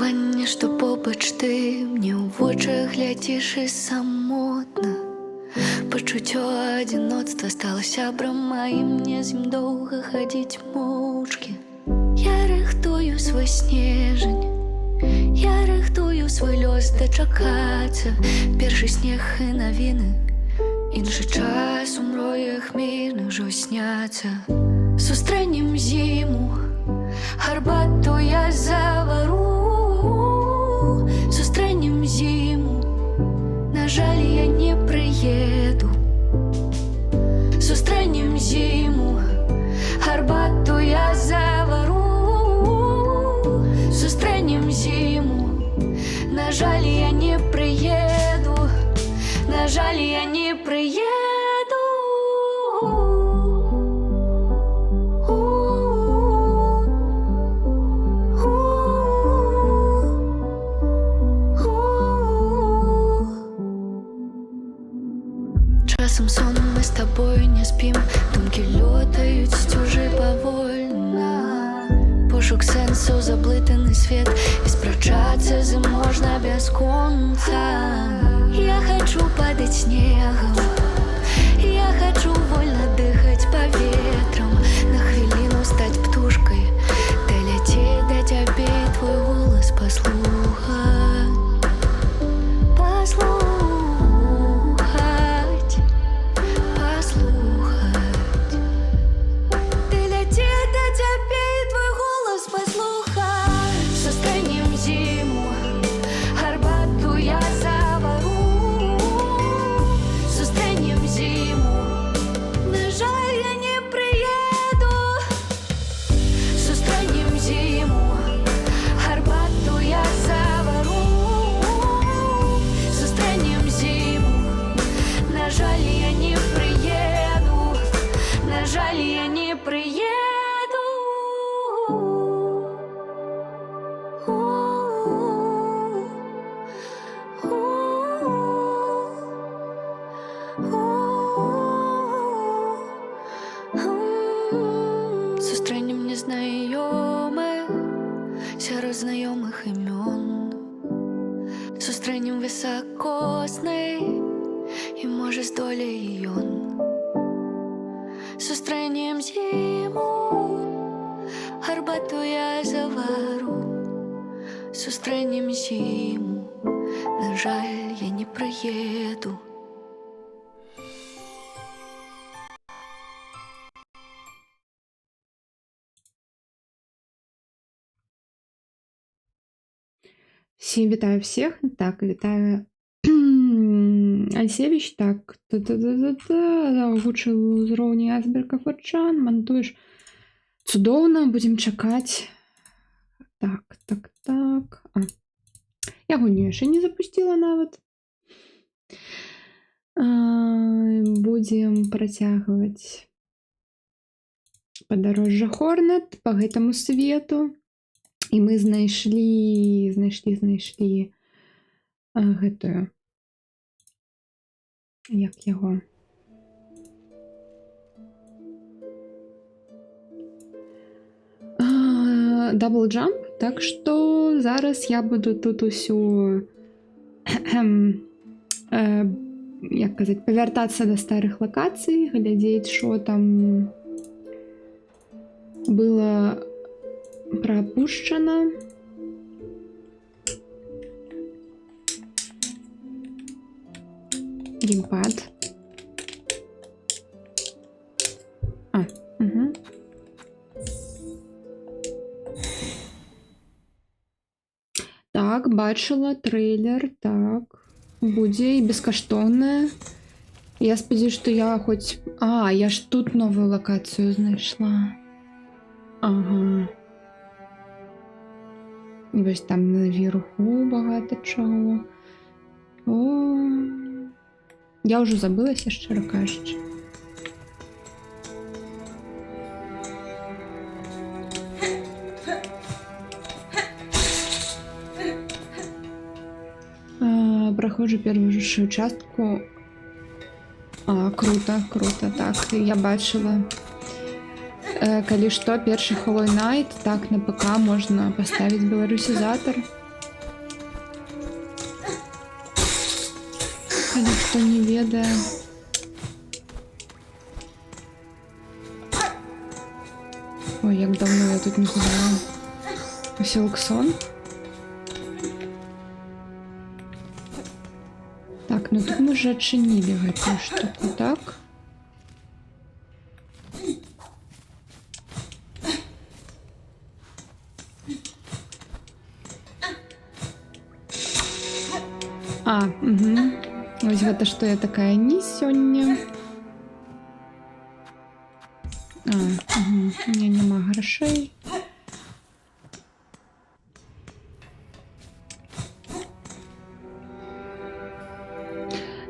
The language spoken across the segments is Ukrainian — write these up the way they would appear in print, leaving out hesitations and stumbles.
Адчуванне, што побач ты мне ў вочах глядзіш і самотна. Пачуццё адзіноцтва стала сябрам маім, мне з ім доўга хадзіць моўчкі. Я рыхтую свой снежань, я рыхтую свой лёс дачакацца. Першы снег і навіны, іншы час у мроях мірных ўжо сняцца. Сустрэнем зіму, гарбату я завару. Сустрэнем зіму, на жаль, я не прыеду. Сустрэнем зіму, гарбату я завару. Сустрэнем зіму, на жаль, я не прыеду. На жаль, я не прыеду. Часам сон мы з табой не спім, думкі лётаюць сцюжы павольна. Пошук сэнсаў, заблытаны свет, і спрачацца з ім можна бясконца. Я хочу падаць снегам, я хочу вольна дыхаць паветрам. На хвіліну стаць птушкай, даляцець да цябе і твой голас паслухаць. Сустрэнем незнаёмых сярод знаёмых імён. Сустрэнем высакоснай, і можа здолее ён. Сустрэнем зіму, гарбату я завару. Сустрэнем зіму, на жаль, я не прыеду. Всем вітаю всех. Так, вітаю Альсевич. Так, загучыў узроўні айсберга форчан. Монтуеш цудоўна, будзем чакаць. Так. Я гульню яшчэ не запусціла нават. Будзем працягваць падарожжа Хорнет па гэтаму свету. І мы знайшлі гэтую, як яго, дабл джамп, так што зараз я буду тут усё як казаць, павяртацца да старых лакацый, глядзець, што там было пропущено. Геймпад. Угу. Так, бачила трейлер. Так, будзе і бескаштоўная. Я спадзяюся, што я хоць... я ж тут новую лакацыю знайшла. Ага. І вось там наверху багата чаго. Я ўжо забылася, шчыра кажучы. Праходжу первую участку. Круто, так, я бачила. Калі што, першы Hollow Knight, так, на ПК можна паставіць беларусізатор. хто не ведае. Ой, як давно я тут не гуляла. Посілок Сон. Так, ну тут мы же отчинили гэтую штуку, так? Угу. Ось гэта што я такая не сёння. Угу. У меня няма грошей.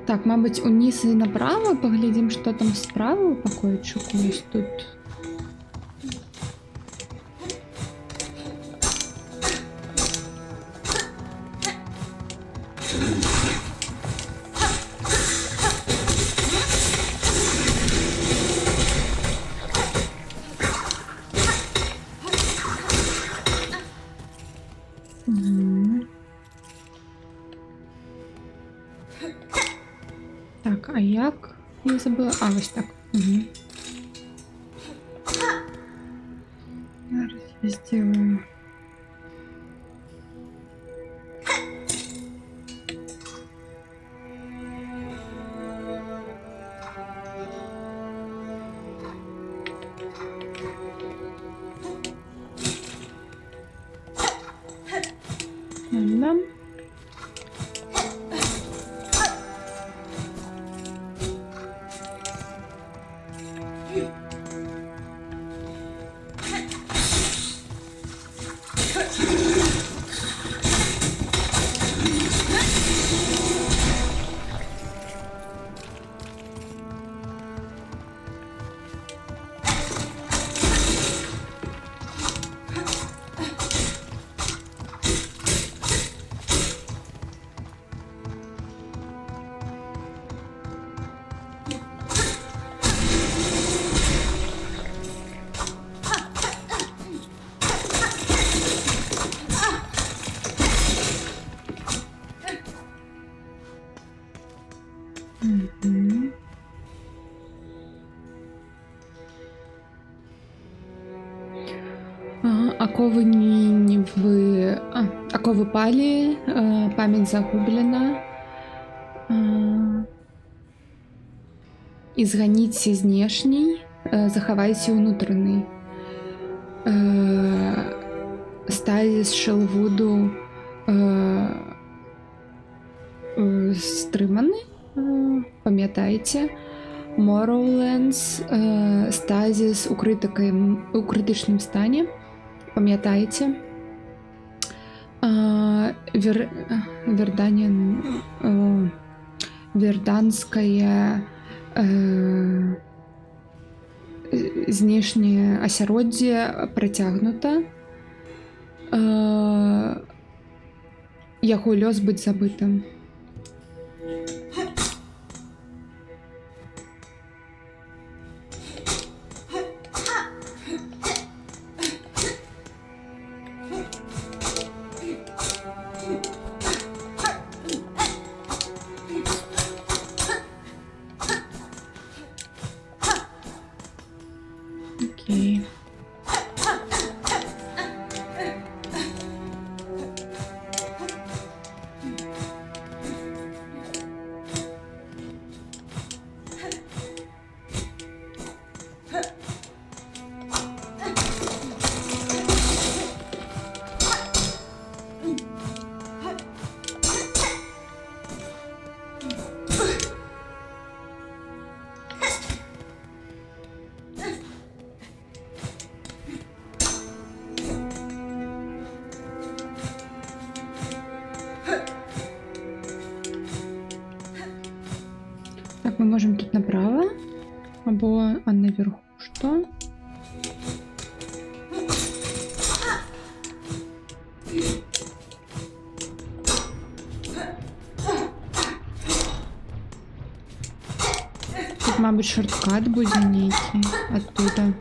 Так, мабуть, униз и направо. Поглядим, что там справа у покойчику есть тут. Так, а як? Я забыла. А, ось так. Угу. Зараз я сделаю. Да. Оковы не вы... оковы пали, память загублена. Изганіце знешний, захавайце ўнутраны. Стазіс Шэлвуду стрыманы, памятайце. Морроўлендс, стазіс у крытычным стане, памятайце. Верданскае знешняе асяроддзе працягнута. Яго лёс быць забытым. Окей. Так, мы можем тут направо, а наверху что? Тут, мабуть, шорткат буде некий оттуда.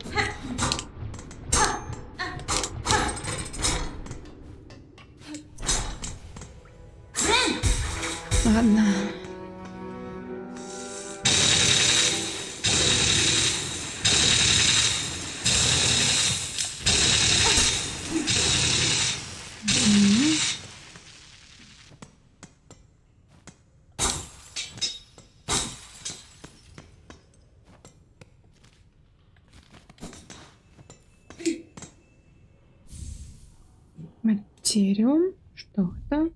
Ладно. Этериум. Что это?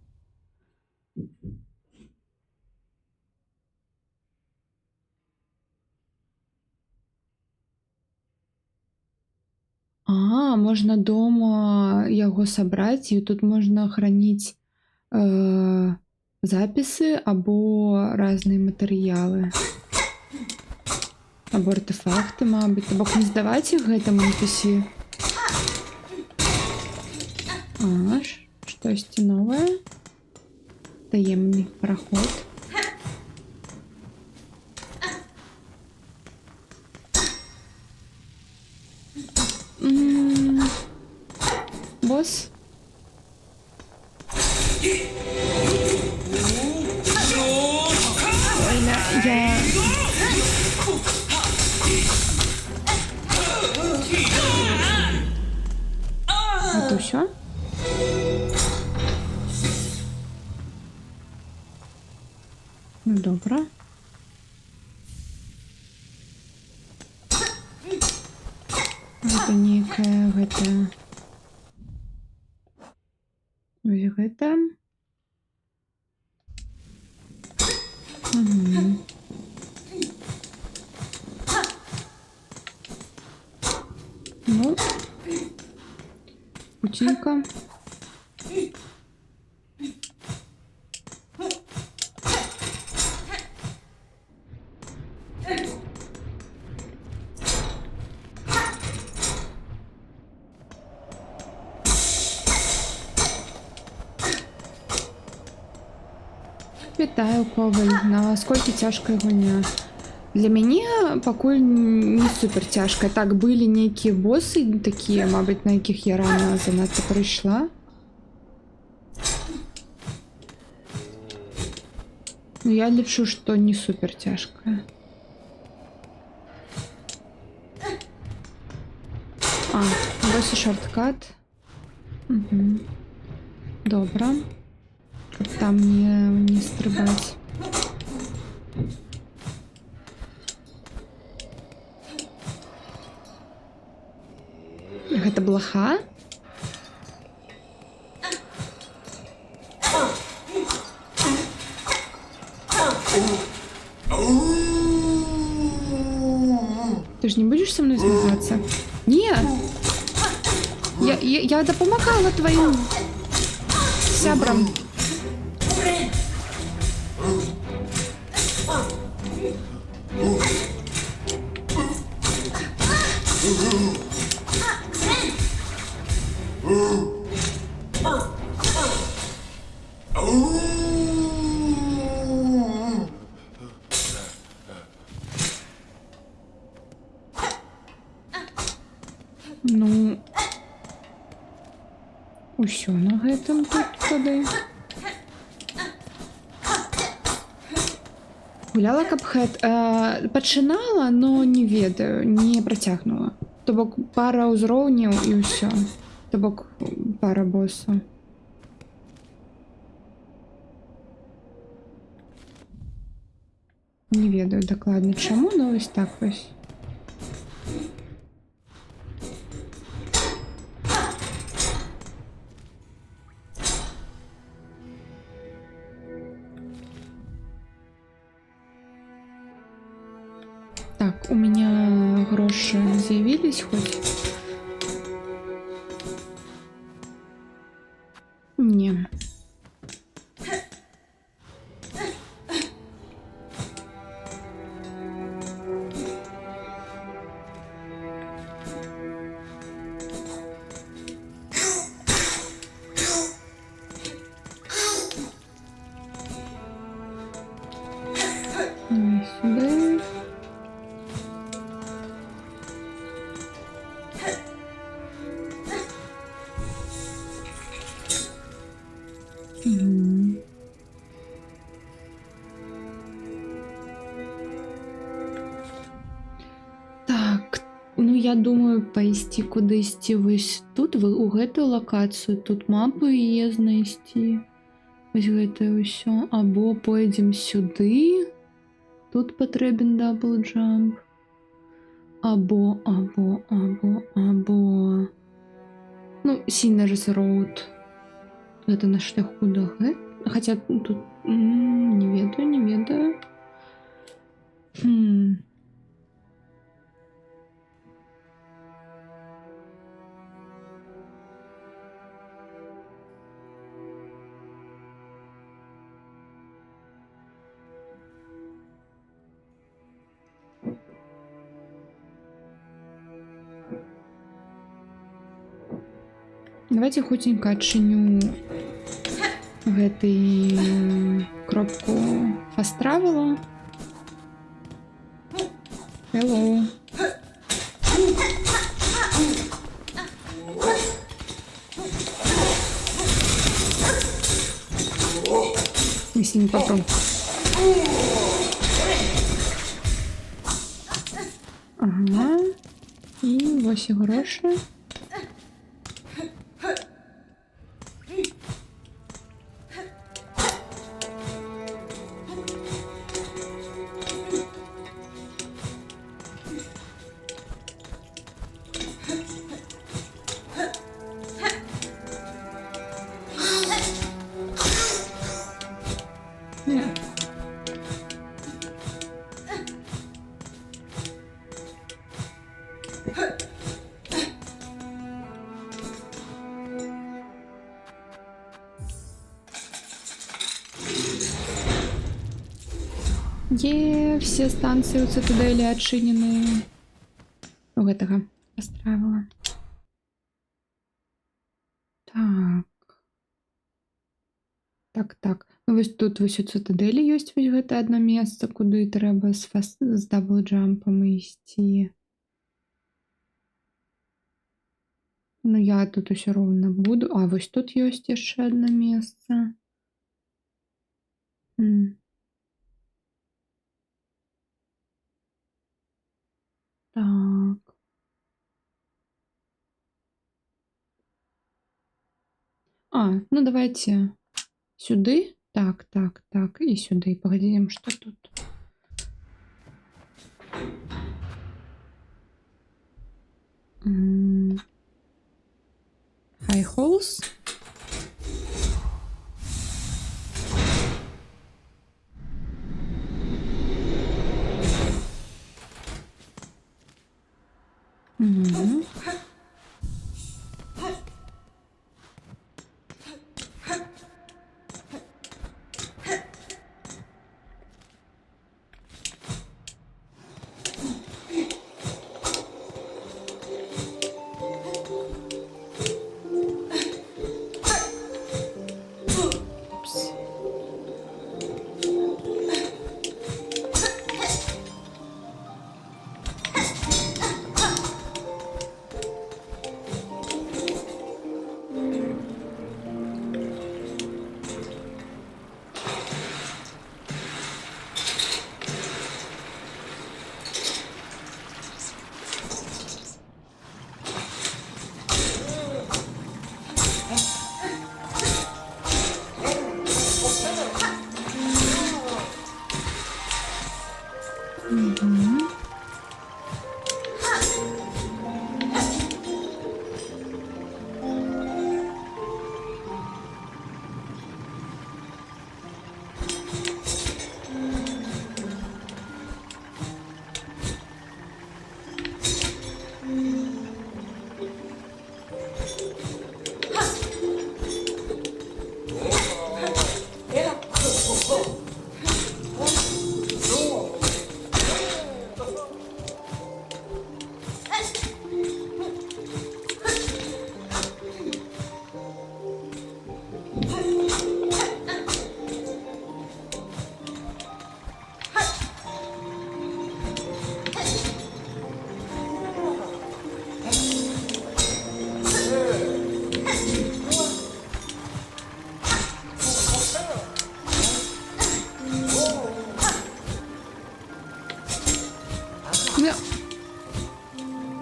Можно дома яго сабраць, і тут можна храніць запісы або разныя матэрыялы. Або артефакты, мабыць. Бок не здаваць іх гэтаму NPC. Штосьці новае. Таемны праход. Босс. Я... Это все? Ну, добра. Гэта нейкая гэта... Вось гэта. Ну, путинка. Вітаю, Коваль. Наскільки цяжкая гульня? Для мяне пакуль не супер цяжка. Так, былі нейкія босы такія, мабыць, на якіх я рана занадта прыйшла. Но я лічу, што не супер цяжкая. Вось і шорткат. Добра. Каб там не стрыбаць. Гэта блаха? Ты ж не будешь со мной связаться? Нет! Я допомагала твоим сябрам. Ну, усё на гэтым тут тады. Гуляла Капхэт. Пачынала, но не ведаю, не працягнула. То бок пара ўзроўняў і ўсё. То бок пара босаў. Не ведаю дакладна чаму, но вось так вось. Так, у меня гроши заявились хоть? Не. Сюда. Так, ну я думаю пайсці кудысьці вось тут, у гэтую лакацыю, тут мапу яе знайсці. Вось гэтае ўсё. Або пойдзем сюды. Тут патрэбен дабл-джамп. Або. Ну, Sinners Road. Гэта на шляху да гэта. Хаця тут не ведаю, не ведаю. Давайте хутенька адчыню гэты кропку фаст-травела. Hello. Если не попробую. Ага. І ось і гроші. Ні. Все станцыі ў цытадэлі адчыненыя. У гэтага пастравіла. Так. Ну вось тут вось у цытадэлі ёсць вось гэта адно месца, куды трэба з дабл-джампам ісці. Ну я тут усё роўна буду. А вось тут ёсць яшчэ адно месца. Так. Ну давайте сюды. Так. И сюда. И поглядим, что тут. High holes.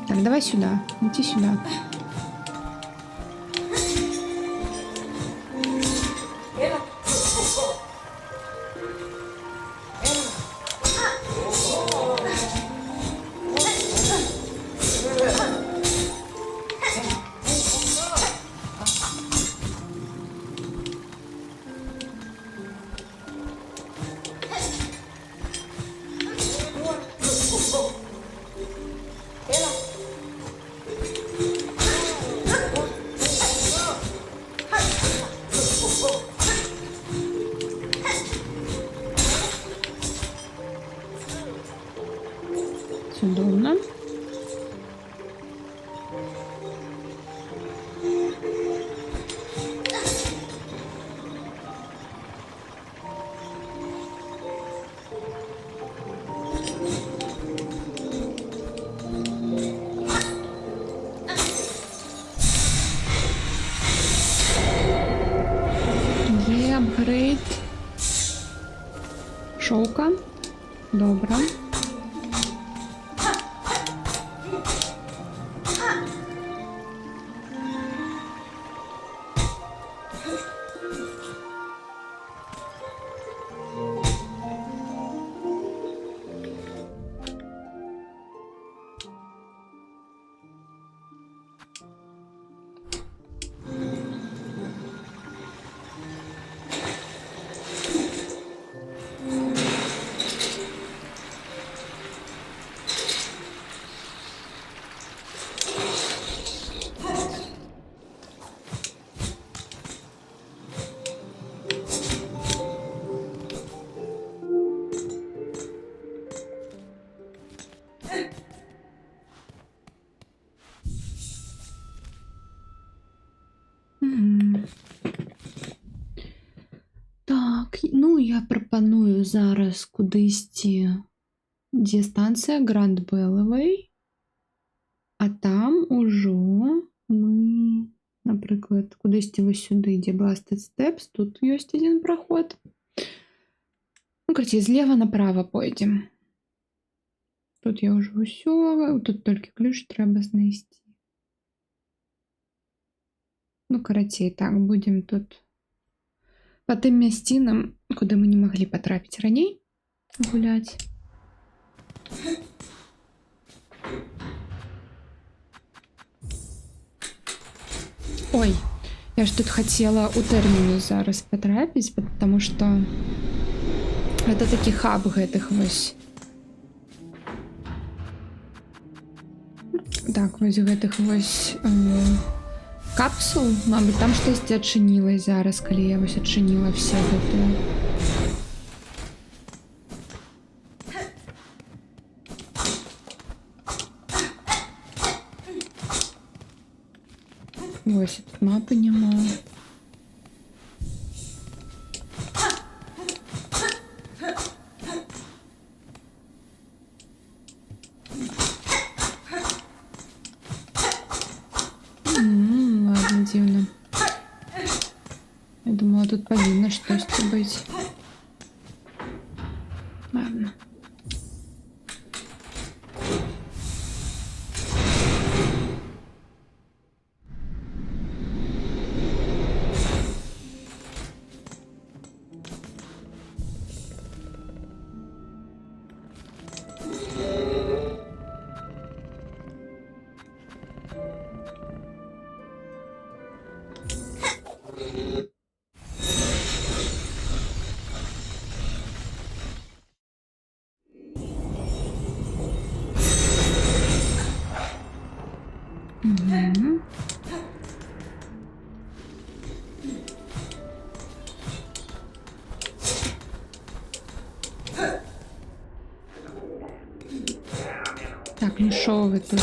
Так, давай сюда. Иди сюда. Ну, я прапаную зараз кудысьці, дзе станцыя Гранд Белавей, а там ужо мы, напрыклад, кудысьці вось сюды, дзе Blasted Steps, тут ёсць адзін праход. Ну, карацей, злева направа пойдзем. Тут я ўжо ўсё, тут толькі ключ трэба знайсці. Ну, карацей, так, будзем тут па тым мясцінам, куды мы не маглі патрапіць раней, гуляць. Ой, я ж тут хацела ў тэрмінус зараз патрапіць, потому што гэта такі хаб гэтых вось. Так, вось гэтых вось капсул, мабыць, там штосьці адчынілась зараз, калі я вось адчыніла все гэтыя. Вось, тут мапы няма. Ладно, дзіўна. Я думала, тут павінна штосьці быць. Ладно. Угу. Так, ну що ви тут?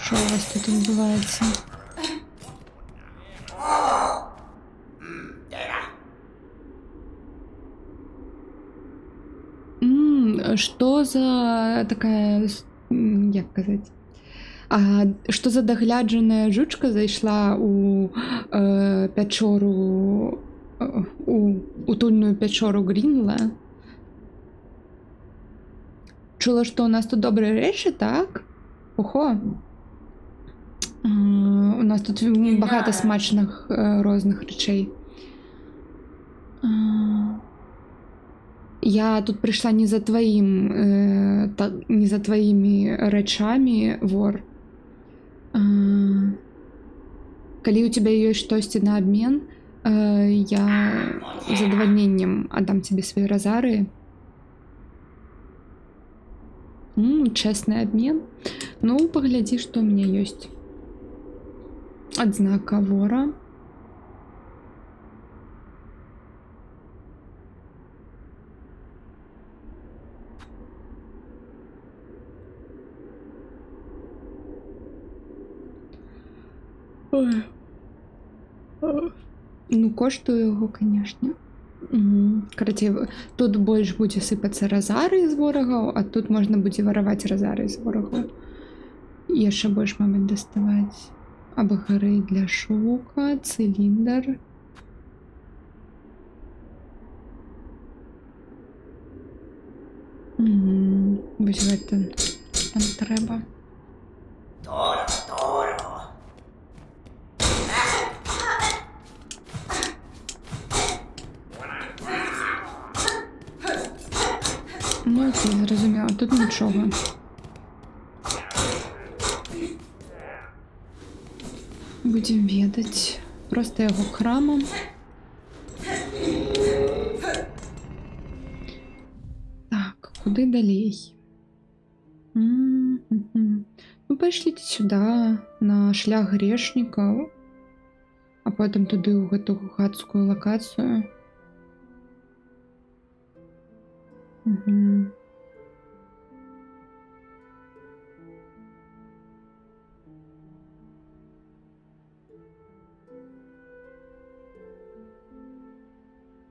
Що у вас тут відбувається? Что за такая, як казаць? Што за дагляджаная жучка зайшла у пячору, у утульную пячору Грінла? Чула, што у нас тут добрыя рэчы, так? Охо. У нас тут багата смачных розных рэчэй. Я тут прыйшла не за тваім, не за тваімі рэчамі, вор. Калі ў тебя ёсць штосьці на абмен, я з задавальненнем аддам тебе свае разары. Честный обмен. Ну, погляди, что у меня есть. Адзнака вора. Ну, коштуе яго, конечно. Карацей, тут больш будзе сыпацца разары з ворагаў, а тут можна будзе вараваць разары з ворагаў. І яшчэ больш, мабыць, даставаць. Абгары для шока, цыліндр. Вось гэта нам трэба. Ну, окей, зразумела, тут нічого. Будем ведаць. Просто яго крама. Так, куды далей? Ну, пайшліце сюда, на шлях грешнікаў, а потым туды ў гэту гадскую лакацыю.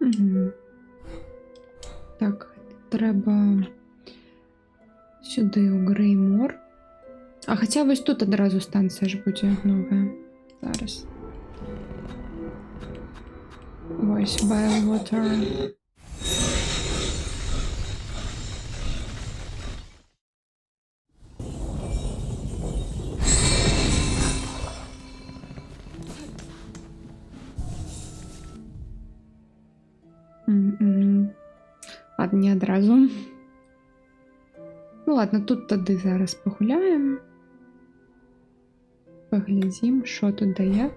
Угу. Так, треба сюди у Греймор. А хоча ось тут одразу станція ж буде нова. Зараз. Ось Bywater. Ладно, не одразу. Ну ладно, тут тоді зараз погуляємо. Поглядім, що тут дає.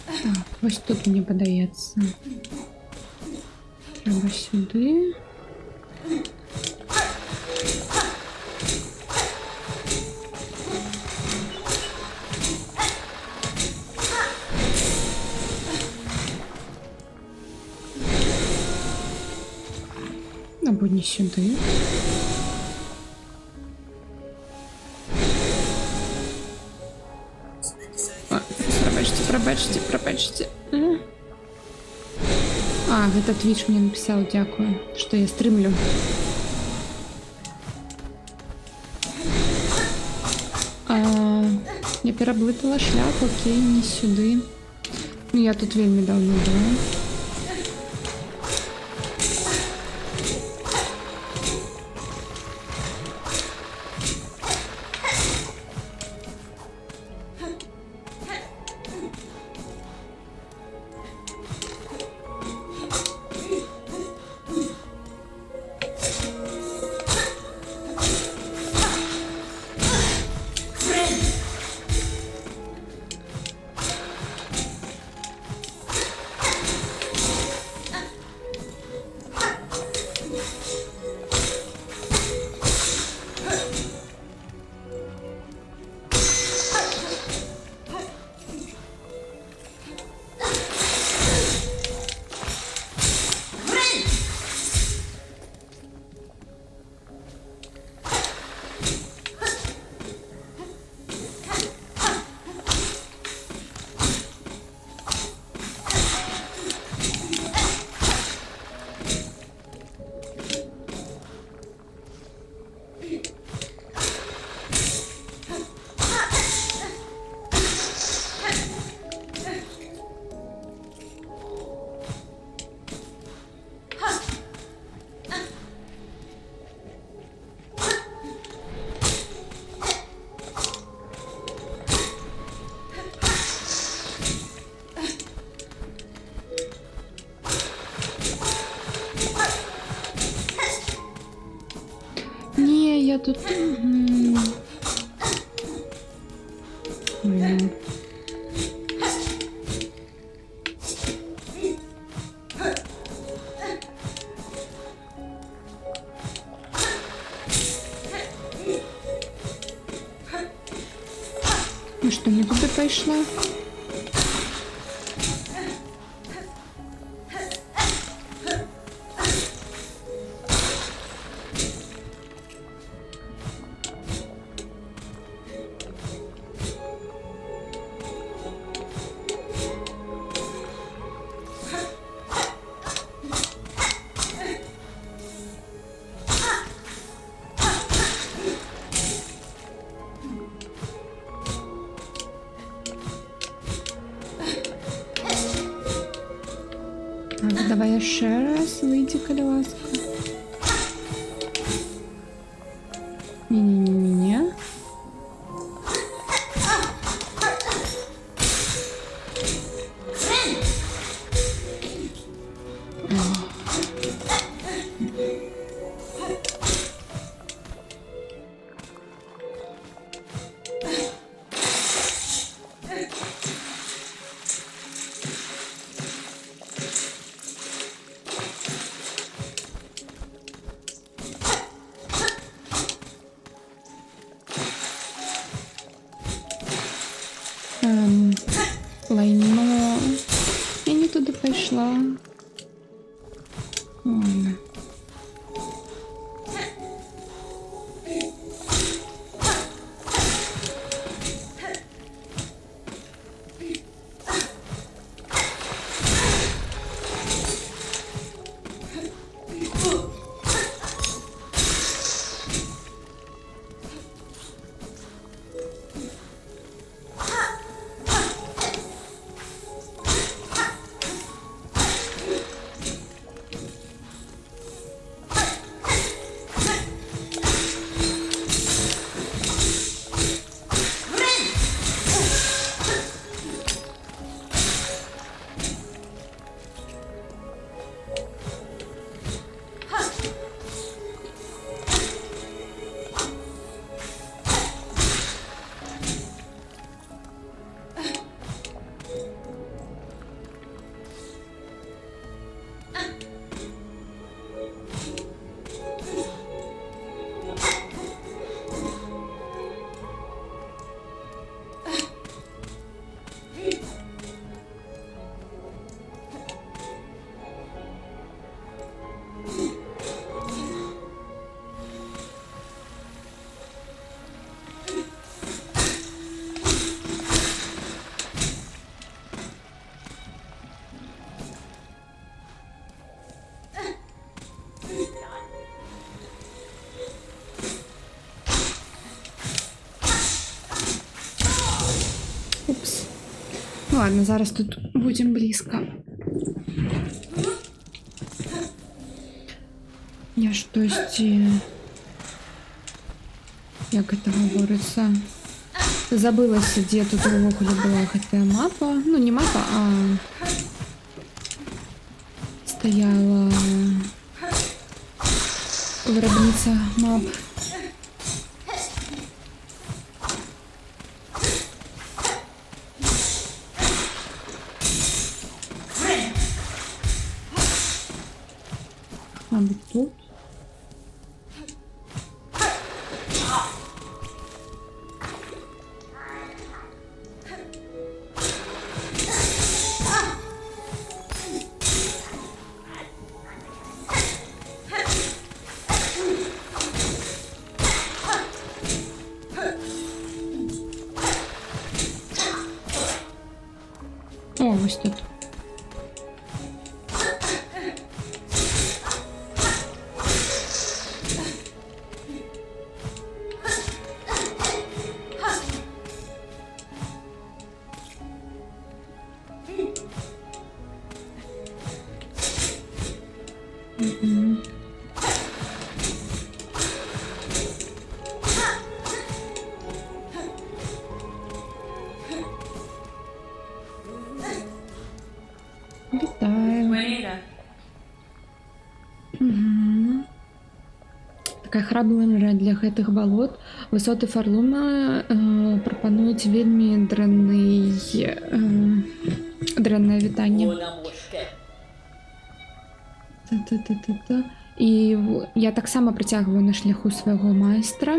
Так, ось тут мені подається. Треба сюди. Або не сюди. Пробачте. А, это Twitch мне написал, дякую, что я стримлю. Я переплутала шляпу, окей, не сюди. Ну, я тут вельми давно была. Я тут... Ну что, не туда пошла? Так, давай ще раз вийди, будь ласка. Ні-ні-ні-ні. лайно. Я не туди пішла. Ладно. Упс. Ну ладно, зараз тут будем близко. Я щось... Як это говорится? Забылася, де тут увогуле була гэтая мапа. Ну, не мапа, а... Стояла... Виробниця мап. Мабуть, тут. О, ось тут. Мгм. Вітаю. Мгм. Такая храбрая для гэтых балот. Высоты Фарлума прапануюць вельмі дрэннае вітанне. Та-та-та-та-та. І я таксама прыцягваю на шляху свайго майстра.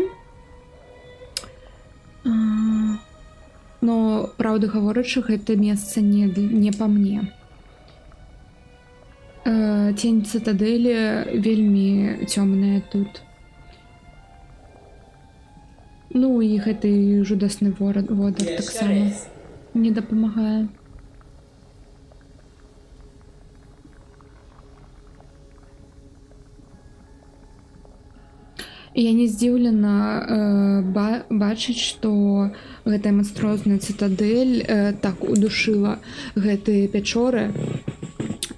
Но, праўда гаворачы, гэта месца не па мне. Цень цытадэлі вельмі цёмная тут. Ну і гэты жудасны водар таксама не дапамагае. Я не здзіўлена бачыць, што гэтая монструозная цытадэль так удушыла гэтыя пячоры.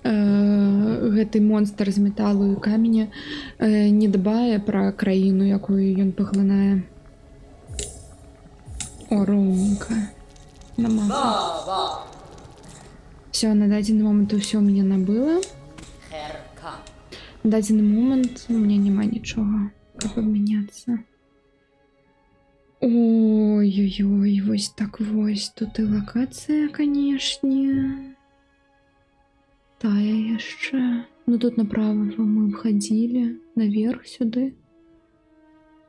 Гэты монстр з металу і каменя не дбае пра краіну, якую ён паглынае. О, роўненька. Намазала. Все, на дадзены момант усё мне набыла. На дадзены момант у меня няма нічога, каб абмяняцца. Ой-ой-ой, вось так вось. Тут і лакацыя, канешне. Тая яшчэ. Ну тут направо мы входили, наверх сюды.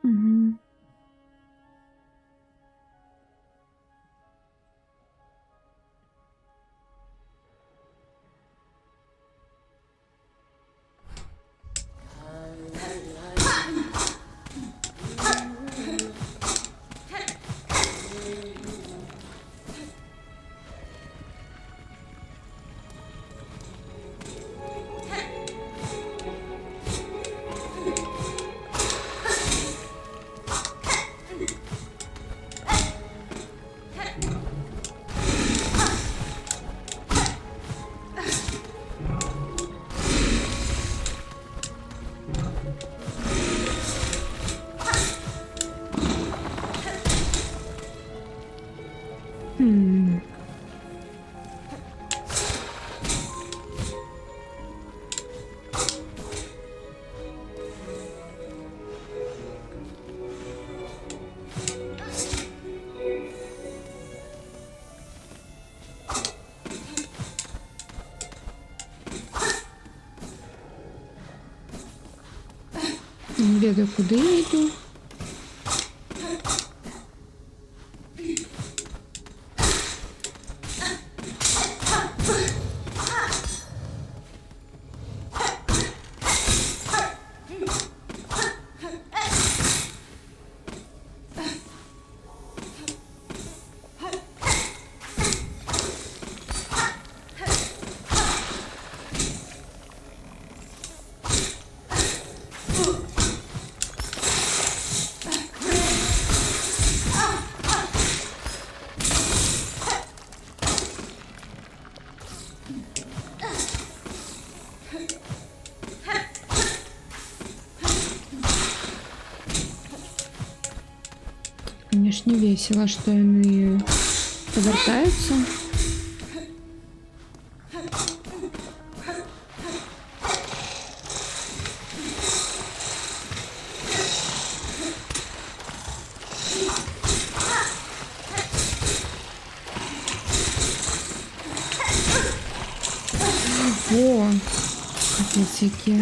Угу. ведаю, куди я йду. Конечно, весело, что они повертаются. О, капец, які.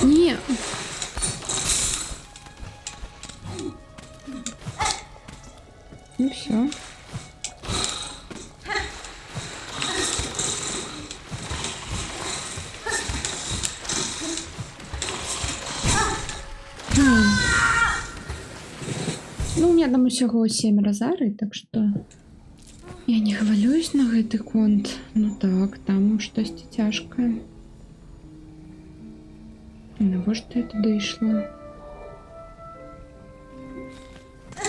Ні. Ну все. Ну, у меня там усяго 7 разарий, так что я не хвалююсь на гэты конт. Ну так, там штосьці цяжкае. Навошта я туды ішла?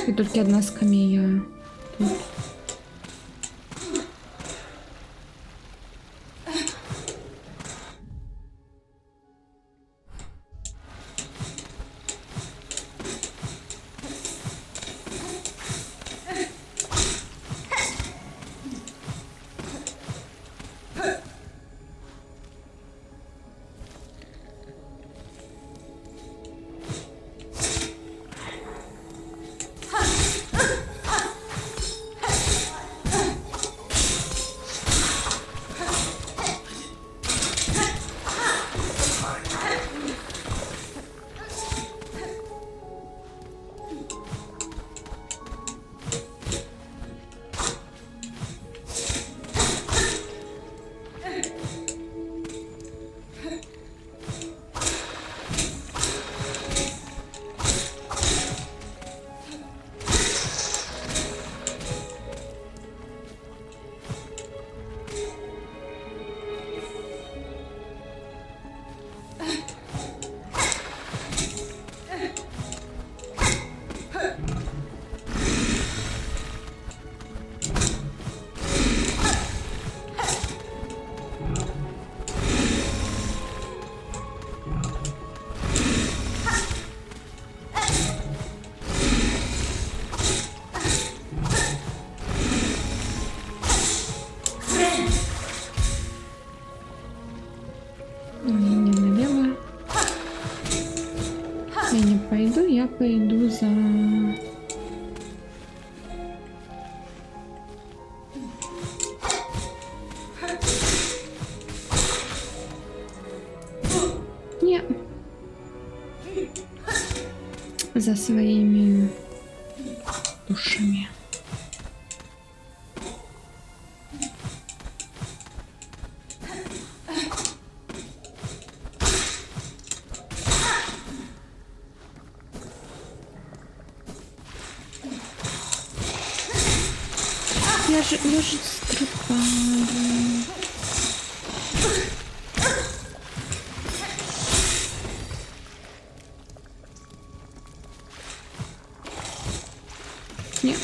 І толькі одна скамея тут. Я пойду за... Не. За своими душами. Я же стрипаю. Нет.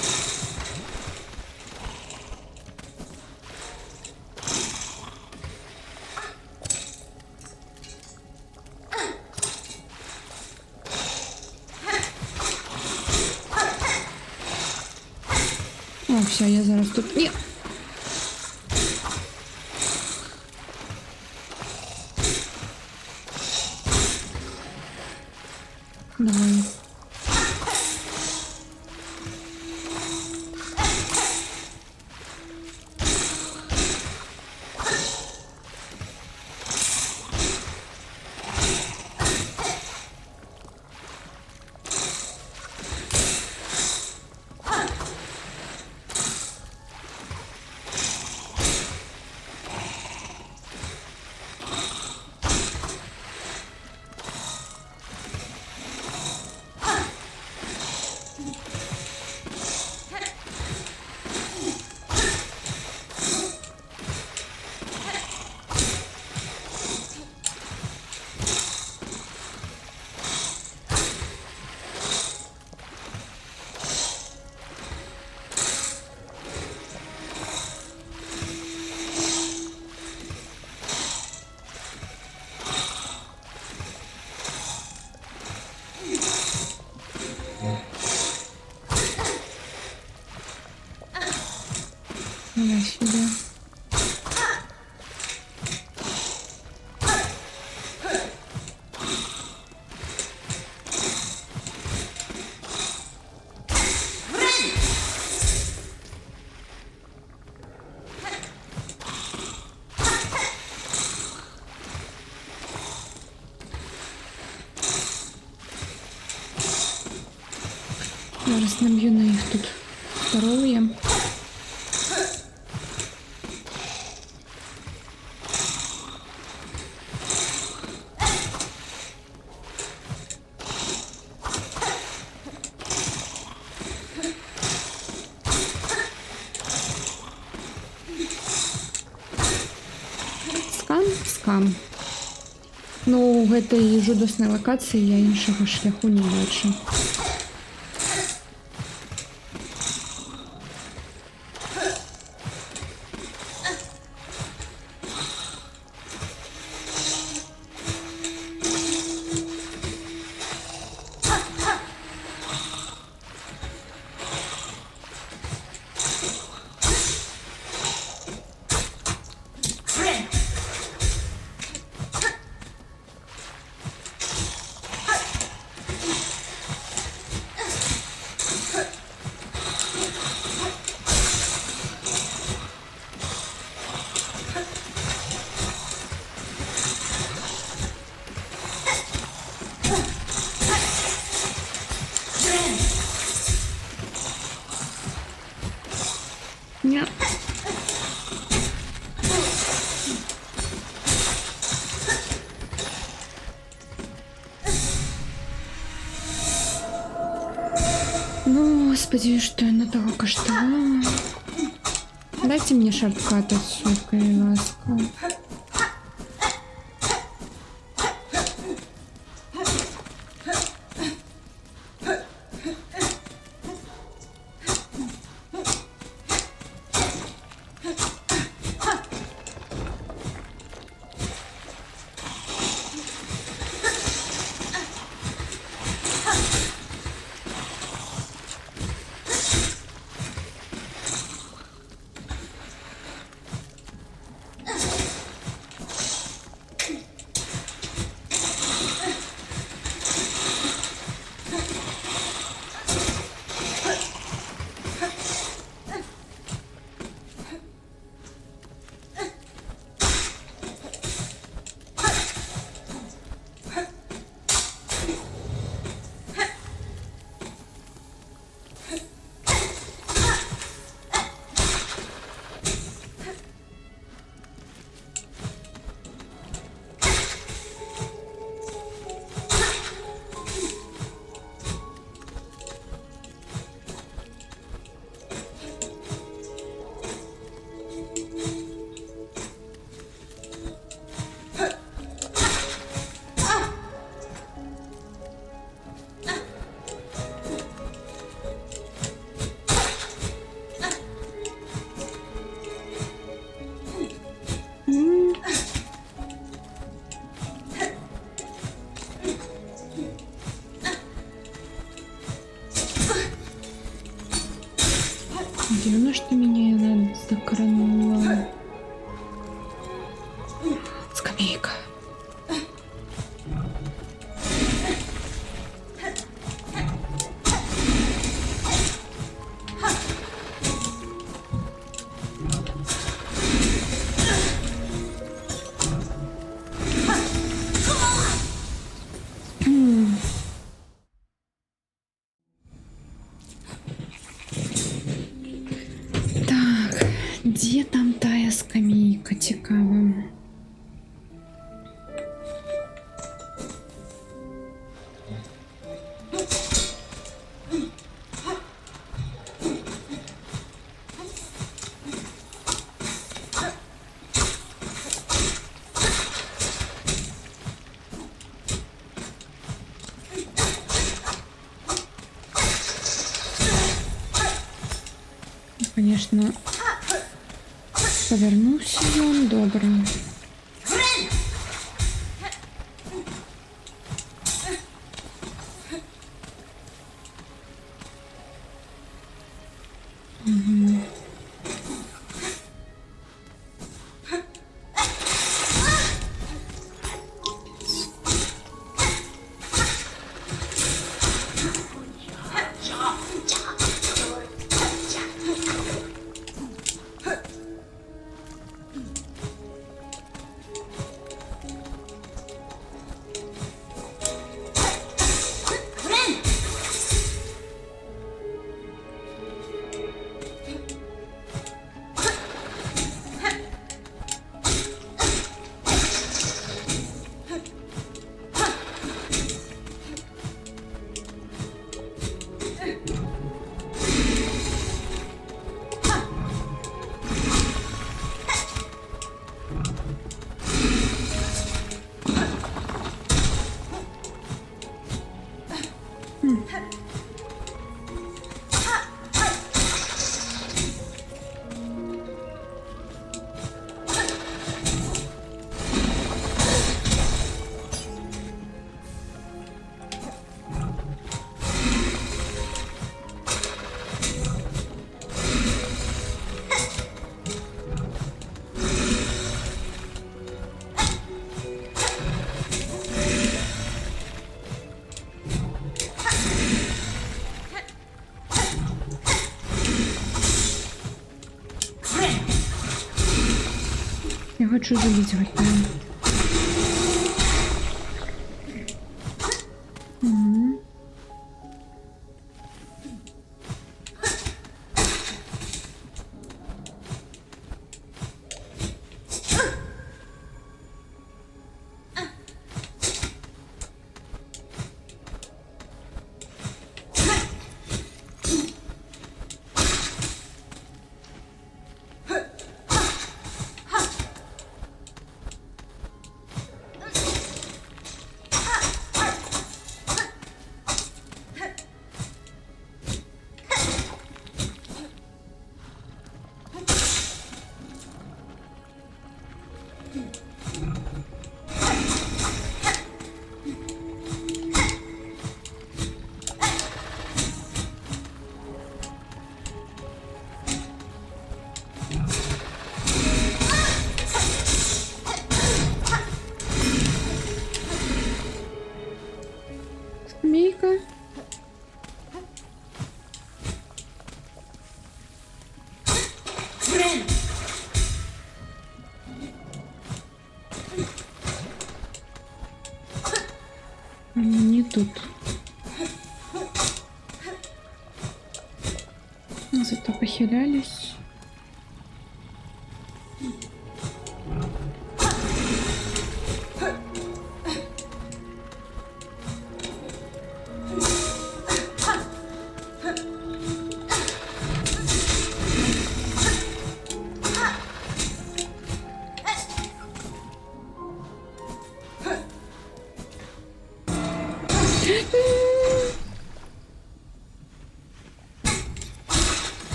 О, все, я зараз тут. Ні. Давай. Зараз наб'ю на їх тут здоров'я. Скам. Ну, у гэтай жудаснай лакацыі я іншага шляху не бачу. Ня. Ну, сподіваюсь, что я на того каштовала. Дайте мне шорткат отсюда, и ласка. Дивно, что меня она закранула. Скамейка. Где там тая скамейка, цікаво. Конечно, повернувся ён добре. Я хочу забить гвоздем. Угу. Скамейка. Не тут. Зато похилялись.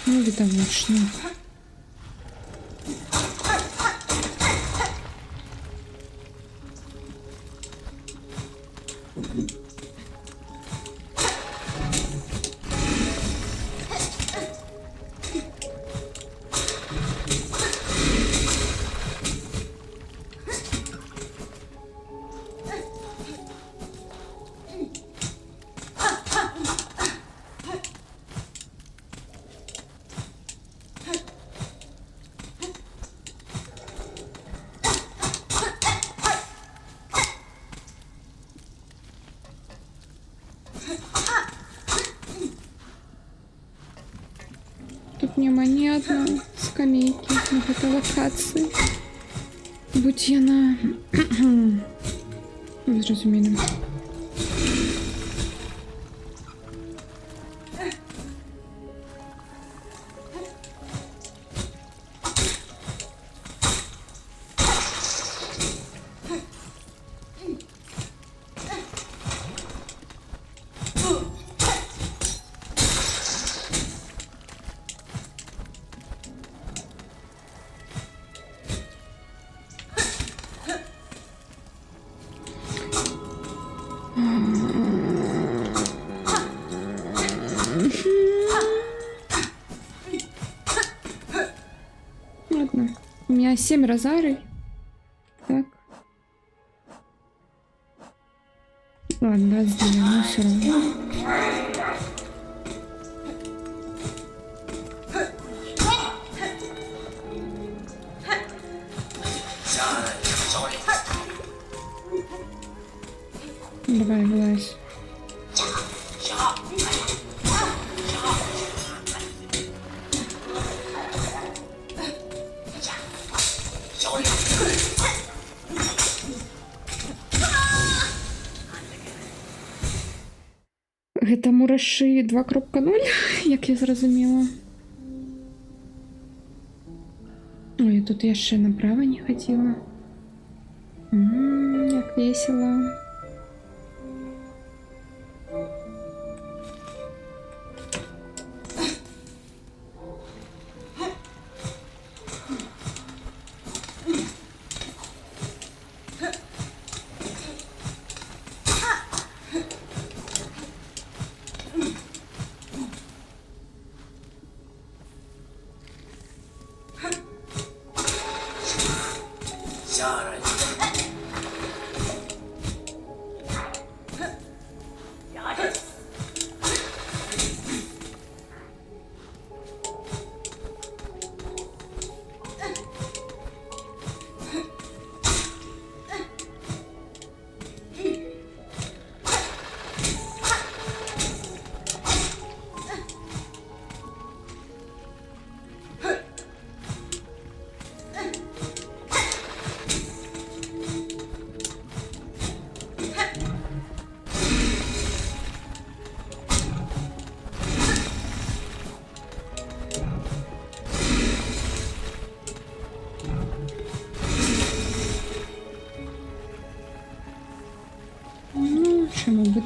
Ну, видовочно. Тут нема ні одної скамейки на этой локації. Будь яна... Ви зрозуміли. Ладно. У меня 7 розарий. Так. Ладно, разделим, но все равно. Давай, вылазь. Гэта мурашы 2.0, як я зразумела. Ой, тут яшчэ направо не хадзіла. Як весело.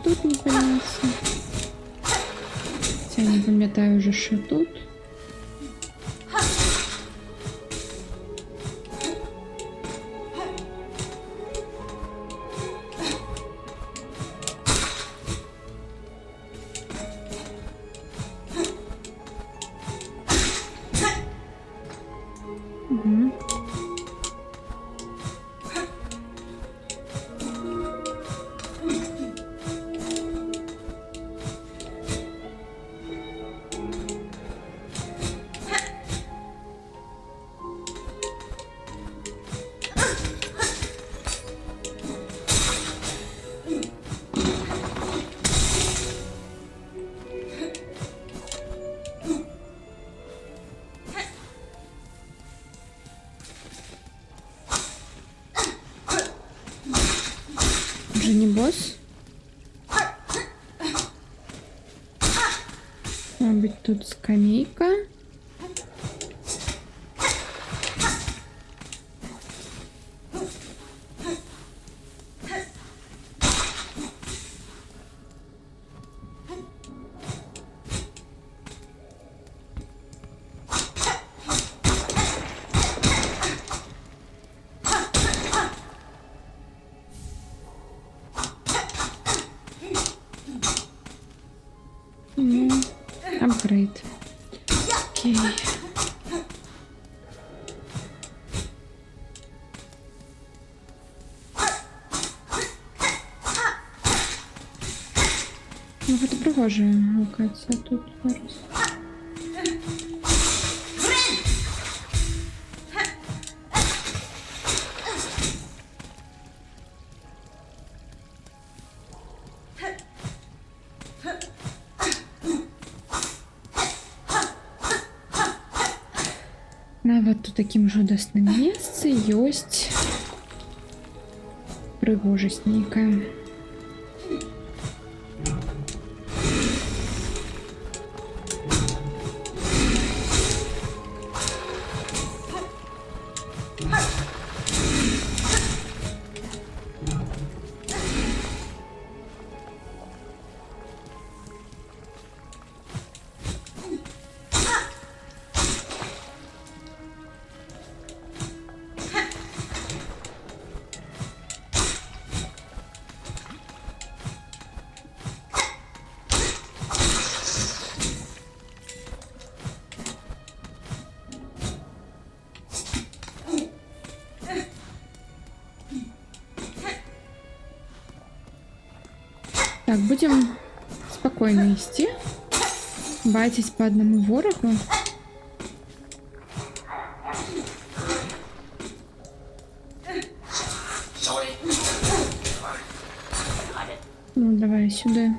тут не подняться. Я не пам'ятаю вже, що тут. Угу. Уже не босс? Может быть, тут скамейка? Ну, апгрейд. Окей. Ну, это пригожая локація тут зараз. Нават у такім жудасным месцы ёсць прыгожасць нейкая. Так, будем спокойно идти. Байтесь по одному ворогу. Ну, давай сюда.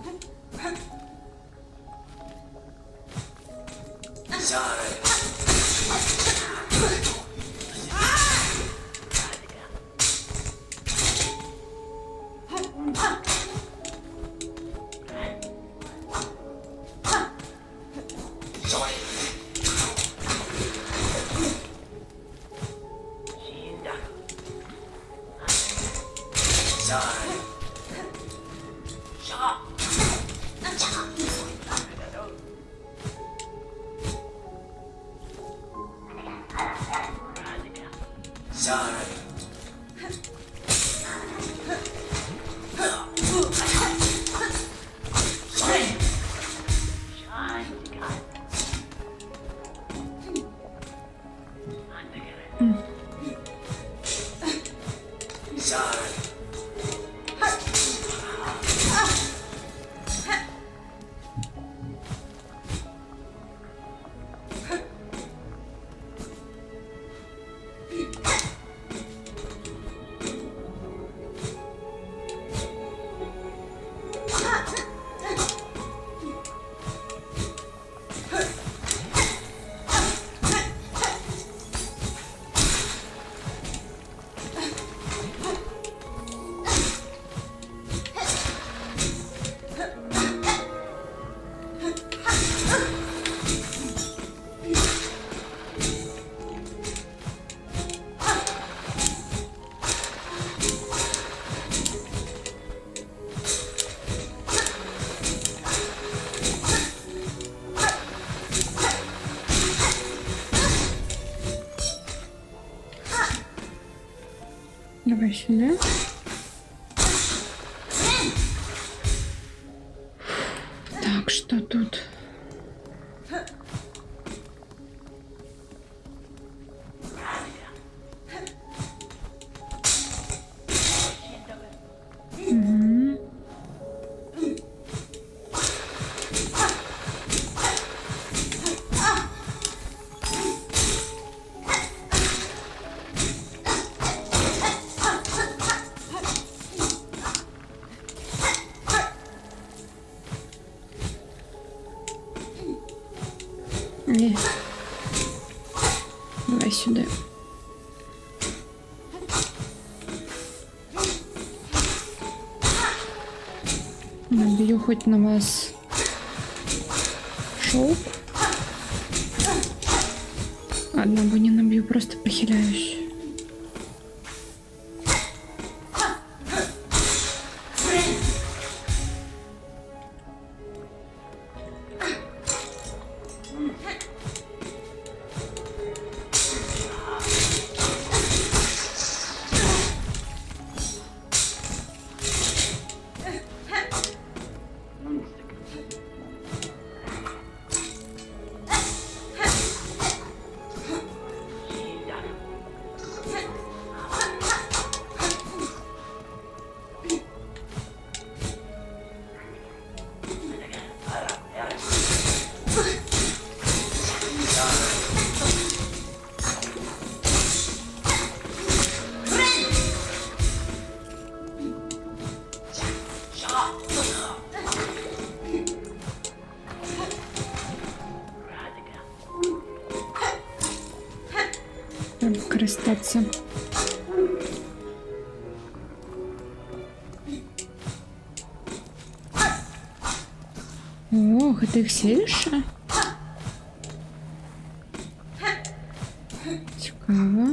сюди. Так, что тут? Мгм. Ні. Давай сюди. Наб'ю хоч на вас шоу. Ладно, бо не наб'ю, просто похиляюсь. Треба користатися. О, гэта іх селішча? Цікаво.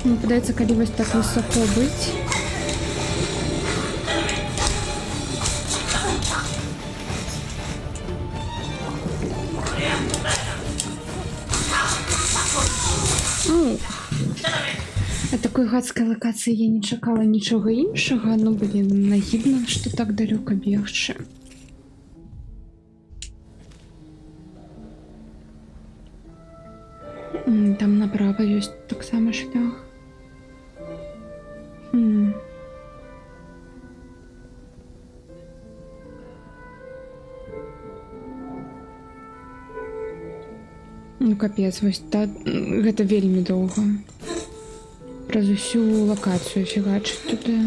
Мне падаецца, калі вось так высоко быць. Ну, от такой гадской локации я не чакала нічога іншага. Ну, блин, наивно, что так далёка бегчы. Там направо ёсць таксама шлях. Ну, капец, вось гэта вельмі доўга. Праз усю лакацыю фігачыць туды.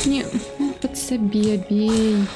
Не, под себе бей.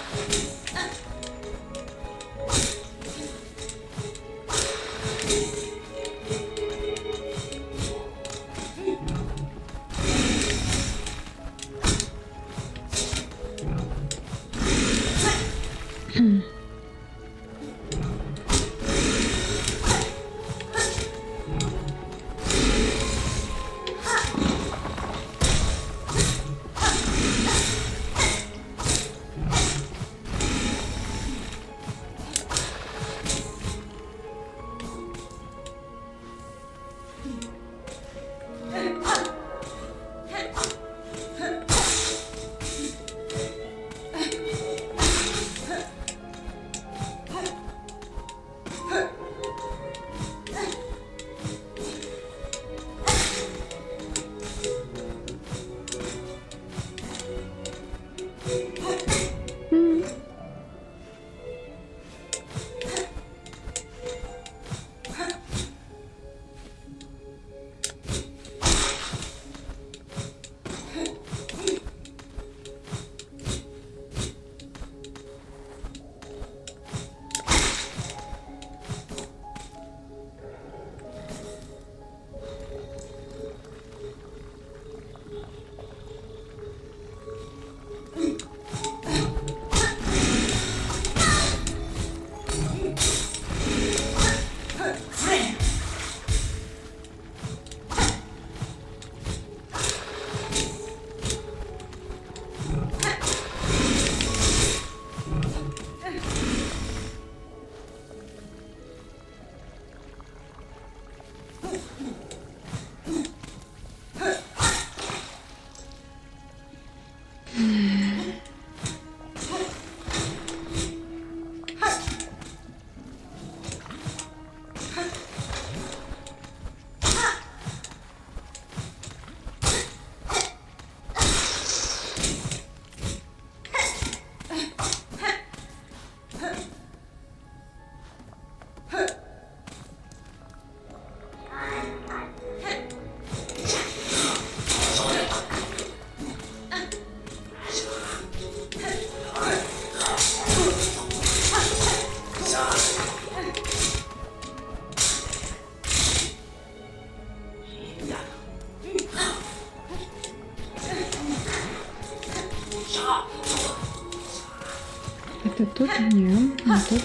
тут? Ні, не тут.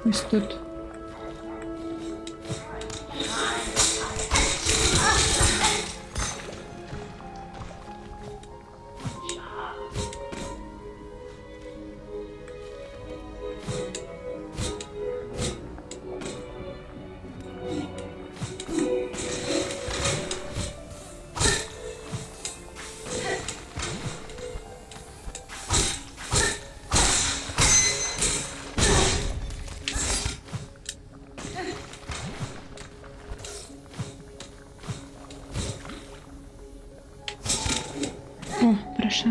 Ось тут. О, проша.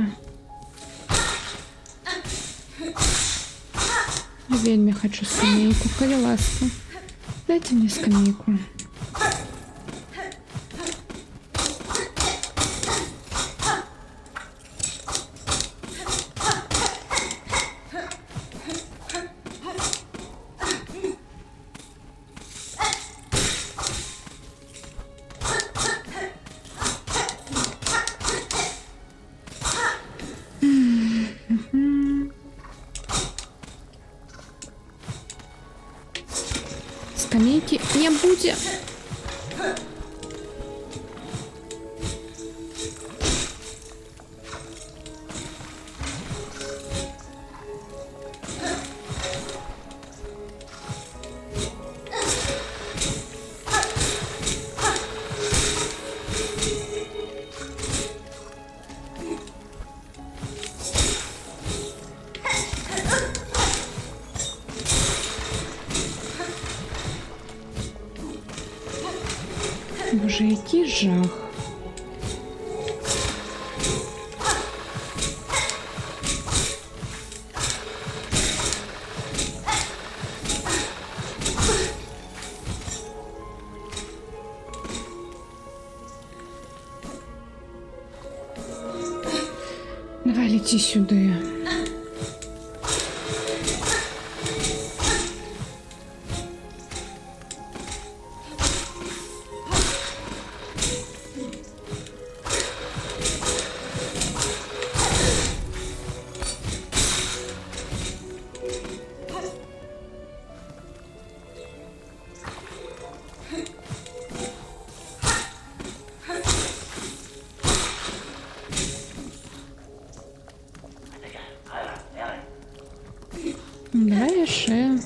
Я вельми хочу скамейку. Коли ласка. Дайте мне скамейку. Скамейки не будет. Боже, який жах. Давай лети сюди. Давай ще.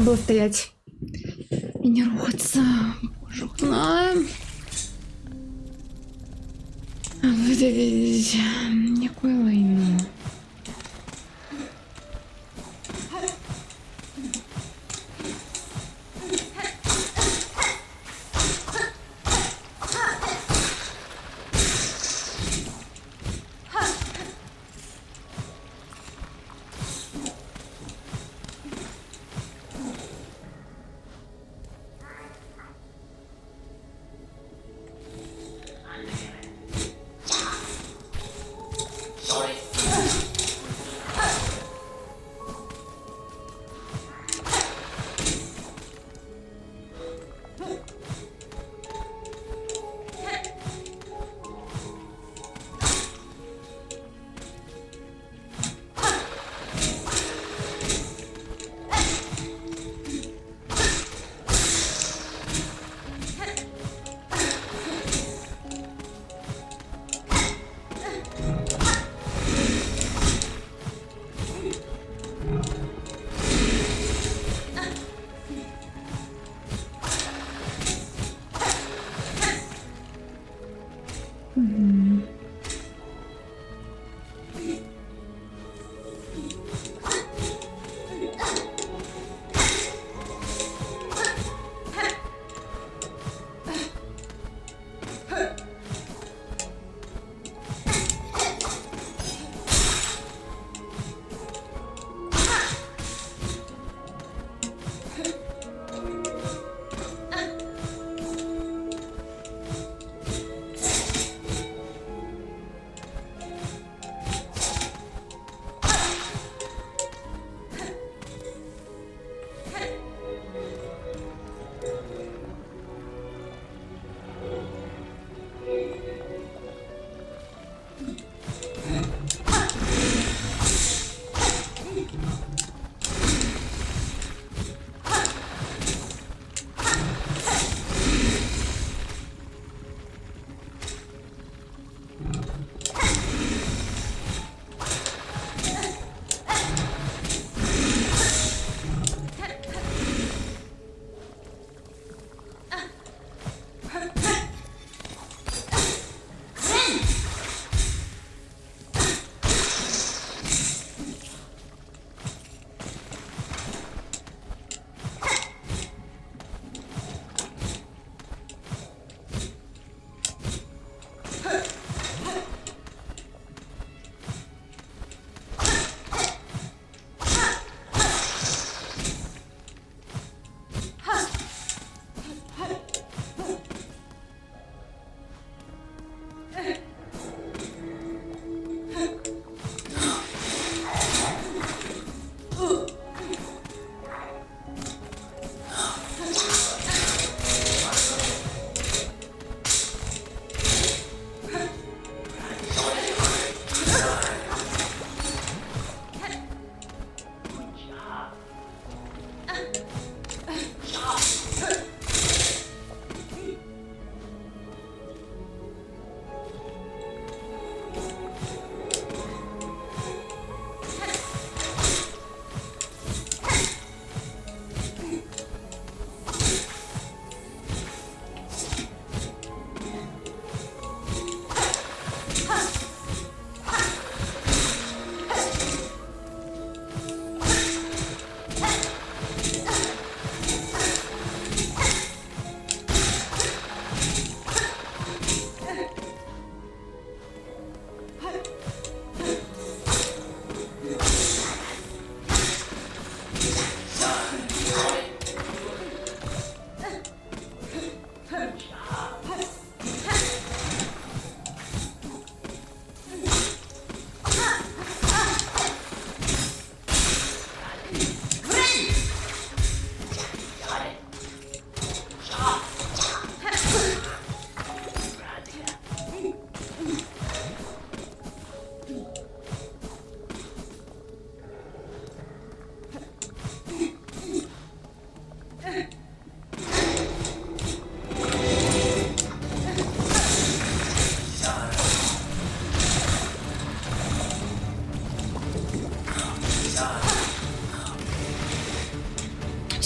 надо было стоять и не ругаться. Боже, видеть якой лайно.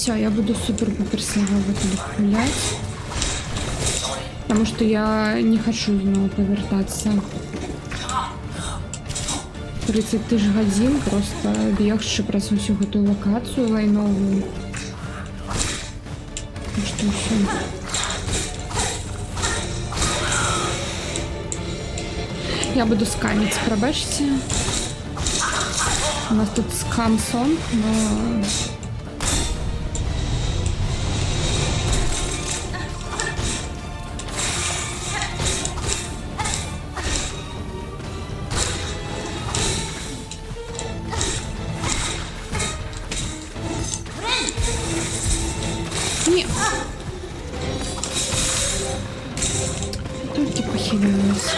Все, я буду супер-пупер слава тут гулять. Потому что я не хочу знову повертаться. 30 тисяч годин, просто бігши през усю гэтую локацію лайновую. Так что все. Я буду скамить, пробачьте. У нас тут скам-сон, но... Нет. Только похилилась.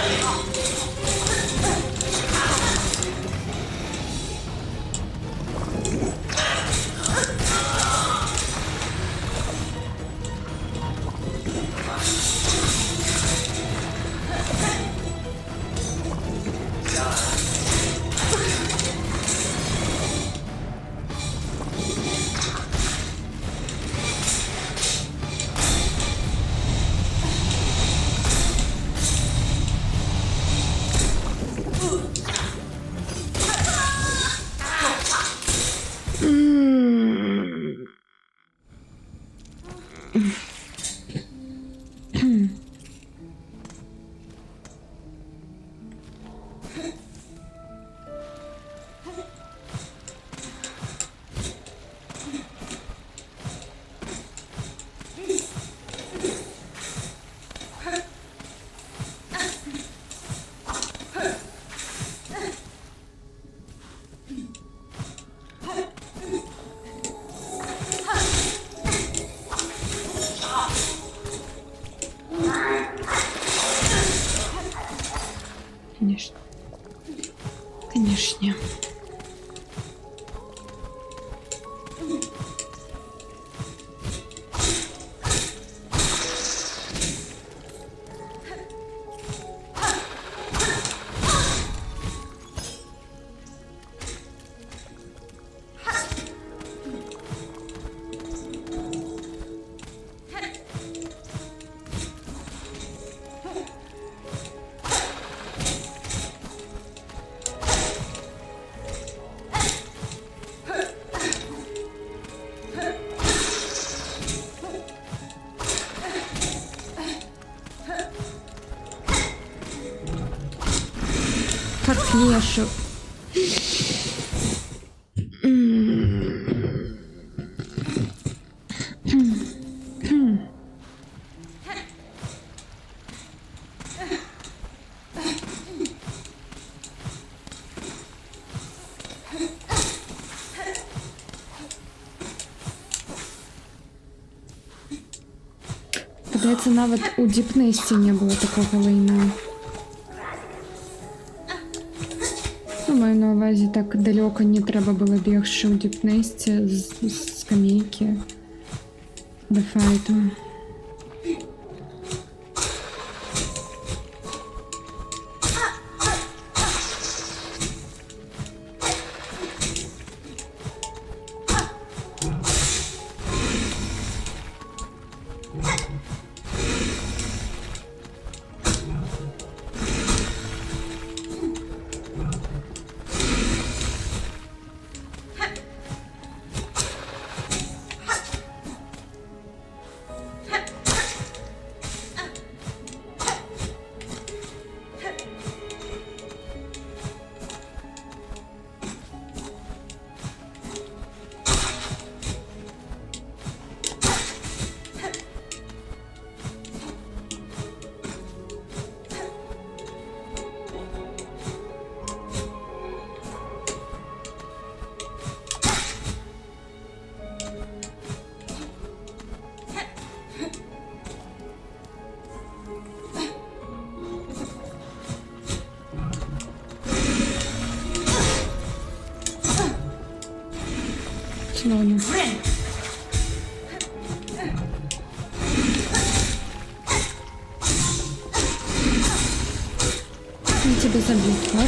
Конечно. Конечно. Как Лешу. Здається, навіть у Діпнесті не було такого лайна. Маю на увазі, так далеко не треба було бігти у Діпнесті з скамейки до файту. Ладно. Я тебя забью, тварь.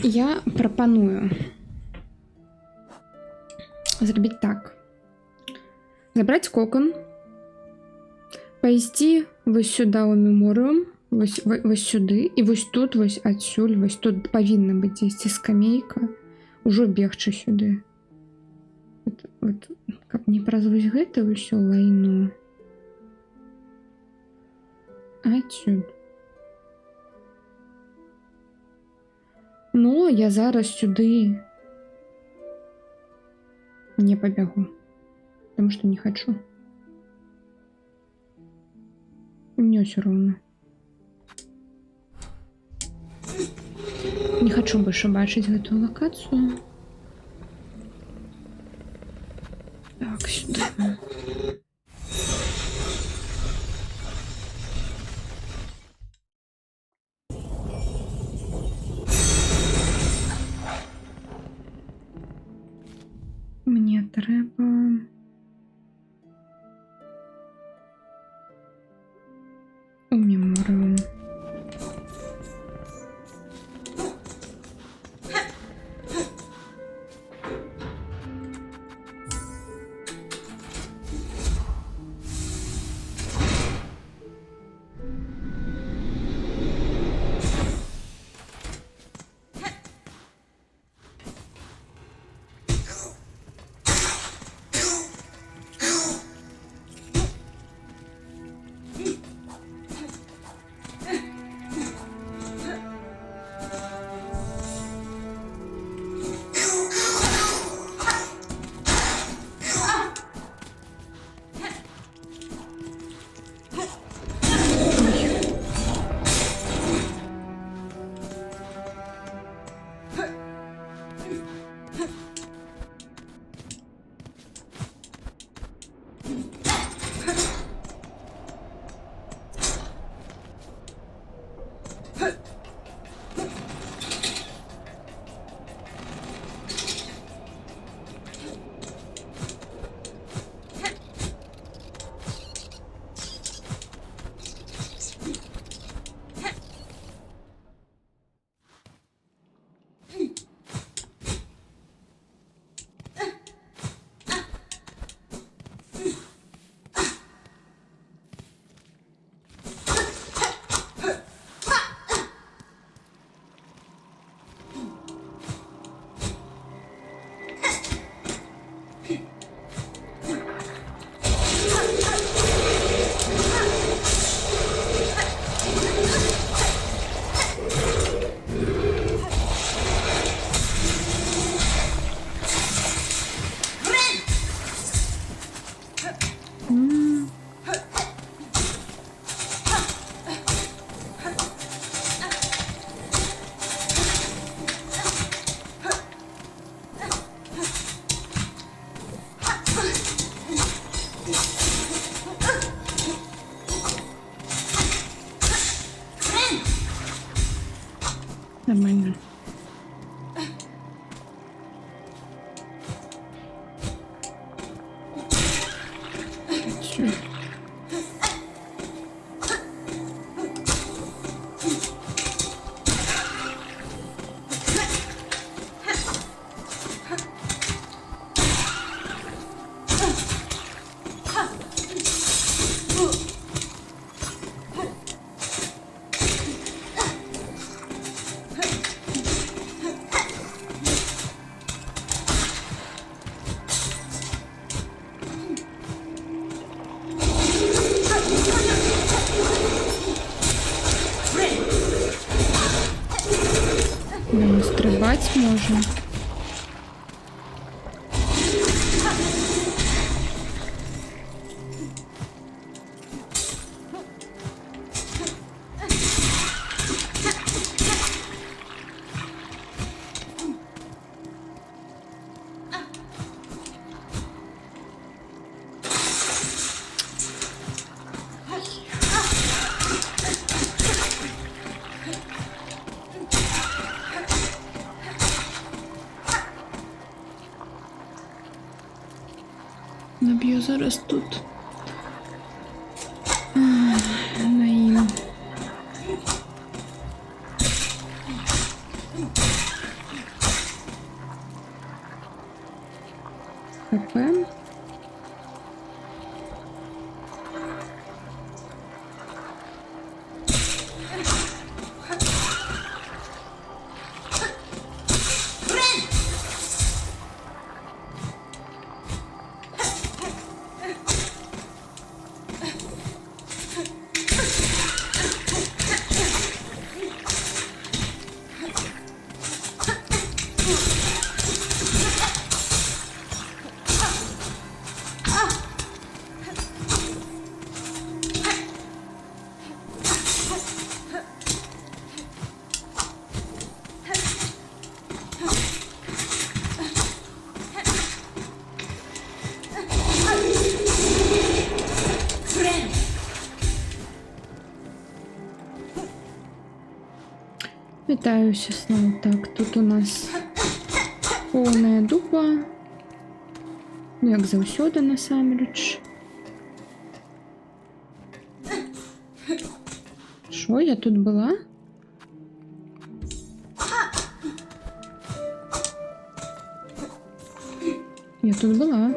Я прапаную зрабіць так. Забраць кокон, пайсці вось сюда ў меморыум, вось сюды, і вось тут, вось адсюль, вось тут павінна быць дзесьці скамейка, ужо бегчы сюды. Вот, каб не праз вось гэта ўсё лайну. Адсюль. Но я зараз сюды не побегу, потому что не хочу. Мне все равно. Не хочу больше бачить эту локацию. Так, сюда. Мне треба... У меморіум. Нормально. Всё. Да, стрибать можем. Наб'ю зараз тут. На їм. хп. Вітаюся знову. Так, тут у нас повна дупа. Ну, як завсёди, насамрэч. Що, я тут була? Я тут була.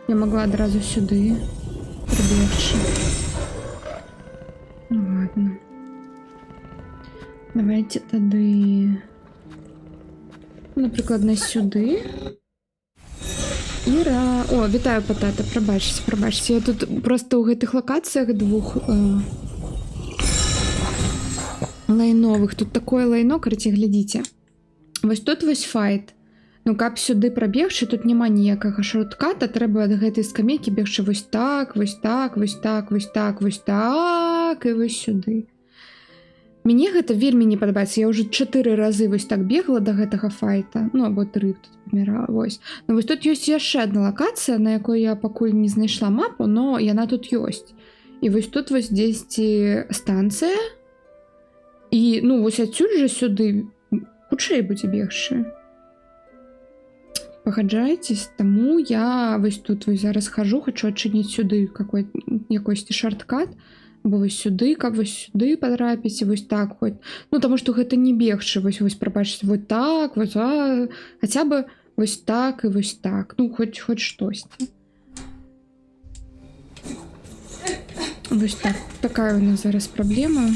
Я могла одразу сюди прибігти. Ну ладно. Давайте тоді, наприклад, не сюди. Іра... О, вітаю, Потата, пробачте. Я тут просто у гэтых локаціях двох лайновых. Тут такое лайно, короче, глядите. Вось тут вось файт. Ну, каб сюди прабегчы, тут няма ніякага шортката, трэба ад гэтай скамейкі бегчы вось так, вось так, вось так, вось так, вось так, і вось сюды. Мне гэта вельмі не падабаецца. Я ўжо 4 разы вось так бегла да гэтага файта. Ну, або 3 тут памірала, вось. Ну, вось тут ёсць яшчэ адна лакацыя, на якой я пакуль не знайшла мапу, но яна тут ёсць. І вось тут вось дзесьці станцыя. І, ну, вось адсюль жа сюды хутчэй будзе бегчы. Пагаджаецесь? Таму я вось тут вось зараз хожу, хочу адчыніць сюды якойсьці шорткат. Або вось сюды, каб вось сюды потрапіць, і вось так хоць. Ну, таму што гэта не бегчы, вось прабачыць, вот так, вот, хаця бы вось так і вось так. Ну, хоць штосьці. Вось так. Такая у нас зараз праблема.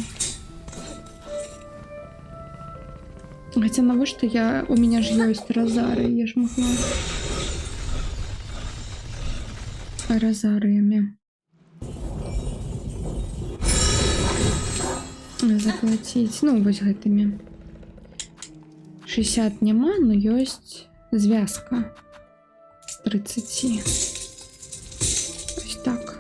Хаця навошта у меня ж ёсць разары, я ж могла разарыямі заплатіць, ну, вось гэтымі. 60 няма, но ёсць звязка з 30. Ось так.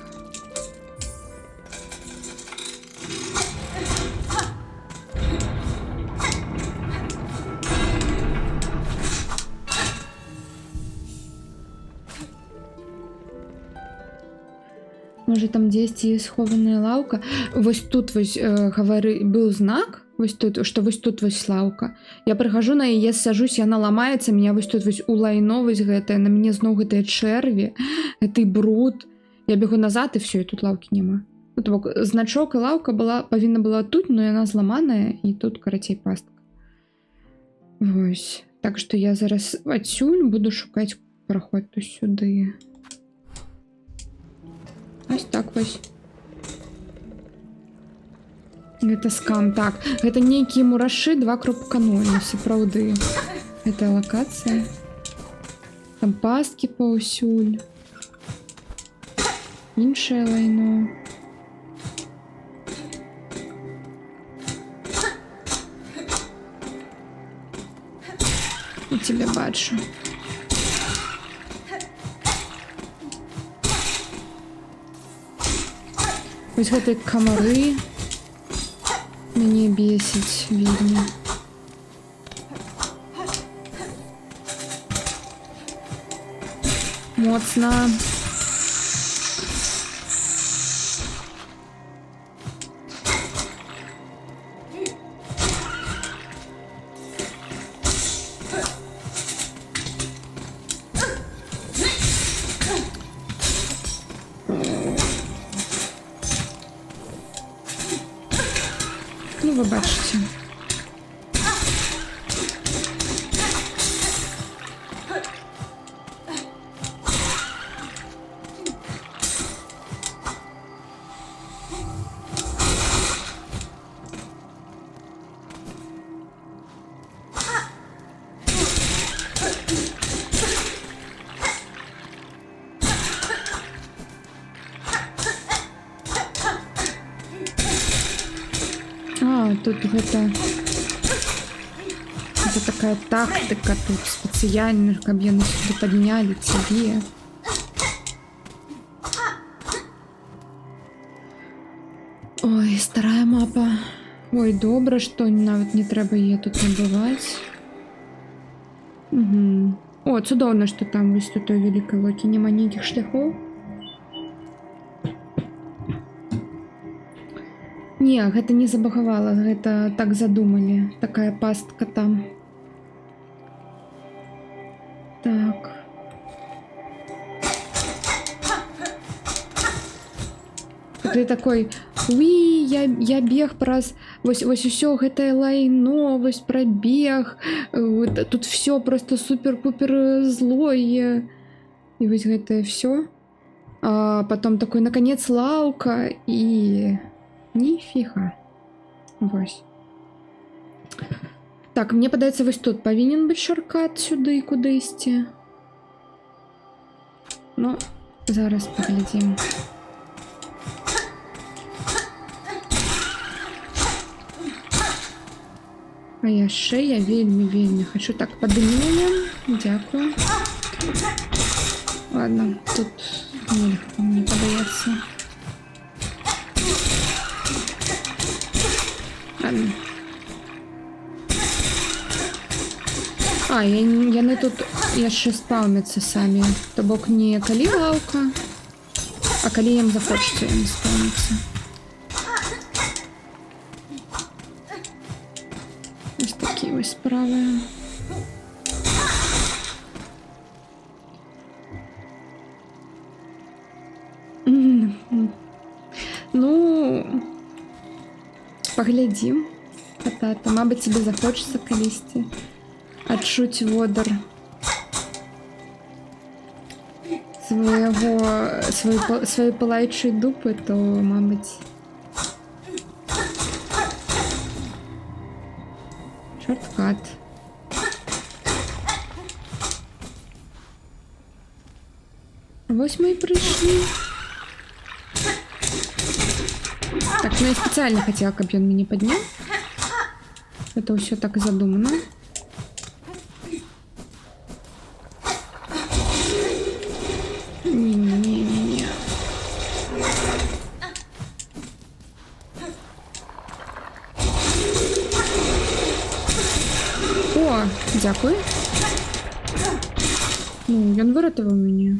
Може там дзесьці схованая лаўка. Вось тут вось быў знак, вось тут, што вось тут вось лаўка. Я прыхожу на яе, сажусь, яна ламаецца, меня вось тут вось у лайно вось гэтае, на мяне зноў гэтыя чэрві, гэты бруд. Я бегу назад, і все, і тут лаўкі няма. Ну, то бок, значок і лаўка павінна была тут, но яна зламаная, і тут, карацей, пастка. Вось. Так што я зараз адсюль буду шукаць праход тут сюды. Ось так вось. Гэта скам. Так, гэта нейкія мурашы, 2.0, сапраўды. Гэта лакацыя. Там пасткі паўсюль. Іншае лайно. Я тебя бачу. Вось гэтыя камары мяне бесіць вельмі. Моцна. Ну, ви бачите. тут гэта такая тактыка тут спецыяльна, каб яны сюды паднялі цябе. Ой, старая мапа. Ой, добра, што нават не трэба яе тут набываць. Угу. О, цудоўна, што там вось тут у вялікай локі няма ніякіх шляхоў. Не, гэта не забагавала, гэта так задумалі. Такая пастка там. Так. Ты такой, уи, я бег праз... Вось усё гэтае лайно, вось прабег. Тут все просто супер-пупер злое. І вось гэтае все. А потом такой, наконец, лаўка і... Нифига. Вось. Так, мне падаецца, вось тут павінен быць шорткат сюды кудысьці. Ну, зараз паглядзім. А яшчэ я вельмі хочу. Так, падымі мяне. Дзякую. Ладно, тут нельга, мне падаецца. Ладно. А, яны тут яшчэ спаўняцца самі. То бок не калі лаўка, а калі ім захочацца, яны спаўняцца. Ось такі вось справы. Ну, паглядзім. Патата, мабыць, тебе захочацца калісьці адчуць водар сваёй палаючай дупы, то, мабыць, шорткат. Вось мы і прыйшлі. Так, ну я специально хотела, каб ён мяне падняў. Это все так задумано. Не-не-не. О, дзякуй. Ну, ён выратаваў мяне.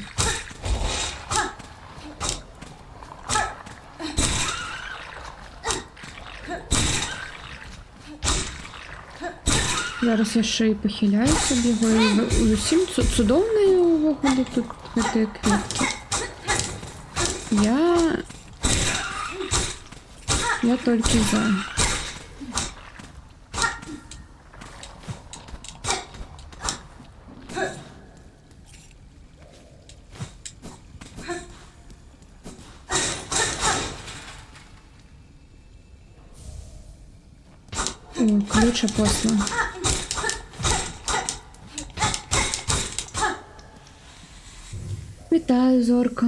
Зараз яшчэ і пахіляюся б яго. Зусім цудоўныя ўвогуле тут гэтыя кветкі. Я толькі за. О, ключ апостла. Вітаю, Зорка.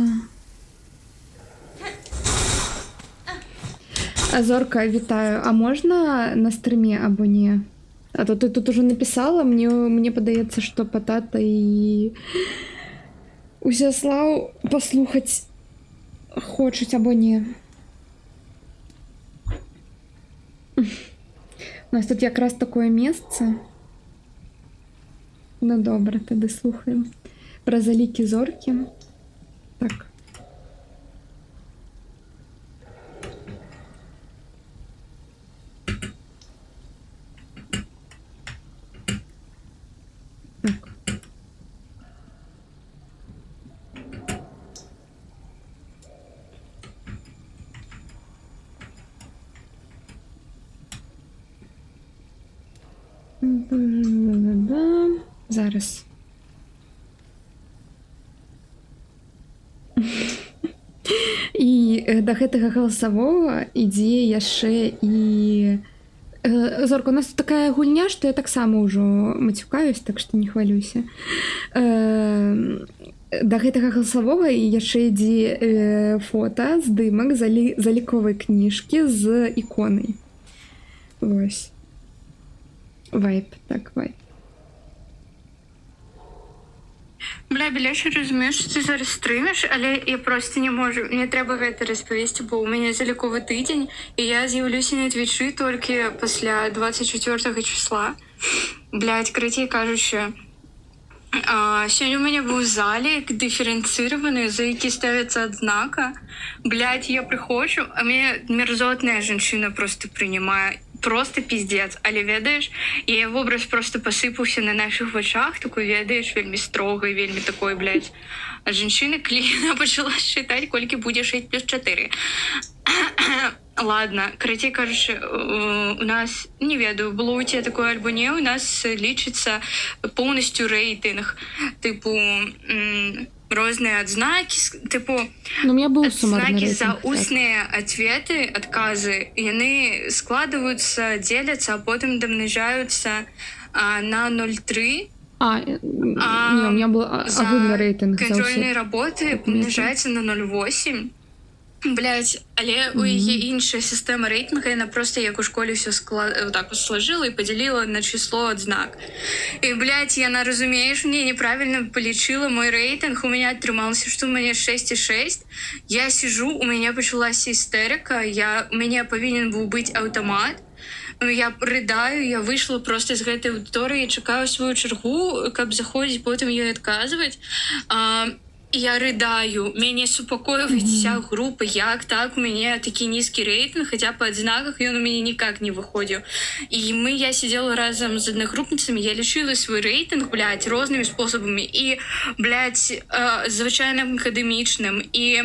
Зорка, вітаю. А можна на стрімі або ні? А то ти тут уже написала, мне падаецца, што Патата і Узяслаў паслухаць хочуць або не. У нас тут якраз такое месца. Ну добра, тады слухаем. Пра залікі зоркі. Так. Так. Зараз. І да гэтага галасавога ідзе яшчэ і... Зорка, у нас тут такая гульня, што я таксама ўжо мацюкаюсь, так што не хвалюйся. Да гэтага галасавога яшчэ ідзе фота, здымак заліковай кніжкі з іконай. Вось. Вайб, так, вайб. Бля, Біляш, розумієш, що ти зараз стримиш, але я просто не можу. Мені треба гэта розповісти, бо у мене заліковий тиждень, і я з'явлюся на твічі тільки після 24 числа. Блядь, коротше кажучи, сьогодні у мене був залік диференцирований, за який ставиться однака. Блядь, я приходжу, а мене мерзотная женщина просто приймає. Просто пиздец. Але ведаєш, я в образ просто посипався на наших очах, такой, ведаєш, вельми строгий, вельми такой, блядь. А женщина кліна почала считать, кольки буде 6 плюс 4. Ладно, короче, кажучи, у нас, не ведаю, було у тебя такое альбо не, у нас лічиться повністю рейтинг. Типу, різні відзнаки, типу, Ну, у меня был суммарный знаки рейтинг. за так. устные ответы, отказы, и они складываются, делятся, а потом домножаются на 0,3. Не, у меня был огульный рейтинг за контрольные все. работы помножается на 0,8. Блять, але у її інша система рейтингу, вона просто як у школі все так сложила і поділила на число ознак. І, блядь, я розумієш, мені неправильно полічила мой рейтинг, у мене отрималося, що у мене 6,6. Я сижу, у мене почалася істерика, у мене повинен був бути автомат. Я ридаю, я вийшла просто з цієї аудиторії, чекаю свою чергу, каб заходити, потім її відказувати. Я ридаю, меня супокоивает вся группа, як так, у меня такий низкий рейтинг, хотя по одзнаках он у меня никак не выходил. И я сидела разом з одногрупницями, я лишила свой рейтинг, блядь, різними способами, і, блядь, звичайним академічним, і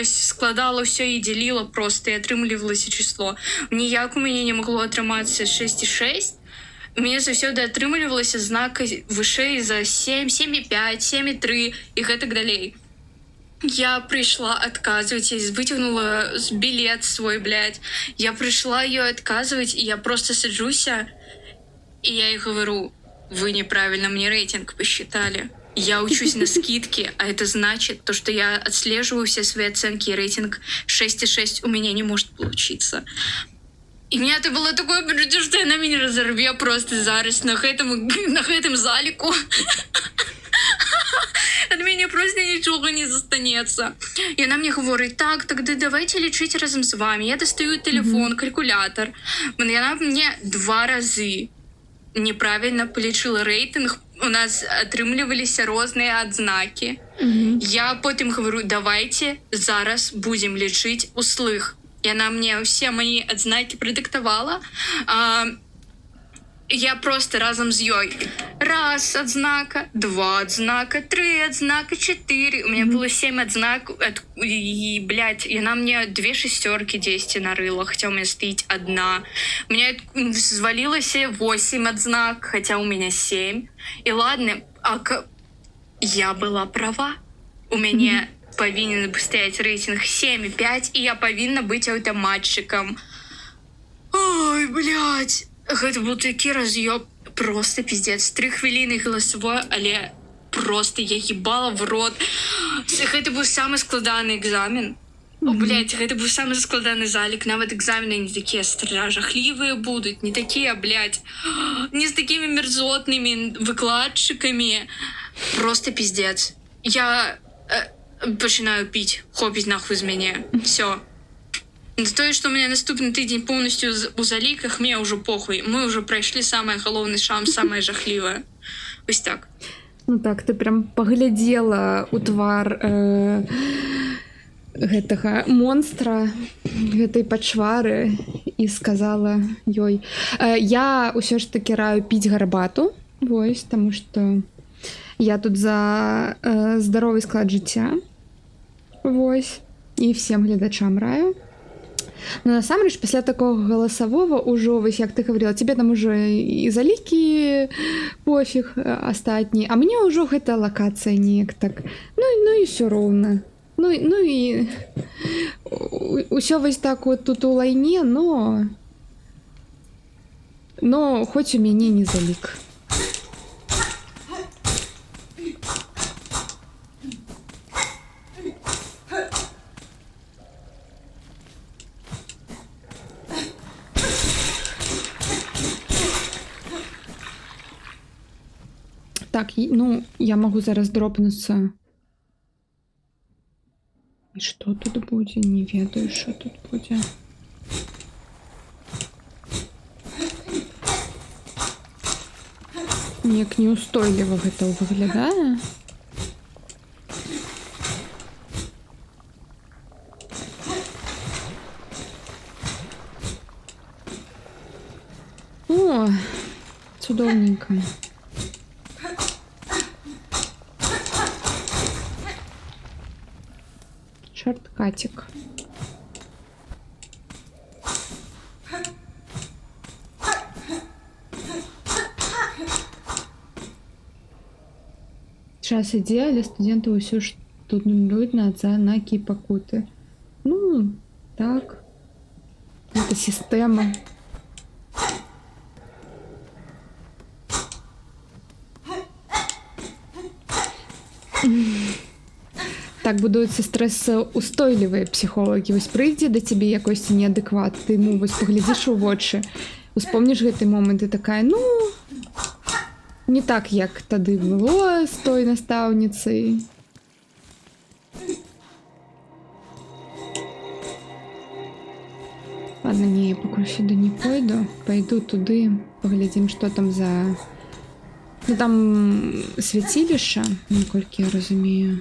складала все і ділила просто, і отримувалося число. Ніяк у мене не могло отриматися 6,6, у меня заўсёды атрымлівалася знак вышэй за 7, 7,5, 7,3 і гэтак далей. Я пришла отказывать, я вытянула билет свой, блядь. Я пришла ее отказывать, и я просто саджуся, и я ей говорю, вы неправильно мне рейтинг посчитали. Я учусь на скидке, а это значит, то, что я отслеживаю все свои оценки, и рейтинг 6,6 у меня не может получиться. І в мене це було таке почуття, що вона мене розорве просто зараз на гэтым заліку. От мене просто нічого не застанеться. І вона мені говорить, так, тогда давайте лічити разом з вами. Я достаю телефон, калькулятор. Вона мені 2 рази неправильно полічила рейтинг. У нас отримлювалися різні відзнаки. Я потім говорю, давайте зараз будемо лічити услих. И она мне все мои отзнаки продиктовала. Я просто разом з ёй. 1 отзнака, 2 отзнака, 3 отзнака, 4. У меня было 7 отзнак. И, блядь, и она мне 2 шестерки 10 нарыла, хотя у меня стоит 1. У меня взвалилось 8 отзнак, хотя у меня 7. И ладно, я была права. У меня повинен стоять рейтинг 7,5, и я повинна быть автоматчиком. Ой, блядь. Гэта был такі раз'ёб. Просто пиздец. 3 хвилины голосовое, але просто я ебала в рот. Гэта был самый складаны экзамен. О, блядь, гэта был самый складаны залік. Нават экзамены не такие жахливые будут, не такие, блядь, не с такими мерзотными выкладчиками. Просто пиздец. Я починаю пить. Хопить нахуй з мене. Все. За то, что у меня наступный тыдзень полностью у заліках, мне уже похуй. Мы уже пройшли самое галоўны шам, самое жахливое. Ось так. Ну так, ты прям поглядела у твар гэтага монстра, гэтай пачвары і сказала ёй. Я ўсё ж таки раю піць гарбату, вось, таму што я тут за здаровы склад жыцця. Вось. І всем гледачам раю. Но насамрэч, пасля такого голосового ўжо, вось як ты говорила, тебе там уже і залікі пофіг астатні, а мне ўжо гэта лакацыя неяк так. Ну і ўсё роўна. Ну і ўсё вось так вот тут у лайне, но хоць у мяне не залік. Так, ну, я могу зараз дропнуться. І що тут буде? Не ведаю, що тут буде. Неяк неустойліва гэта выглядае. О, цудоўненька. Шорткатик. Час ідзе, але студенты ўсё ж тут нудуюць на знакі і пакуты. Ну, так. Это сістэма. Так будуюцца стрэсаўстойлівыя псіхолагі. Вось прыйдзе да цябе якосьці неадэкват, ты ему вось паглядзіш у вочы, успомніш гэты момант і такая, ну, не так, як тады было з той настаўніцай. Ладно, не, я пакуль сюды не пойду. Пайду туды, паглядзім, што там за... Ну, там свяцілішча, наколькі я разумею.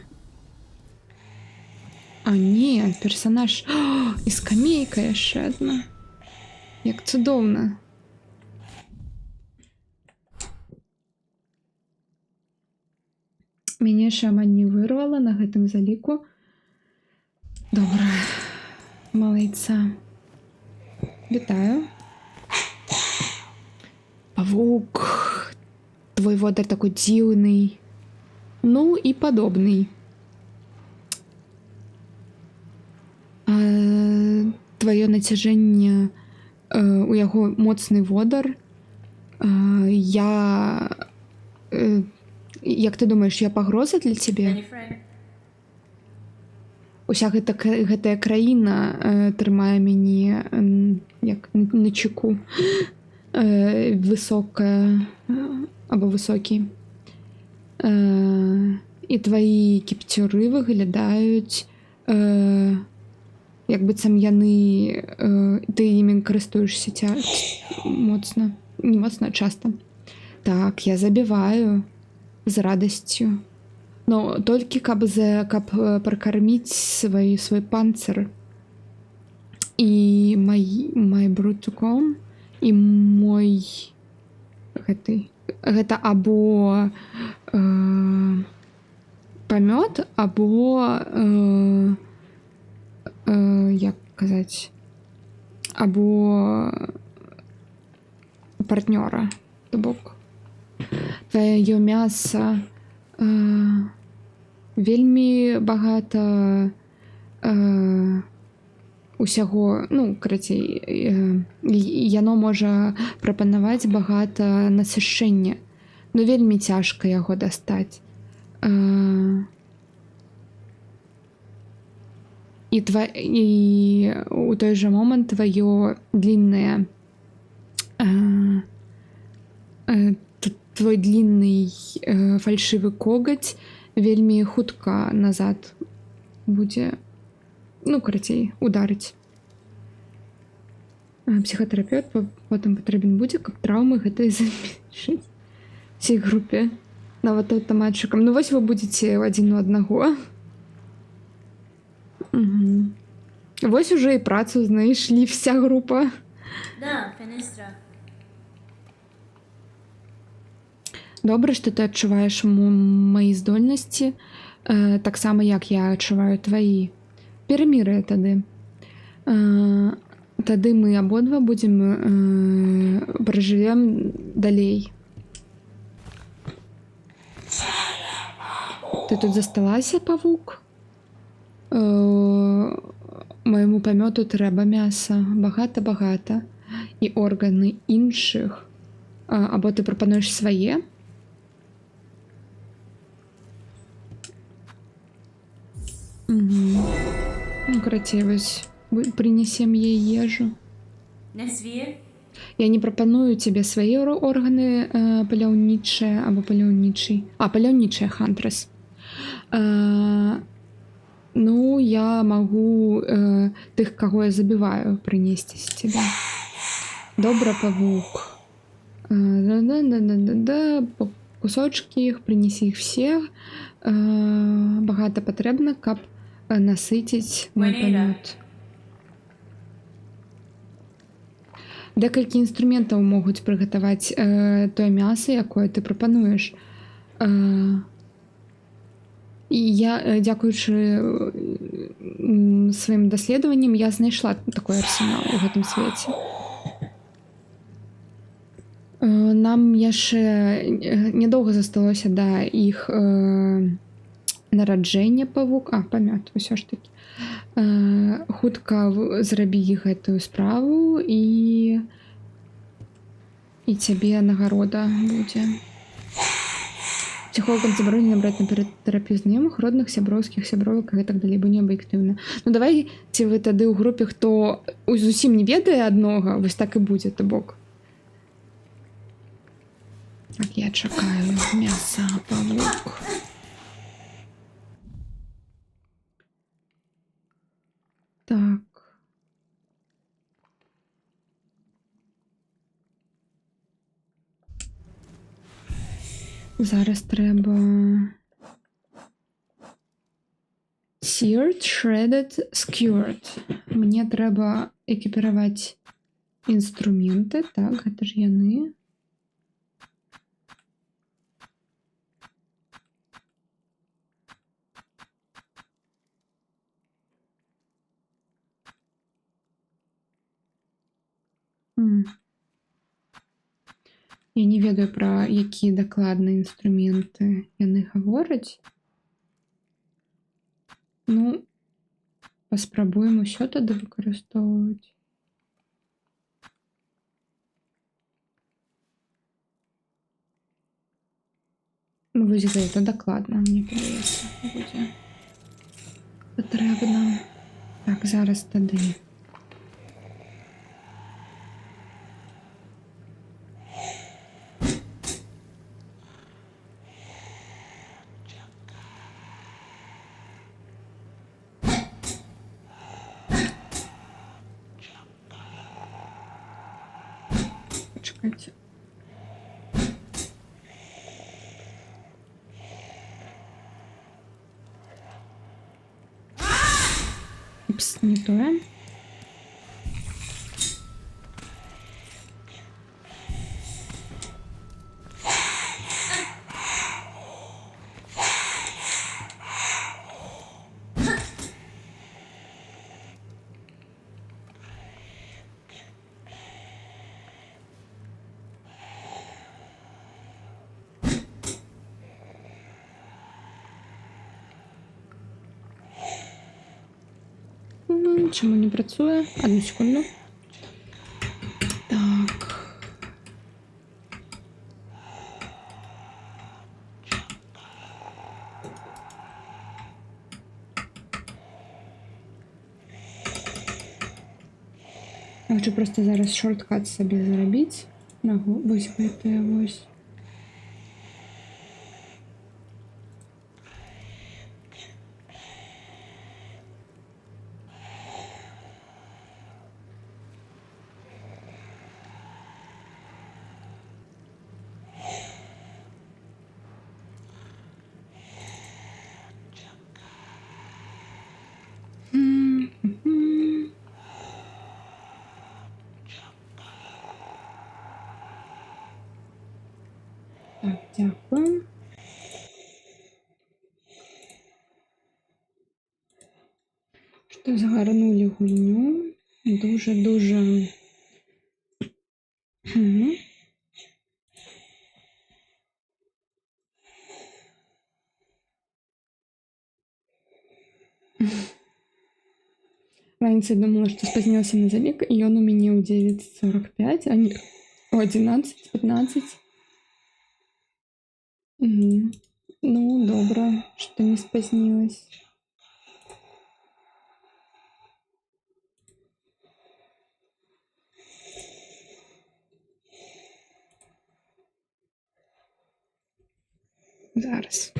А, не, персонаж... О, і скамейка яшчэ адна. Як цудоўна. Мяне шаман не вырвала на гэтым заліку. Добра. Малайца. Вітаю. Павук. Твой водар такой дзіўны. Ну і падобны. Твоё нацяжэнне у яго моцны водар. Як ты думаеш, я пагроза для цябе? Уся гэтая краіна трымае мяне як на чеку. Высокая або высокі. І твои кіпцюры выглядаюць як быццам яны ты імі карыстуешся моцна, не моцна, часта. Так, я забіваю з радасцю. Но толькі каб пракарміць свой панцыр і мой брутуком і мой гэта або памёт, або як казаць, або партнёра, то бок твоё мяса вельмі багата усяго, ну, карацей, яно можа прапанаваць багата насышэння, но вельмі цяжка яго дастаць. І у той жа момант твоё длинное твой длинный фальшывы когаць вельмі хутка назад будзе, ну, карацей, ударыць. Псіхатэрапеўт потым патрэбен будзе, каб траўмы гэтыя зменшыць всей групе, нават аўтаматчыкам. Ну вось вы будзеце адзін у аднаго. Угу. Вось уже і працу знайшлі вся група. Да, фенестра. Добра, што ты адчуваеш мои здольнасці, таксама як я адчуваю твои. Пераміры тады. Тады мы абодва будзем пражывем далей. Ты тут засталася, павук? Майму памёту трэба мяса, багата-багата, і органы іншых. Або ты прапануеш свае? Угу. Ну, карацей, вось прынясем ей ежу. Несвіє? Я не прапаную тебе свае органы паляўнічыя або паляўнічый. Паляўнічая хантрас. Ну, я магу тых, каго я забіваю, прынесці з тебя. Добра, павук. Да-да-да-да-да. Кусочки іх, прынесі іх все. Багата патрэбна, каб насыціць мой памёт. Декалькі інструментаў могуць прыгатаваць тое мяса, якое ты прапануеш. І я, дзякуючы сваім даследаванням, я знайшла такой арсенал у гэтым свеце. Нам яшчэ нядоўга засталося да іх нараджэння павук. Памёт, усё ж такі. Хутка зрабі гэтую справу і цябе нагарода будзе. Псіхолагам забаронена браць на тэрапію знаёмых, родных, сяброўскіх, сябровак і гэтак далей, бо не аб'ектыўна. Ну давай, ці вы тады ў групе, хто зусім не ведае аднога, вось так і будзе, то бок. Так, я чакаю мяса, павук. Так. Зараз трэба seared, shredded, skewered. Мне трэба экіпіраваць інструменты. Так, гэта ж яны. Я не ведаю, пра якія дакладна інструменты яны гавораць. Ну, паспрабуем усё тады выкарыстоўваць. Ну, вось гэта дакладна, мне падаецца, будзе патрэбна. Так, зараз тады. Почекайте. Упс, не тое. Чому не працює? Одну секунду. Так. Я хочу просто зараз шорткат собі зробити. Ось гэта ось. Так, дякую. Що згарнули гульню. Дуже-дуже. Раньше я думала, что спозднился на забег, и он у меня у 9:45, а не у 11:15. Угу. Ну, добре, что не спозднилась. Зараз.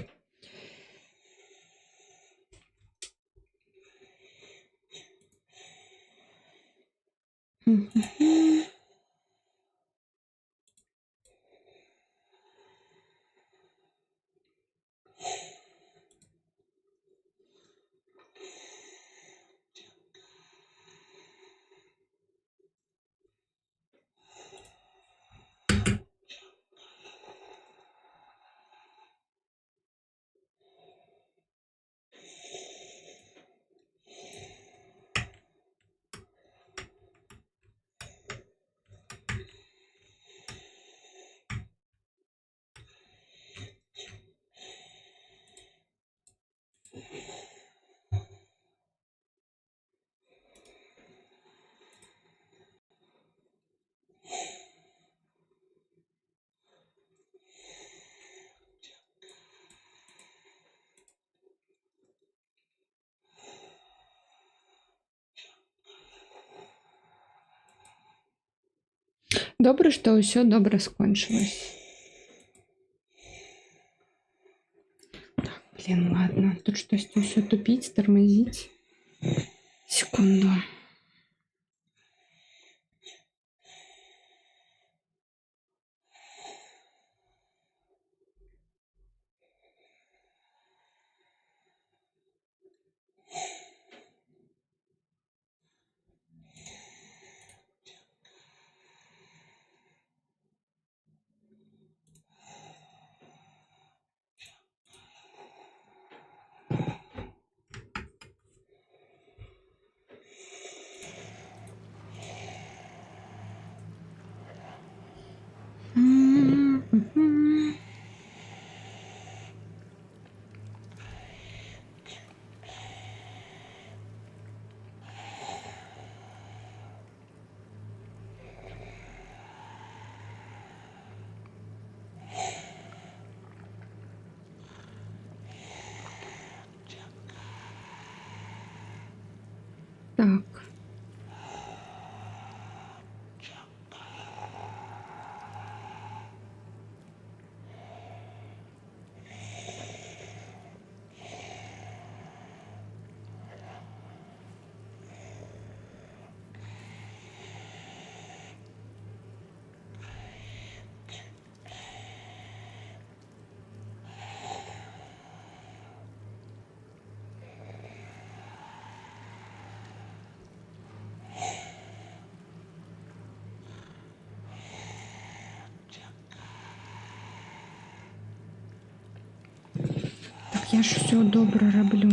Добре, што ўсё добра скончылось. Так, блин, ладно. Тут штосьці ўсё тупіць, тармазіць. Секунду. Так. Так я ж все добре роблю.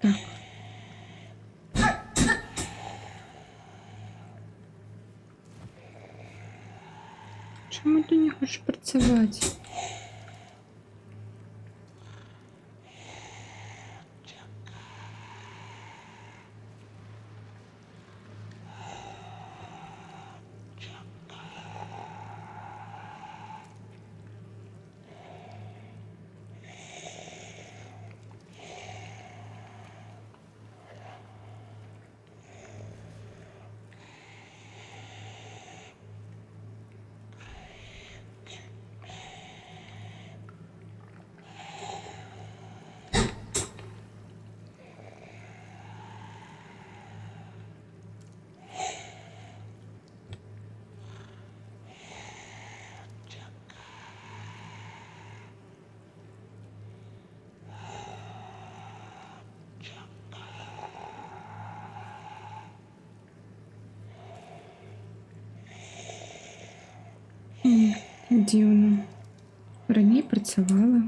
Так. Чому ти не хочеш працювати? Дивно. Раніше працювала.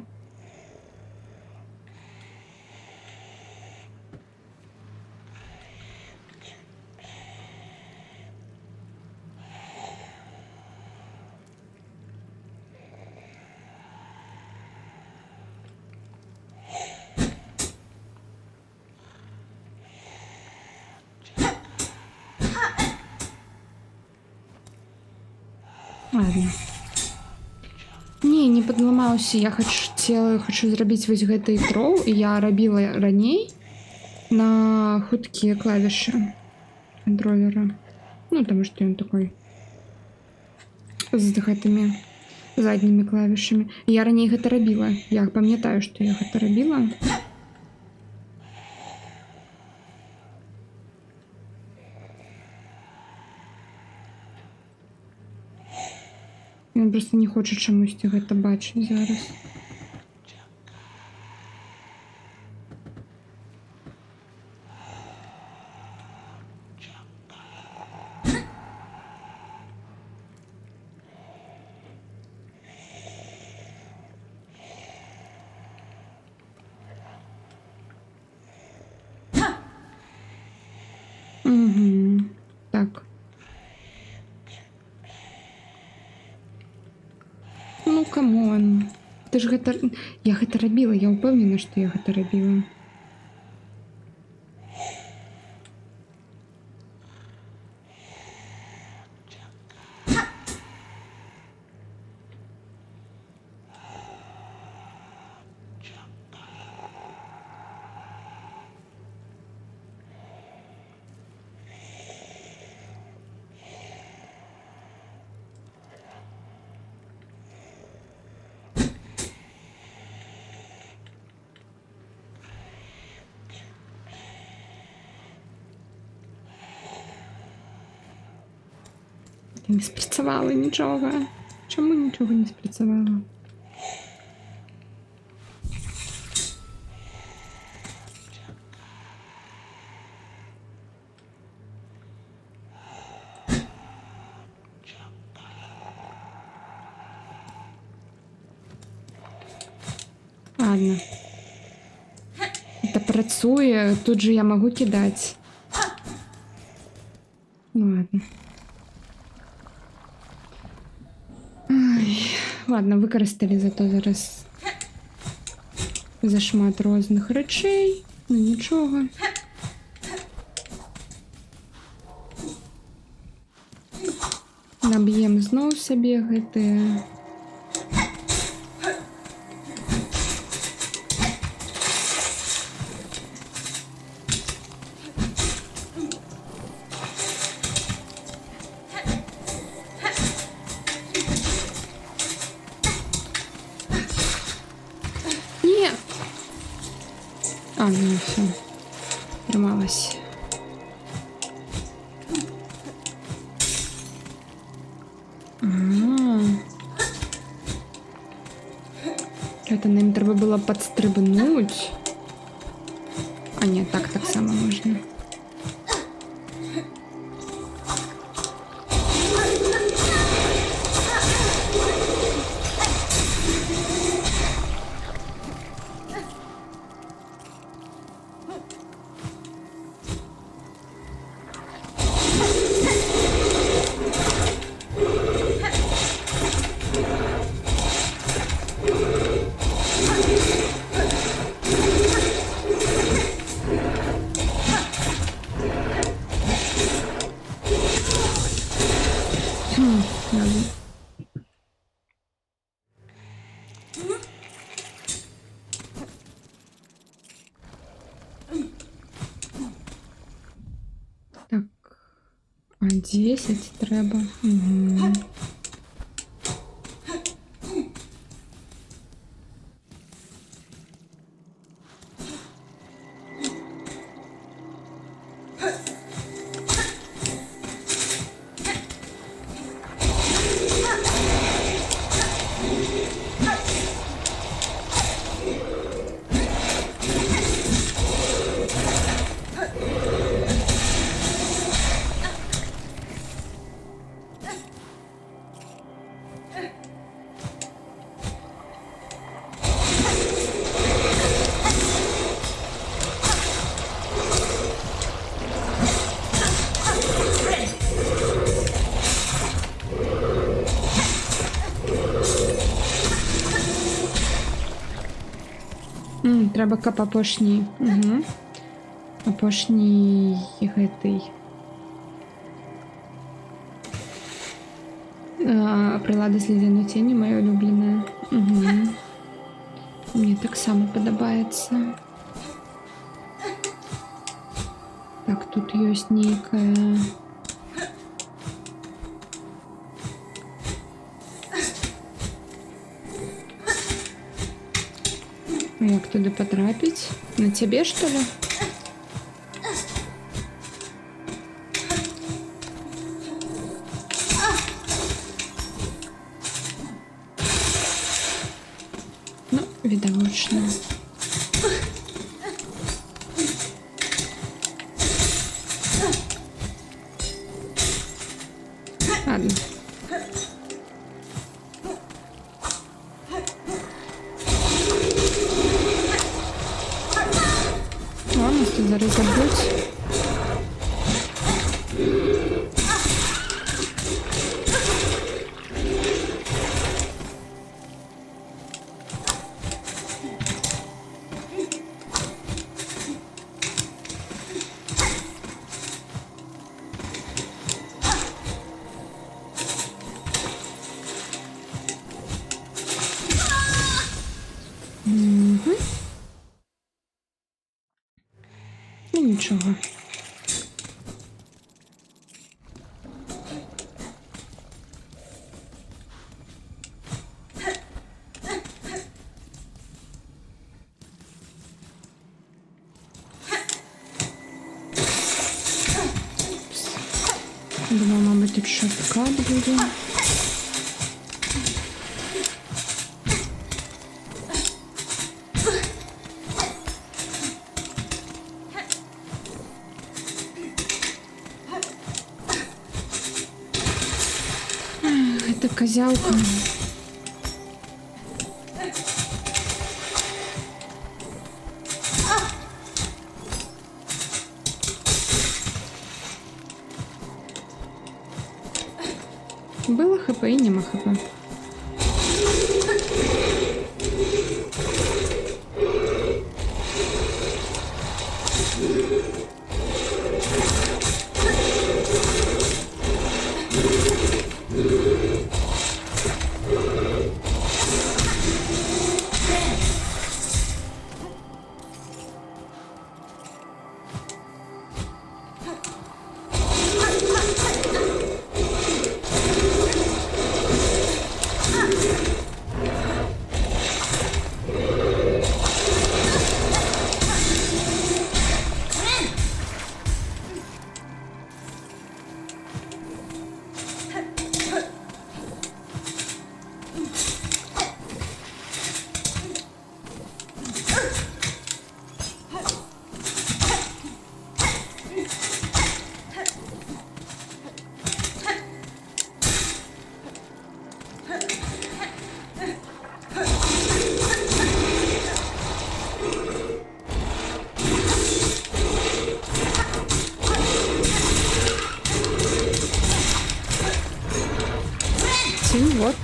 Ладно. Не падламаўся, я хочу зрабіць вось гэты троў, і я рабіла раней на хуткія клавішы контроллера. Ну, потому что он такой з гэтымі заднімі клавішамі. Я раней гэта рабіла. Я памятаю, што я гэта рабіла. Ён просто не хоча чамусьці гэта бачыць зараз. Угу. Так. Ну, камон. Ты ж гэта... Я гэта рабіла, я ўпэўнена, што я гэта рабіла. Не спрацавала нічога. Чаму нічога не спрацавала? Ладно. Это працуе. Тут же я могу кидать. Ну ладно. Ладно, выкарысталі зато зараз зашмат розных рэчэй, ну нічога. Наб'ем зноў сабе гэтыя. А, ну все. Трималась. Это нам треба было подстрибнуть. А нет, так само можно. Так, а 10 треба. Угу. Треба кап апошній. Угу. Апошній гэтый. Прилада з ледяной тіні, моя улюблена. Угу. Мені так само подобається. Так, тут есть некая... Як туди потрапить? На тебе, что ли? Ну, видовочно. Ладно. Ладно, тут зараз забудь. Ну нічого. Думаю, мабуть, тут шорткат буде. Это козявка. Было хп и нема хп. Teamwork.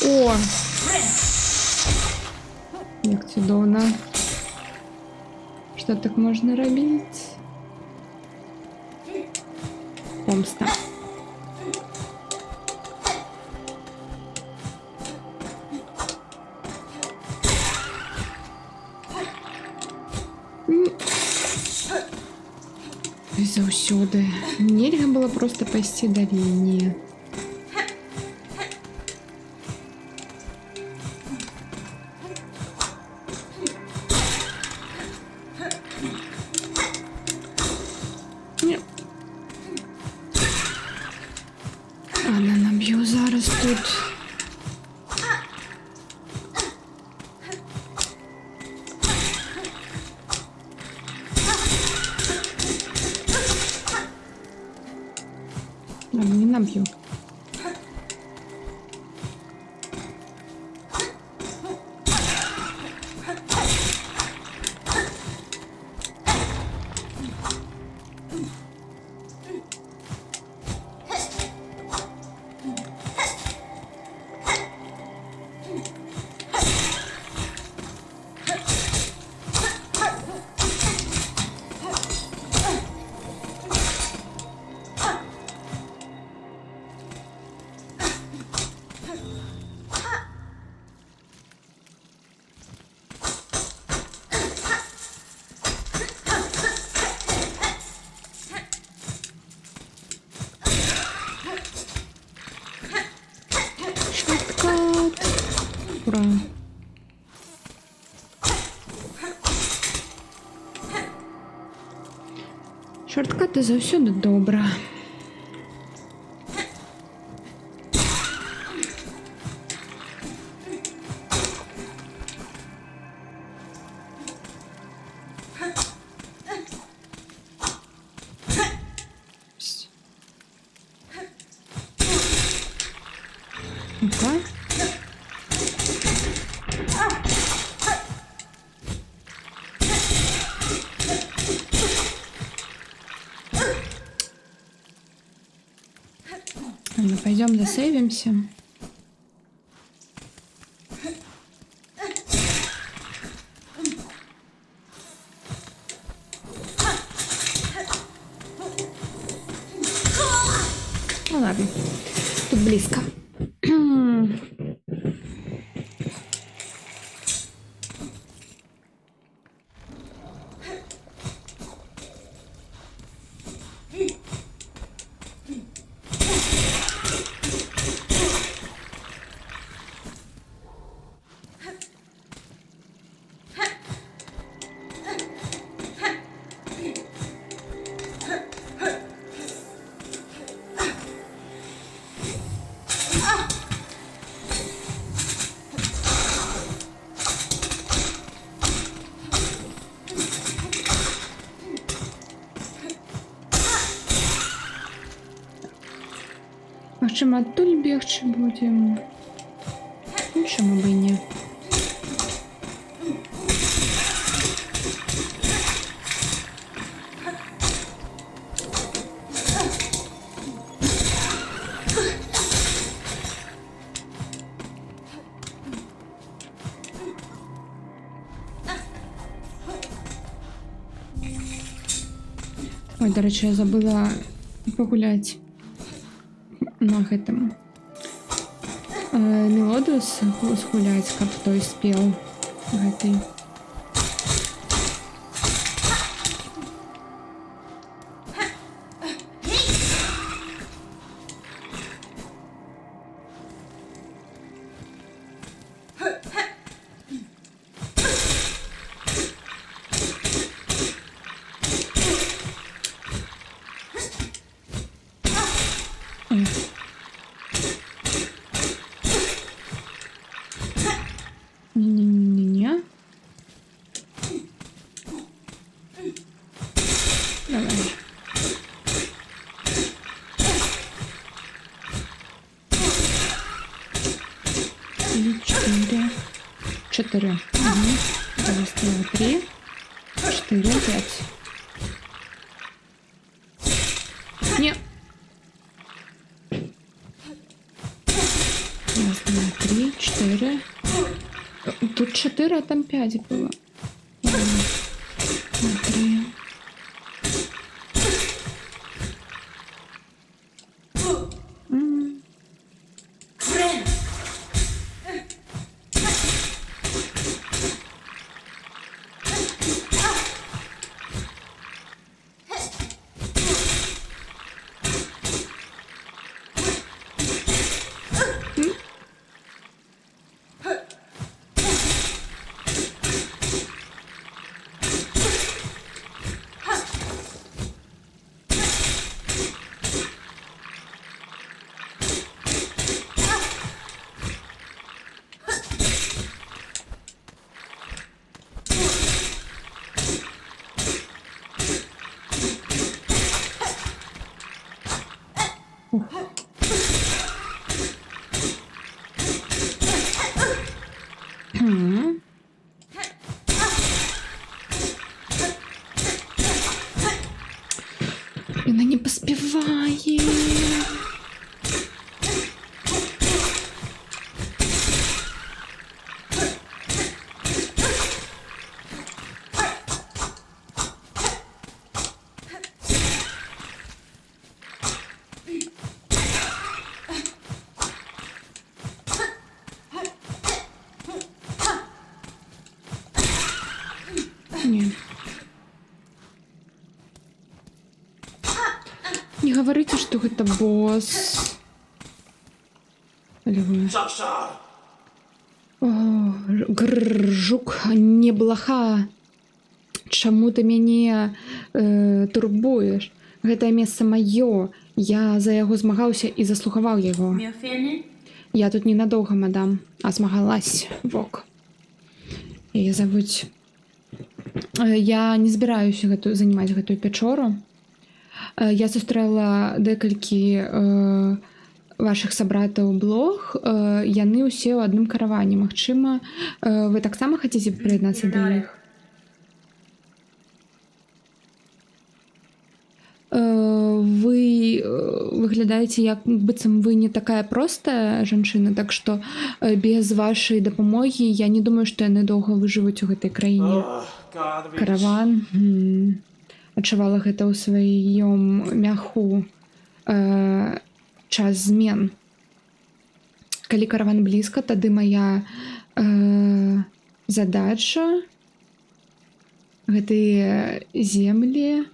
О! Як чудовно. Що так можна робити? Помста. І заўсёды. Нельга было просто пайсці далей. Не. Ні. Ладно, наб'ю зараз тут. Ладно, не наб'ю. Шорткат. Ура. Шорткати завсюди добре. Пс. Ну-ка. Ладно, пойдем засейвимся. Ну ладно, тут близко. Магчыма, адтуль бегчы будзем. Ну, чаму бы і не. Ой, до речі, я забыла погулять на гэтым Мелодус згуляць, каб той спеў гэтай. Не-не-не-не. Давай. И 4. 4. Угу. Раз, два, 3. 4, 5. Не. Раз, два, 3, 4. Тут 4, а там 5 было. Ладно. 3. Она не поспевает. не говорите, что это босс. Алло. О, жук, не блаха. Чаму ты мяне турбуеш? Гэтае месца маё. Я за яго змагаўся і заслугаваў яго. Мюфены? Я тут ненадолго, мадам, а змагалась. Вок. Яе завуць. Я не збіраюся занимаць гэтую пячору. Я сустрэла дэкалькі вашых сабратаў блог. Яны ўсе ў адным караване. Магчыма, вы таксама хацеце прыяднацца да іх? Вы выглядаеце як быццам вы не такая простая жанчына, так што без вашай дапамогі я не думаю, што яны доўга выжывуць у гэтай краіне. Караван адчувала гэта ў сваём мяху. Час змен. Калі караван блізка, тады мая задача гэтыя землі,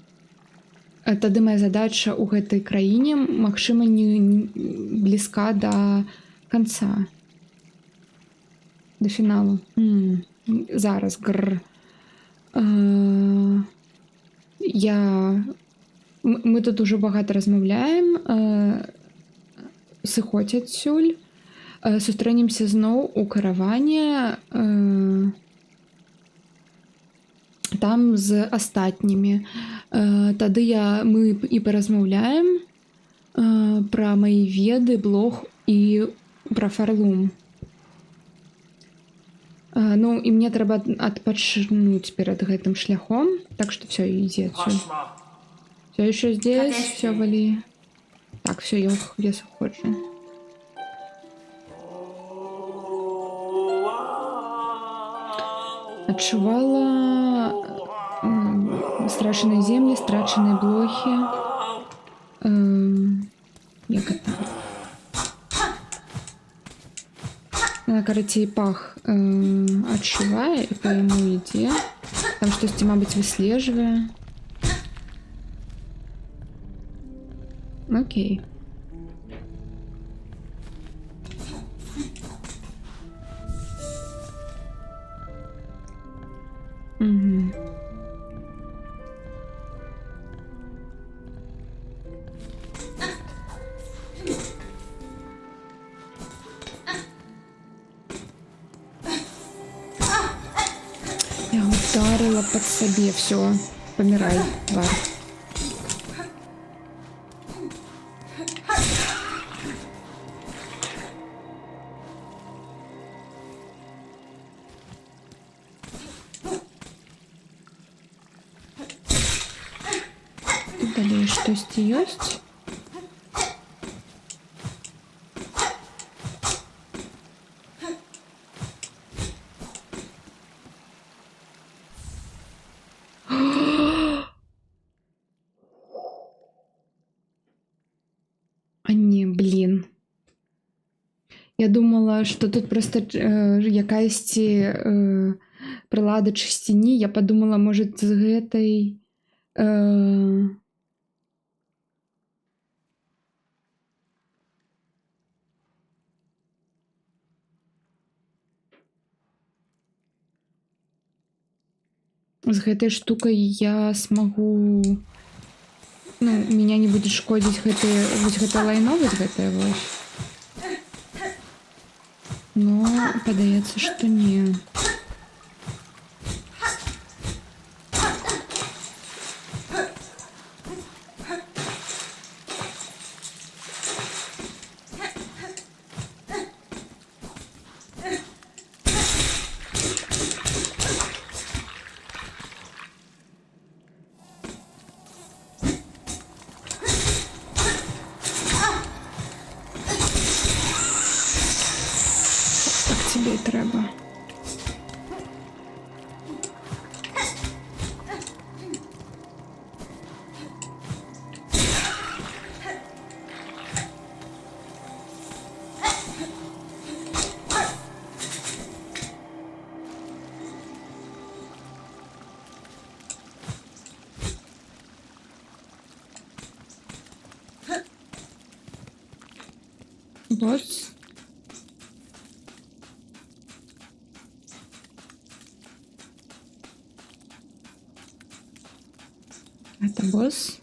тады моя задача ў гэтай краіне, магчыма, не блізка да канца, да фіналу. Зараз мы тут ужо багата размаўляем, сыходзь адсюль, сустрэнемся зноў у караване там з астатнімі. Тады мы і паразмаўляем пра мае веды, блог і пра фарлум. Ну, і мне трэба адпачнуць перад гэтым шляхом, так што все, ідзе адсюль. Все еще здесь, все, вали. Так, все, я в лес ухожу. Адчувала страченные земли, страченные блохи. Як это? На карацей пах адчувае і па яму ідзе. Там штосьці, мабыць, выслежвае. Окей. Угу. Я ударила под себе, все, помирай, тварь. Тут далее штосьці ёсць? А не, блин. Я думала, что тут просто якаясьці прылада чысціні. Я подумала, может, з гэтай... З гэтай штукай я смогу... Ну, меня не будет шкодить гэта лайно, гэтае вось. Но падаецца, што не. Тебе треба. босс. Это босс.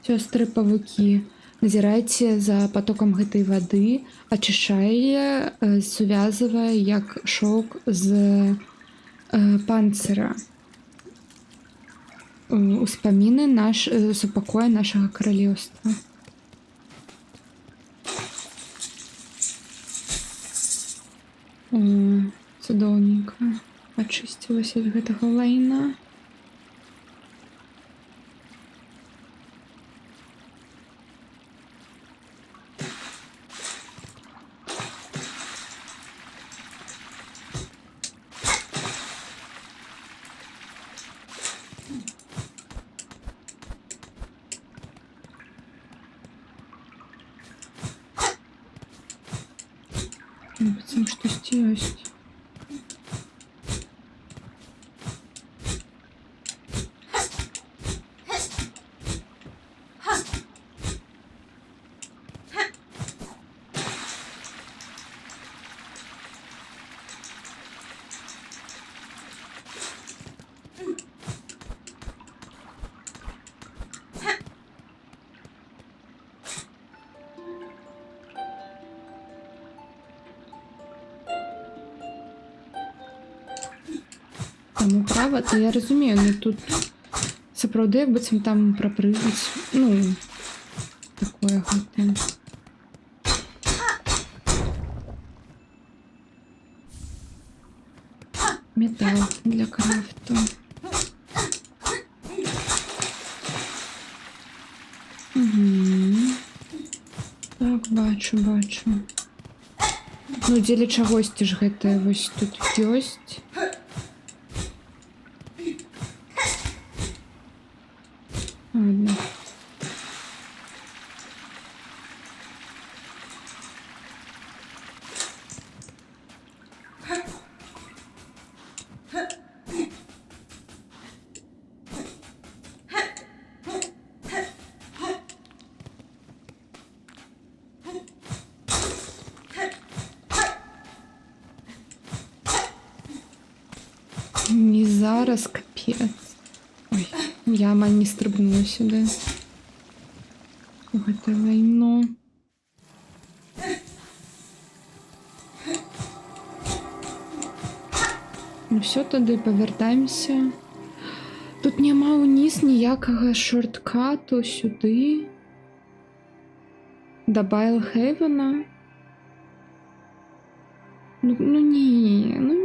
Сестры павуки. Назірайце за потоком гэтай вады, ачышае, сувязвае як шоўк з панцыра. Успаміны супакоя нашага каралеўства. О, цудоўненька. Ачысцілася ад гэтага лайна. Быццам штосьці ёсць. Там управа, то я разумею, но тут сапраўды як быццам там прапрыгнуць. Ну, такое гэта. Метал для крафту. Угу. Так, бачу. Ну, дзеля чагосьці ж гэта вось тут ёсць. Ладно. Не зараз, капец. Ой, я амаль не стрибнула сюди. Слухайте, лайно. Ну все, тоді повертаємося. Тут нема униз ніякого шорткату сюди. До Байлхейвена. Ну ні, ну ні.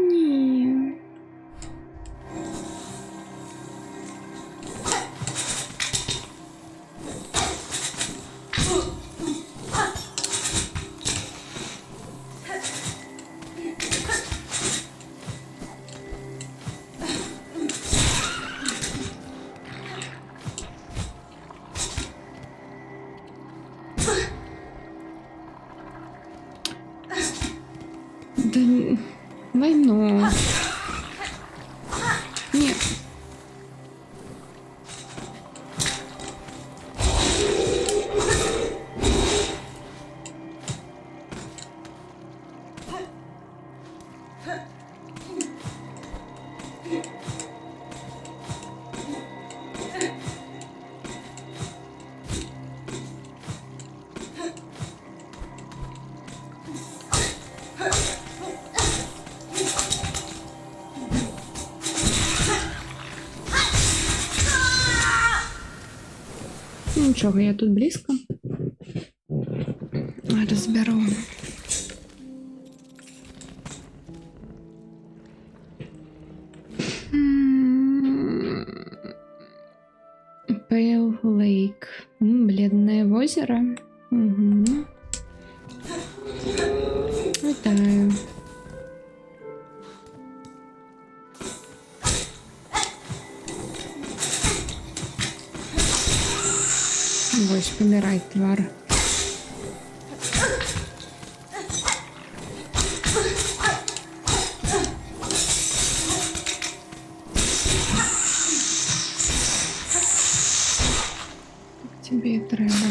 Да лайно. Ні. Нічого, я тут близько. Розберу. Pale Lake. Бледное озеро. Угу. Вітаю. Ось, помирай, твар. трэба.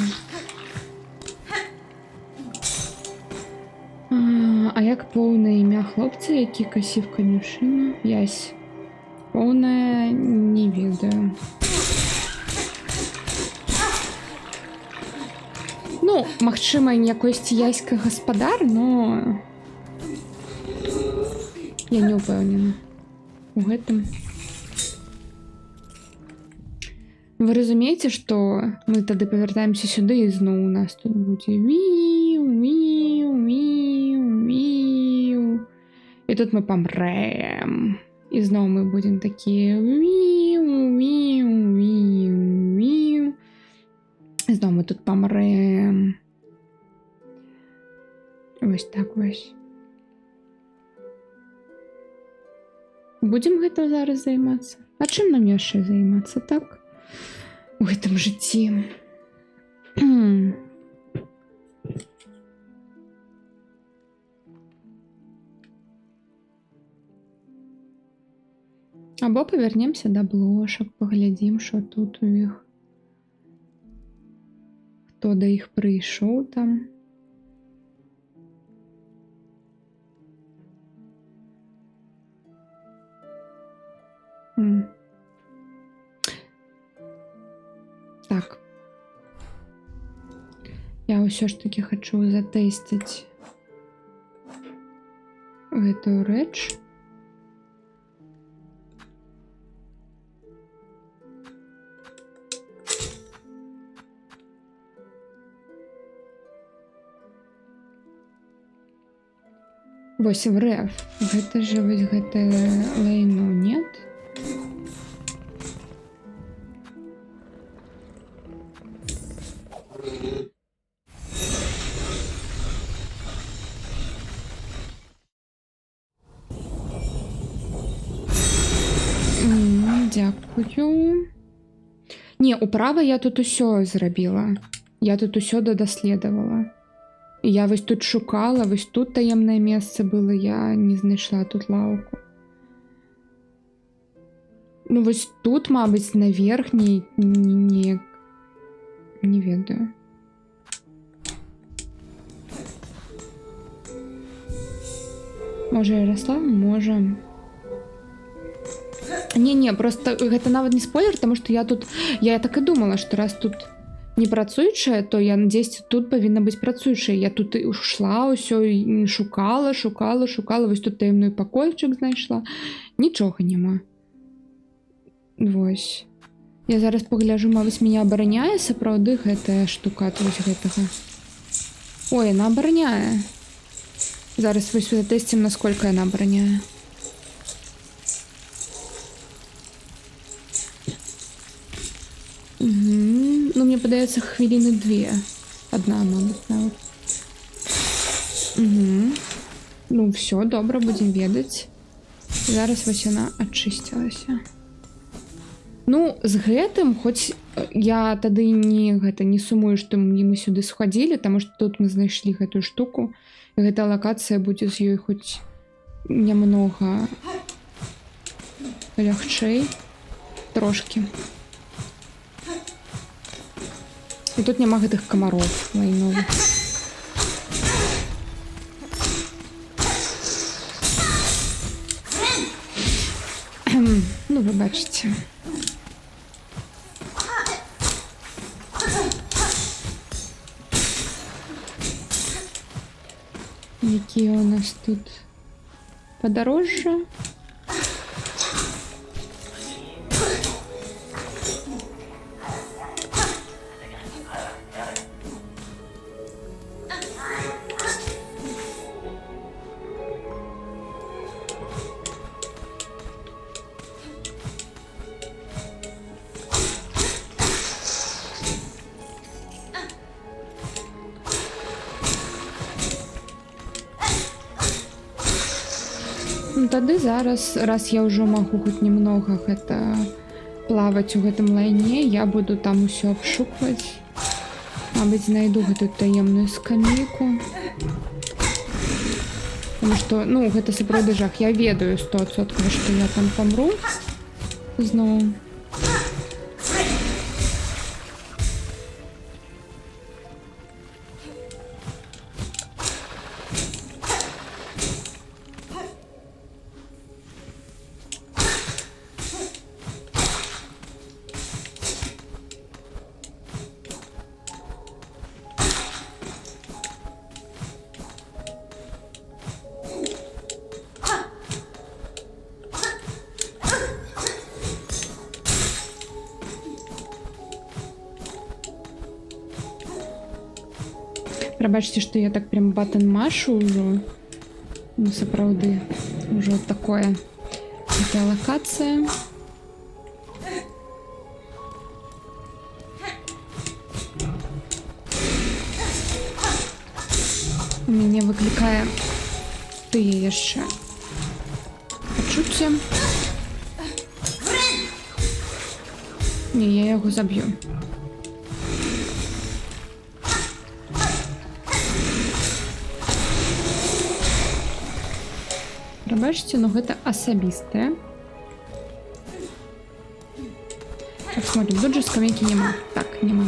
А як поўнае імя хлопца, які касіў канюшыну? Ясь. Поўнае не ведаю. Ну, магчыма, якойсьці яська гаспадар, но я не ўпэўнена у гэтым. Вы разумееце, што мы тады павяртаемся сюды і зноў у нас тут будзе віу, віу, віу, віу. І тут мы памрэм. І зноў мы будзем такія віу, віу, віу, віу. І зноў мы тут памрэм. Вось так вось. Будзем гэтым зараз займацца? А чым нам яшчэ займацца, так? У гэтым жыцці. Або павернемся да блошак, паглядзім, што тут у іх. Хто да іх прыйшоў там. Так. Я ўсё ж таки хачу затэсціць гэтую рэч. Вось в РФ. Гэта же вось гэта лайно, нет? Дякую. Не, управа я тут усё зрабіла. Я тут усё дадаследавала. Я вось тут шукала, вось тут таемнае месца было, я не знайшла тут лаўку. Ну вось тут, мабыць, на верхняй не ведаю. Можа, Ярослав? Можа. Не, просто гэта нават не спойлер, потому что я так і думала, што раз тут не працуючая, то я надеюсь, тут павінна быць працуючая. Я тут ушла, ўсё шукала, вось тут таемную пакойчык знайшла. Нічога няма. Вось. Я зараз пагляжу, мабыць, мяне абараняе сапраўды гэтая штука вось гэтага. Ой, яна абараняе. Зараз вось затэсцім, насколько яна абараняе. Ну, мне падаецца, хвіліны 2. Одна, мабыць, нават. Ну, все, добра, будзем ведаць. Зараз вось яна ачысцілася. Ну, з гэтым, хоць я тады не сумую, што мы сюды сходзілі, таму што тут мы знайшлі гэтую штуку. І гэта лакацыя будзе з ёй хоць нямнога лягчэй. Трошкі. І тут няма гэтых камароў лайновых. Ну, вы бачыце. Якія у нас тут падарожжа. Тады зараз, раз я ўжо магу хоць немного гэта плаваць у гэтым лайне, я буду там усё абшукваць. Мабыць, знайду гэту таемную скамейку. Потому што, ну, гэта сапраўды жах. Я ведаю 100%, што я там памру. Зноў. Пробачте, что я так прям батон машу уже. Ну, сапраўды. Уже вот такое. Такая локация. Мяне выклікае тыя яшчэ пачуцці. Не, я яго заб'ю. Прабачце, но гэта асабістае. Так, смотрим, тут же скамейкі няма. Так, няма.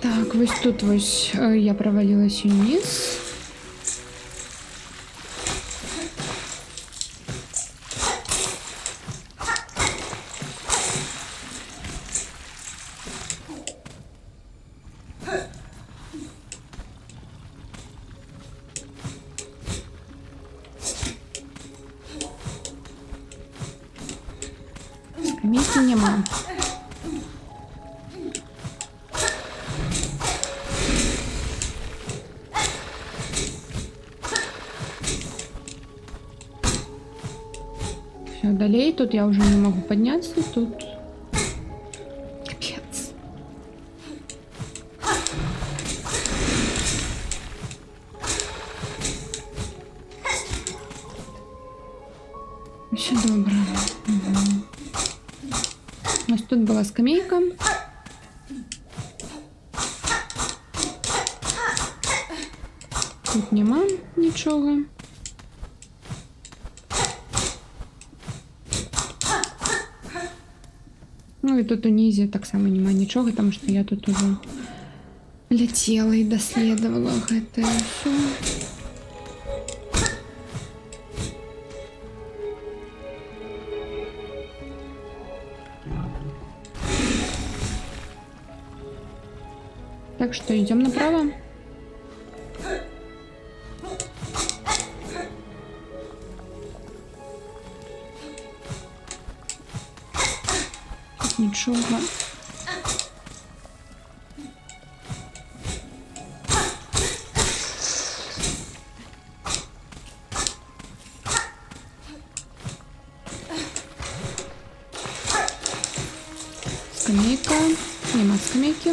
Так, вось тут вось я провалилась вниз. Скамейки нема. Все, далее тут я уже не могу подняться, тут капец. Все добро. Угу. У нас тут была скамейка. Тут нема нічого. Ну і тут унизу так само нема нічого, тому що я тут уже летела і дослідувала гэта все. Так что идем направо. Тут нічого. Скамейка. Нема скамейки.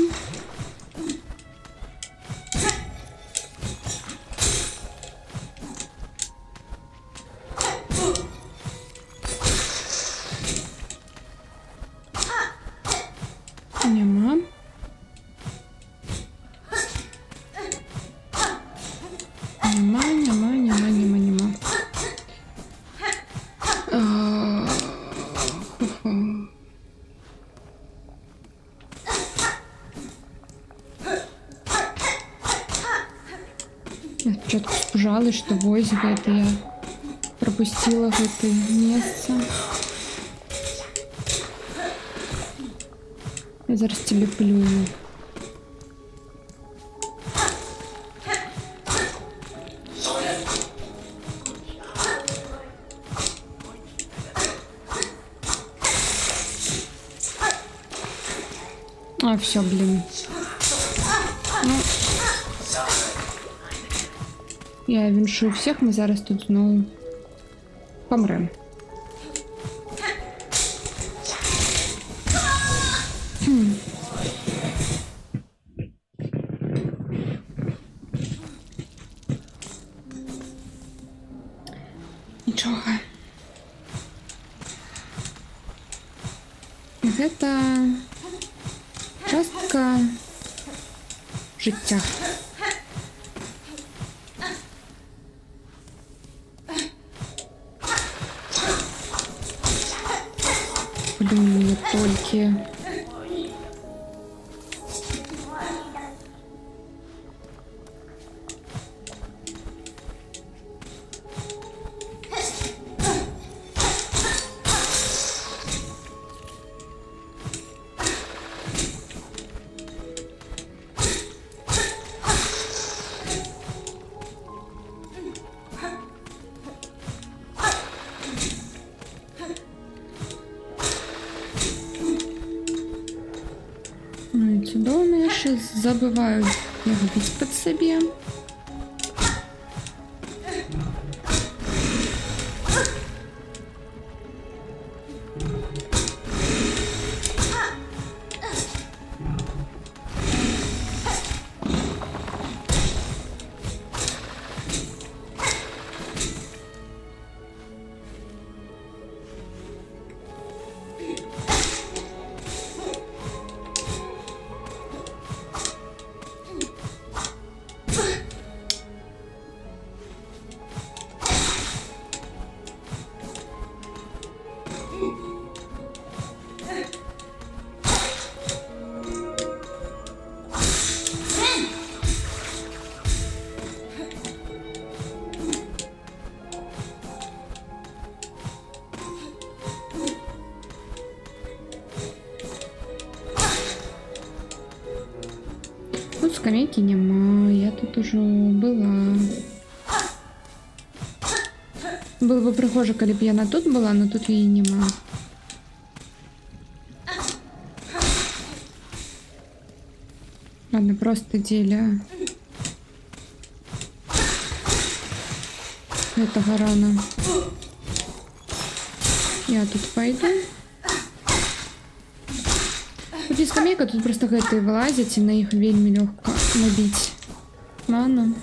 Нема. Нема. Хо-хо. Я спочатку спужалась, что вось гэта я пропустила гэта место. Я зараз тебе плюю. А, все, блин. Ну, я віншую всіх, ми зараз тут знову помремо. Нічого. Гэта частка життя. Блин, нет только. Ну і чудово, я ще забиваю їх бить під собі. Тут скамейки нема, я тут уже была. Было бы прихоже, коли б яна тут была, но тут її нема. Ладно, просто деля этого рано. Я тут пойду. Тут есть скамейка, тут просто гэты вылазить, и на их вельми легко набить ману.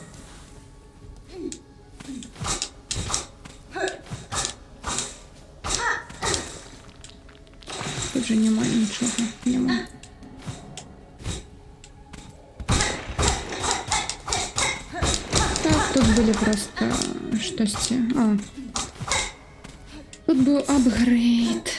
Тут же нема ничего, нема. Так, тут были просто штости. Тут был апгрейд.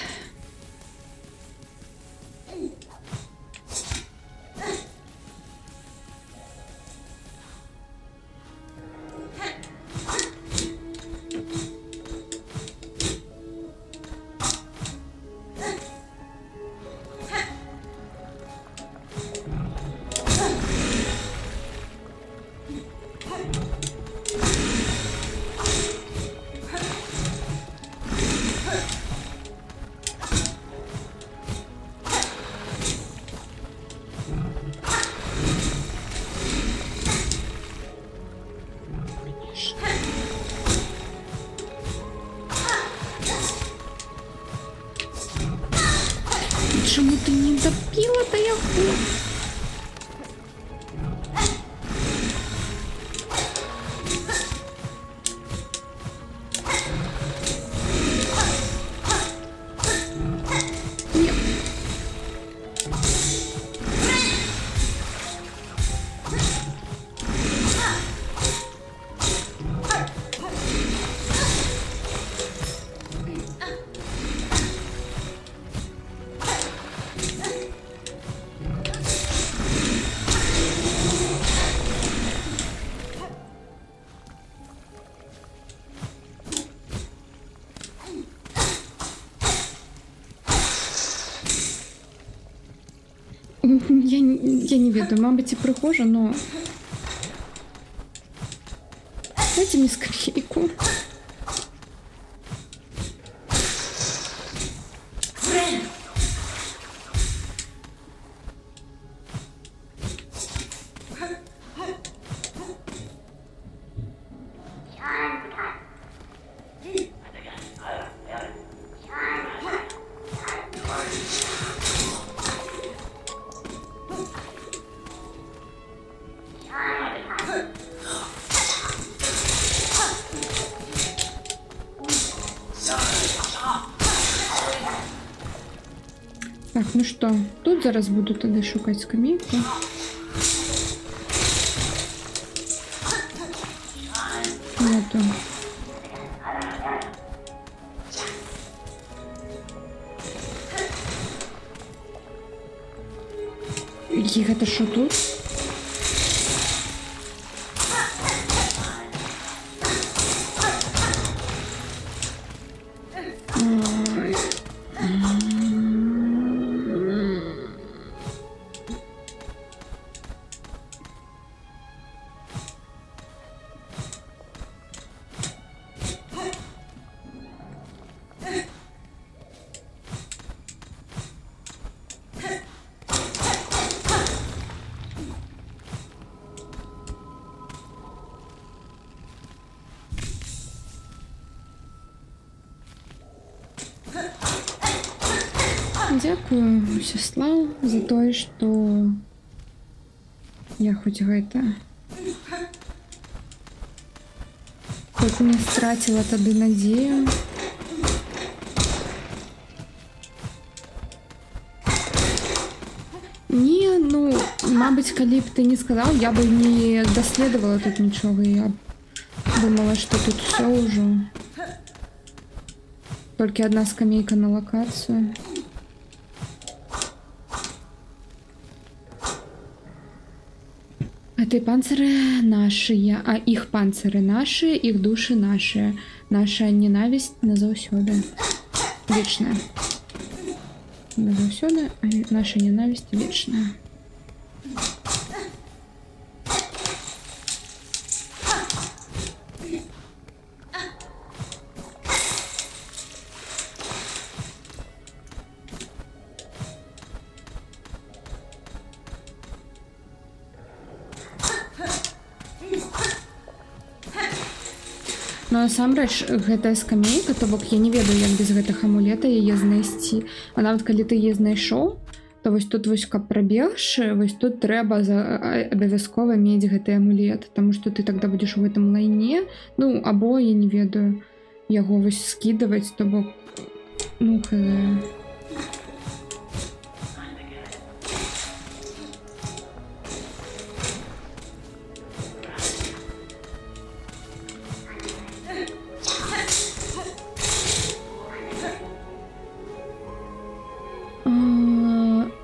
Чому ти не допила-то його? Ні. Я не ведаю, мабуть, і прихожа, но... Дайте мне скамейку. Так, ну що, тут зараз буду тоді шукати скамейку. Нету. І гэта що тут? Ой. Дзякую, Усяслаў, за тое, што я хоць гэта хоць не страціла тады надзею. Не, ну, мабыць, калі б ты не сказаў, я бы не даследавала тут нічога. Я думала, што тут все ўжо. Толькі одна скамейка на лакацыю. Эти панциры наши, а их панциры наши, их души наши. Наша ненависть назаўсёды. Вечная. Назаўсёды, а наша ненависть вечная. Но насамрэч гэтая скамейка, то бок я не ведаю, як без гэтага амулета яе знайсці. А нават калі ты яе знайшоў, то вось тут вось каб прабегшы, вось тут трэба абавязкова мець гэты амулет, таму што ты тогда будзеш у гэтым лайне, ну або я не ведаю, яго вось скідаваць, то бок ну хз.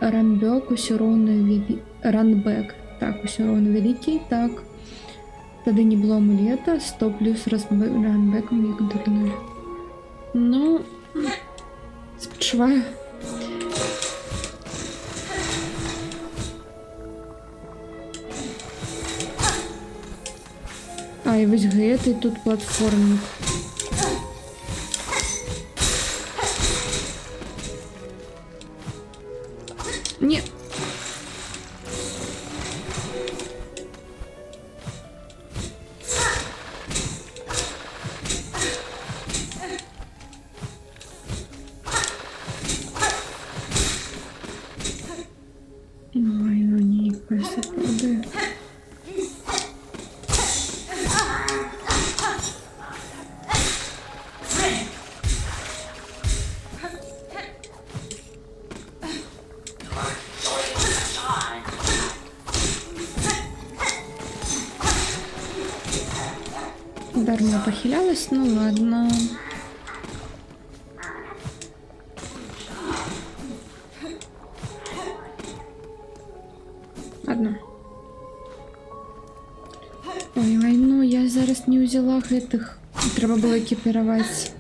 Ранбек усё роўна ранбек. Так, усё роўна вялікі, так. Тады не было амулета, 100 плюс ранбеком як дурной. Ну, спачуваю. А, і вось гэты тут платформік. Не. Ой, ну не красота. Дарма похилялась, ну ладно. Ладно. Ой, ну я зараз не взяла гэтых. Трэба было экіпіраваць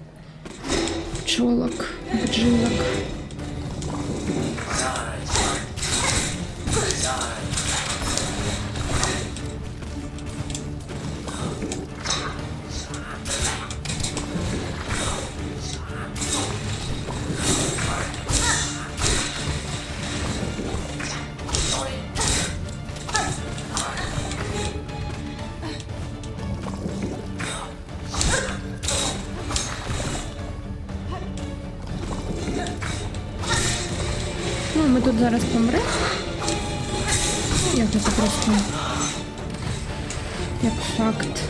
пчолак, бджылак. Ну, ми тут зараз помремо. Як це просто як факт.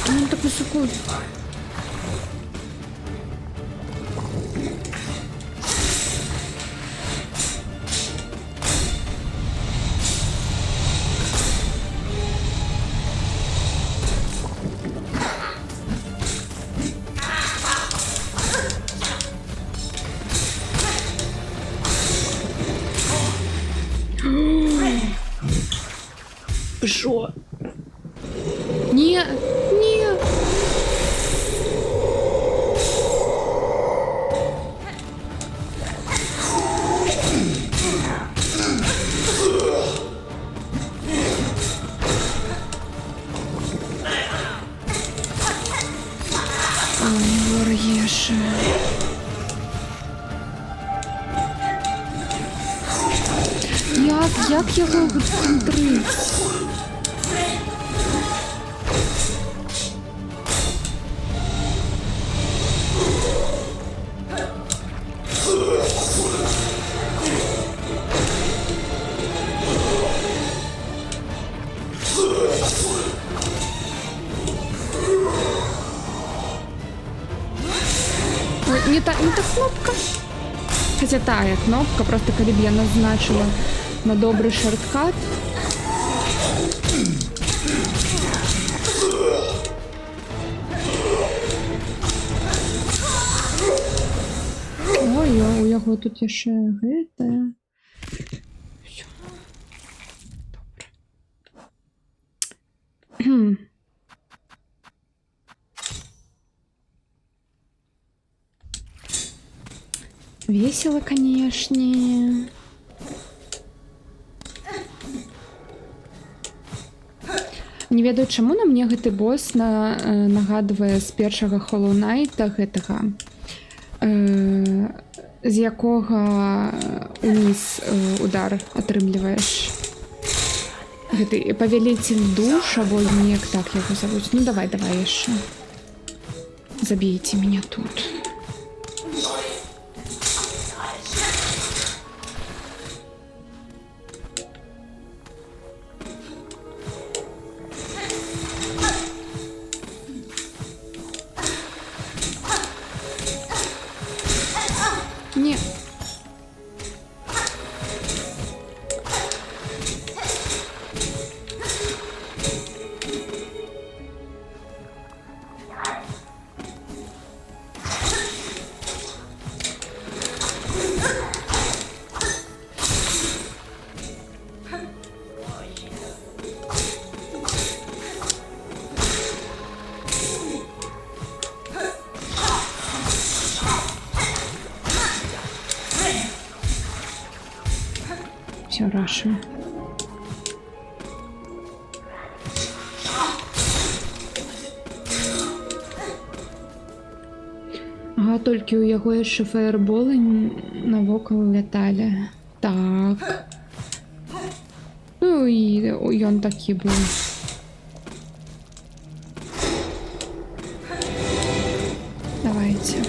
Что он так высоко? Шо? Не, не. Ворєше. Як його контрить? Ой, не та кнопка. Хотя тая кнопка, просто коли б я назначила на добрий шорткат. Ой, у його тут є ще гете. Всё. Добре. Весело, конечно. Не ведаю, чаму на мне гэты босс нагадвае з першага Hollow Knight гэтага, з якога уніз удар атрымліваеш. Гэты павеліцель душ, або неяк так яго завуць. Ну давай яшчэ. Забейте меня тут. Не. Все, Раша. Ага, толькі ў яго яшчэ фаерболы навокал ляталі. Так. Ну і ён такі быў. Давайте.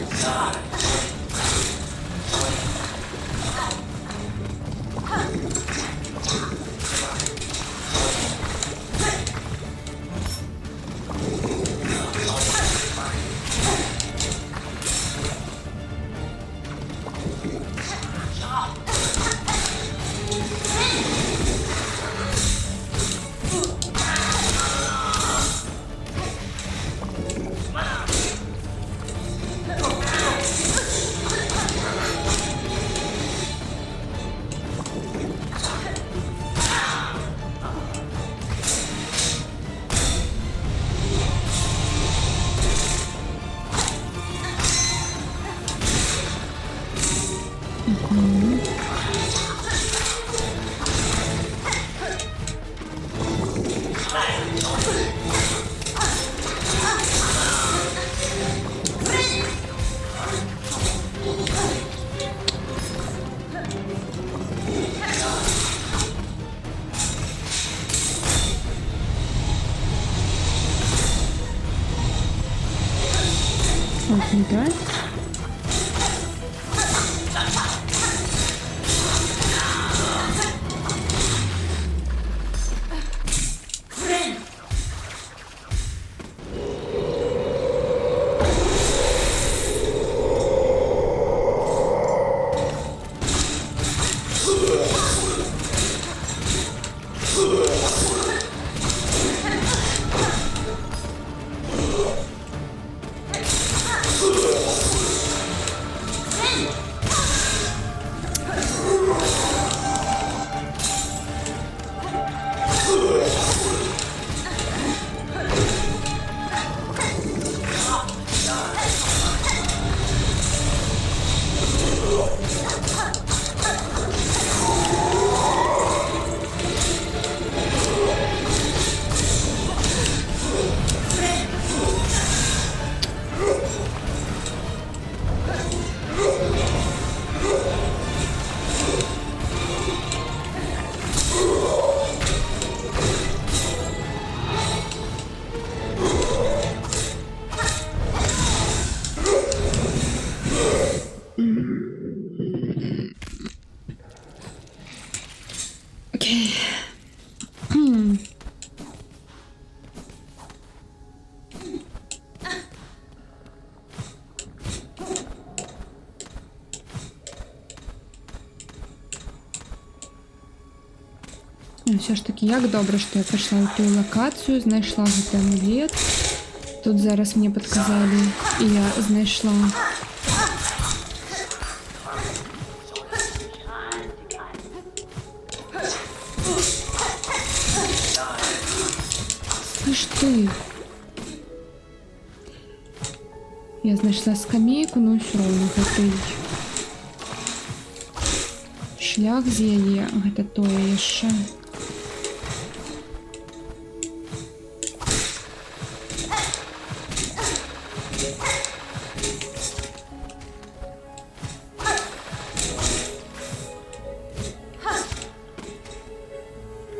Вот, не да? Окей. Все ж таки, як добре, що я пішла в ту локацію, знайшла вже амулет. Тут зараз мені підказали, і я знайшла. Слышь ты. Я знайшла скамейку, но все равно гэтый шлях з яе, гэта тое яшчэ.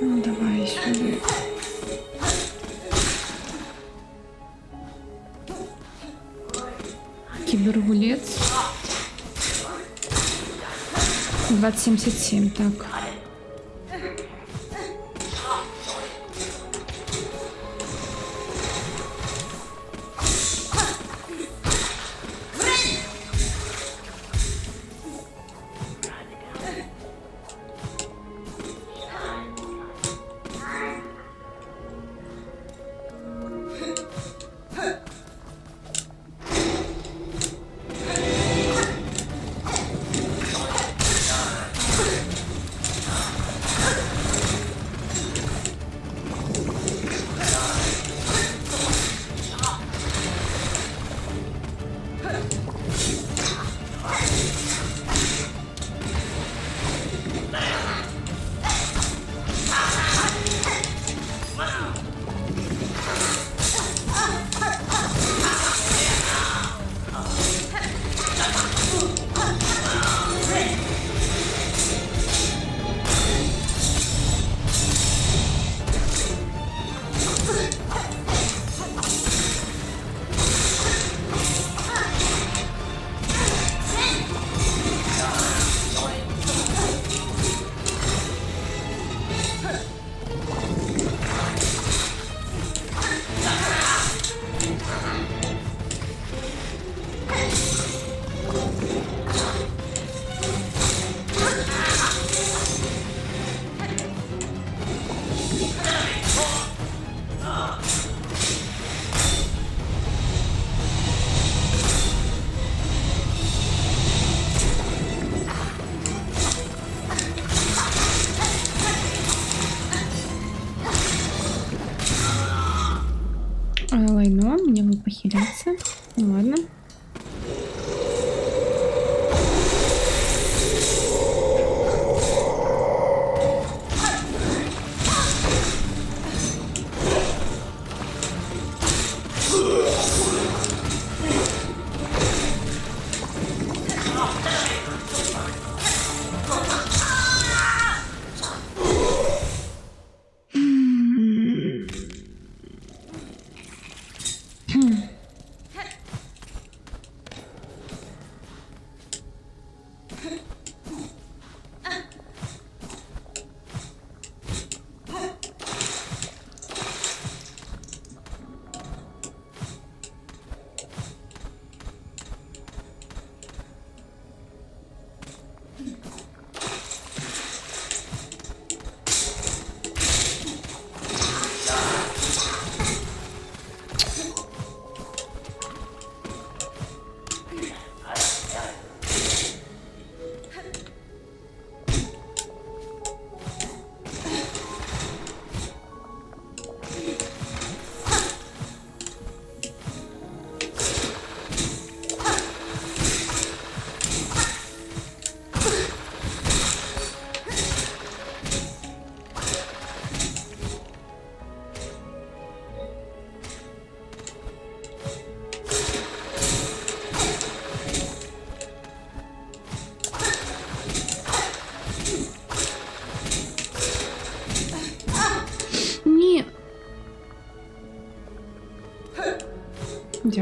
Ну, давай сюда. Кибергулец. 2077, так. Лайно, мне бы похиляться. Ну ладно.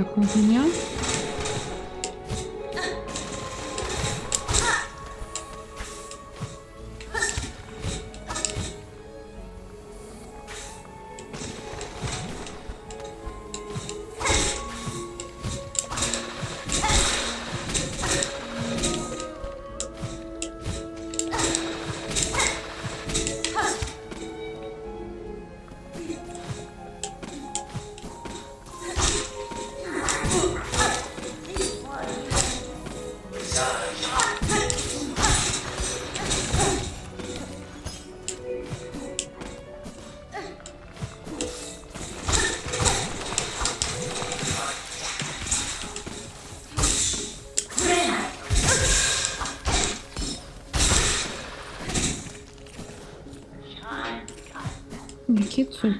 дякую, Женя. Який цуд.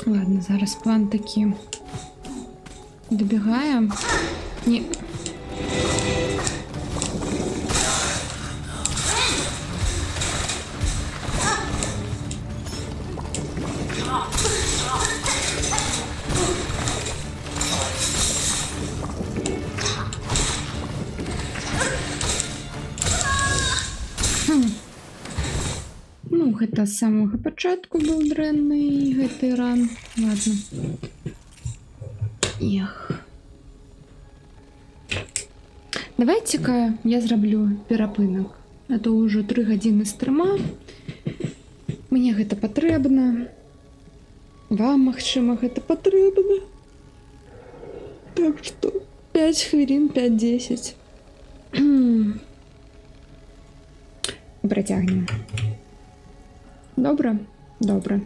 Ладно, зараз план такий. Добігаємо. Ні. Ну, гэта з самого початку був дрэнний гэты ран. Ладно. Ех. Давайте-ка я зраблю перапынак. А то ўжо 3 гадзіны стрыма. Мне гэта патрэбна. Вам, магчыма, гэта патрэбна. Так што 5 хвілін, 5-10. Працягнем. Добра? Добра.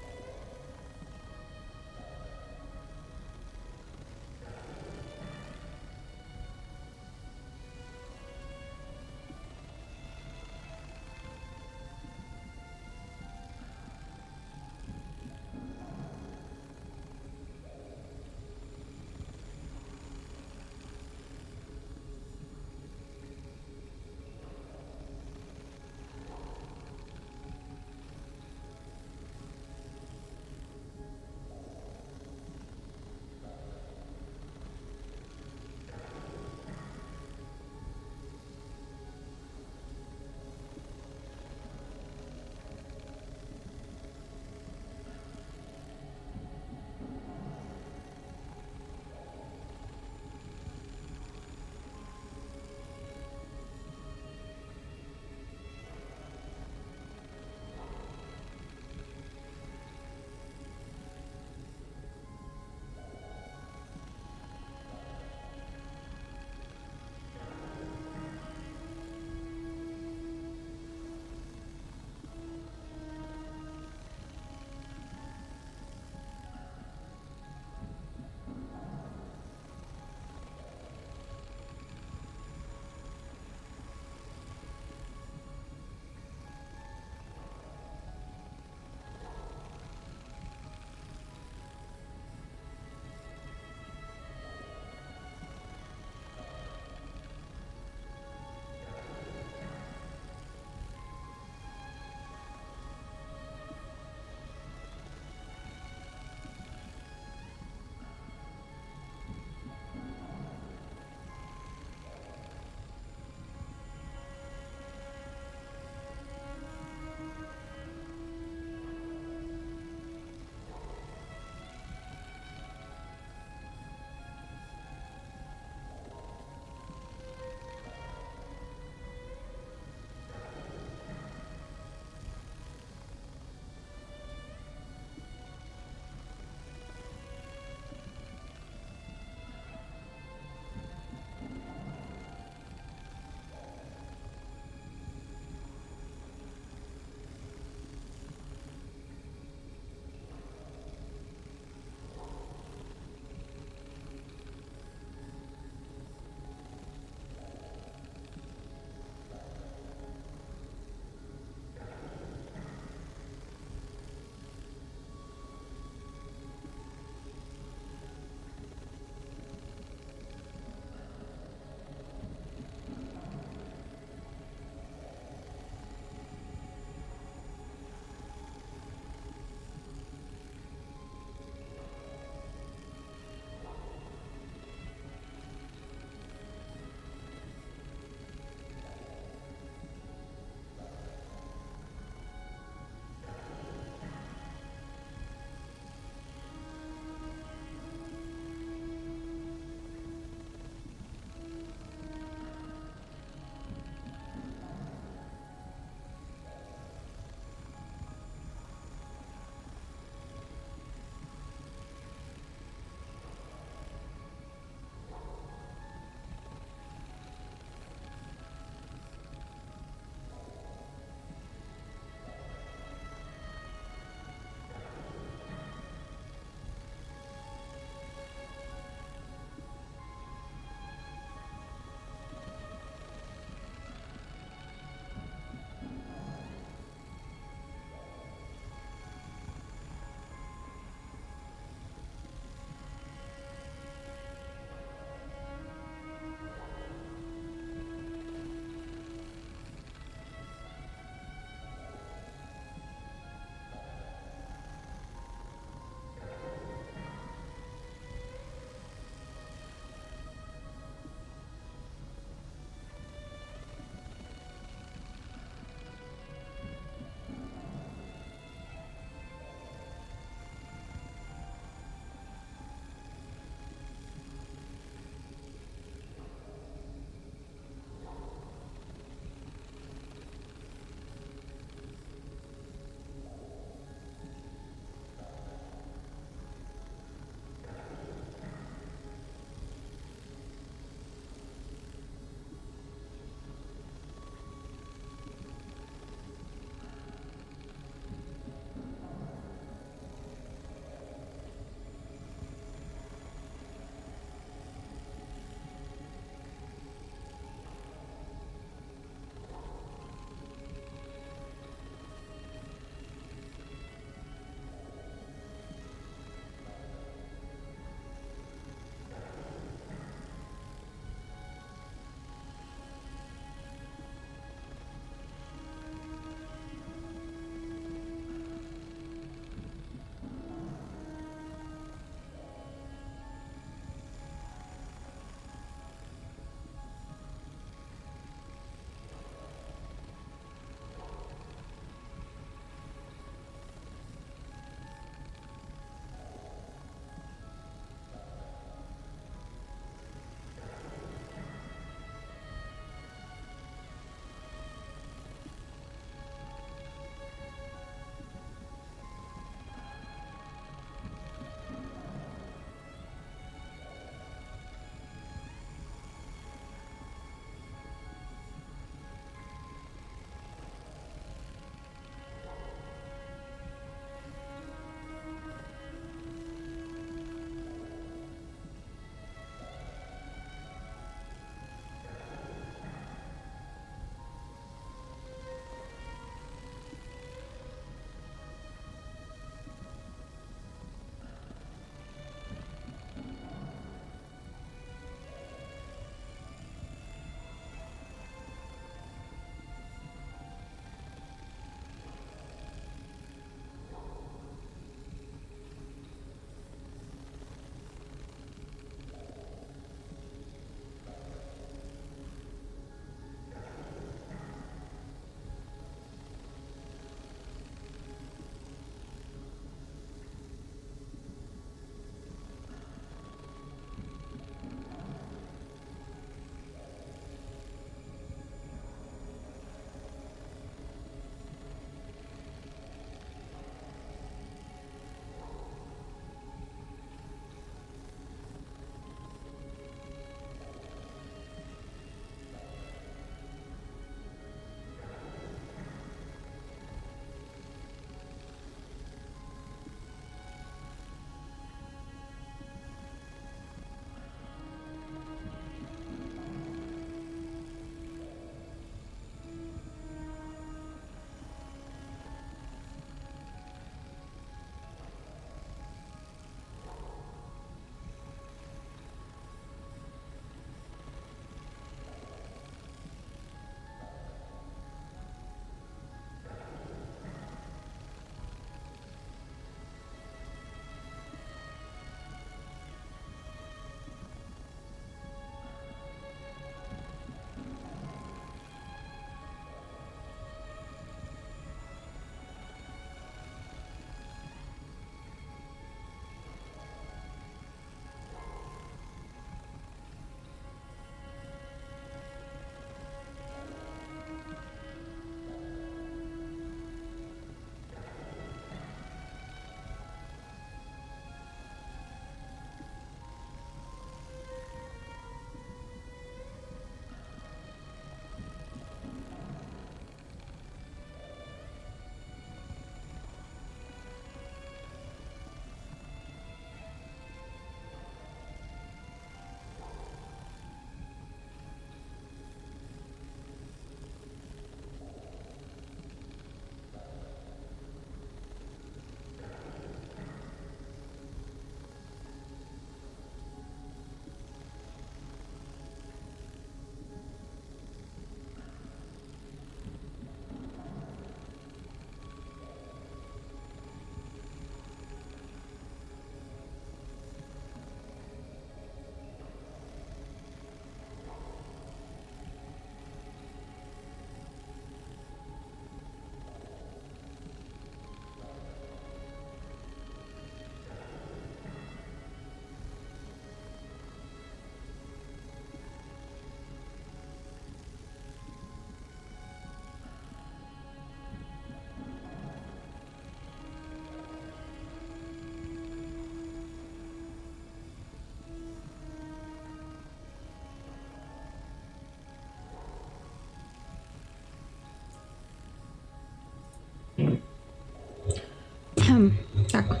Так,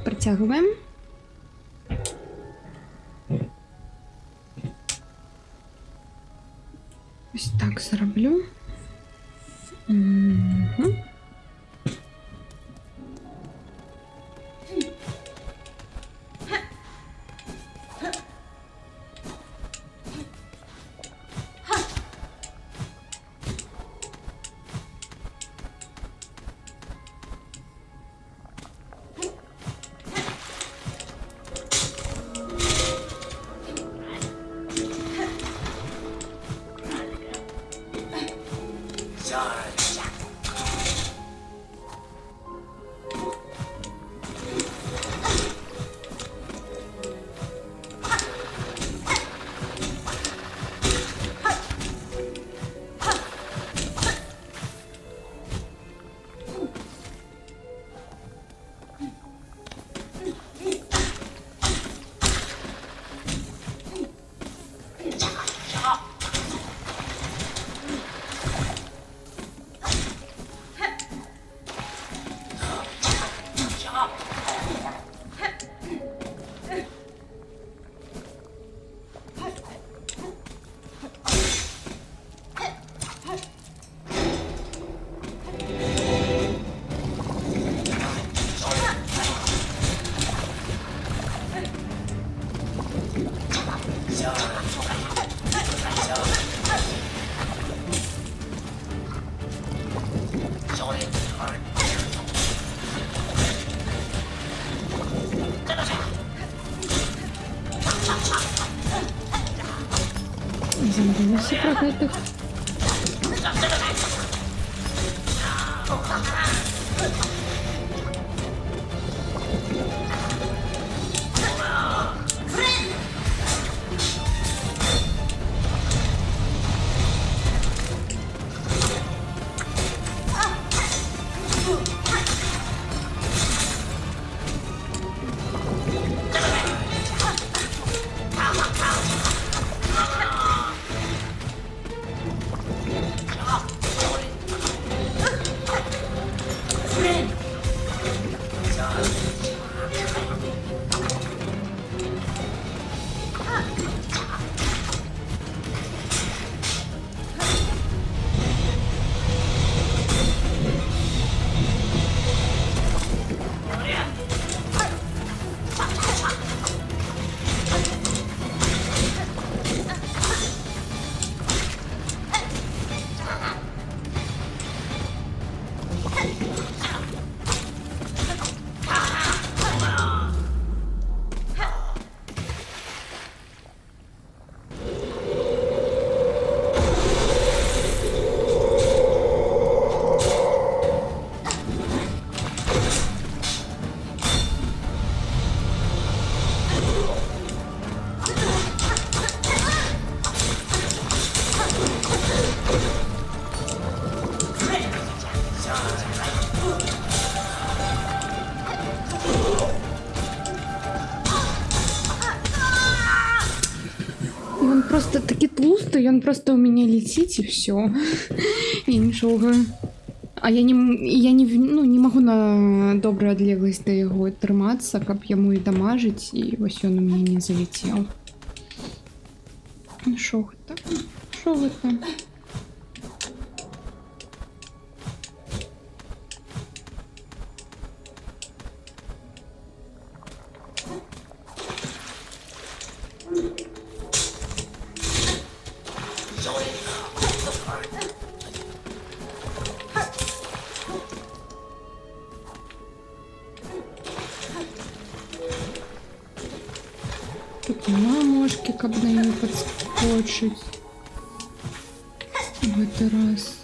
протягиваем. Ось так зроблю. Угу. Забылася про гэтых. Он просто таки тлустый, он просто у меня летит и все. Я нічого. А я не могу на добрую адлегласць да яго трымацца, каб яму і дамажыць, і вось ён у мяне не залетел. Шо гэта? Шо гэта? Тут нема мошки, каб на неё подскочить. В этот раз.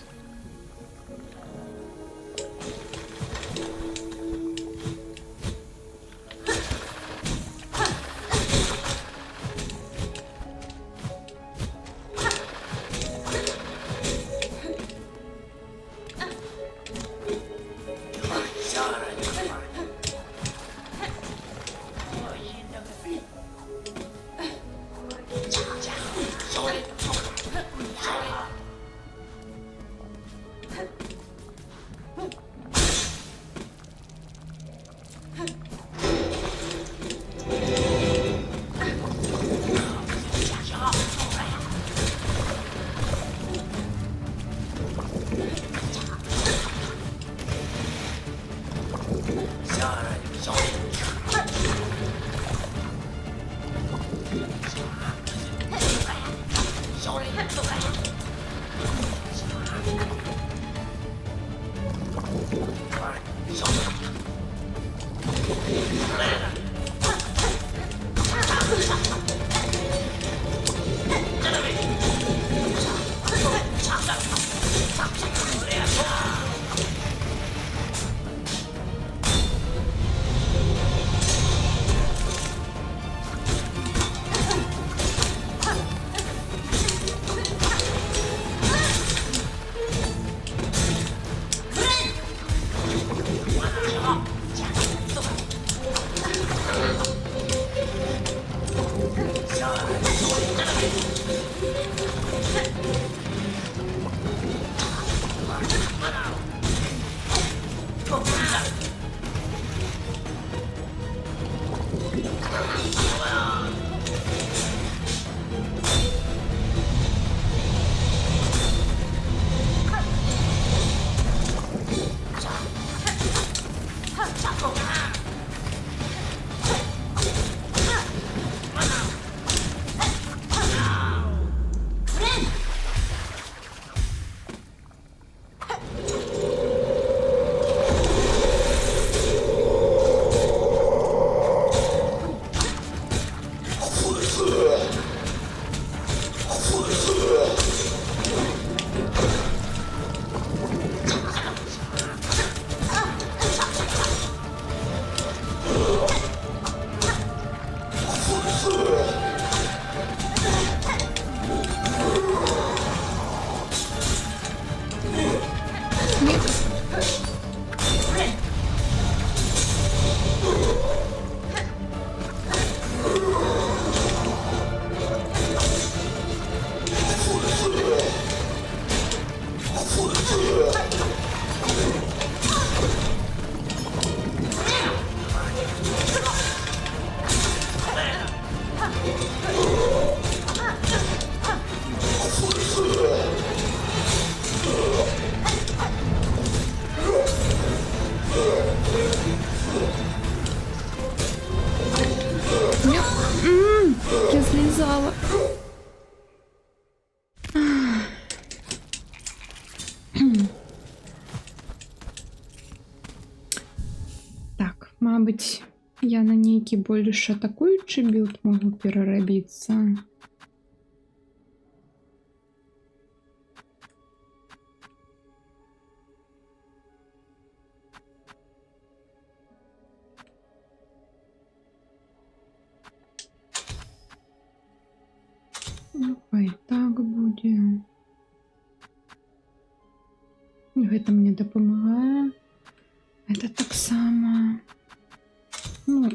мабуть, я на нейкі больш атакуючы білд магу перарабіцца. Ну, хай так будзе. Гэта мне дапамагае. Это таксама. Ну,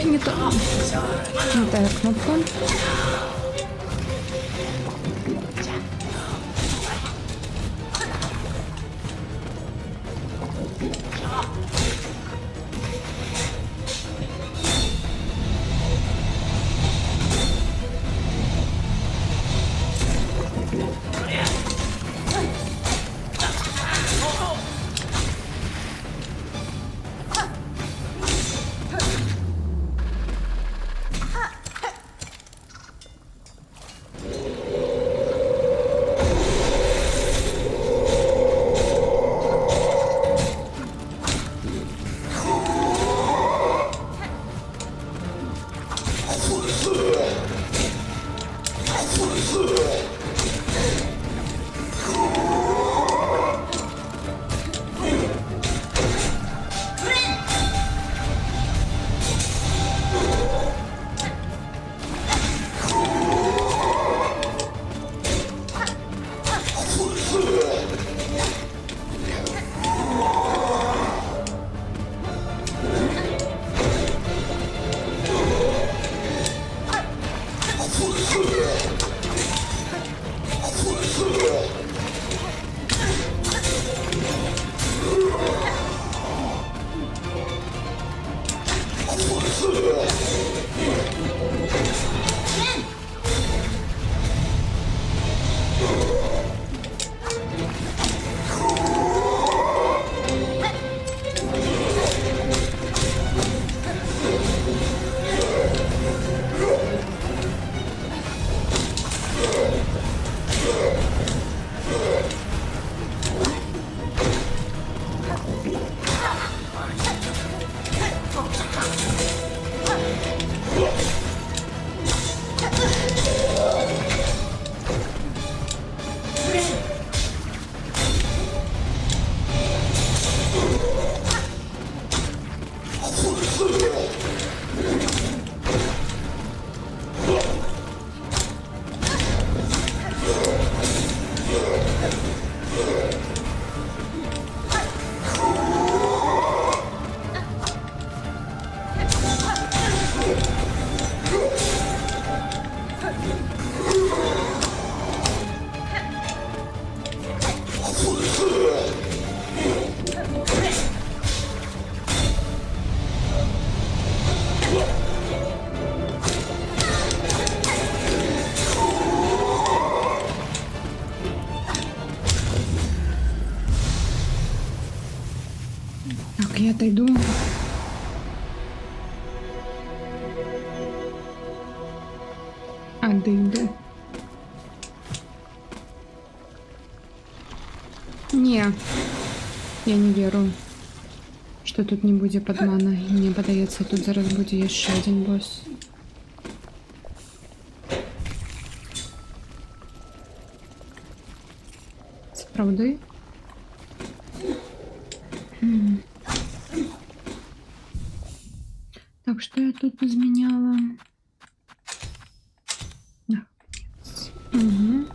не то. Не та кнопка. Так, я отойду. Отойду. Не, я не веру, что тут не будет подмана. И мне подається, тут зараз буде ще один босс. Це правда? Так, что я тут изменяла? Угу.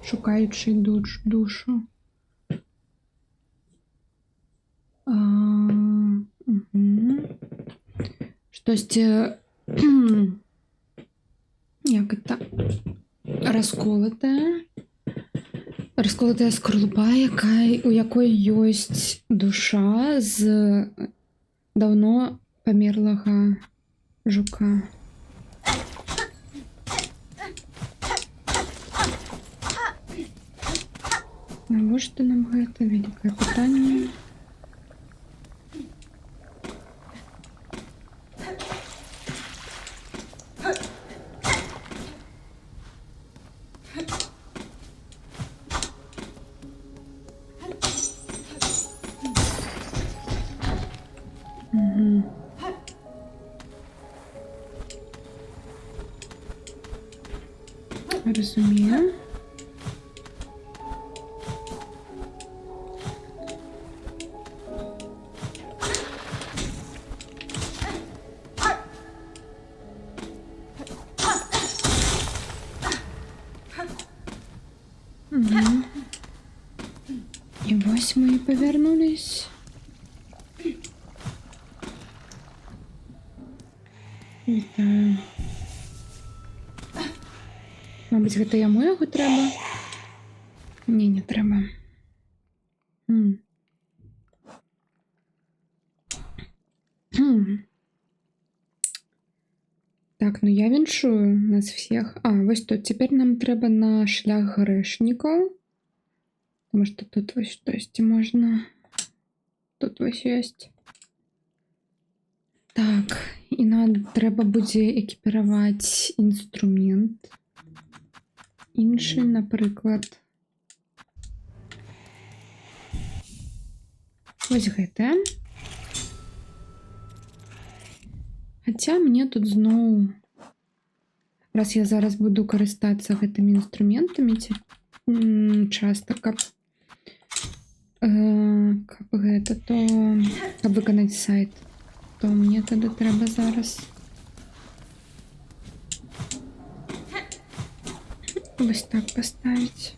Шукаючий душу. Угу. Щось як это розколота скорлупа, у якої есть душа з давно померлого жука. Навошта нам гэта? Великое питание. Розумію. Угу. І ось ми і повернулись. Вітаю. Мабуть, гэта яму яго трэба? Не, не трэба. Так, ну я віншую нас всех. Вось тут. Теперь нам трэба на шлях грэшнікаў. Потому что тут вось штосьці можна. Тут вось ёсць. Так, і нам трэба будзе экіпіраваць інструмент. Іншы, напрыклад. Вось гэта. Хаця мне тут зноў, раз я зараз буду карыстацца гэтымі інструментамі часта, каб гэта, то каб выканаць сайт, то мне тады трэба зараз вось так поставіць.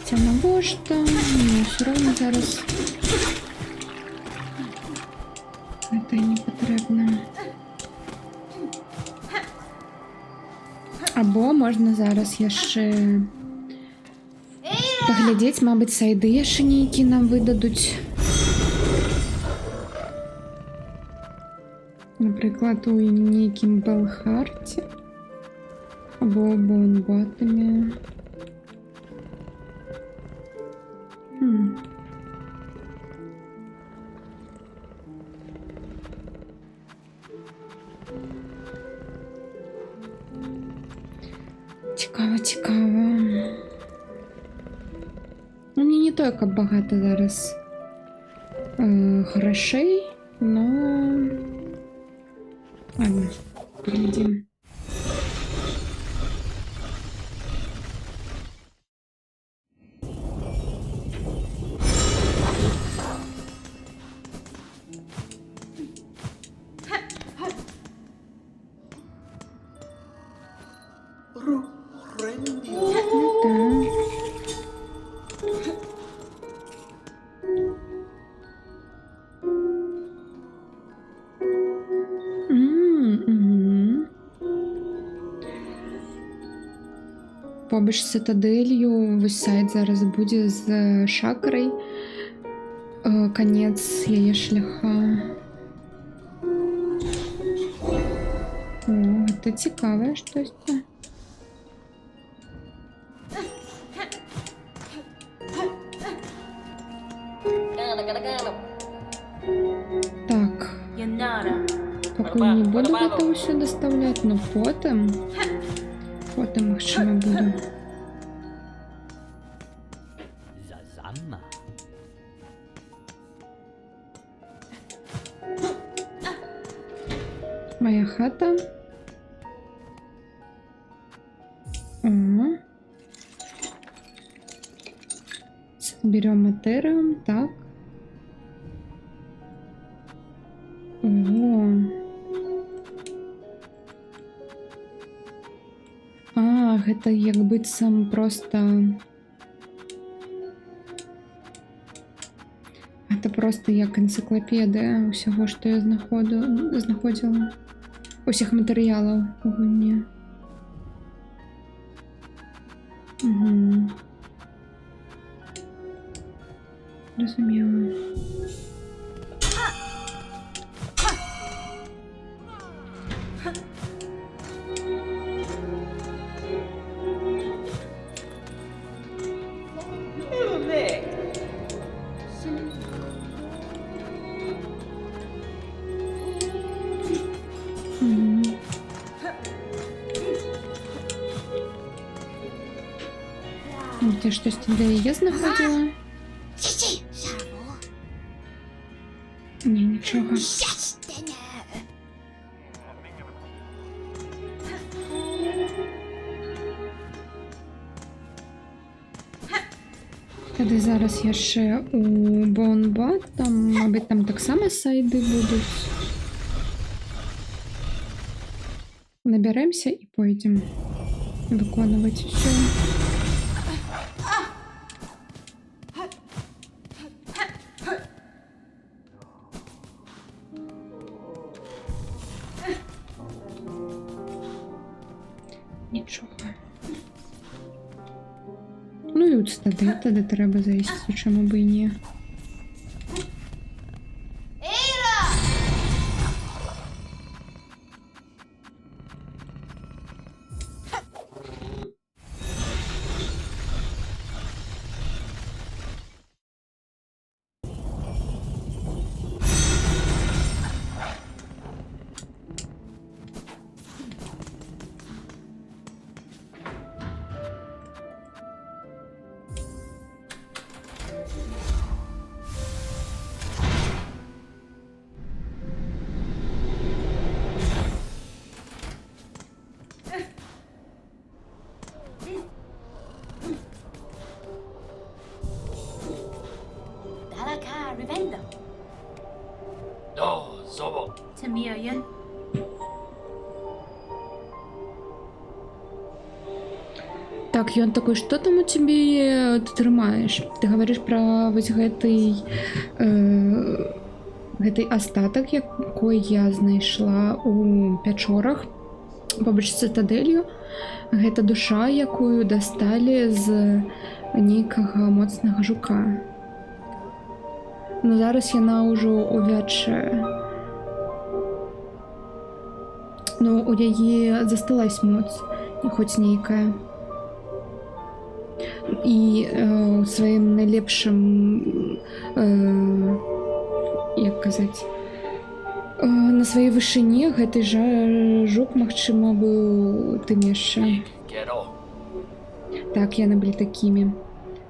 Це навошта? Мені все одно зараз це не потрібно. Або можна зараз ще паглядзець, мабыць, сайды яшчэ нейкі нам выдадуць. Напрыклад, у нейкім Белхарце або Бонбатаме. Цікаво, цікаво. У мене не то, каб багато зараз грошей, но... Ладно, поглядим. Побач з цитаделью, вось сайт зараз будзе з шакрай. Канец яе шляха. О, гэта цікавае штосьці. Так. Пакуль не буду гэта ўсё даставляць, но потым магчыма буду. Моя хата. О. Берем Этериум, так. О. А, гэта як быццам проста... Это просто як энцыклапедыя ўсяго, што я знаходзіла. Усіх матэрыялаў у гульні. Угу. Разумела. Ты штосьці для яе знаходзіла? Не, нічога. Тады зараз яшчэ у Бонбат, там, мабыць, там таксама сайды будуць. Набярэмся і пойдзем выконваць усё. Нічога. Ну і от тады трэба зайсці, чаму бы і не. Так, ён такой, што там у цябе ты трымаеш? Ты гаварыш пра вось гэты астатак, якой я знайшла у пячорах побач з цытадэлью. Гэта душа, якую дасталі з нейкага моцнага жука. Ну зараз яна ўжо увядшая. Ну у яе засталась моц, хоць нейкая. І сваім найлепшым, як казаць, на сваёй вышыні гэты жук, магчыма, быў тым яшчэ. Так, яны былі такімі.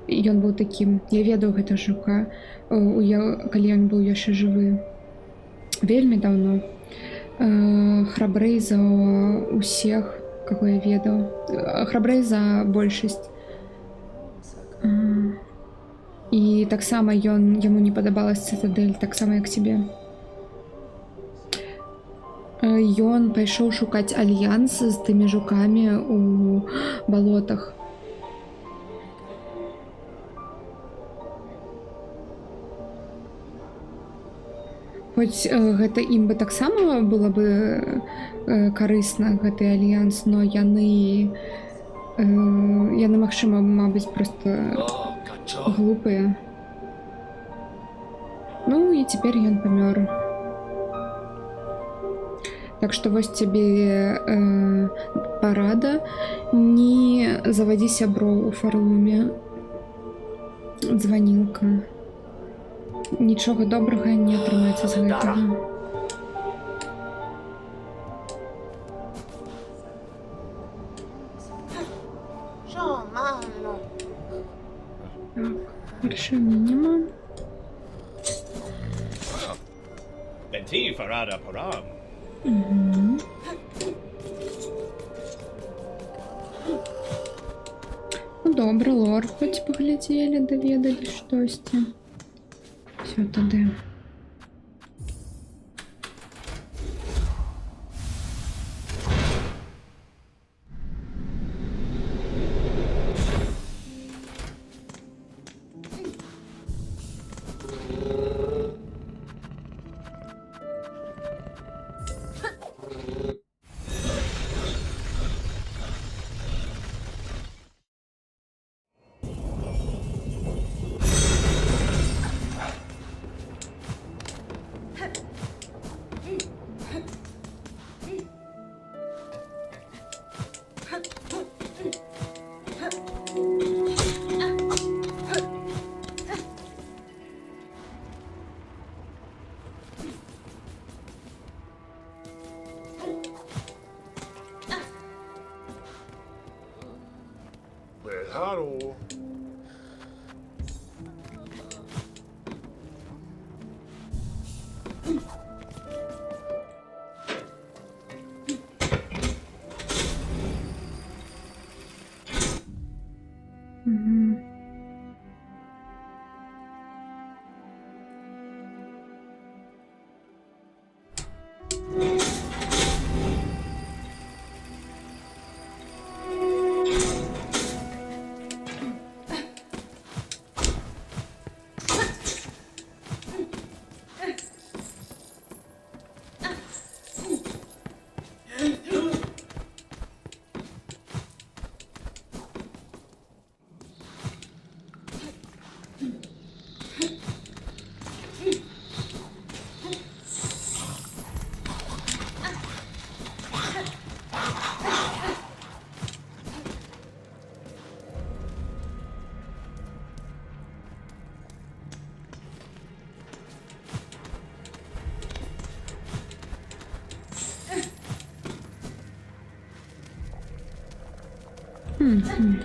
Ён быў такім. Я ведаў гэта жука, калі ён быў яшчэ жывы. Вельмі даўно. Храбрэй за усіх, каго я ведаў. Храбрэй за большасць. І таксама яму не падабалась цытадэль, таксама як цябе. Ён пайшоў шукаць альянс з тымі жукамі у балотах. Хоць гэта ім бы таксама было бы карысна, гэты альянс, но яны, магчыма, мабыць, проста глупыя. Ну і цяпер ён памёр. Так што вось цябе парада: не завадзі сяброў у фарлуме. Званілка. Нічога добрага не атрымаецца з гэтага. Рашэння няма. Ну добра, лор хоць паглядзелі, даведалі штосьці. Все тады. Hallå.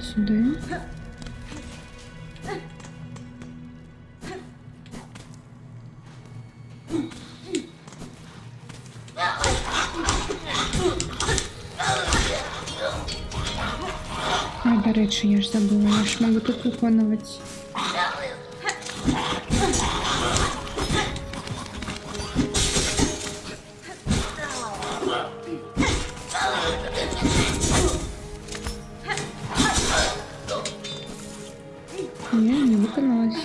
Сюди. До речі, я ж забула, я ж можу тут виконувати. Ні, не виконалась.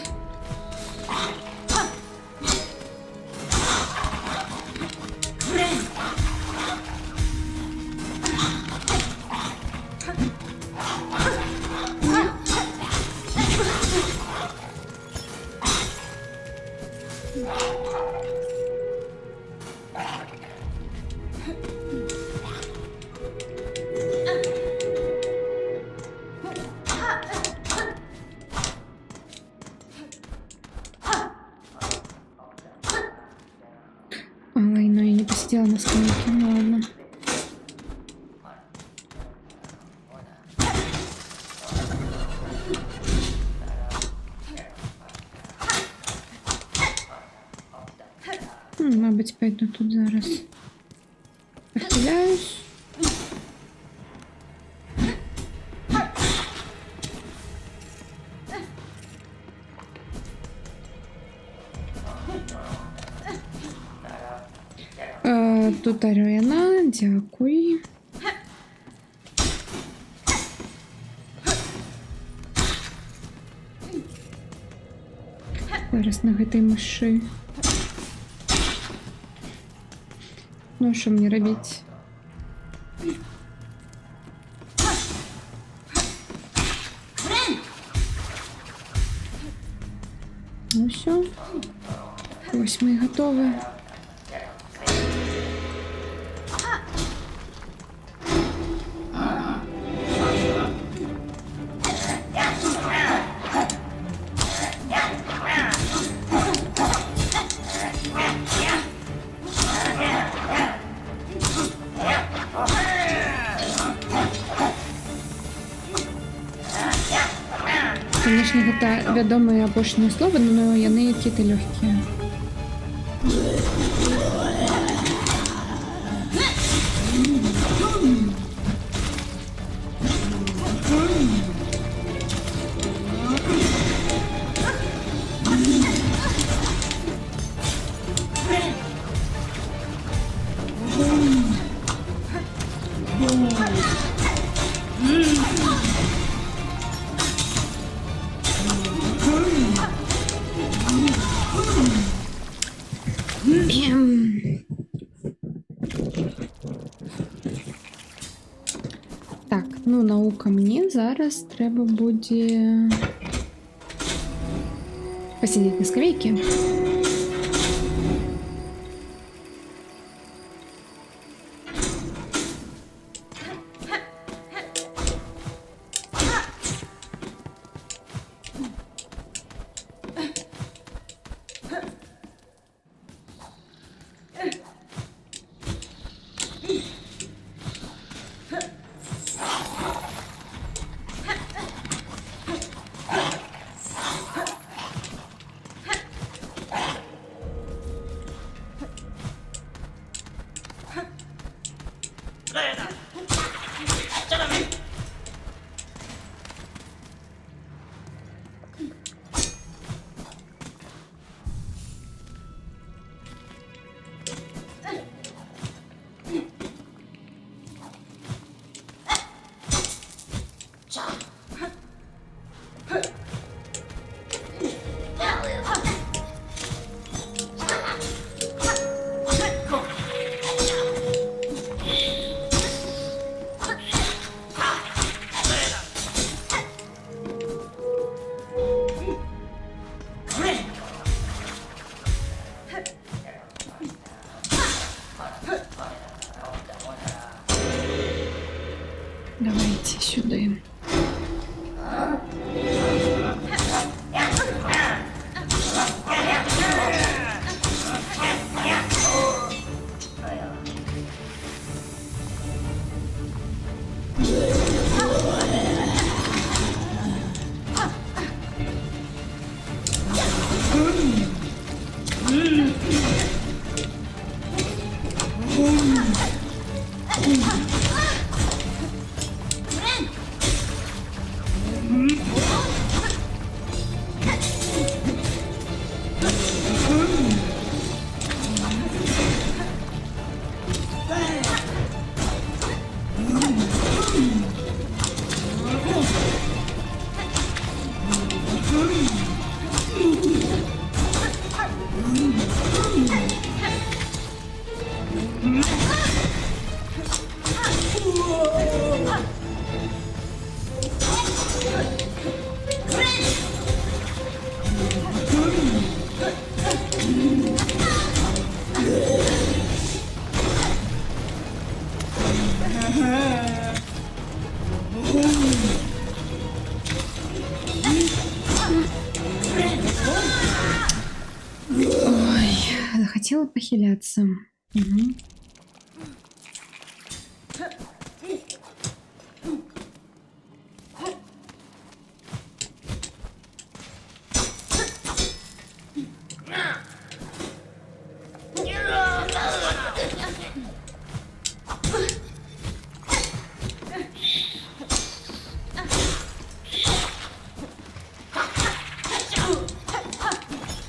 Ой, ну я не посидела на скамейке, ну ладно. Мабуть, пойду тут зараз. Похиляюсь. Тут арена, дякую. Зараз на гэтай мышы. Ну, що мені робити? Ну все. Ось ми готові. Конечно, гэта вядомае апошняе слова, но яны какие-то легкие. Так, ну наука мені зараз треба буде посидіти на скамейке. хотела похиляться. Мгм.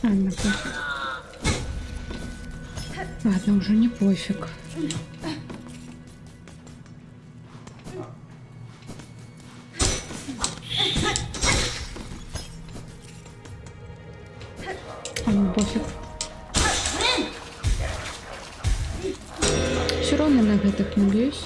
Ладно, пофиг. Ладно, уже не пофиг. Ладно, пофиг. Все равно на гэтых не б'юсь.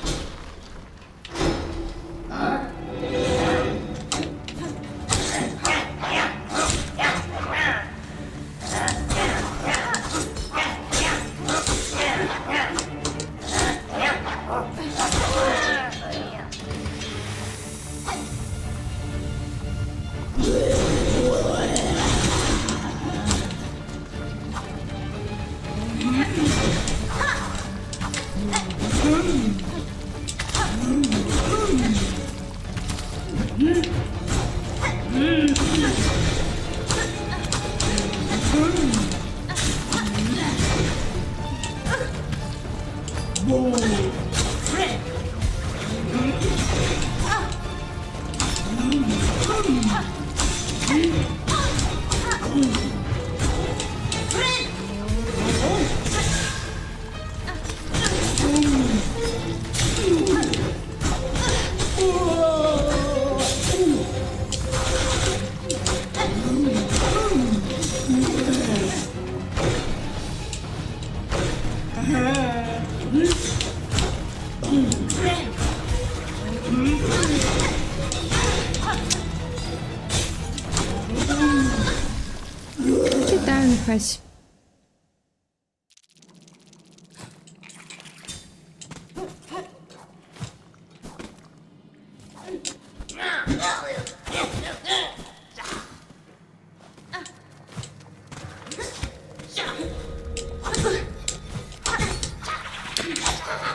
Читаю, Михась.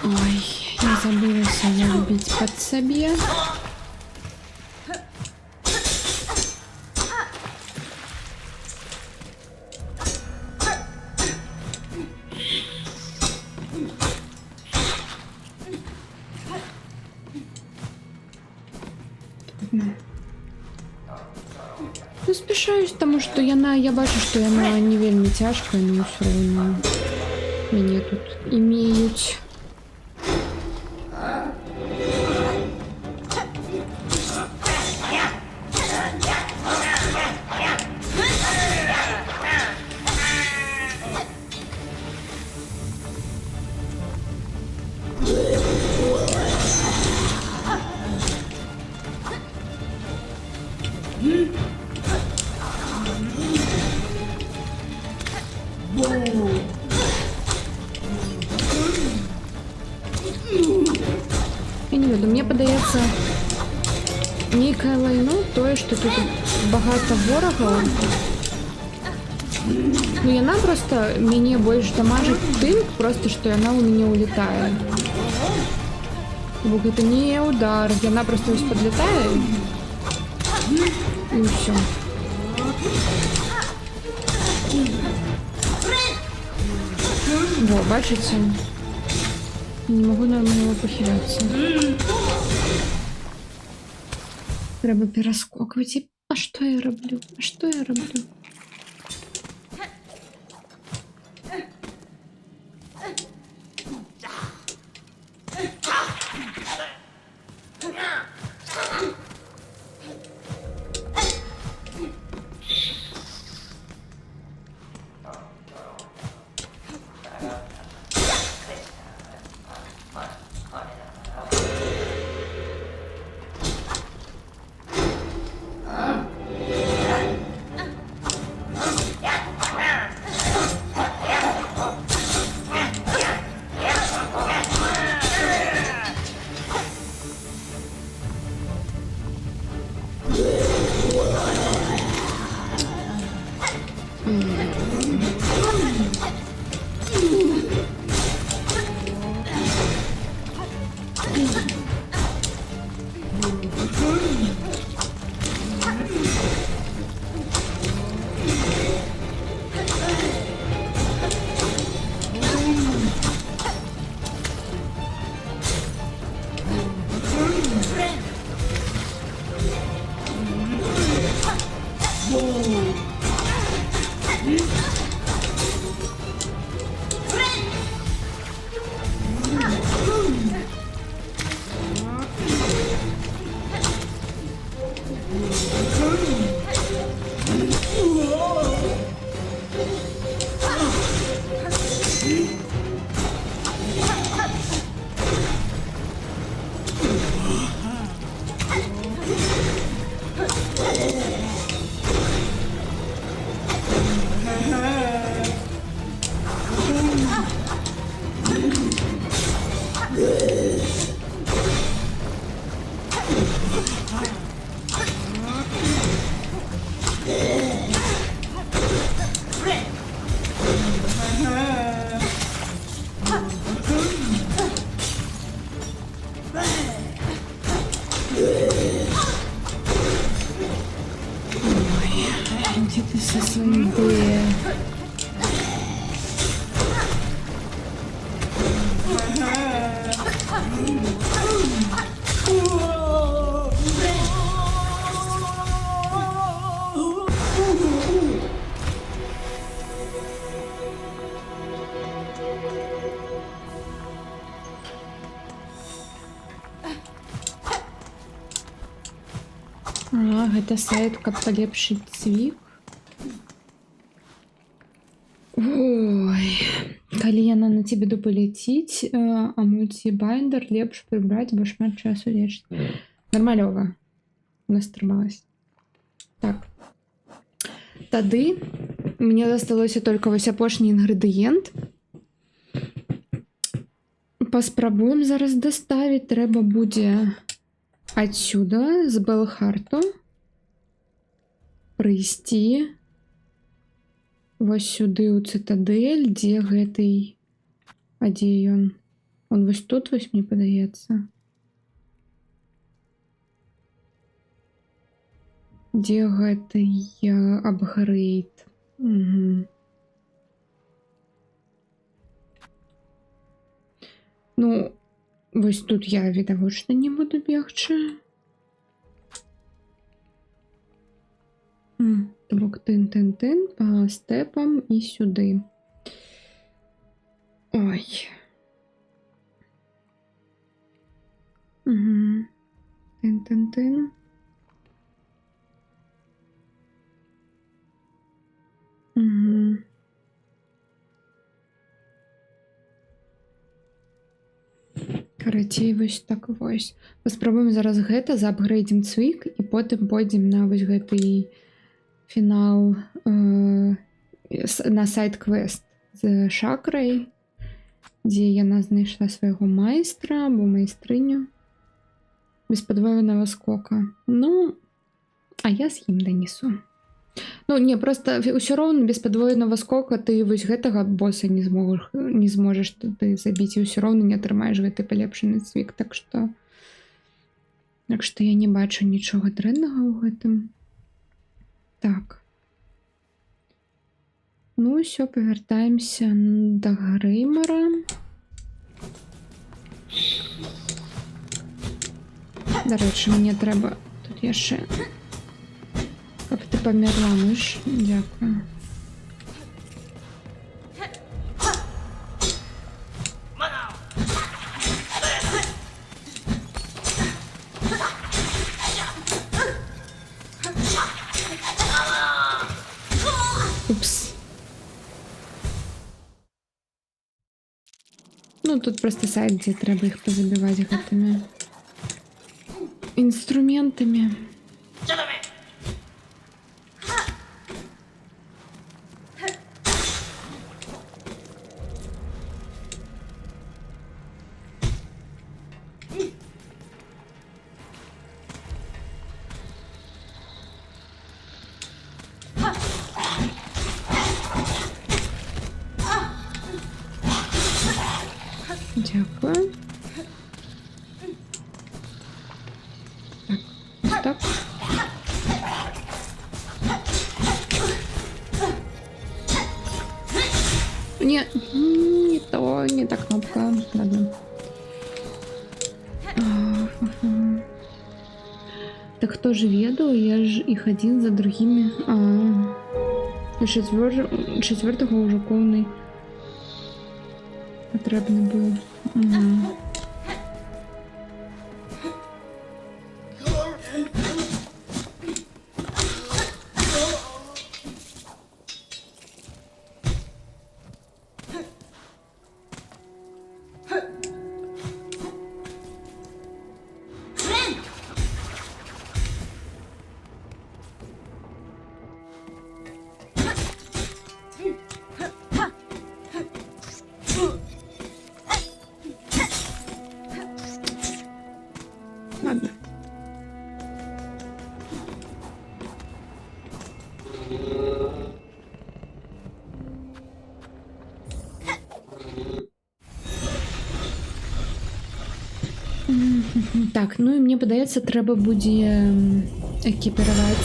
Ой, я забылася я любить под себе. Ну, спішаюсь, тому що я бачу, що яна не вельми тяжка, але все одно мене тут імеють. Я не веду, мені подається нейкая лайно, тое, що тут багато ворогаў. Ну, яна просто мяне больш дамажыць тым, просто што яна ў мяне улетае. Бо гэта не удар, яна просто ось подлетае. І ўсё. Во, бачыце? Не могу нормально похиляться. Треба перескокивать. А что я роблю? А что я роблю? Где ты со своим Б? Гэта сайт, каб палепшыць цвік. Ой, калі яна на цябе дупы ляціць, а мульцібайндер лепш прыбраць, бо шмат часу лечыць. Нармалёва. Настрымалась. Так. Тады мне засталося толькі вось апошні інгрэдыент. Паспрабуем зараз даставіць. Трэба будзе адсюда, з Белхарту, прыйсці вось сюды ў цытадэль, дзе гэтый... А дзе ён? Он вось тут, вось, мне падаецца. Дзе гэты апгрейд? Угу. Ну, вось тут я відавочна не буду бегчы. То бок тын-тын-тын па стэпам і сюды. Ой. Угу. Тын-тын-тын. Угу. Карацей, вось так вось. Паспрабуем зараз гэта, заапгрэйдзім цвік і потым пойдзем на вось гэты фінал на сайт-квест з Шакрай, дзе яна знайшла свайго майстра або майстрыню без падвоенага скока. Ну, а я з ім данесу. Ну, не, просто ўсё роўна без падвоенага скока ты вось гэтага боса не зможаш ты забіць, і ўсё роўна не атрымаеш гэты палепшаны цвік, так што я не бачу нічога дрэннага ў гэтым. Так. Ну, ўсё, павяртаемся да Греймара. Дарэчы, мне трэба тут яшчэ... Каб ты памерла, мыш. Дякую. Упс. Ну, тут просто сайт, дзе трэба іх пазабіваць гэтымі інструментамі. Дякую. Так. Не то, не та кнопка. Ладно. Так хто ж ведаў, я ж іх адзін за другімі. І четвертого вже повний потрібний був. Угу. Ладно. Так, ну і мені подається, треба буде екіпірувати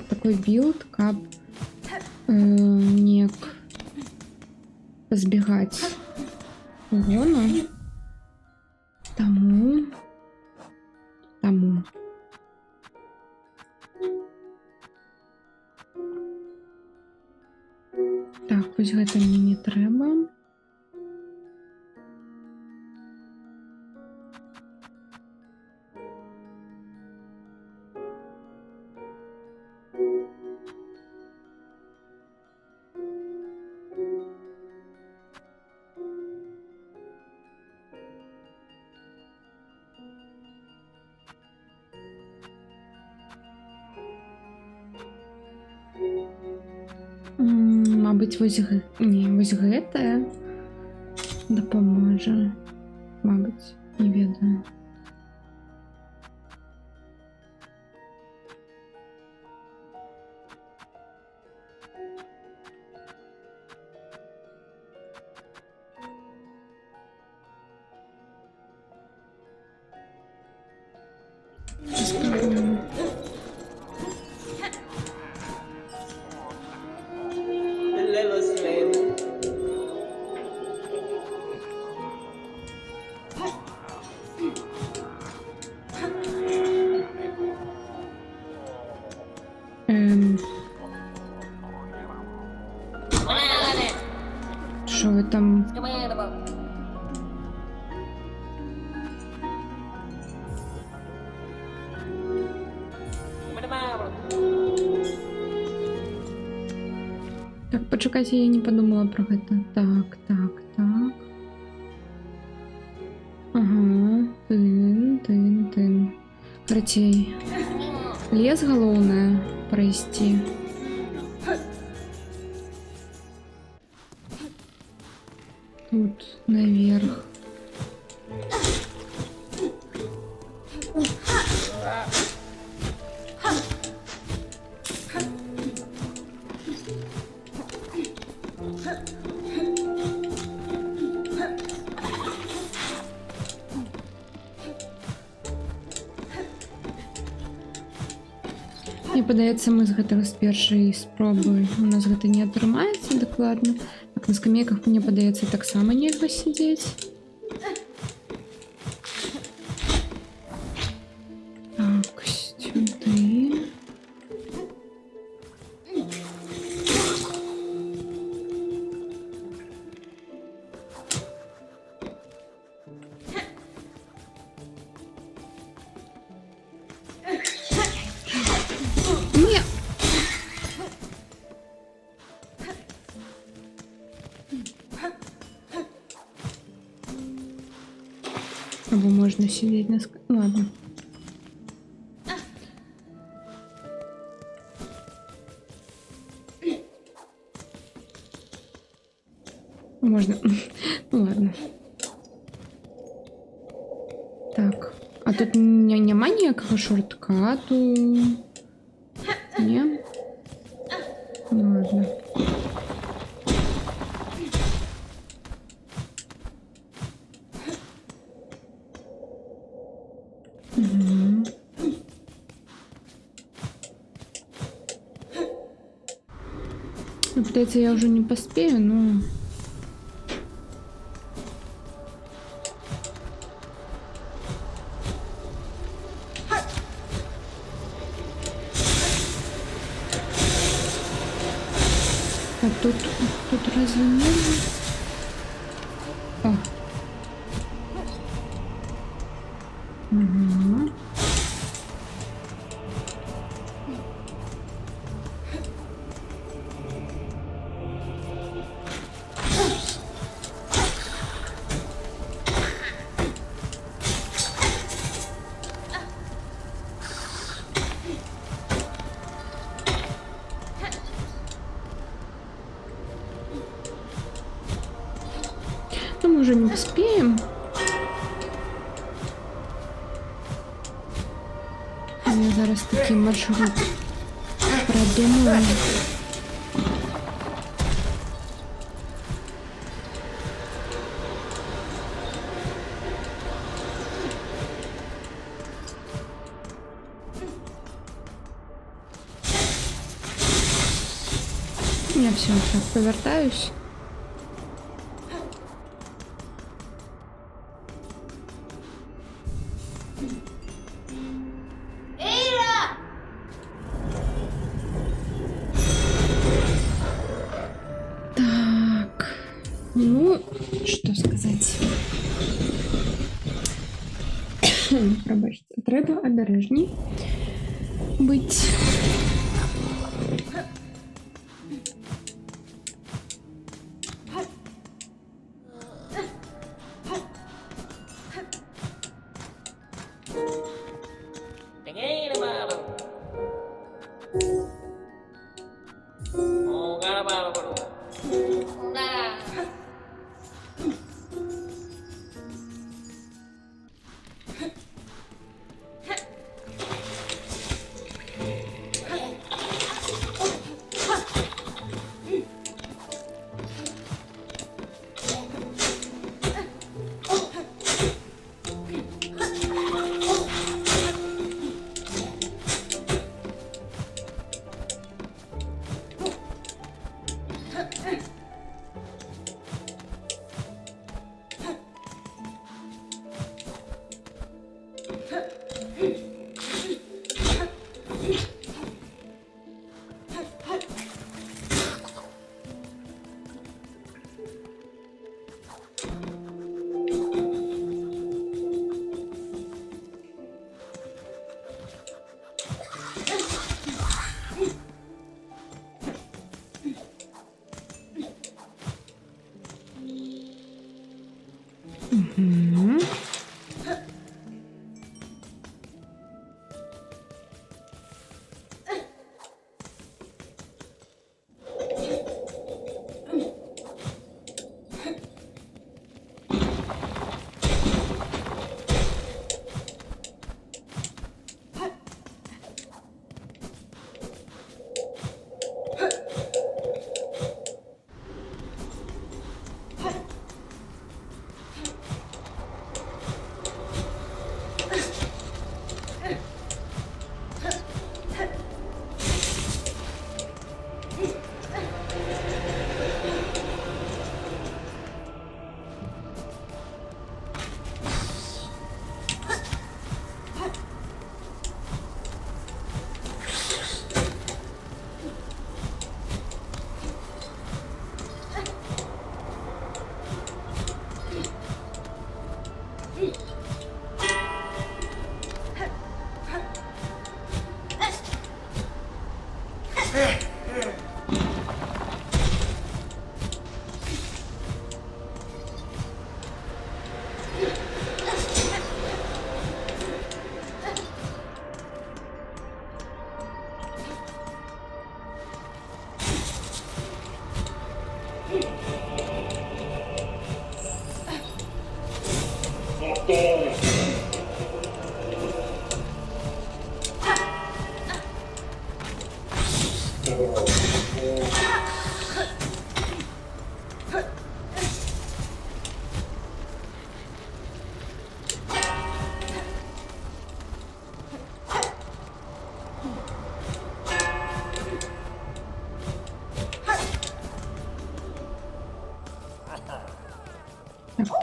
такий білд, каб нек позбігати угону. Тому. Так, ось гэта мені не треба. Мабуть, вось гэта дапаможа. Мабуть, не ведаю. Спробуємо. Що ви там? Так, почекайте, я не подумала про гэта. Так. Ага, тын. Карацей. Лес галоўнае прайсці. Тут наверх. Мне падаецца, мы з гэтага з першай спробы у нас гэта не атрымаецца дакладна. Так, на скамейках, мне падаецца, таксама нельга сидзець. Так, сюды. Не. Або можна сидіти на ладно. Можна. Ну ладно. Так. А тут нема ніякого шорткату. Ні? Ну ладно. Угу. Ну, пытается, я уже не поспею, но... А тут разве нет? О. Угу. Ну, мы уже не успеем. Я зараз такий маршрут продумаю. Я все, так повертаюсь. Так, ну, що сказати? Пробачте, треба обережні бути. Угу.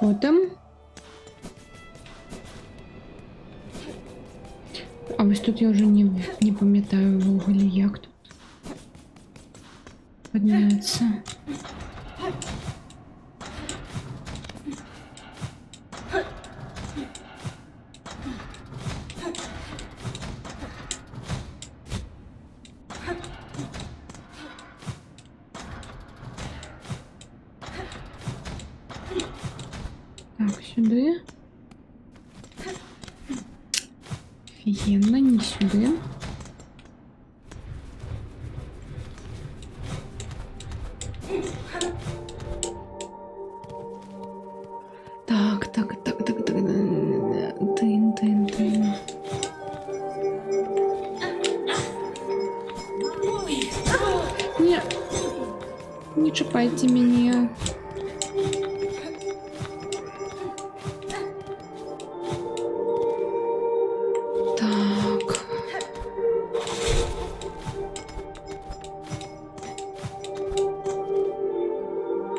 Потім. А ось тут я вже не пам'ятаю в Google, як тут. подняться. Так, сюди. Офігенно, не сюди. Так. Тин. Ні. Не чіпайте мене. Так.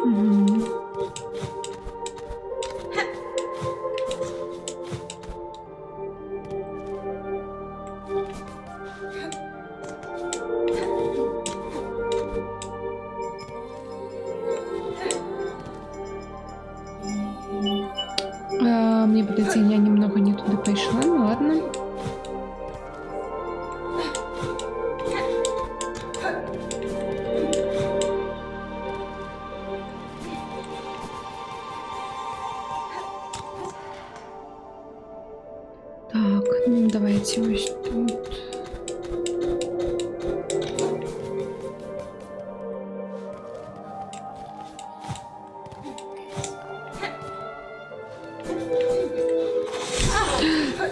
Угу. Мне придется, я немного не туда пошла, ну ладно. Так, ну давайте ось тут.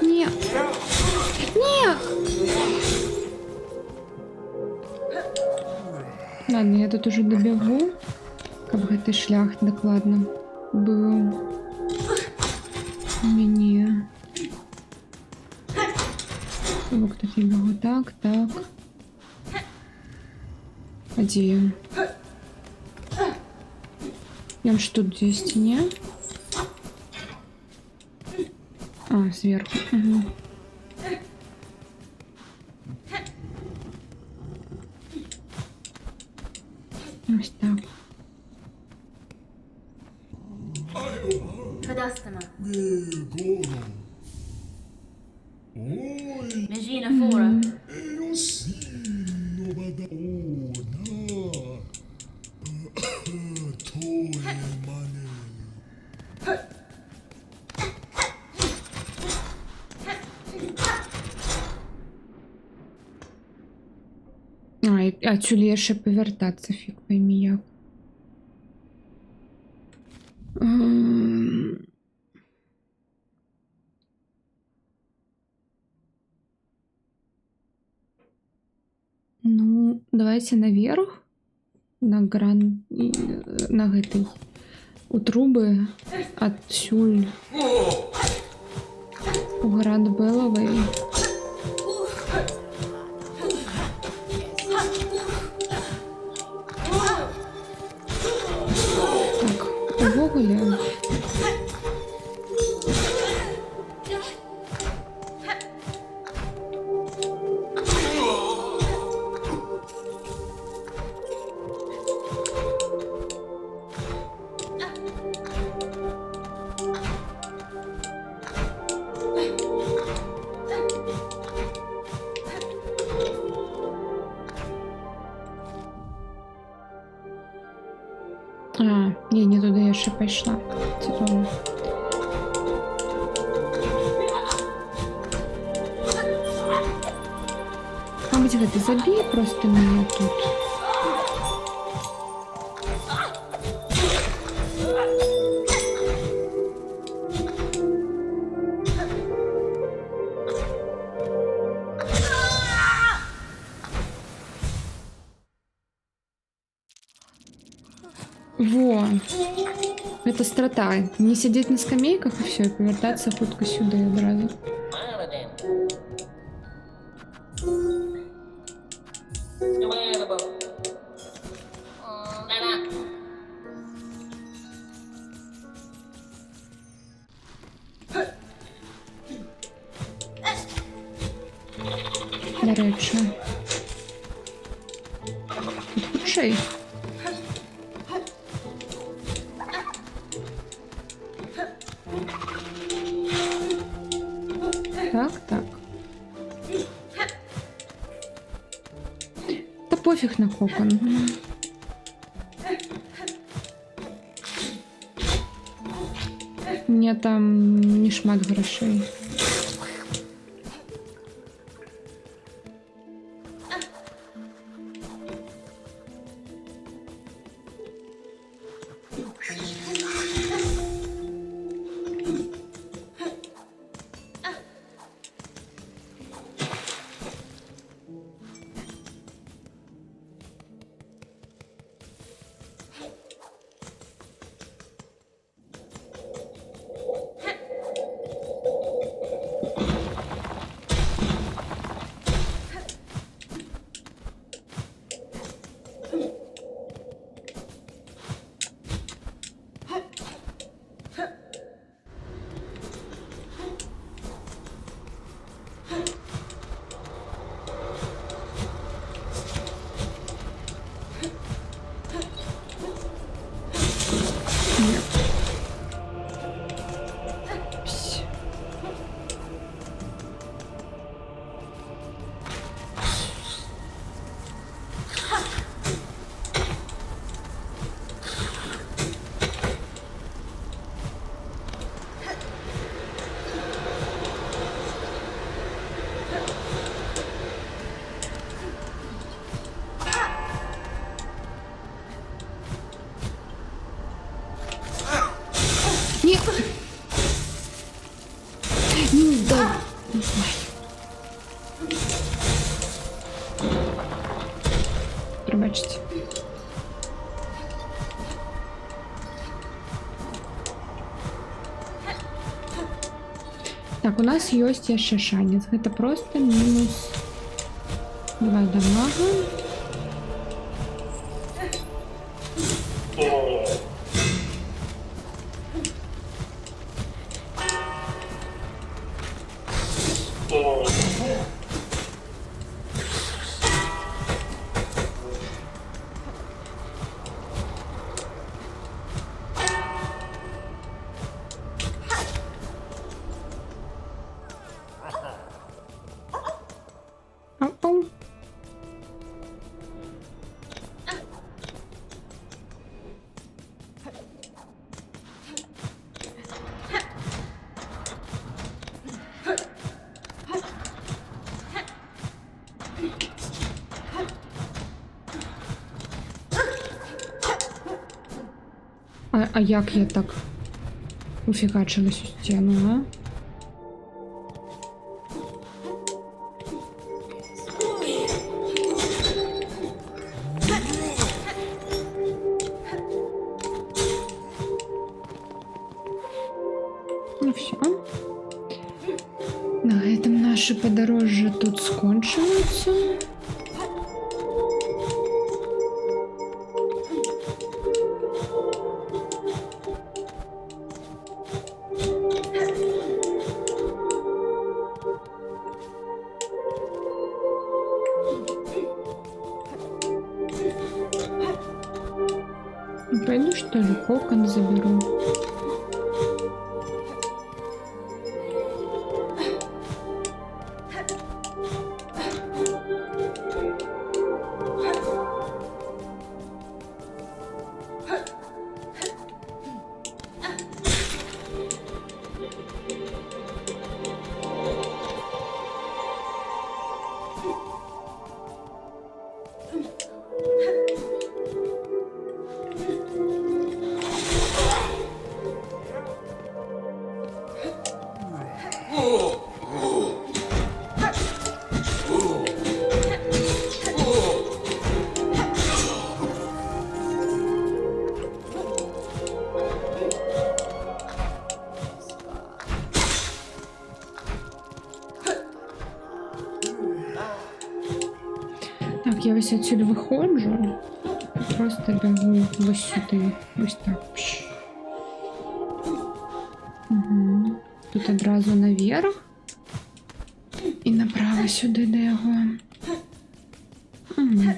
Ні. Ні. Ладно, я тут уже добегу, каб гэты шлях дакладна быў у мяне. Бок тут я бегу так. А дзе ён? Ён ж тут дзесьці, не? А, сверху. Угу. Ось так. Kadastama. Megina Fora. А отсюда яшчэ повертаться, фиг пойми як. Ну, давайте наверх, на гран, на гэтай, у трубы адсюль у Гранд Беловой. Так, увогуле. А, не туди я ще пішла. Цікаво. Мабуть, гэта забій просто мене тут. Во, это страта. Не сидеть на скамейках и все, и повертаться хутко сюда одразу. До речі. Тут худший. пофіг на кокон. Мне там не шмат грошей. Ні. Ні, да. Пробачте. Так, у нас есть еще шанец. Это просто минус 2 дамага. Ау. А як я так уфігачилась у стіну, а? Ну все. На этом наши подорожжя тут скончуються. Пойду, что ли, кокон заберу. Так, я ось отсюда виходжу. Просто бегу ось сюди. Ось так. Пш. Угу. Тут одразу наверх. І направо сюди до його. Угу.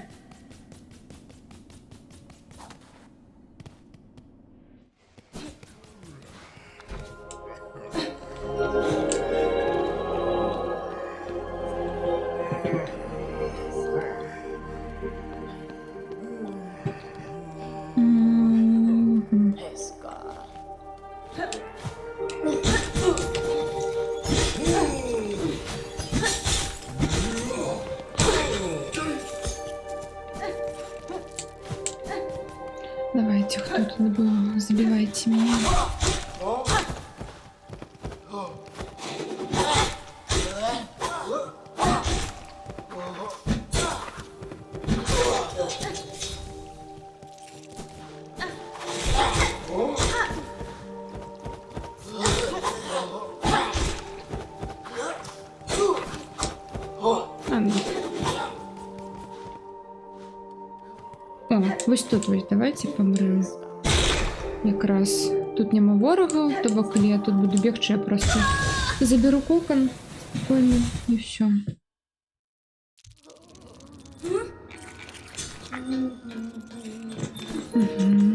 Давайте, кто тут был, забивайте меня. А, ну. О, ось тут ось давайте помрем. Якраз тут нема ворога, того коли я тут буду бігти, я просто заберу кокон спокійно і все. Угу.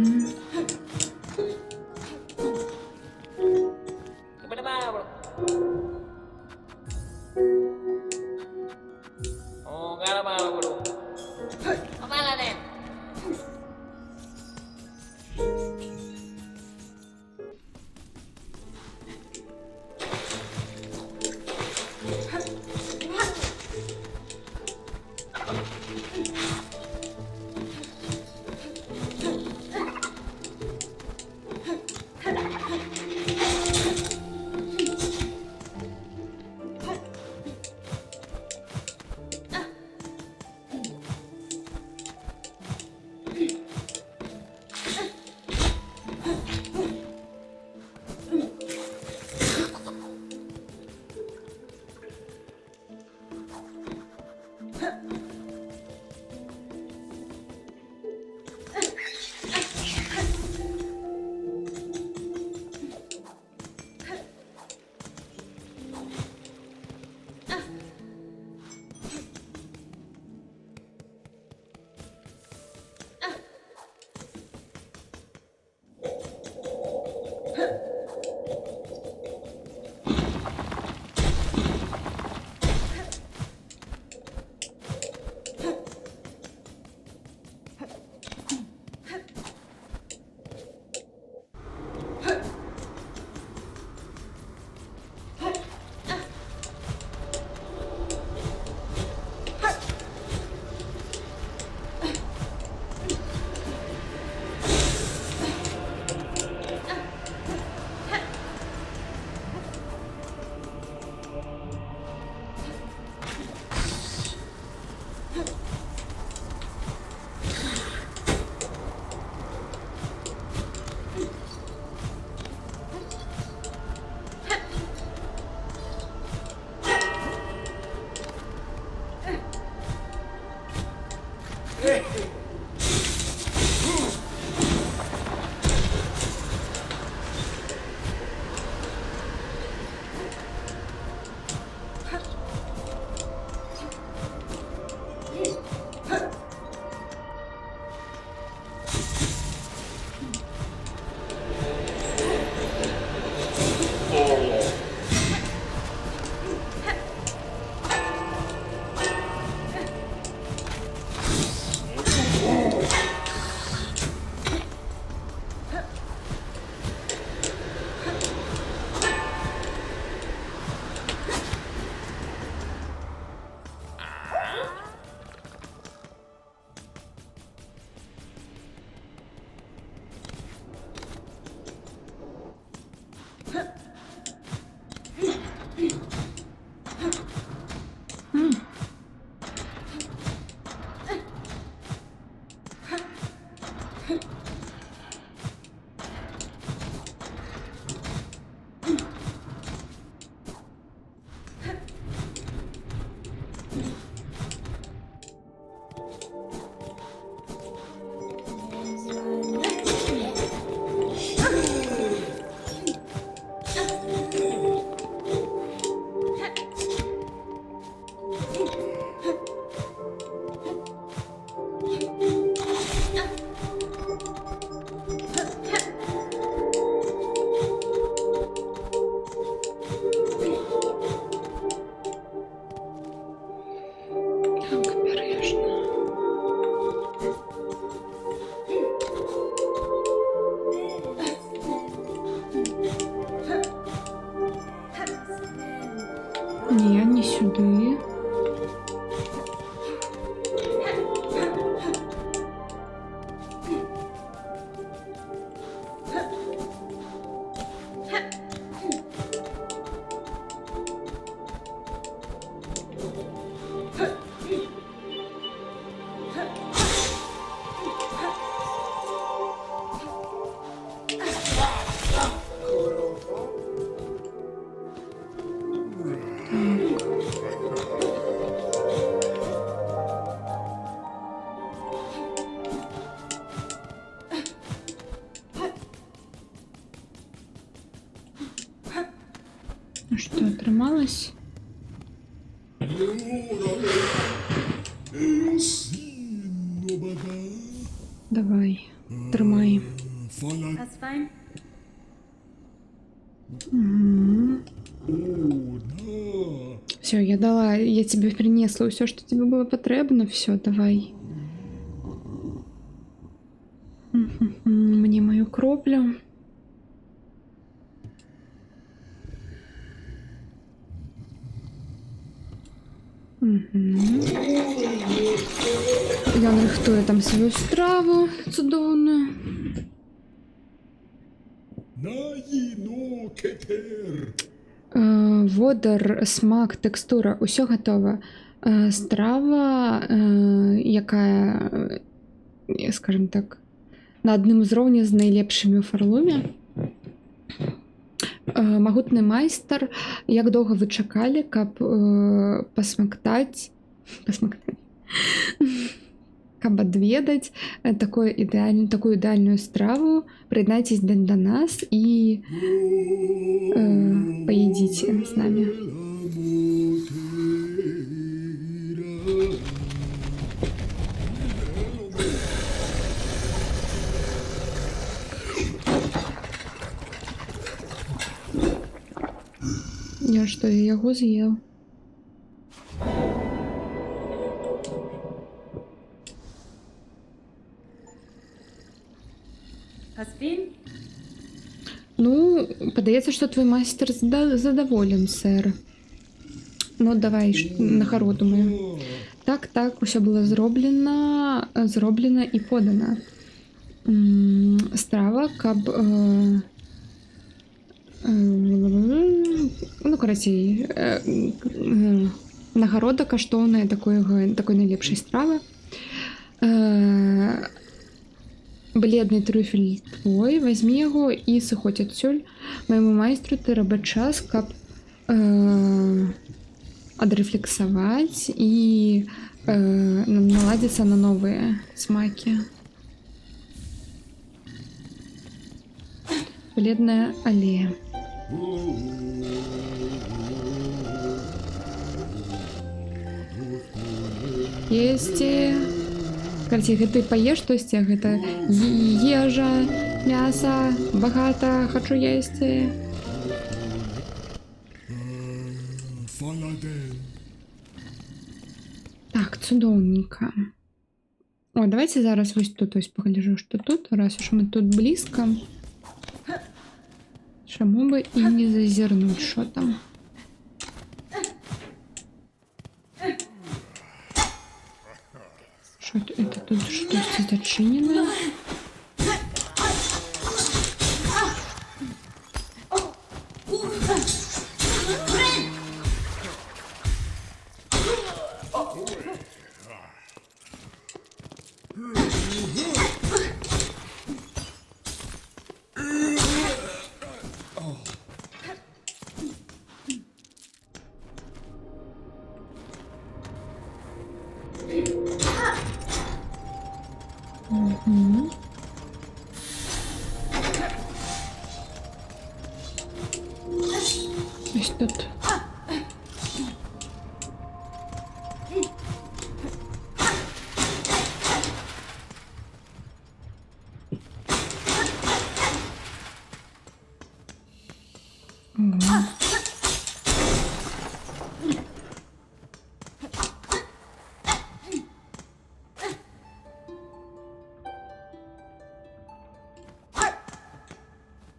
Не, не сюды. Ну что, отрымалась? Давай, тримай. That's fine. Все, я дала, я тебе принесла все, что тебе было потребно. Все, давай. Мне мою кроплю. Ён рихтує там свою страву цудовну. Водар, смак, текстура, усё готово. Страва, якая, скажем так, на адным узроўні з найлепшымі ў фарлуме. Магутны майстар, як доўга вы чакалі, каб пасмактаць, каб адведаць такую ідэальную страву, прыяднайцесь да нас і паедзіце з намі. Я што, яго з'еў? Husband? Ну, падаецца, што твой майстар задаволен, сэр. Ну, давай, на хароду мою. Так, усё было зроблена і подана. Страва, каб... Ну, карацей, нагарода каштоўная такой найлепшай стравы. Бледны трюфель твой, возьми яго і сыходзь адсюль. Майму майстру трэба час, каб адрэфлексаваць і наладзіцца на новыя смакі. Бледная алея. Есці. Карці, гэта паеш штосьці, гэта ежа, мяса, багата, хачу есці. Так, цудоўненька. О, давайте зараз вось тут ось пагляджу, што тут, раз уж мы тут блізка. Чаму бы і не зазірнуць, що там. Что это тут что-то зачинено? Ось тут.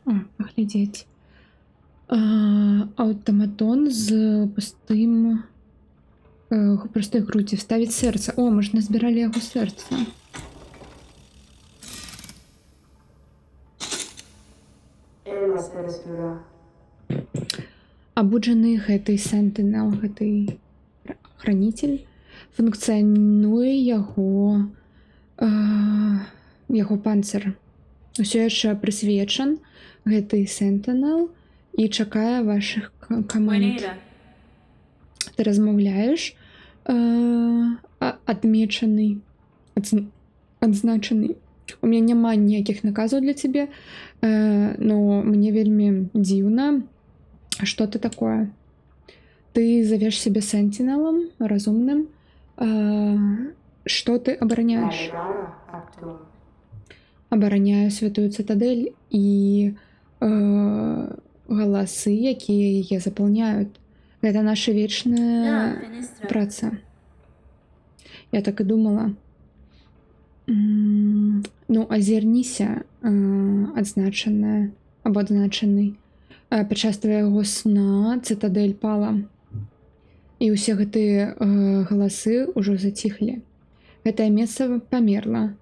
О, поглядеть. Аўтаматон з пустой грудзі. Вставіць сэрца. О, мы ж назбіралі яго сэрца. Абуджаны гэты сентынел, гэты хранитель, функцыянуе яго панцыр. Усё яшчэ прысвечан гэты сентынел і чакае вашых каманд. Buenera. Ты размаўляеш, адмечаны, адзначаны. У мяне няма ніякіх наказаў для цябе, но мне вельмі дзіўна, што ты такое. Ты завеш сябе сентинелом, разумным. Што ты абараняеш? Абараняю святую цытадэль і галасы, якія яе запаўняюць. Гэта наша вечная Finestra. праца. Я так і думала. Ну, азірніся, адзначаная або адзначаны. Падчас твайго сна цытадэль пала. І ўсе гэтыя галасы ўжо заціхлі. Гэтае месца памерла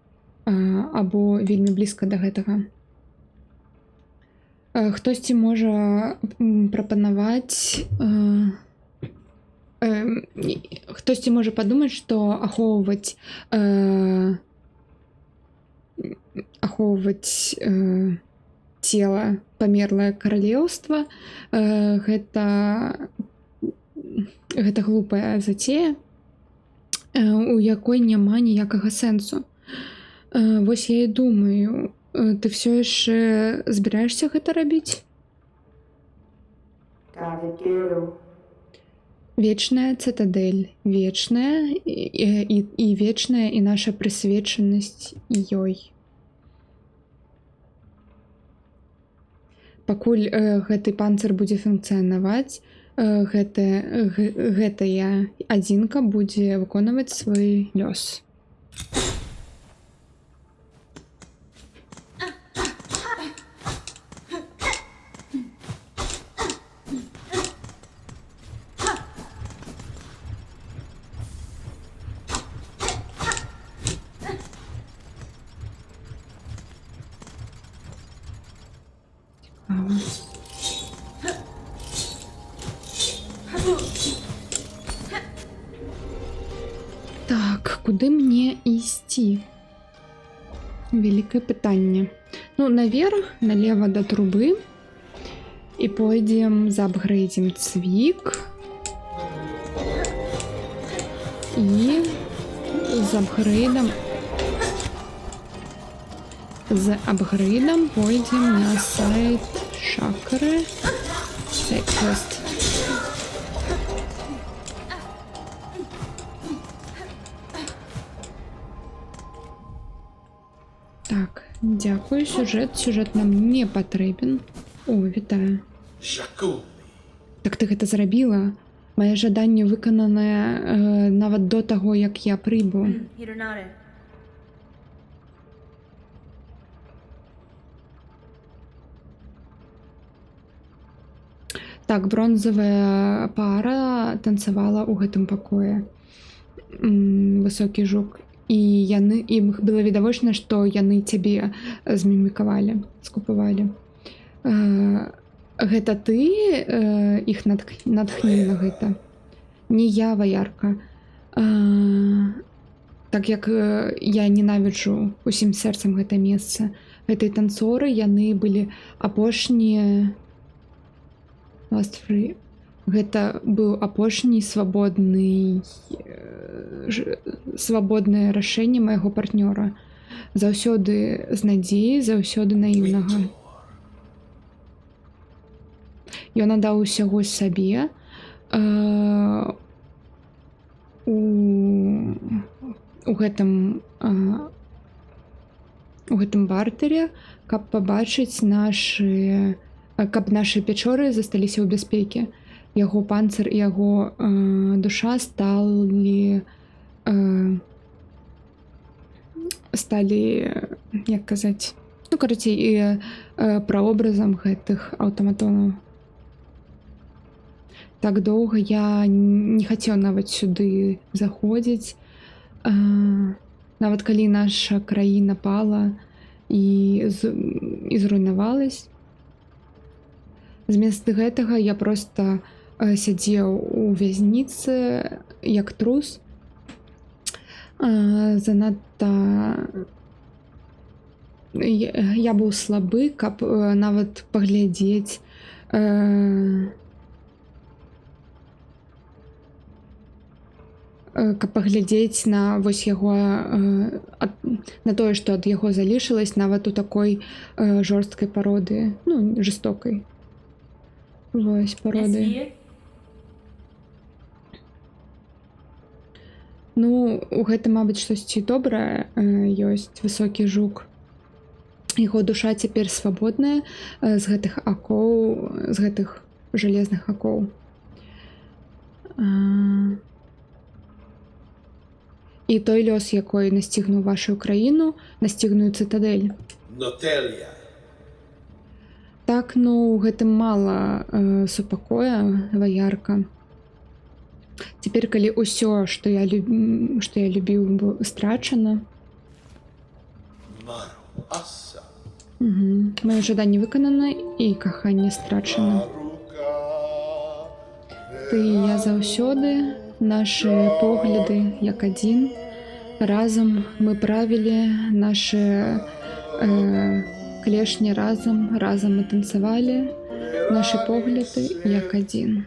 або вельмі блізка да гэтага. Хтосьці можа прапанаваць, хтосьці можа падумаць, што ахоўваць цела памерлае каралеўства гэта глупая зацея, у якой няма ніякага сэнсу. Вось я і думаю, ты ўсё яшчэ збіраешся гэта рабіць? Вечная цытадэль, вечная і вечная і наша прысвечанасць ёй. Пакуль гэты панцыр будзе функцыянаваць, гэтая адзінка будзе выконваць свой лёс. Так, куды мне ісці? Вялікае пытанне. Ну, наверх, налево да трубы. І пойдзем, заапгрэйдзім цвік. І з апгрэйдам пойдзем на сайт чакры. Сайт квест. Так, дзякую, сюжэт нам не патрэбен. О, вітаю. Так ты гэта зрабіла? Мае жаданне выкананае нават до таго, як я прыбыў. Hironare. Так, бронзавая пара танцавала ў гэтым пакоі. Высокі жук. І ім было відавочна, што яны цябе змімікавалі, скупавалі. Гэта ты іх натхніў на гэта? Не я, ваярка. Так як я ненавіджу усім сэрцам гэта месца. Гэтыя танцоры, яны былі апошнія... Last Free. Гэта быў апошні свабоднае рашэнне майго партнёра. Заўсёды з надзеяй, заўсёды наіўнага. Ён аддаў усяго сабе у гэтым бартэре, каб пабачыць каб нашы пячоры засталіся ў бяспекі. Яго панцыр і яго душа сталі, як казаць, ну, карацей, праобразам гэтых аўтаматонаў. так доўга я не хацеў нават сюды заходзіць. Нават калі наша краіна пала і зруйнавалась. Замест гэтага я проста сядзеў у вязніцы як трус. Занадта я быў слабы, каб нават паглядзець на вось яго, на тое, што ад яго залішылась, нават у такой жорсткай пароды, ну, жестокай. Вось пароды. Merci. Ну, у гэтым, мабыць, штосьці добрае ёсць. Высокі жук. Яго душа цяпер свабодная з гэтых акоў, з гэтых жалезных акоў. І той лёс, якой насцігнуў вашу краіну, насцігную цытадэль. Нотелія. Так, ну, гэтым мала супакоя, ваярка. Цяпер, калі ўсё, што я любіў, страчана. Мару Аса. Маё жаданне выканана і каханне страчана. Ты і я заўсёды, нашы погляды як адзін. Разам мы правілі нашы клешні разам мы танцавалі. Нашы погляды як адзін.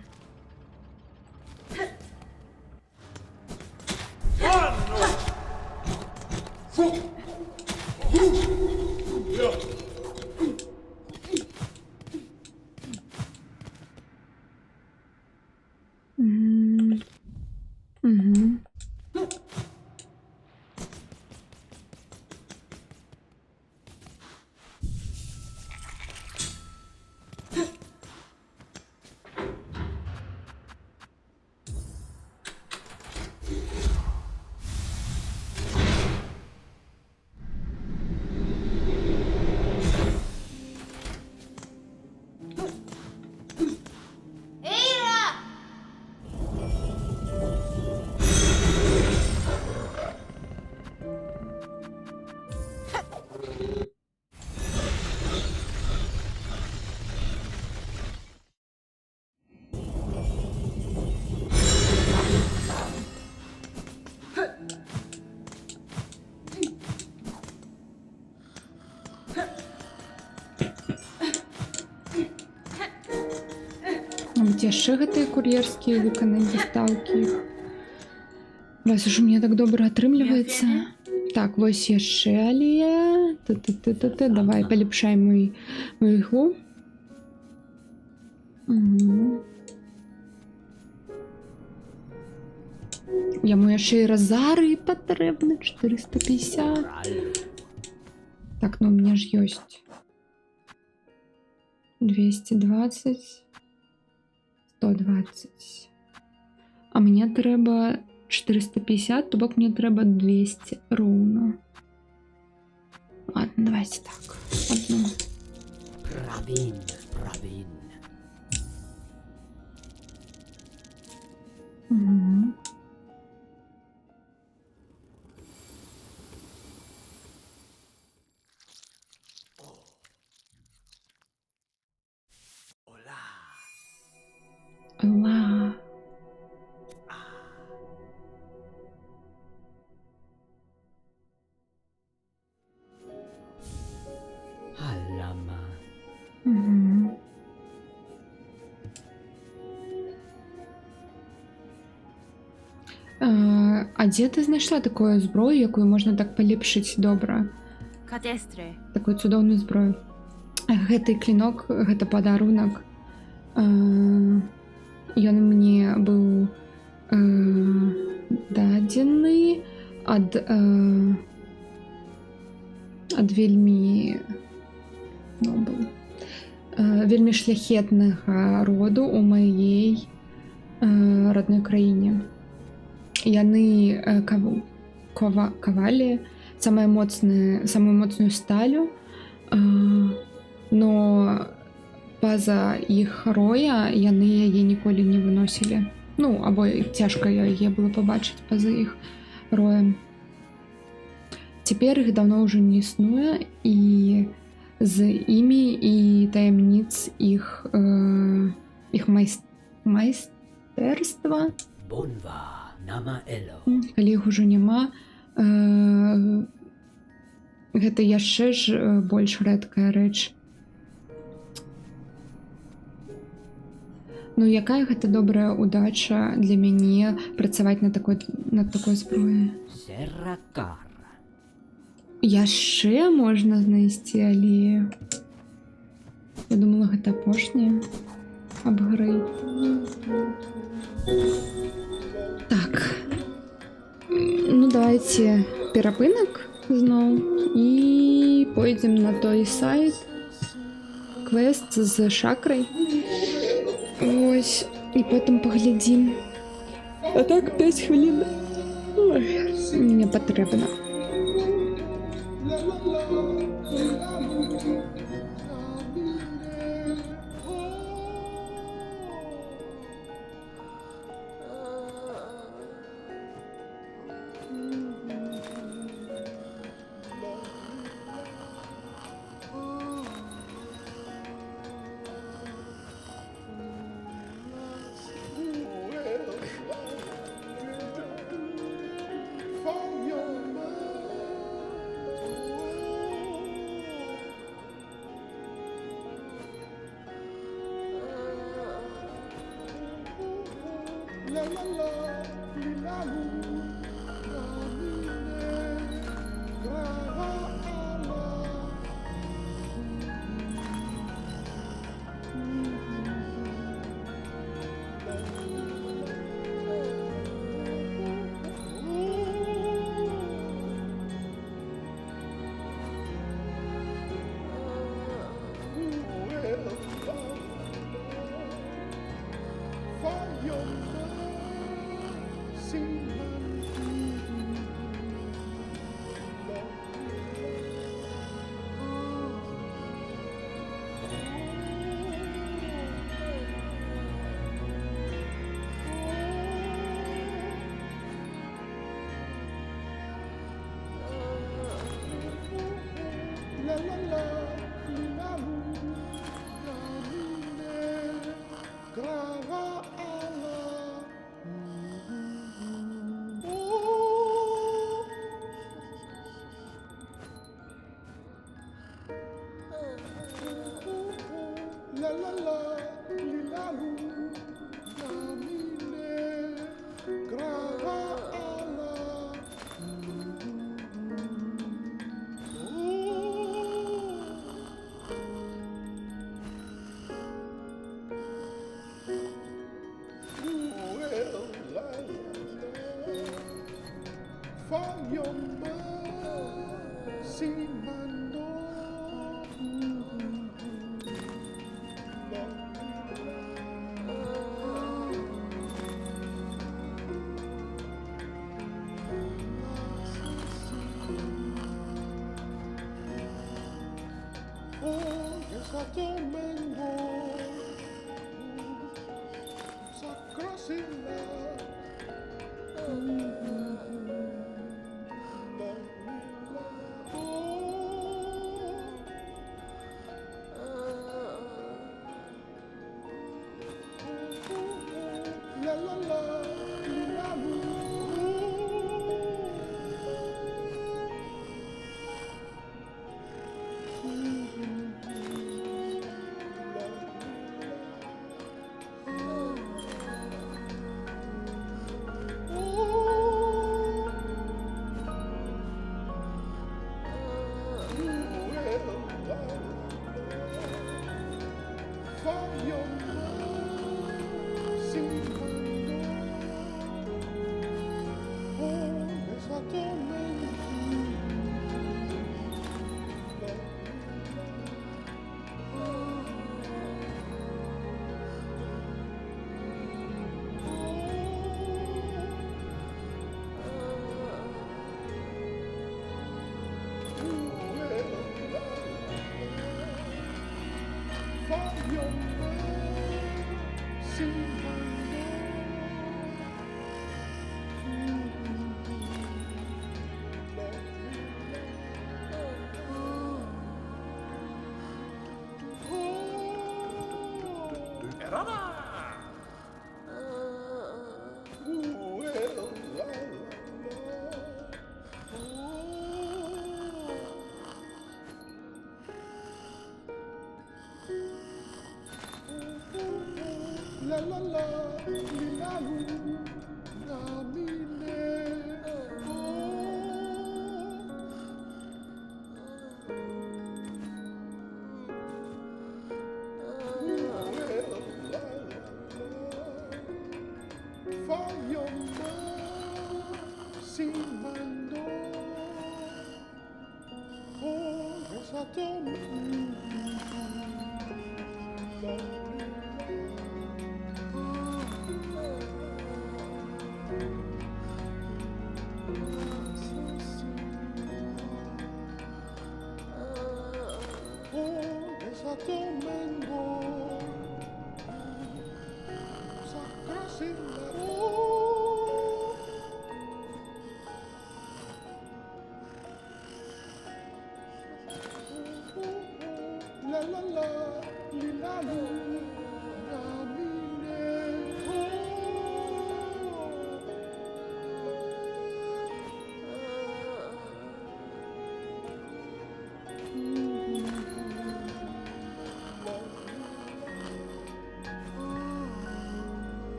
Яшчэ гэтыя кур'ерскія выканаць дастаўкі іх. Раз уж у меня так добра атрымліваецца. Так, вось яшчэ алея. Давай палепшаем мою ігру. Яму яшчэ і разары патрэбны 450. Так, ну у меня ж ёсць 220. 120. А мне трэба 450, то бок мне трэба 200 роўна. Ладно, давайте так. Одну. Правин. Угу. Ла. Алама. Угу. А дзе ты знайшла такую зброю, якую можна так палепшыць добра? Кадестры. Такую цудоўную зброю. Гэты клінок, гэта падарунак. Ён мне быў дадзены ад вельмі вельмі шляхетнага роду у маёй родной краіне. Яны кавалі самую моцную сталю, но па па-за іх роя, яны яе ніколі не выносілі. Ну, або цяжка яе было пабачыць па-за іх роем. Цяпер іх даўно ўжо не існуе, і з імі і таямніц іх майстэрства, Bonva nama elo. калі іх ужо няма, гэта яшчэ ж больш рэдкая рэч. Ну, якая гэта добрая удача для мяне працаваць над такой зброяй. Serrakar. Яшчэ можна знайсці алею. Я думала, гэта апошняе. Апгрейд. Так. Ну, давайте перапынак зноў і пойдзем на той сайт. Квест з шакрай. Ось. І потым паглядзім. А так 5 хвілін. Ой, мне патрэбна.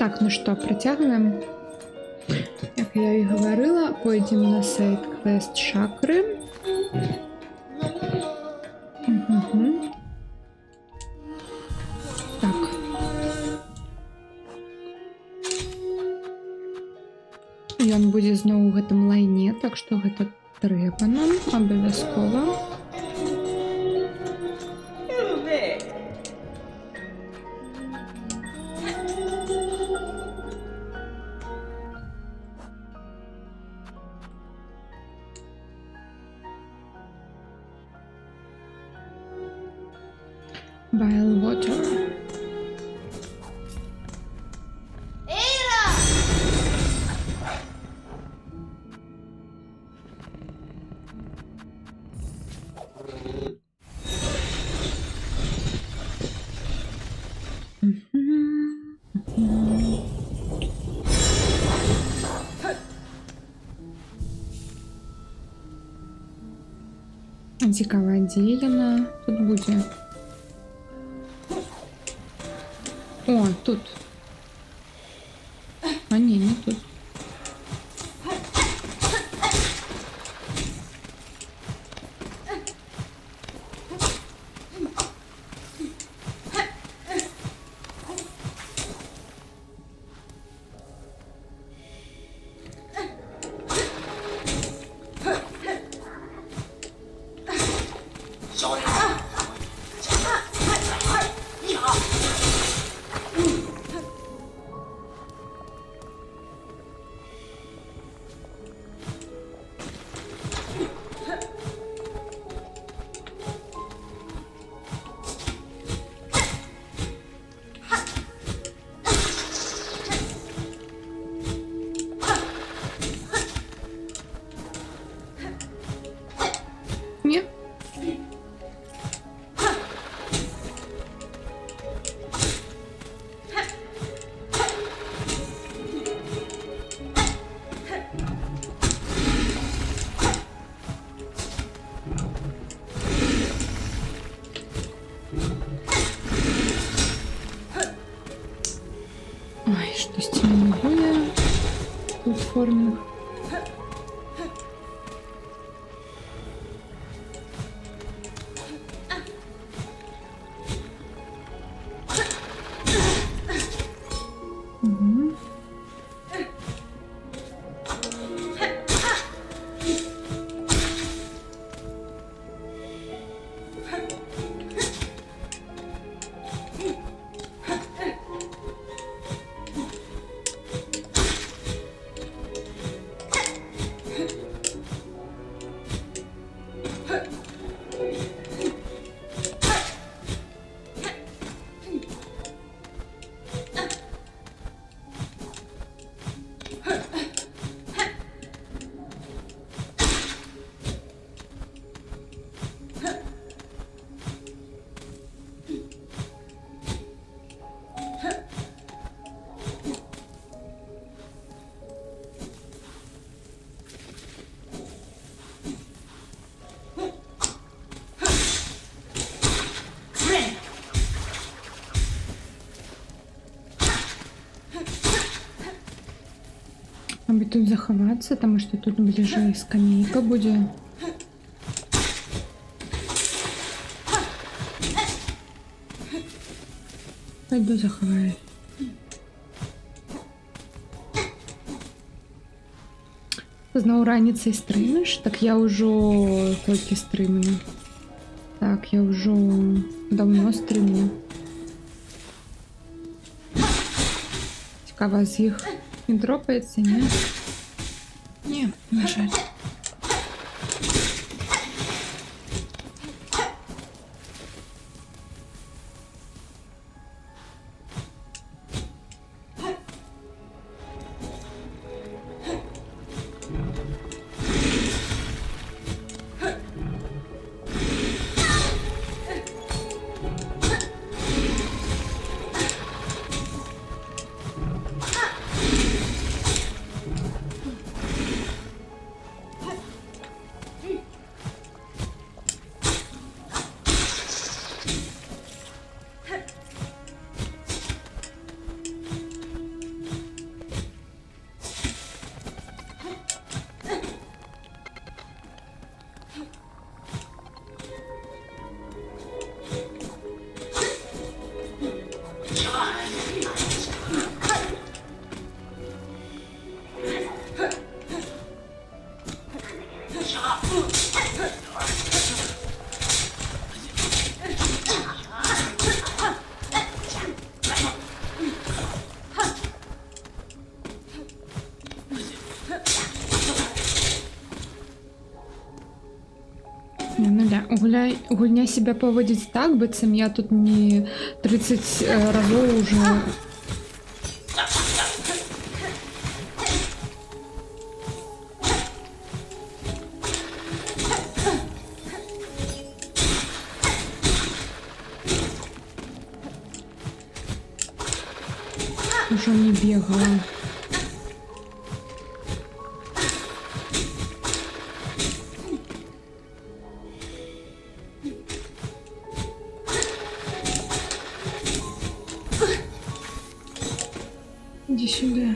Так, ну что, протягиваем. Як я і говорила, пойдем на сайт Квест Чакры. Угу. Так. Ён будзе зноў у гэтым лайне, так што гэта трэба нам абавязкова. Water. Цікава, дзе яна тут будзе? О, тут. А ні, не тут. Ні. Ой, что с теми не могу я платформенных. Мгм. Мабуть, тут заховаться, тому що тут ближе скамейка буде. Пойду заховаю. Знову раніцей стримиш? Так я вже тільки стримлю. Так, я вже давно стримлю. Цікаво, з їх не дропається, ні? Ні, на жаль. Гульня себя поводить так, быцем я тут не 30 разов уже... Уже не бегала. Иди сюда.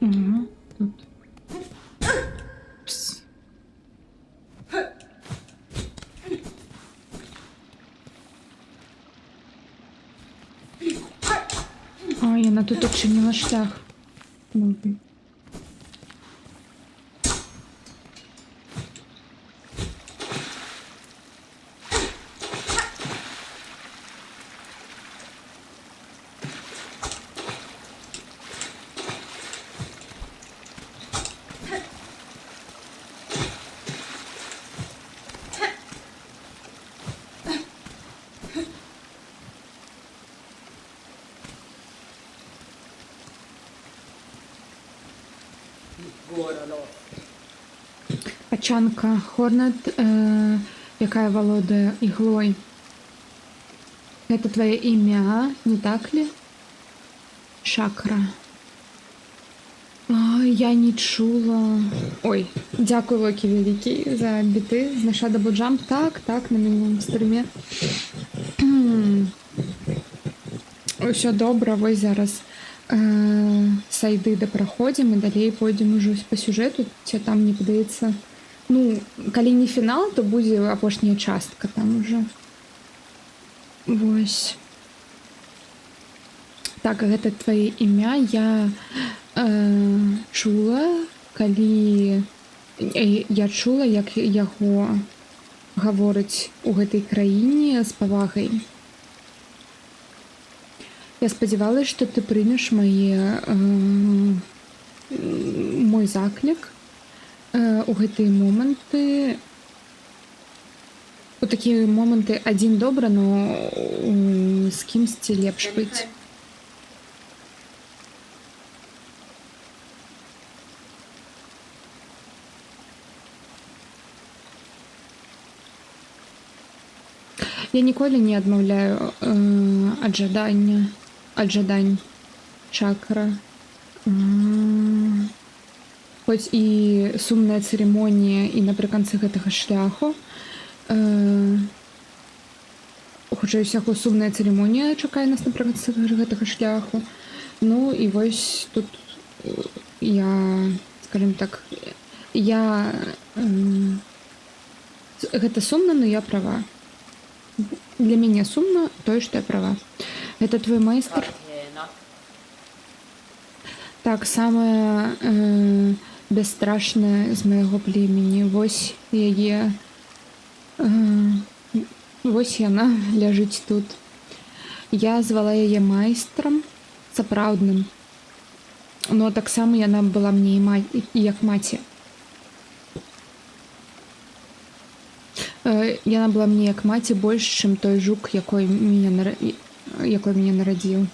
Ага, тут. Пс. Ой, она тут odczynила шлях. Новий. Пачанка Хорнет, якая володая иглой. Это твое имя, не так ли? Шакра. Я не чула. Ой, дякую, Локі великий, за біти. Знайшла даблджамп. Так, на мінімум стрімі. Все добре, ось зараз сайды допроходим, і далей пойдем уже по сюжету. Ці там не падаецца. Ну, калі не фінал, то будзе апошняя частка там уже. Вось. Так, гэта твоє імя. Я чула, калі я чула, як яго гаворыць у гэтай краіне з павагай. Я спадзявалась, што ты прымеш мой заклік у гэтыя моманты. У такія моманты адзін добра, но з кімсьці лепш быць. Я ніколі не адмаўляю ад жадань чакра. Хоць і сумная цырымонія і напрыканцы гэтага шляху. Хутчэй усяго сумная цырымонія чакае нас напрыканцы гэтага шляху. Ну і вось тут я, скажем так, гэта сумна, но я права. Для мяне сумна тое, што я права. Гэта твой майстар? Так, самая бясстрашная з майго племені. Вось яе... Вось яна ляжыць тут. Я звала яе майстрам сапраўдным. Но таксама яна была мне як маці. Яна была мне як маці больш, чым той жук, якой мяне нарадзіў.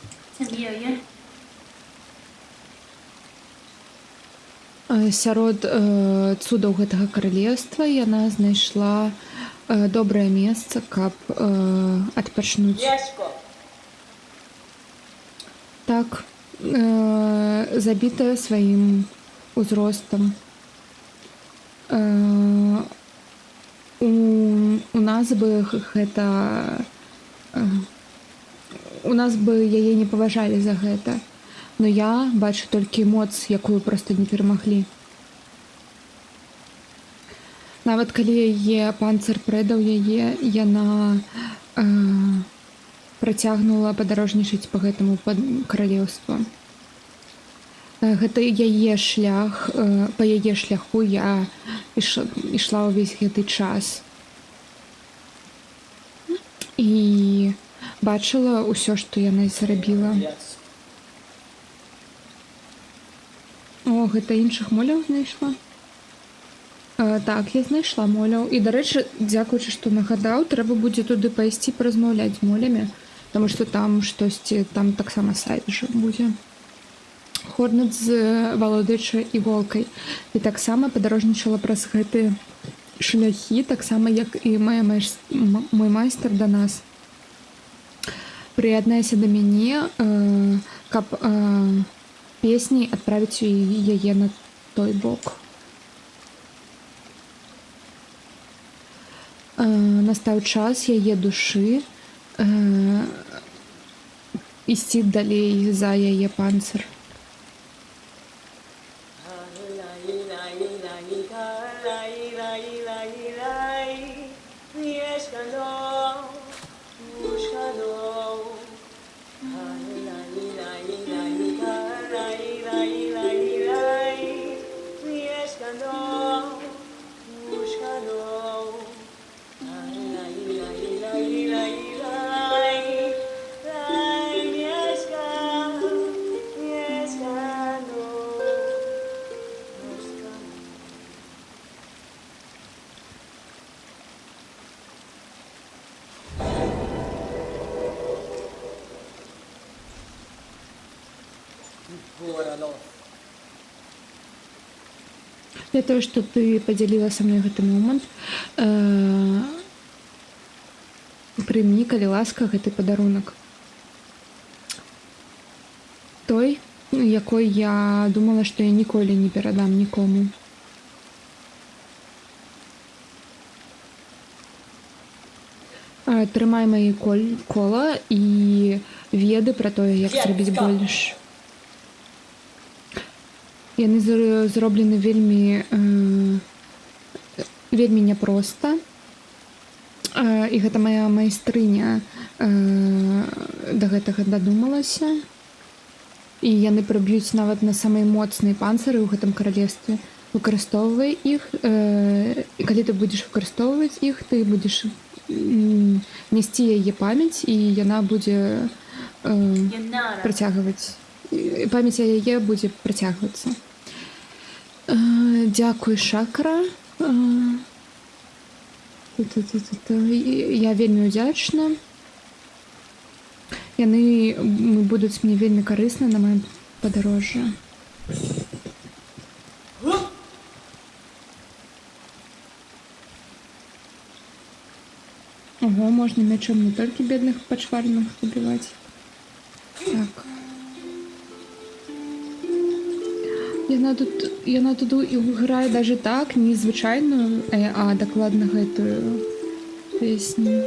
Сярод цудаў гэтага каралевства яна знайшла добрае месца, каб адпачнуць. Так, забітая сваім узростам. У нас бы яе не паважалі за гэта. Но я бачу толькі моц, якую проста не перамаглі. Нават калі яе панцыр прэдаў яе, яна працягнула падарожнічаць па гэтаму каралеўству. Гэта яе шлях, па яе шляху я ішла ўвесь гэты час. І бачыла ўсё, што яна зрабіла. О, гэта іншых моляў знайшла? Так, я знайшла моляў. І, дарэчы, дзякуючы, што нагадаў, трэба будзе туды пайсці паразмаўляць з молямі, таму што там штосьці, там таксама сайт жа будзе. Хорнет з валодаючай іголкай. І таксама падарожнічала праз гэтыя шляхі, таксама як і мой майстар да нас. Прыяднайся да мяне, каб песняй адправіць яе на той бок. Настаў час яе душы ісці далей за яе панцыр. Для того, што ты падзяліла са мной гэты момант, прымі, калі ласка, гэты падарунак. Той, якой я думала, што я ніколі не перадам нікому. Трымай мае кола і веды пра тое, як зрабіць больш. Яны зроблены вельмі няпроста. І гэта моя майстрыня да гэтага дадумалася. І яны прыб'юць нават на самыя моцныя панцыры ў гэтым каралевстве. Выкарыстоўвай іх. І калі ты будзеш выкарыстоўваць іх, ты будзеш несці яе памяць, і яна будзе працягваць. Памяць яе будзе працягвацца. Дзякуй, Шакра. Я вельмі ўдзячна. Яны будуць мне вельмі карысны на маім падарожжы. Ого, можна мячом не толькі бедных пачварных забіваць. Так. Яна тут грае даже так, не звычайную, а дакладна гэтую песню.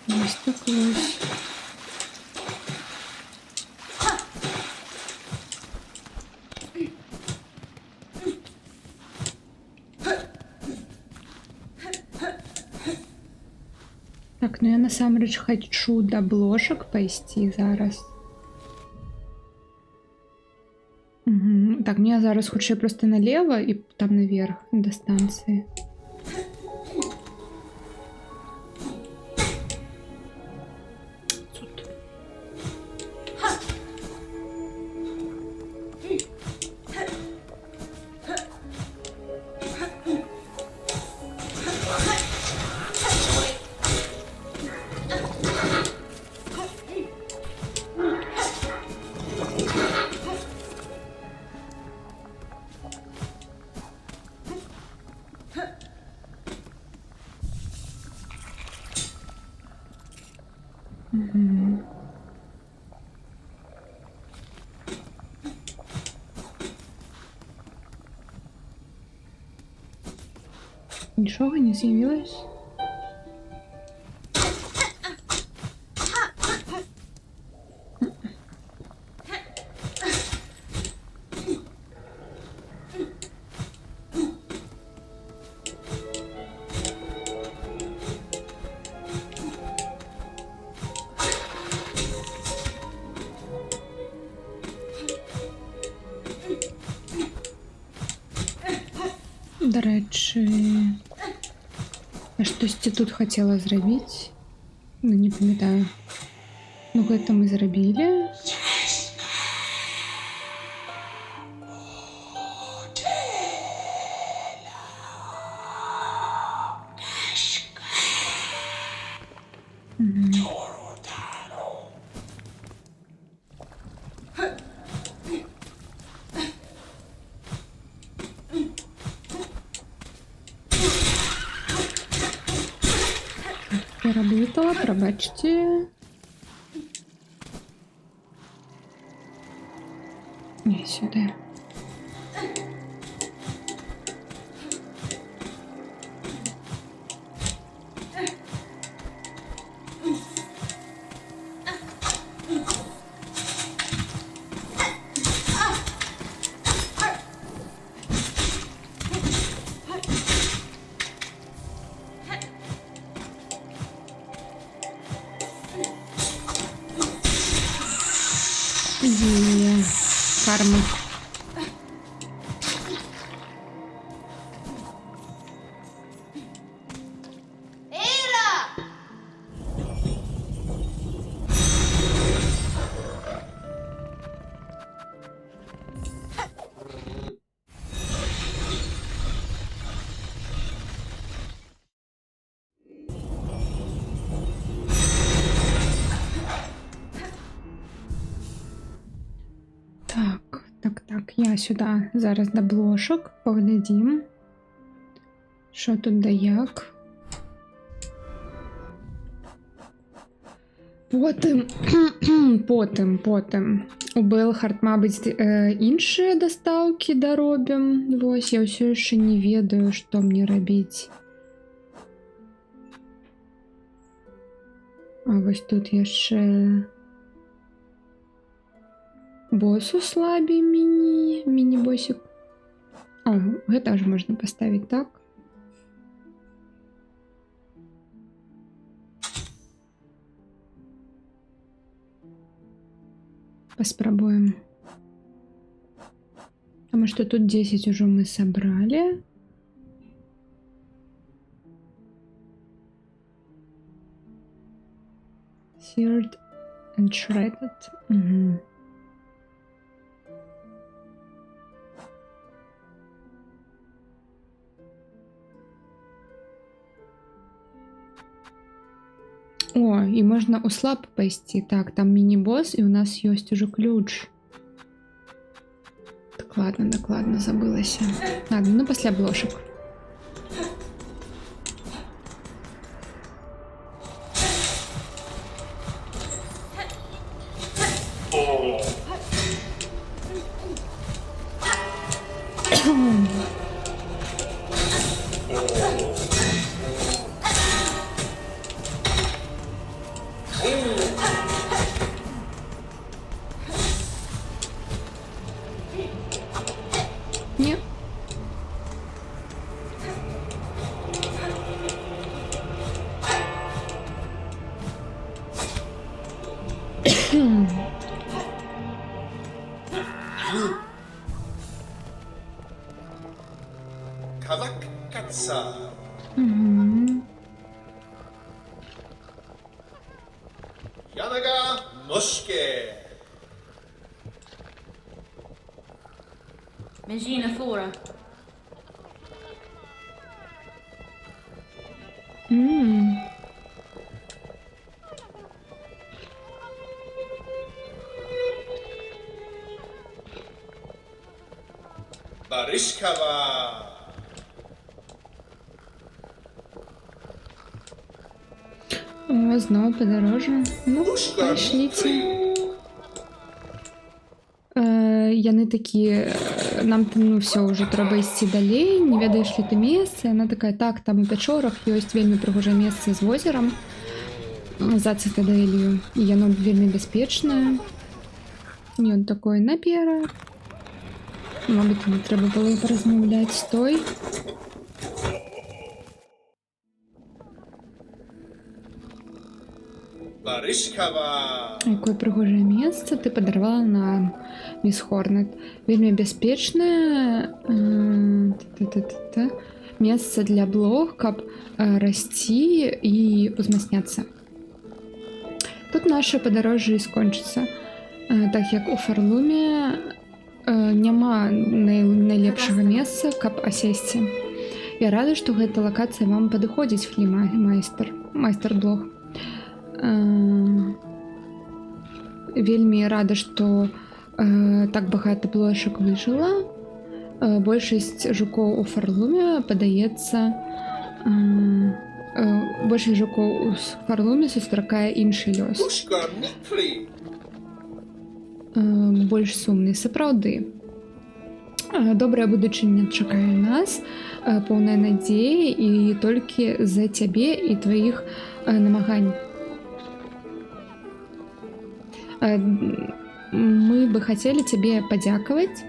Ось так ось. Так, ну я насамрэч хачу да блошак пайсці зараз. Так, мне зараз хутчэй проста налево і там наверх да станцыі. Нічога не з'явилось? До речі, я штосьці тут хацела зрабіць, ну не памятаю. Ну гэта мы зрабілі. пераблытала, прабачце. Не, сюда. Є, карма. Так, я сюди зараз до блошок, поглядім, що тут да як. Потым. У Белхард, мабыць, іншыя дастаўкі даробім. Вось, я ўсё яшчэ не ведаю, што мне рабіць. А вось тут яшчэ... Босу слабей міні-босик. О, гэта ж можна паставіць так. Паспрабуем. Потому что тут 10 уже мы собрали. Seared and shredded. Угу. О, и можно у слаб пойти. Так, там мини-босс, и у нас есть уже ключ. Так, ладно, забылась. Ладно, ну после обложек. Нет. Kavak Katsar. Yanaga Noshke. Mangina Flora. Barishkava. О, знову подороже. Ну, пошлите. Яны такие, нам ну все уже трэба ісці далей, не ведаеш ли ты месца. Она такая, так, там у пячорах ёсць вельмі прыгожае месца з возерам за цытадэлью, і яно вельмі бяспечнае. Ён такой наперад. Мабыць, не трэба было паразмаўляць. Стой. Барышкава. Якое прыгожае месца ты падарвала на мисс Хорнет. Вельмі бяспечнае месца для блох, каб расці і узмацняцца. Тут наше падарожжа і скончыцца. Так як у Фарлуме няма найлепшага месца, каб асесці. Я рада, што гэта лакацыя вам падыходзіць, майстар блох. Вельмі рада, што так багата блошак выжыла. Большасць жукоў у Фарлуме, падаецца, большасць жукоў у Харлуме сустракае іншы лёс. Pushka Mikli. Больш сумны, сапраўды. Добрая будучыня чакае нас, поўная надзеі і толькі за цябе і тваіх намагань. Мы бы хацелі цябе падзякаваць.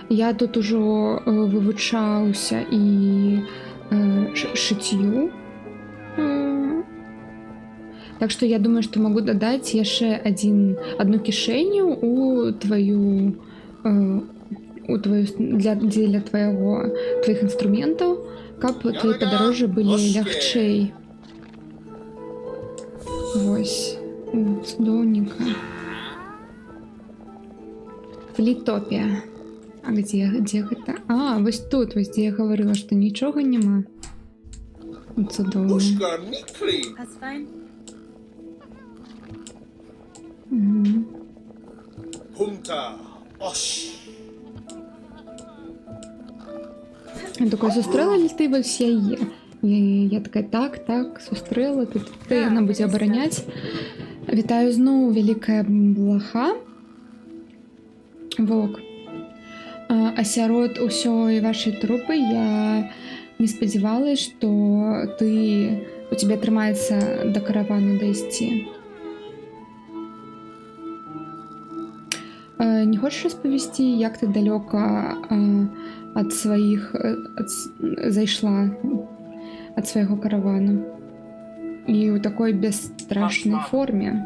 Я тут ужо вывучаўся і шыццю. Так што я думаю, што магу дадаць яшчэ адну кішэню у тваю для тваіх інструментаў, каб твои падарожжы былі лягчэй. Вось, цудоўненька. Флітопія. А где гэта? Вось тут, вось дзе я гаварыла, што нічога няма. Цудоўна. Pushka Mikli. Pass fein. Punta Osh. Я такой, сустрэла ли ты вось яе? Я такая, так, сустрэла, тут яна будзе абараняць. Вітаю зноў, вялікая блаха. Вок. А сярод усёй вашай трупы я не спадзявалась, што у цябе атрымаецца да каравану дайсці. Не хочаш распавесці, як ты далёка ад сваіх зайшла ад свайго каравану і ў такой бесстрашнай форме?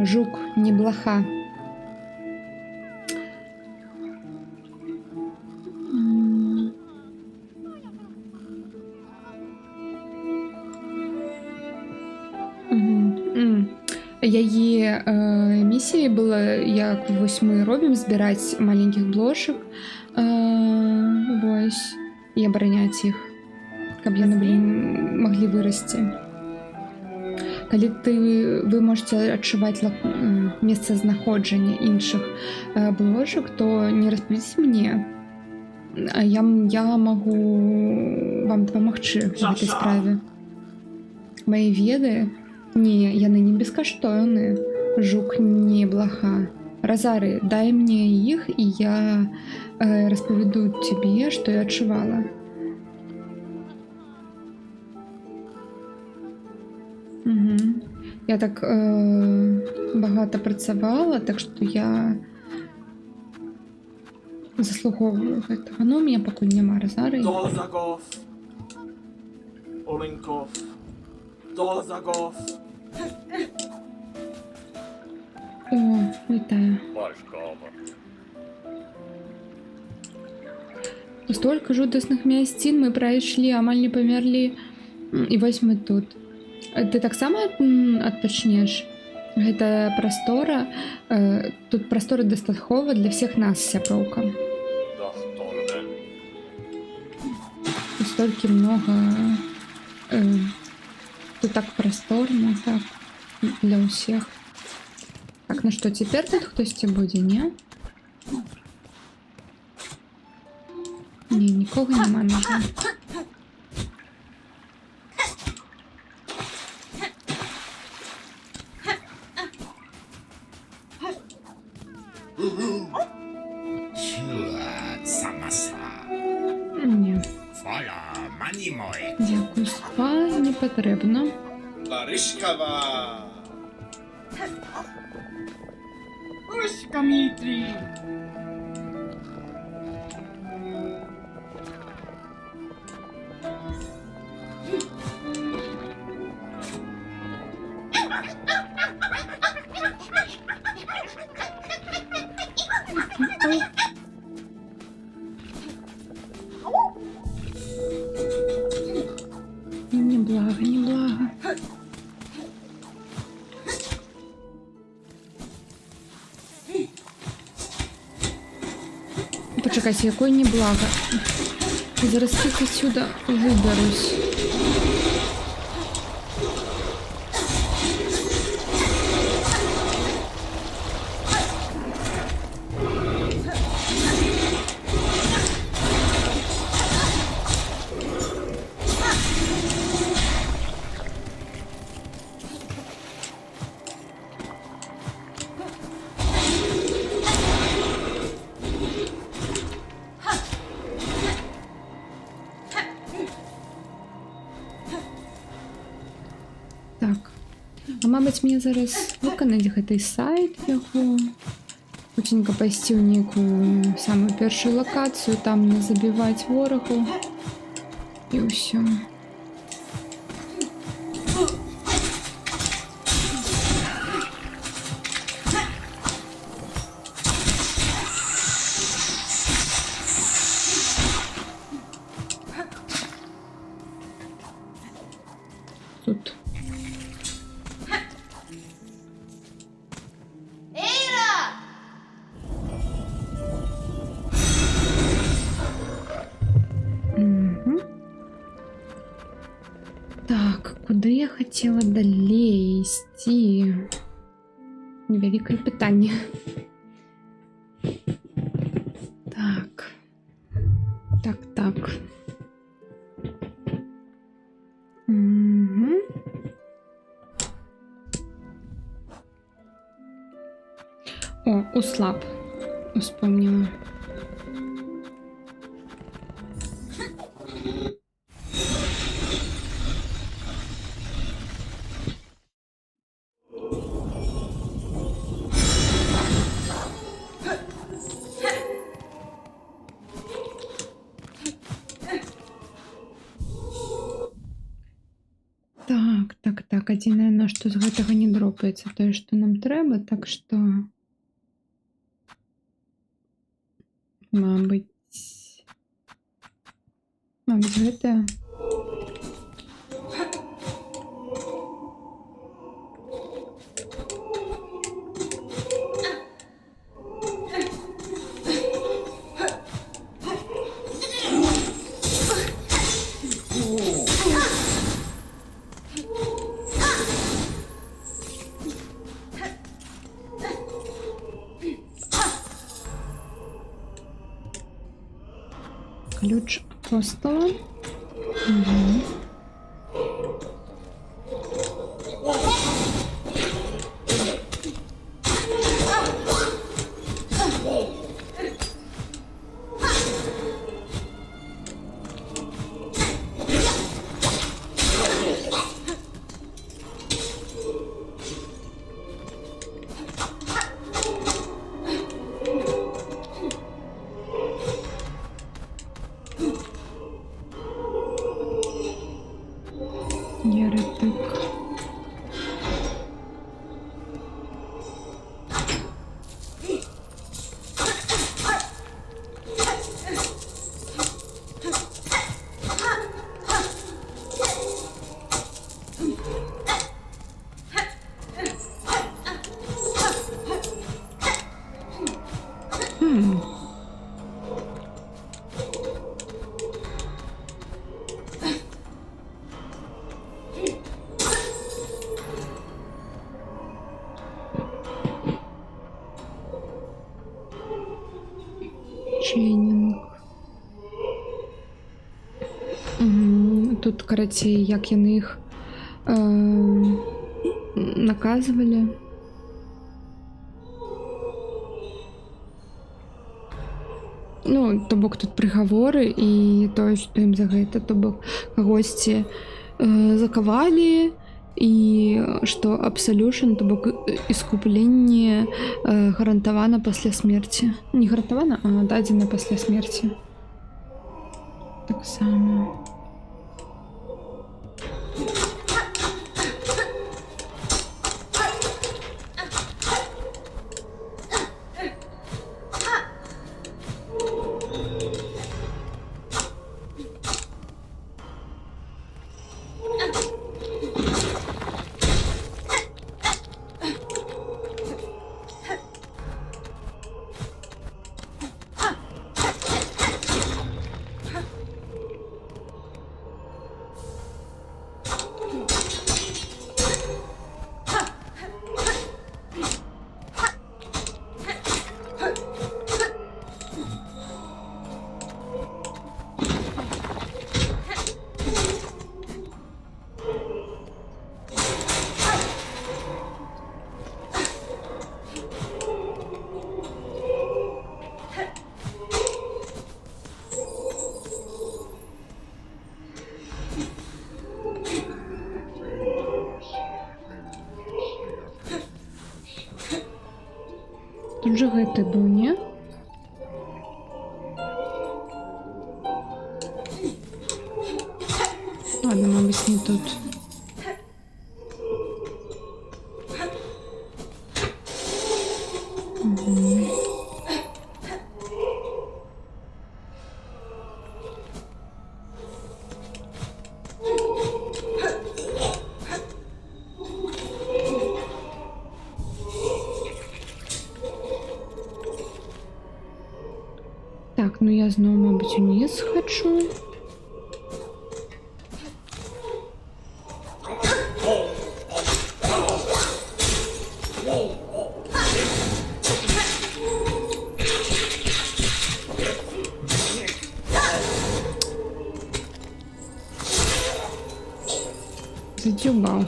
Жук, не блаха. Яе місіяй была, як вось мы робім, збіраць маленькіх блошак, вось, і абараняць іх, каб яны маглі вырасці. Калі вы можете адчуваць месцазнаходжанне іншых блошак, то не распавядзіце мне, я магу вам дапамагчы в гэтай справе. Мае веды, яны не бескаштоўныя. Жук не блаха. Разары, дай мне іх, і я распавяду цябе, што я адчувала. Я так багата працавала, так што я заслуговую гэтага. Ну, у мяне пакуль няма разары. Долзагов. Оленков. Долзагов. О, вітаю. Столько жудасных мясцін мы прайшлі, амаль не памерлі, і вось мы тут. Ты таксама адпачнеш? Гэта прастора, тут прастора дастаткова для всех нас, сяброўка. Столькі много, тут так просторно, так, для ўсіх. Так, ну што, цяпер тут хтосьці будзе, не? Не, нікога няма, на жаль. Не. Дякую, спа не патрэбна. Барышкава. Пушка Митри. Неблага, неблага. Почекайте, якое неблага. Зараз тільки сюди виберусь. мабуть, мне зараз виконати гэты сайт яго. Хутенька пайсці ў нейкую самую першую лакацыю, там не забіваць ворагу. І ўсё. Тут. Мгм. Так, куди я хотіла далей ісці? Невеликое питання. Так. Так. Угу. О, услаб. Вспомнила. Так, адзінае, на што з гэтага не дропаецца тое, што нам трэба, так што мабыць гэта. Ключ апостола. Угу. Єретик. Чейнінг. Тут, короче, як яны їх наказували. Ну, то бок тут прыгаворы і тое, што ім за гэта, то бок кагосьці закавалі, і што абсалюшн, то бок іскупленне гарантавана пасля смерці. Не гарантавана, а дадзена пасля смерці. Так само. Тут же гэты быў, не? Ладно, мабыць, не тут. Так, ну я зноў, мабыць, уніз хачу. Задюбал.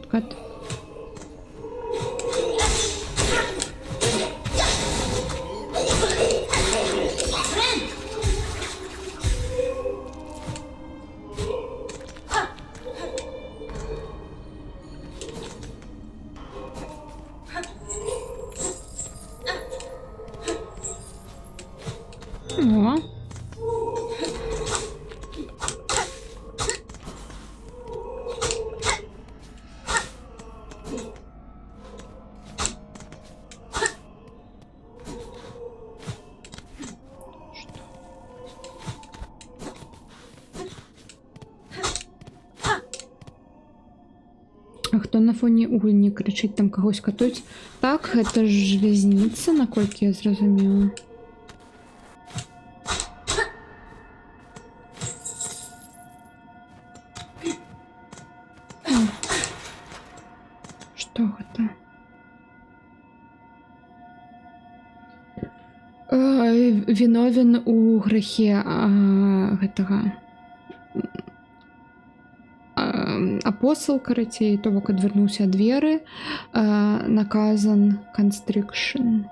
Шорткат. О. А хто на фоне гульні крычыць, там кагось катуюць? Так, гэта ж вязніца, наколькі я зразумела. Што гэта? Віновен у грахе гэтага апостол, карацей, то бок адвярнуўся ад веры, наказан constriction.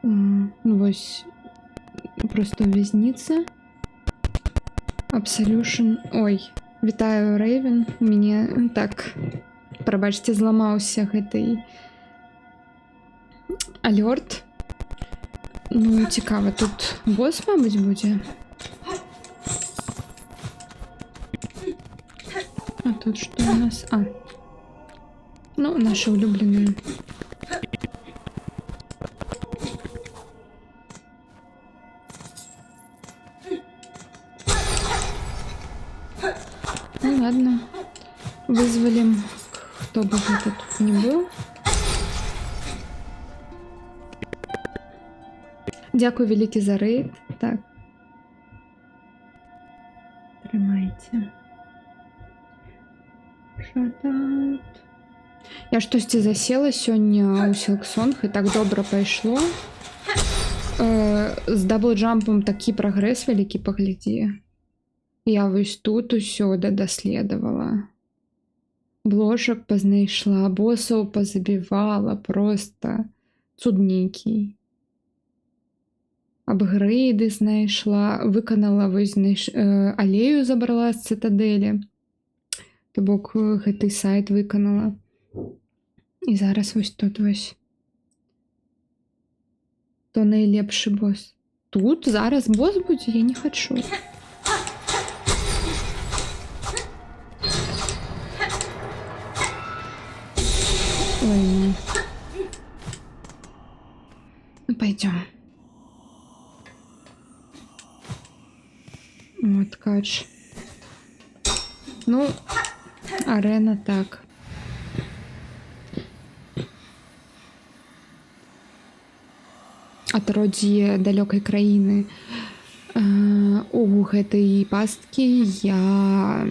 Ну вось, просто ў вязніцы. Absolution. Ой, вітаю, Рэйвен. Мяне так, прабачце, зламаўся гэтай алёрт. Ну, цікава, тут босс, мабыць, будзе. А тут что у нас? А. Ну, наши улюбленные. Ну ладно. Вызволим, кто бы это тут ни был. Дякую великий за рейд. Так. Тримайте. Шатаут. Я штосьці засела сёння у Сілксонг і так добра пайшло. З даблджампом такі прагрэс вялікі, паглядзі. Я вось тут усё даследавала. Блошак пазнайшла, босаў пазабівала, просто цудненькі. Апгрейды знайшла, выканала, вось алею забрала з цытадэлі. То бок гэты сайт выканала. І зараз вось тут вось. То найлепшы босс. Тут зараз босс будзе? Я не хачу. Ой, ну. Ну, пойдем. Вот, кач. Ну, арена так. Атроддзе далёкай краіны. У гэтай пасткі я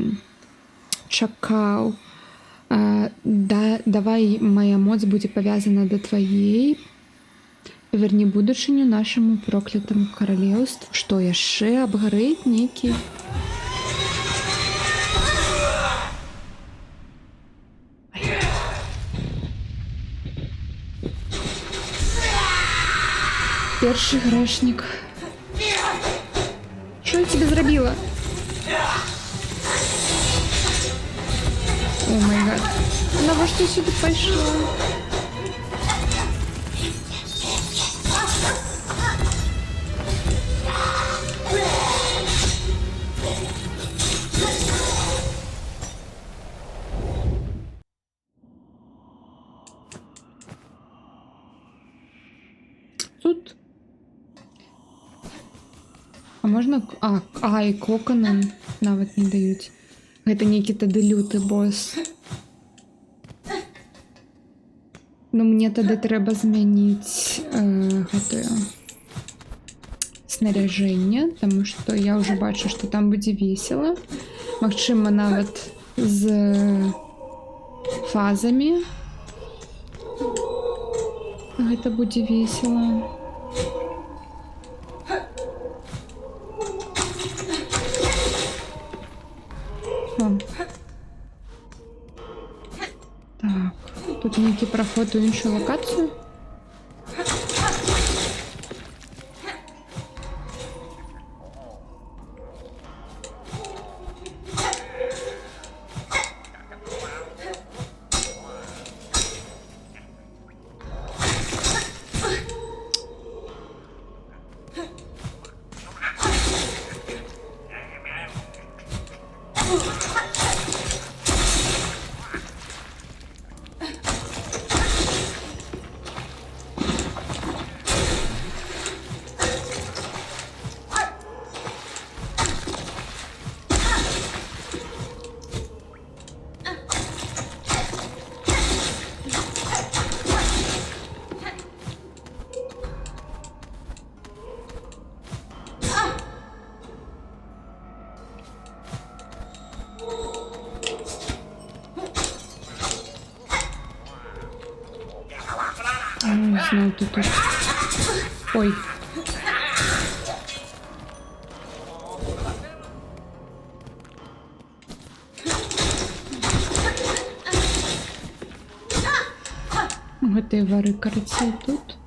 чакаў. Давай моя моц будзе павязана да тваей. Верні будучыню нашаму проклятаму каралеўству. Што яшчэ абгарэць нейкі? Першы грэшнік. Што я тебе зрабіла? О май гад. Навошта я сюды пайшла? Тут. А можна... і коконам нават не даюць. Гэта нейкі тады люты босс. Ну, мне тады трэба змяніць гэтае снаряжэнне, таму што я ўжо бачу, што там будзе весела. Магчыма, нават з фазамі. Гэта будзе весела. Так, тут нейкі праход у іншую лакацыю. Не знаю, тут. Ой. Гэтыя вары карацей тут.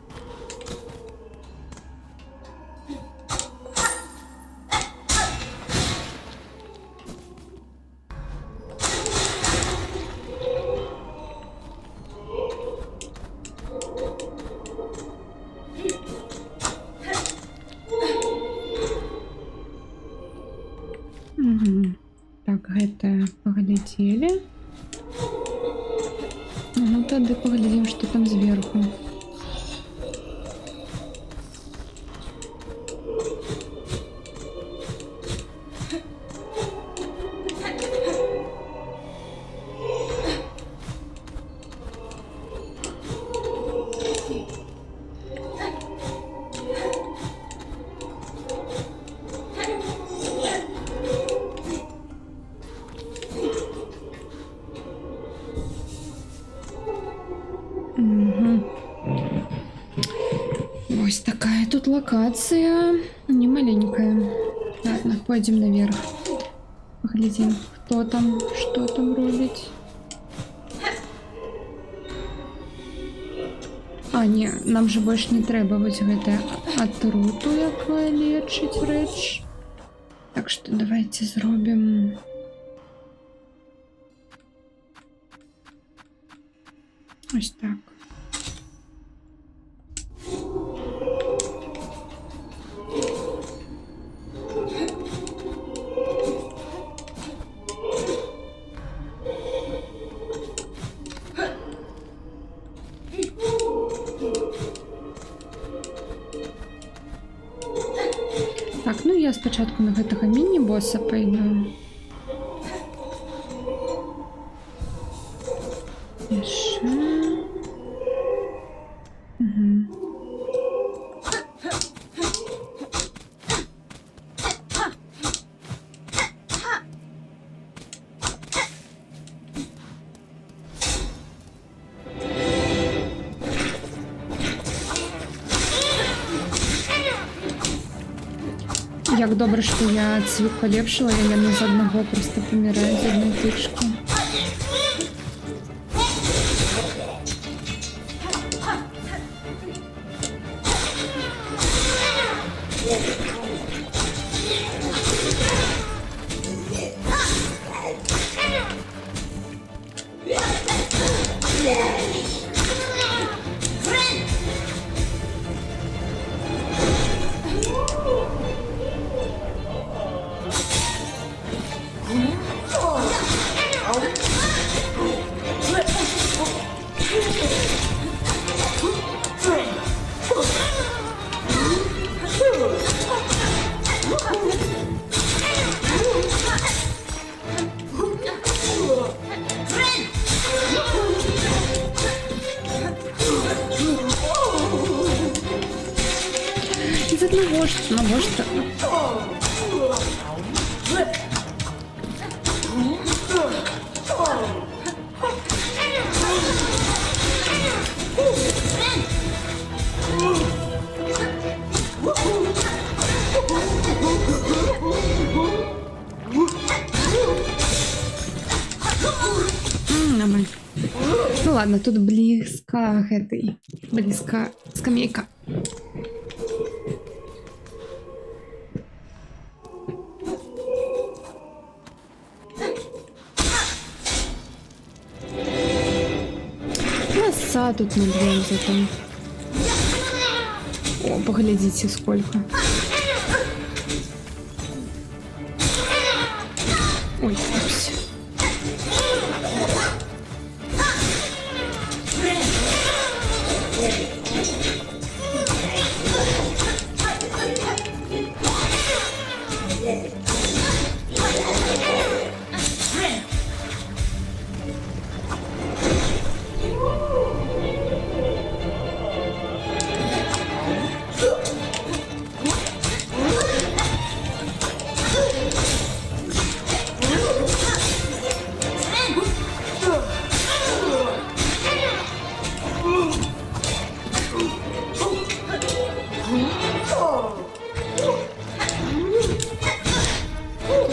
Так, гэта паглядзелі. Ну, тады паглядзім, што там зверху. Ось такая тут локация, не маленькая. Ладно, пойдем наверх. Поглядим, кто там, что там робить. А, не, нам же больше не трэба вось гэта атруту, якая лечыць рэч. Так что давайте зробим. Ось так. Так, ну я спочатку на гэтага міні-боса пайду. Яшчэ. Як добре, що я цвіт полепшила, я не з одного просто помираю, з одної тички. Из одного что. Нормально. Ну ладно, тут близко этой. Близко скамейка. Краса тут набьем зато. О, поглядите сколько. Ой, упс.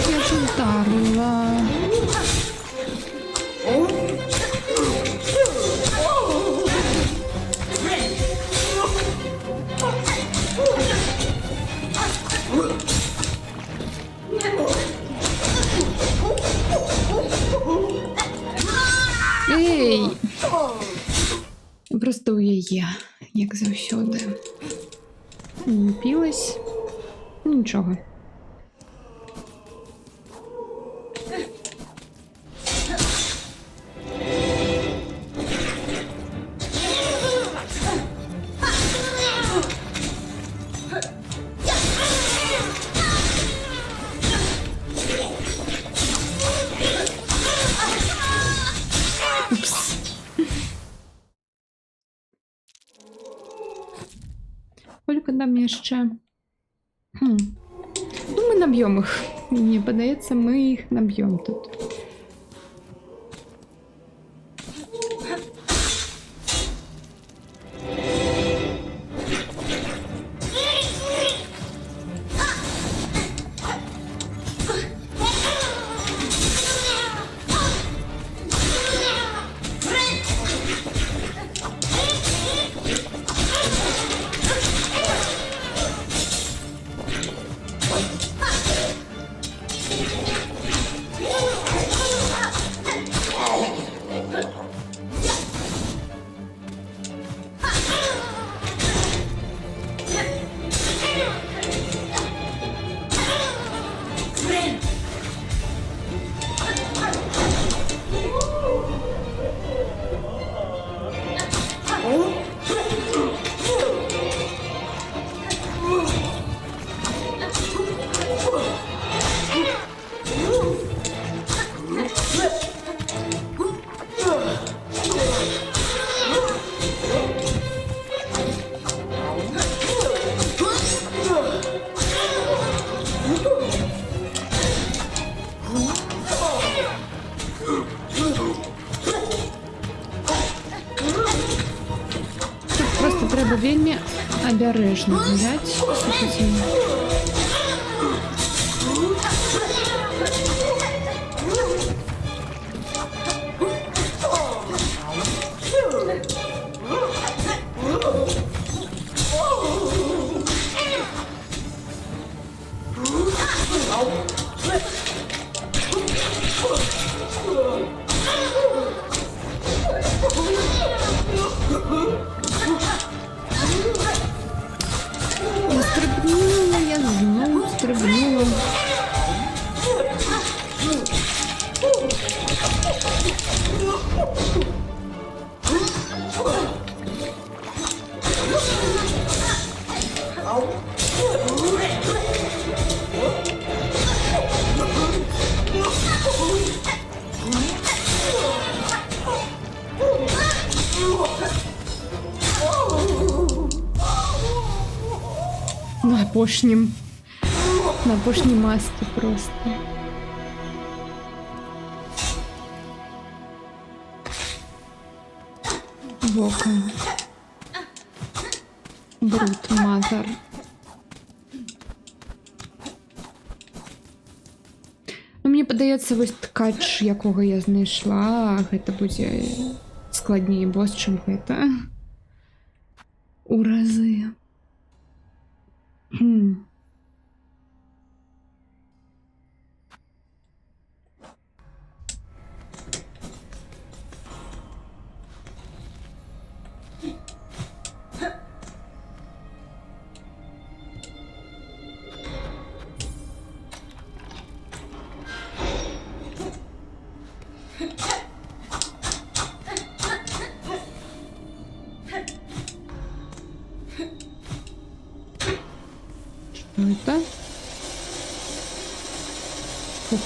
Я же ударила. Ей! Просто у її, як завжди. Напілась. Нічого. Упс. Сколько нам ще? Ну, ми наб'ємо їх. Мені подається, ми їх наб'ємо тут. Просто треба вельми обережно гуляти. На пошній масці просто. Бока. Брут, мазар. Ну, мені падається, ось ткач, якого я знайшла, гэта будзе складней бос, чым гэта. У разы. Что это? Фух.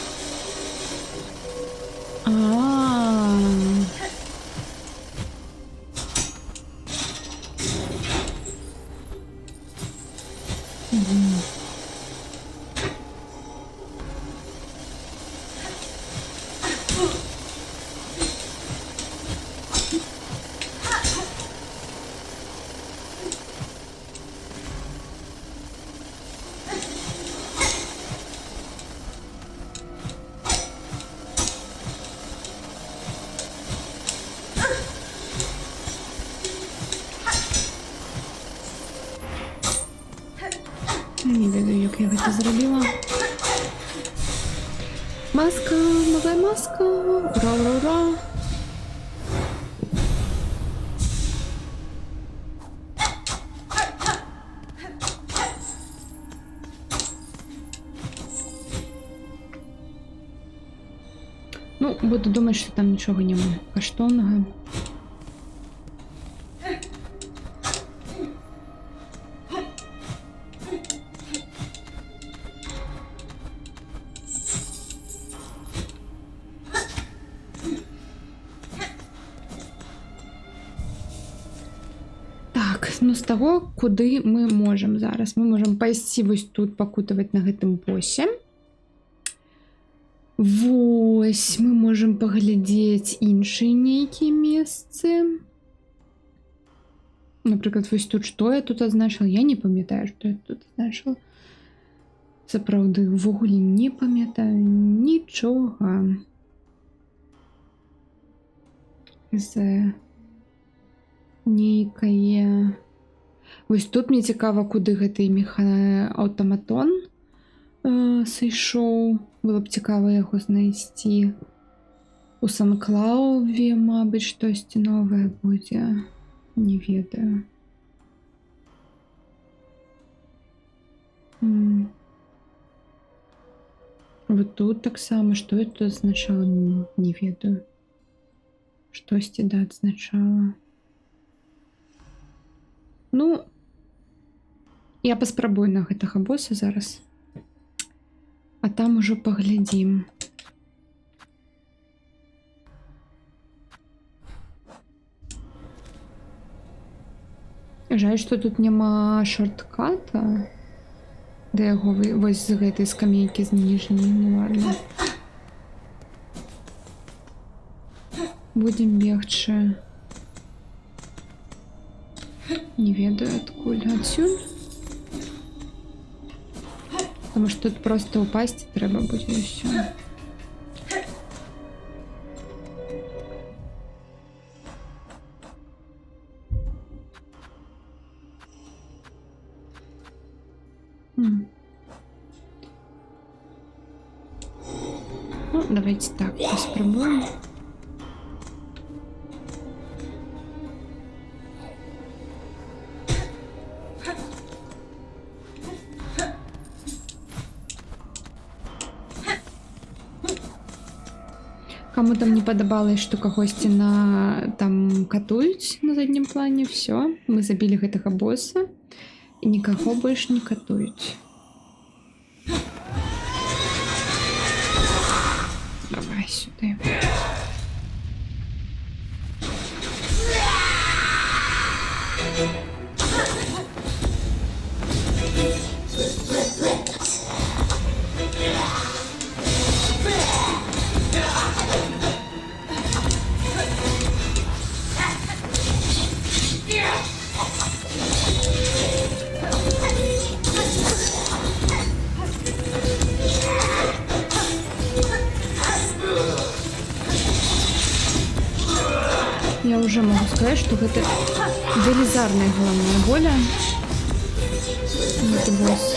Не ведаю, як я гэта зрабіла. Маска, новая маска. Ура, ура, ура. Ну, буду думать, що там нічого немає каштовного. Ну, з того, куди ми можемо зараз. Ми можемо пайсці ось тут пакутувати на гэтым босе. Вось, ми можемо паглядзець іншыя нейкія месцы. Напрыклад, вось тут што я тут азначыла? Я не памятаю, што я тут азначыла. Сапраўды, увогуле не памятаю нічога. З нейкае... Вось тут мне цікава, куды гэты мехааўтаматон сышоў. Было б цікава яго знайсці. У Сан-Клауве, мабыць, штосьці новае будзе. Не ведаю. Вот тут таксама. Што я тут азначала? Не ведаю. Штосьці, да, адзначала. Ну, я паспрабую на гэтага боса зараз. А там ужо паглядзім. Жаль, што тут няма шортката да яго вось з гэтай скамейкі зніжні. Ну ладно. Будзем бегчы. Не ведаю, адкуль. Адсюль. Потому что тут просто упасть трэба будзе і ўсё. Ну, давайте так поспробуем. Кому там не падабалась, што кагосьці на там катуюць на заднім плане, все, мы забілі гэтага босса і нікаго больш не катуюць. Давай сюды. Я уже могу сказать, что это велизарная головная боля. Это босс.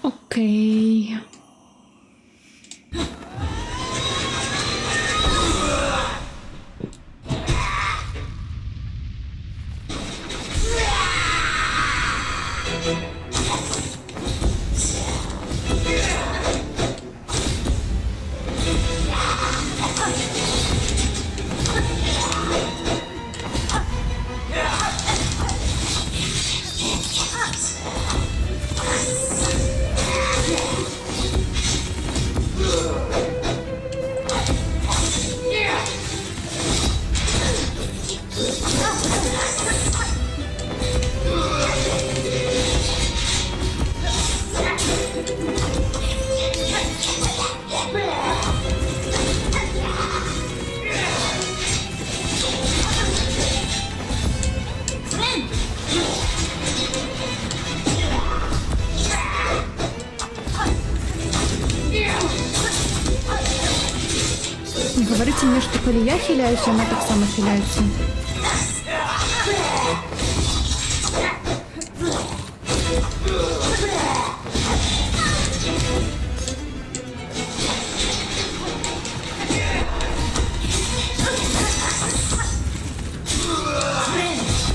Окей. Не говорите мне, что коли я хиляюсь, она так само хиляется.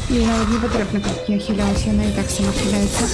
Їй навіть не потрібно, як я хиляюсь, вона і так сама хиляється.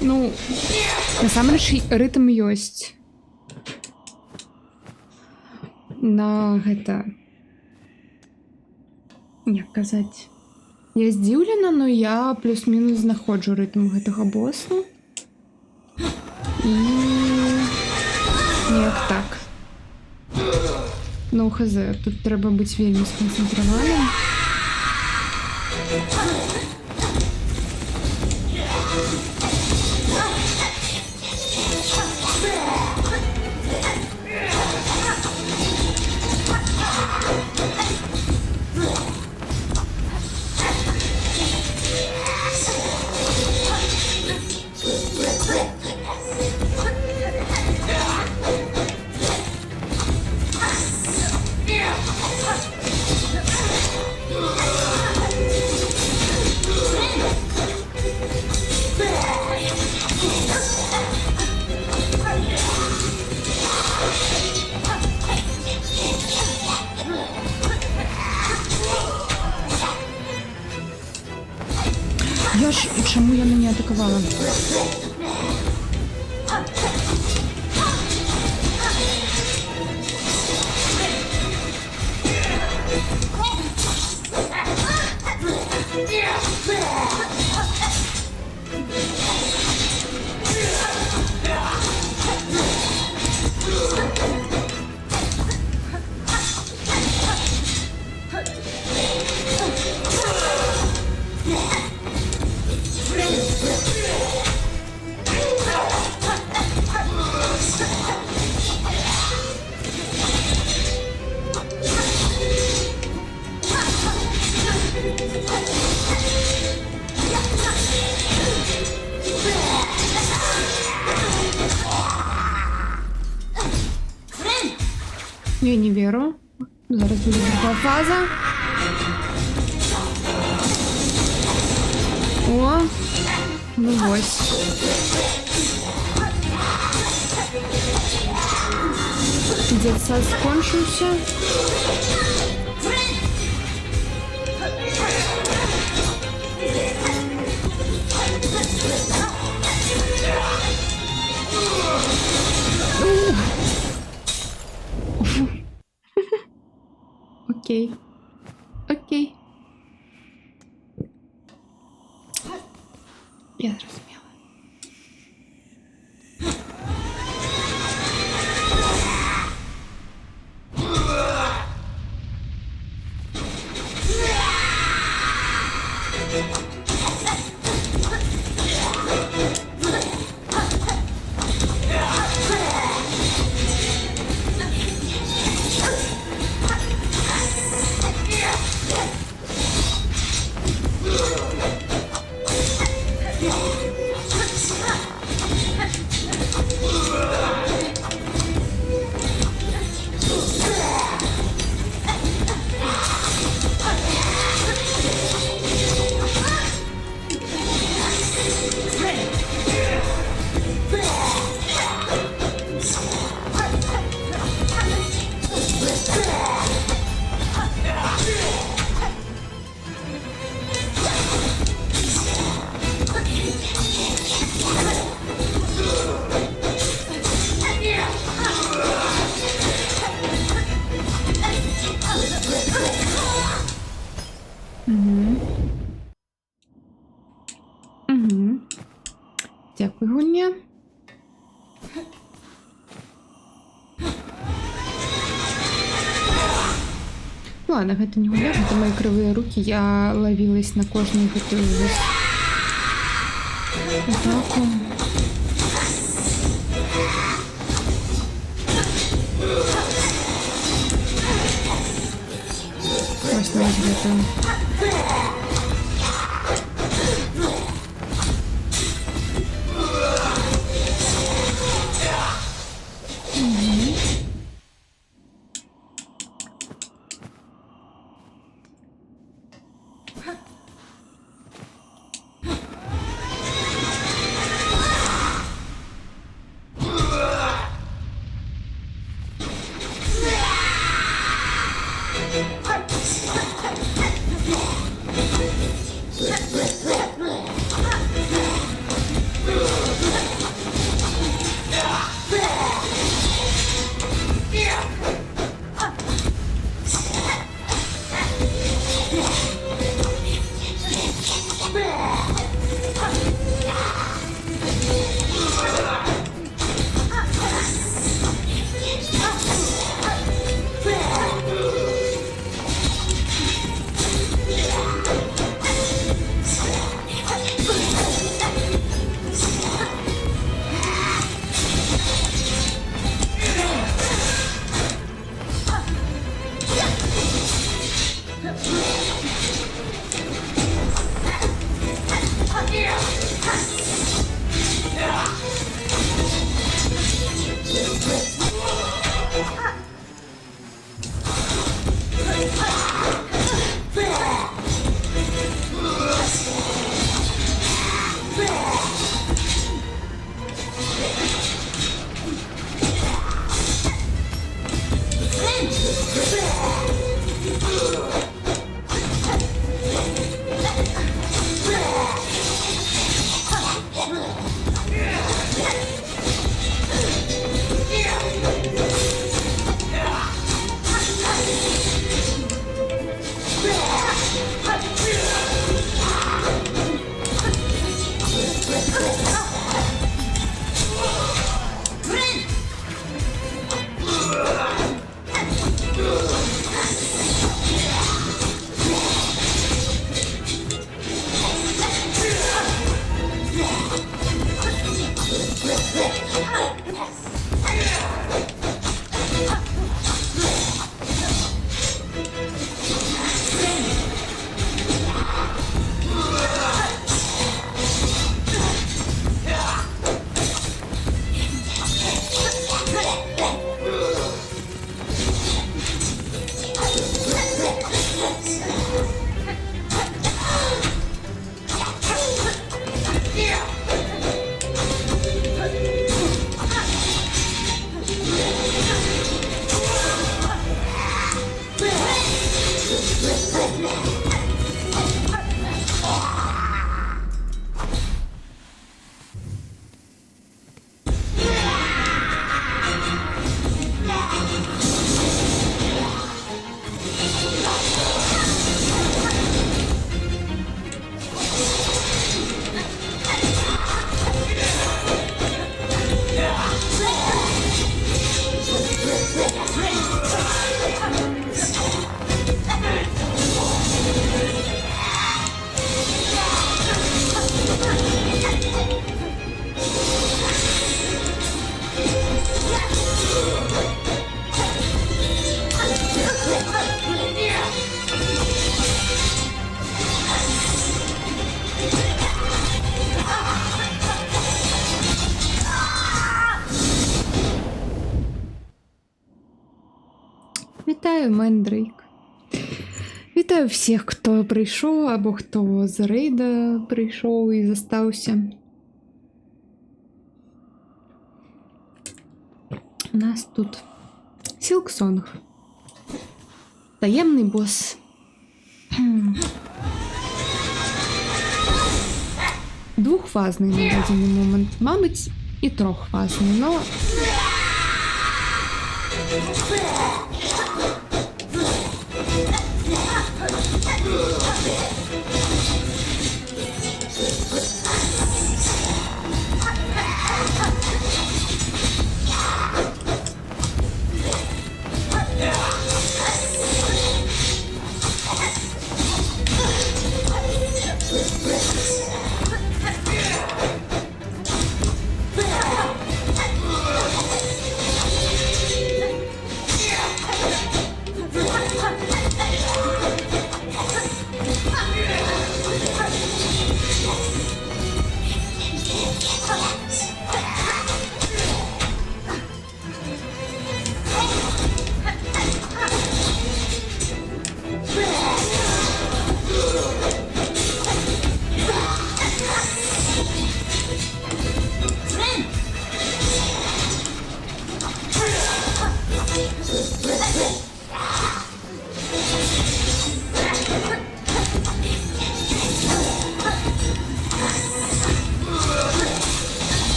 Ну, насамрэч рытм ёсць. На гэта... Як казаць? Я здзіўлена, но я плюс-мінус знаходжу рытм гэтага боса. І... Неяк так. Ну, хз, тут трэба быць вельмі сканцэнтраваным. Yeah. Я ж... Чому я не атакувала? Я не вірю. Зараз буде друга фаза. О, ну ось. Дед скончився. Окей. Окей. Я зрозуміла. Дякую, Гуня. Ладно, гэта не гуля, гэта мои кривые руки. Я ловилась на кожній готовилась. Атаку. Ось на готові. Вітаю, Мендрейк. Вітаю всіх, хто прийшов, або хто з рейда прийшов і застався. У нас тут Сілксонг. Таємний бос. Двохфазний на даний момент, мабуть, і трьохфазний, но...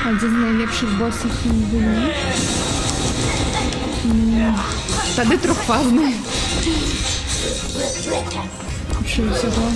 Один з найліпших босів в війні. Та де трьохфазний? Що всього?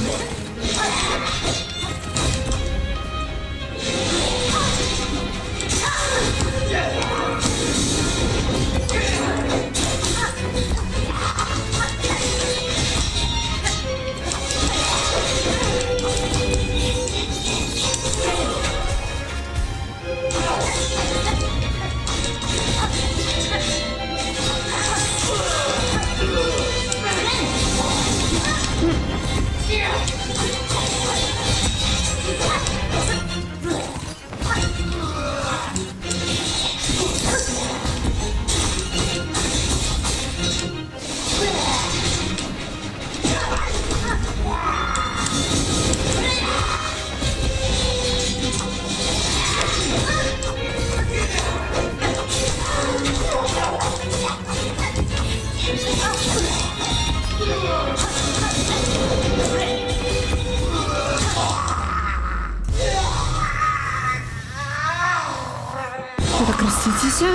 Так, раститеся.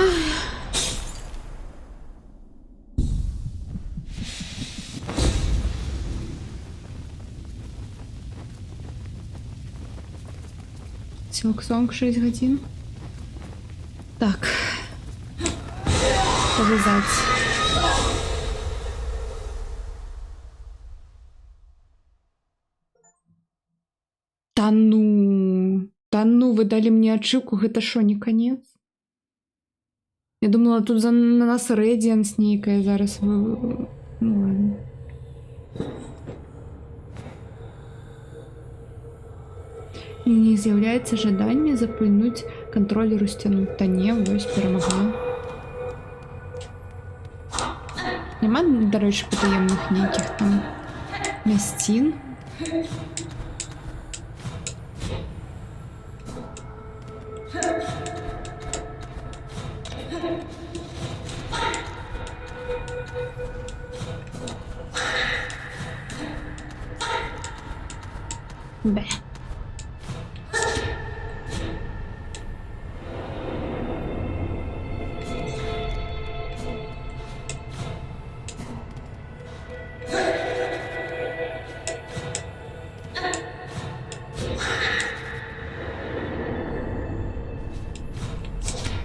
Сілксонг 6 годин. Так. Повязать. Та ну, вы дали мне ачивку, гэта шо, не конец? Я думала, тут на нас Radiance нейкая зараз. Ну ладно. І не з'являється жадання запильнуть контролеру стяну. Та ні, ось перемогла. Нема, до речі, потаємних ніяких там містін. Бе.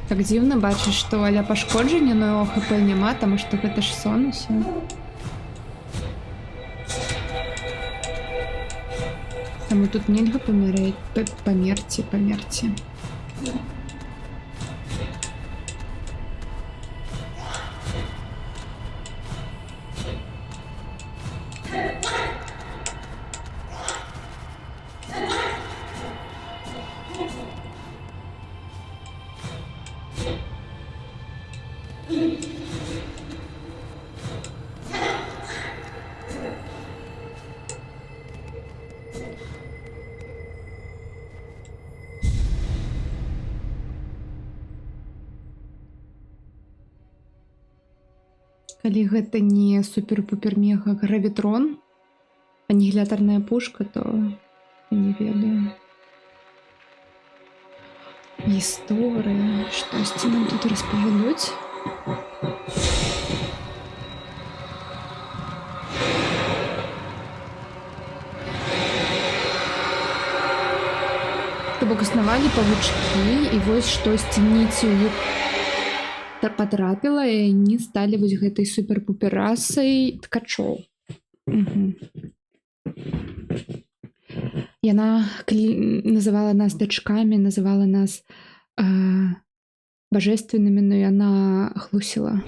Так дивно бачиш, що аля пошкодження, но його хп нема, тому що гэта ж сон усе. Тому тут нельга помереть, померти. Калі гэта не супер-пупер-мега гравітрон, анігілятарная пушка, то я не ведаю. Гісторыя, штосьці нам тут распавядуць. То бок існавалі павучкі, і вось штосьці ніцю іх патрапіла, і они сталі вось гэтай супер-пупер-расай ткачоў. Яна называла нас дачкамі, называла нас божественнымі, но яна хлусіла.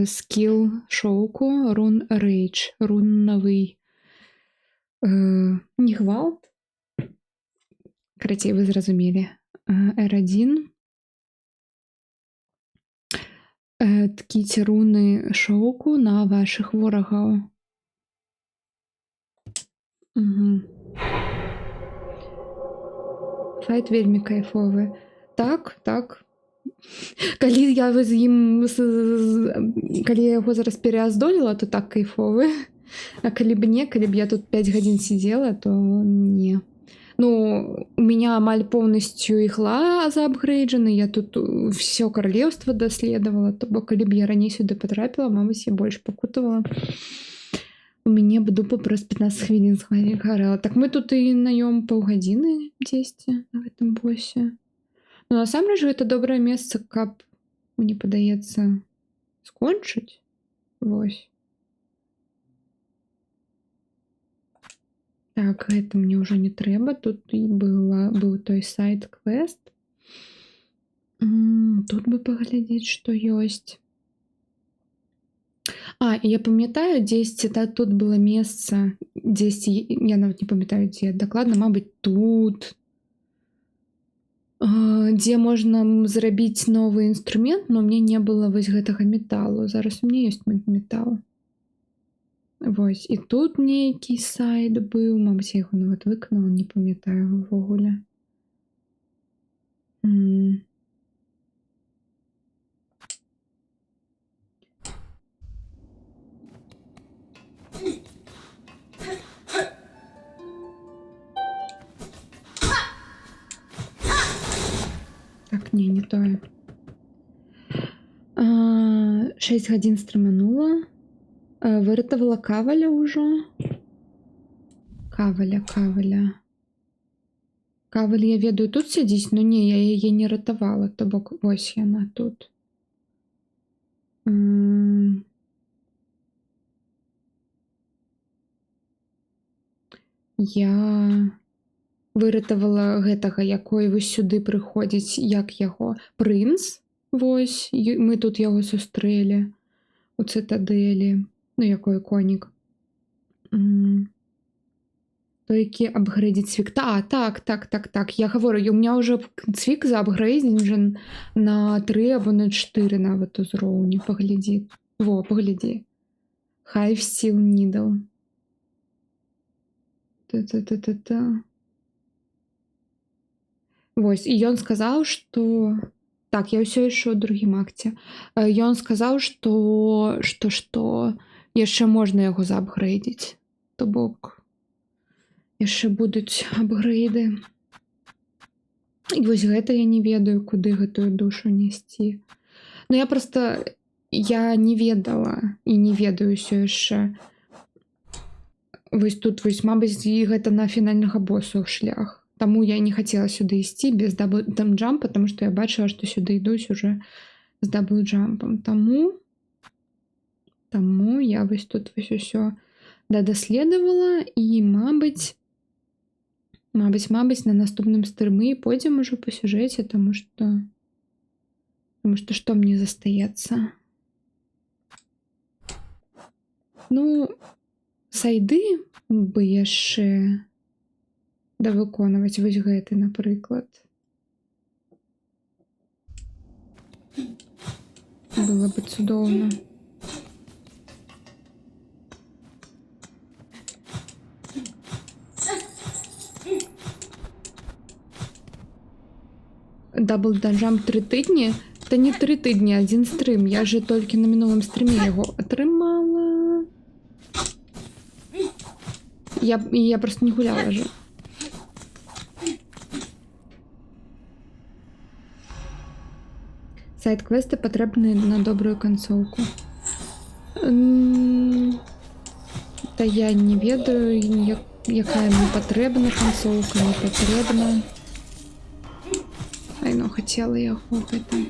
Скіл шоўку, рун рейдж, рунавый не гвалт. Карацей, вы зразумелі. R1. Ткіце руны шоўку на вашых ворагаў. Файт вельмі кайфовы. Так. Калі я з ім... Калі я яго зараз переаздоліла, то так кайфовы. А калі б не, калі б я тут 5 гадзін сидела, то не. Ну, у меня амаль полностью игла заапгрейджена, я тут все королевство доследовала, то бок, калі б я раней сюда потрапила, мабыць, я больше покутывала. У мяне б дупа просто 15 хвілін згарела. Так мы тут і наём паўгадзіны дзесьці на гэтым босе. Ну, насамрэч, гэта добрае месца, каб, мне падаецца, скончыць. Вось. Так, гэта мне ўжо не трэба. Тут і быў той сайт-квест. Тут бы паглядзець, што ёсць. І я памятаю, дзесьці тут было месца, дзесьці, я нават не памятаю, дзе дакладна, мабыць, тут, дзе можна зрабіць новы інструмент, но мне не было вось гэтага металу. Зараз у мяне ёсць метал. Вось, і тут нейкі сайт быў, мабыць, я яго нават выканала, не памятаю ўвогуле. Так, не тое. 6 гадзін стрыманула. Выратавала каваля ўжо. Каваля. Каваль, я ведаю, тут сядзіць, но не, я яе не ратавала, то бок, вось яна тут. Я выратавала гэтага, якой вось сюды прыходзіць, як яго, прынц, вось, мы тут яго сустрэлі у цытадэлі. Ну, якой конік. Той, які апгрейдзіць цвік. Так. Я говорю, у меня уже цвік заапгрейджен на 3 або на 4 нават узроўні. Паглядзі. Во, паглядзі. Hive Steel Needle. Вось, і ён сказаў, што... Так, я ўсё яшчэ ў другім акце. Ён сказаў, што яшчэ можна яго заапгрейдзіць. То бок, яшчэ будуць апгрейды. І вось гэта я не ведаю, куды гэтую душу несці. Ну, я не ведала і не ведаю ўсё яшчэ. Вось тут, вось, мабыць, гэта на фінальнага босу шлях. Таму я не хацела сюды ісці без дабл-джампа, потому што я бачыла, што сюды ідуць уже з дабл-джампам. Таму я вось тут вось усё дадаследавала і, мабыць, на наступным стрымы пойдзем ужо па сюжэце, таму што што мне застаецца? Ну, сайды бы яшчэ давыконваць, вось гэты, напрыклад. Было бы цудоўна. Дабл-джамп 3 тыдні. Та не 3 тижні, 1 стрім. Я же тільки на минулому стрімі його отримала. Я просто не гуляла вже. Сайт-квести потрібні на добру концовку. Та я не ведаю, яка мені потрібна концовка, не потрібна. Ай, ну хотіла я хопити.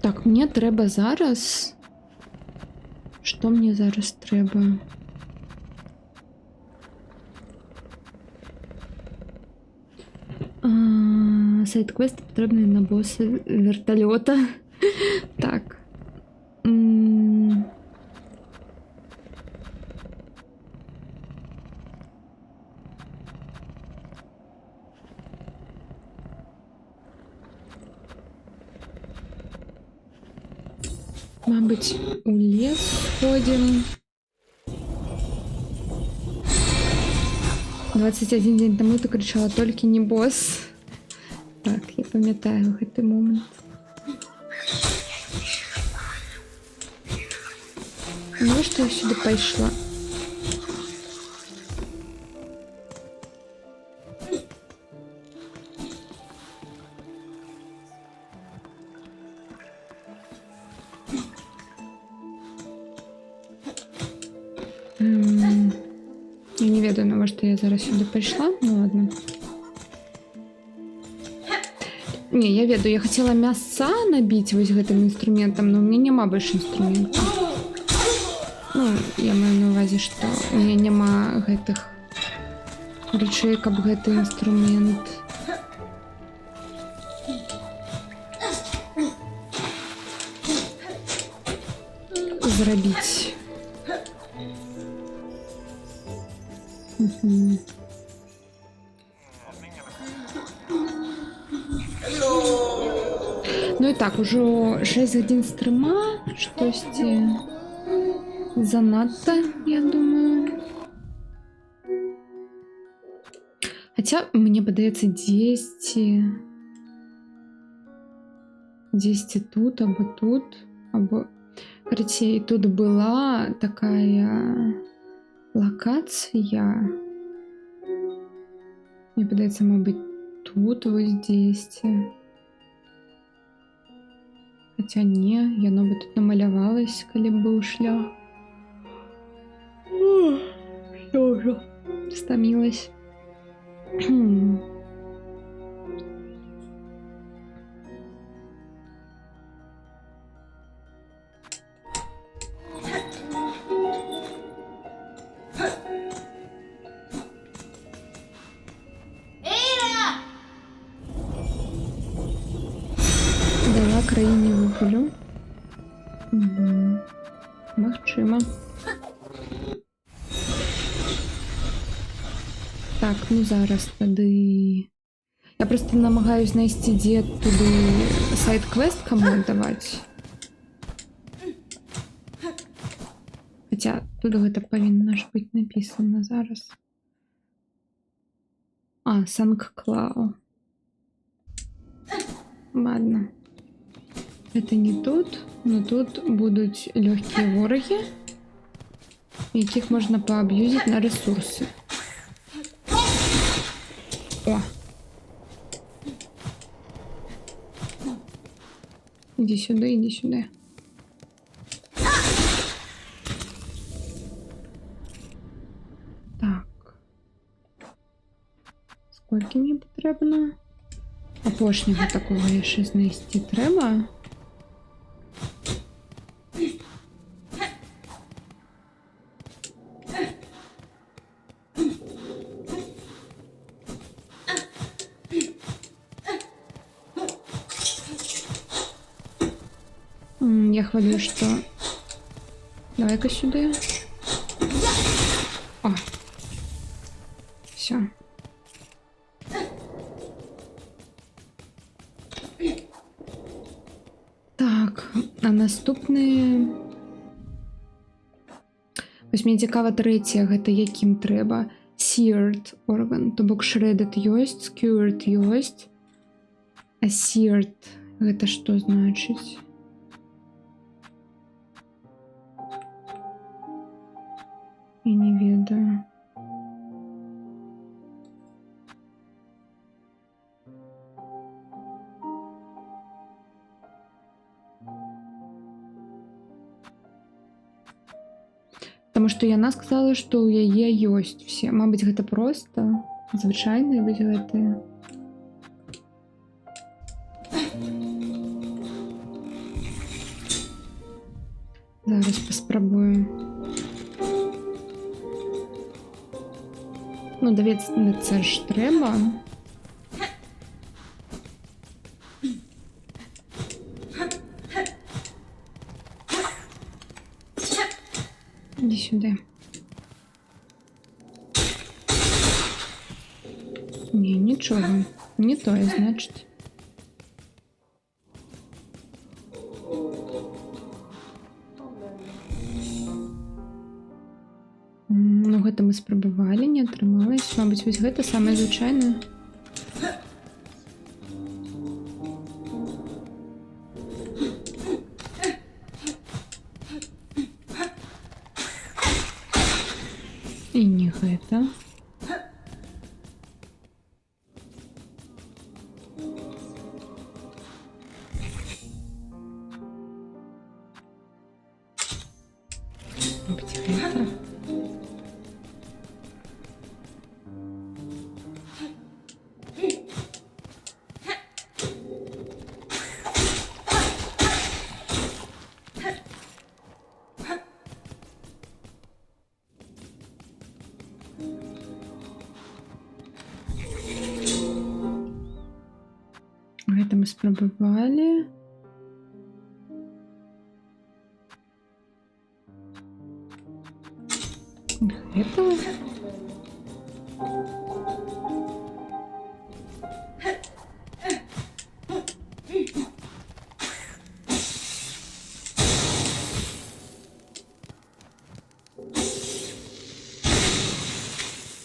Так, мені треба зараз. Що мені зараз треба? Сайт-квест потрібний на боса вертольота. Так. Мабуть, у лес сходим. 21 день тому ты кричала, только не босс. Так, я пам'ятаю гэты момент. Ну что я сюда пошла? Я не ведаю, на што я зараз сюда пришла. Ну ладно. Не, я ведаю, я хотела мяса набить вось гэтым инструментом, но у меня няма больше инструментов. Ну, я маю на увазе, что у меня няма гэтых речей, каб гэты инструмент зрабіць. Ну і так, ужо 6 гадзін стрыма, штосьці занадта, я думаю. Хаця, мне падаецца 10 тут, або тут, або... Карацей, тут была такая локация. Мне падаецца, мабыць, тут вось 10. Хотя не, яно бы тут намалявалось, калі б быў шлях. Что ўжо? Стамілась. Дала краіне выгулю. Магчыма. Так, ну зараз тады... Я просто намагаюсь знайсці, дзе туды сайт-квест каму аддаваць. Хаця тут гэта павінна ж быць напісана зараз. А, Санкт-Клау. Ладно. Это не тут, но тут будут легкие вороги, яких можно поабьюзить на ресурсы. О! Иди сюда, иди сюда. Так. Сколько мне потрібно? Апошнього такого я ще знайти треба. Я хвалю, что... Давай-ка сюда. О, Все. Так, а наступний. Ось мені цікава третя, гэта яким треба. Seared орган, то бок shredded ёсць, skewered ёсць. А seared гэта што значыць? Я не ведаю. Таму што яна сказала, што ў яе ёсць все. Мабыць, гэта проста звычайныя вось гэтыя. Зараз паспрабую. Ну, даведацца ж трэба. Іди сюди. Ні, нічого. Не тое, значить. Ну, гэта мы спрабавалі, не атрымалось. Мабыць, вось гэта самае звычайнае. І не гэта. Мабыць, гэта. Гэта мы спрабавалі. Гэта.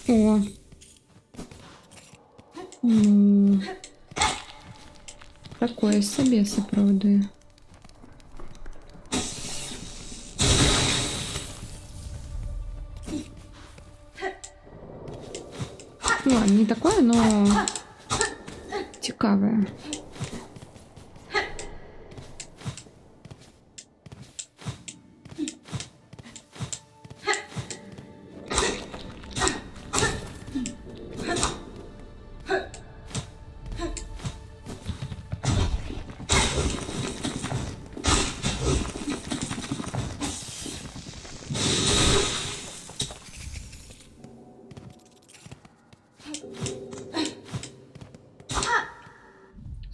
О. Ну. Такое сабе сапраўды. Ну, ладно, не такое, но цікаве.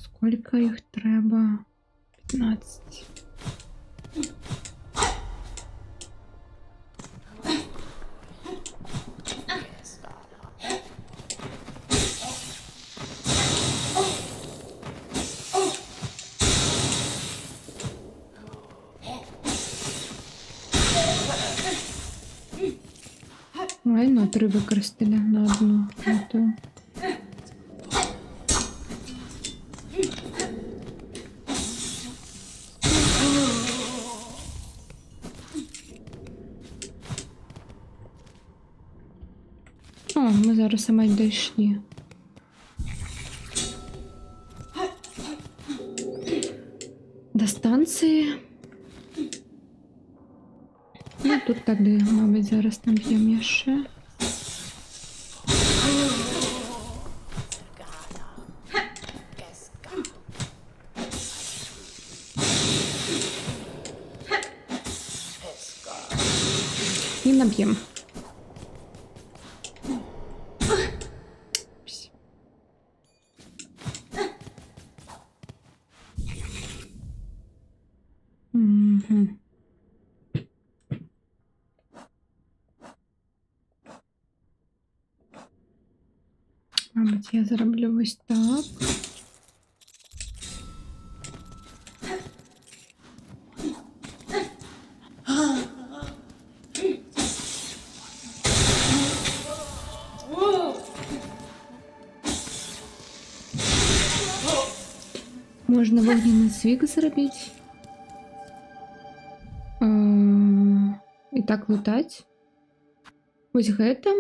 Сколько їх треба? 15. Ой, ну 3 використали на одну. Готово. О, ми зараз саме дійшли. До станції. Ну, тут тоді, мабуть, зараз наб'ємо ще. І наб'ємо. Угу. Я зароблю ось так. Можна вогняний свік зробити. І так лутати. Ось гэта.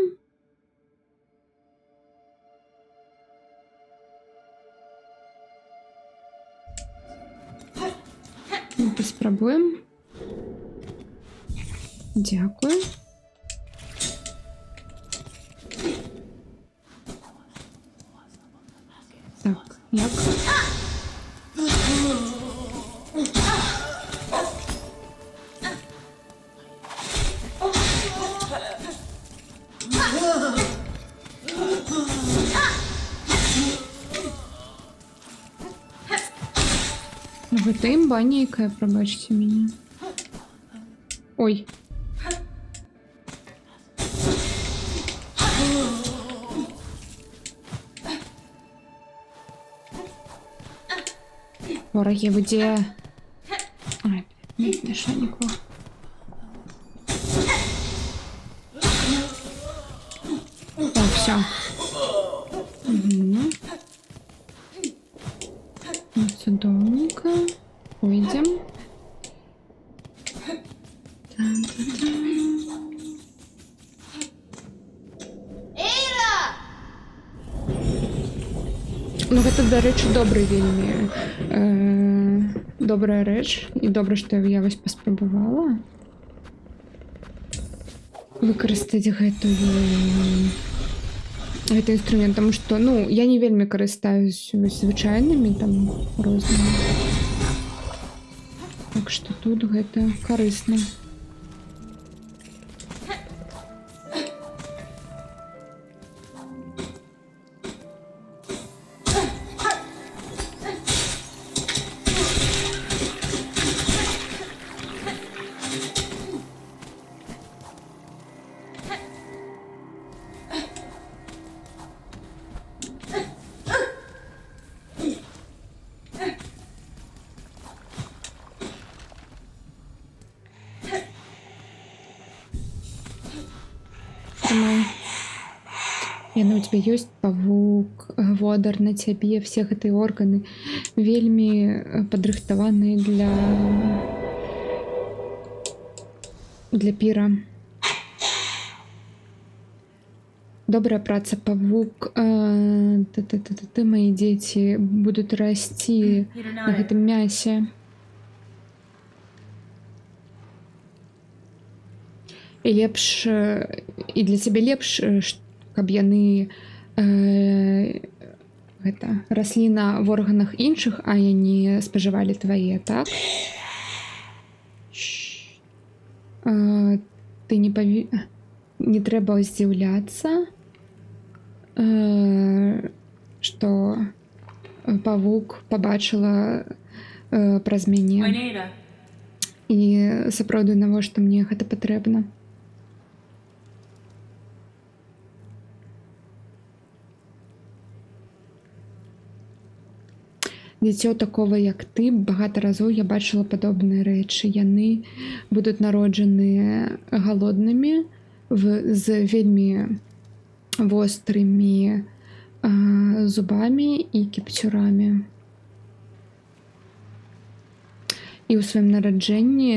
Спробуємо. Дякую. Так, як? Ну, гэта імба нейкая, пробачце мяне. Ой. Вороги, вы где? Ай, не смешно никого. Так, все. Угу. Вот удобненько. Пойдем. Ну, гэта, дарэчы, добры вельмі добрая рэч. І добра, што я вось паспрабавала выкарыстаць гэты інструмент, таму што, ну, я не вельмі карыстаюсь звычайнымі там рознымі. Так што тут гэта карысна. Яна у тебя ёсць, павук, водар на цябе, все гэтыя органы вельмі падрыхтаваныя для піра. Добрая праца, павук. Ты, мои дзеці, будуць расці на гэтым мясе. І лепш, і для цябе лепш, каб яны раслі на в органах іншых, а не спажывалі твае, так? Ты не трэба здзіўляцца, што павук пабачыла праз мяне. І сапраўды, навошта мне гэта патрэбна? Дзіцё такого, як ты, багата разоў я бачыла падобныя рэчы. Яны будуць народжаныя галоднымі, з вельмі вострымі зубамі і кіпцюрамі. І ў сваім нараджэнні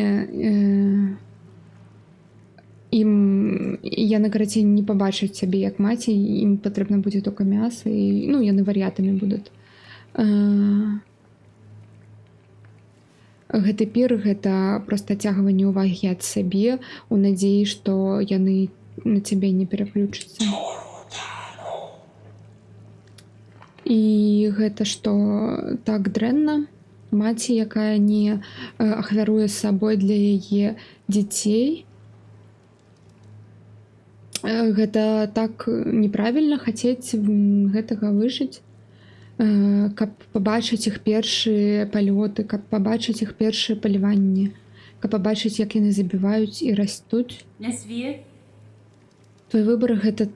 яны, карацей, не пабачаць цябе як маці, ім патрэбна будзе толькі мяса, і, ну, яны вар'ятамі будуць. Гэты пір, гэта проста адцягванне ўвагі ад сябе у надзеі, што яны на цябе не пераключацца. І гэта што так дрэнна? Маці, якая не ахвяруе сабой для яе дзяцей? Гэта так неправільна хацець гэтага выжыць? Каб пабачыць іх першыя палёты, каб пабачыць іх першыя паляванні, каб пабачыць, як яны забіваюць і растуць. Тут Твой выбор гэта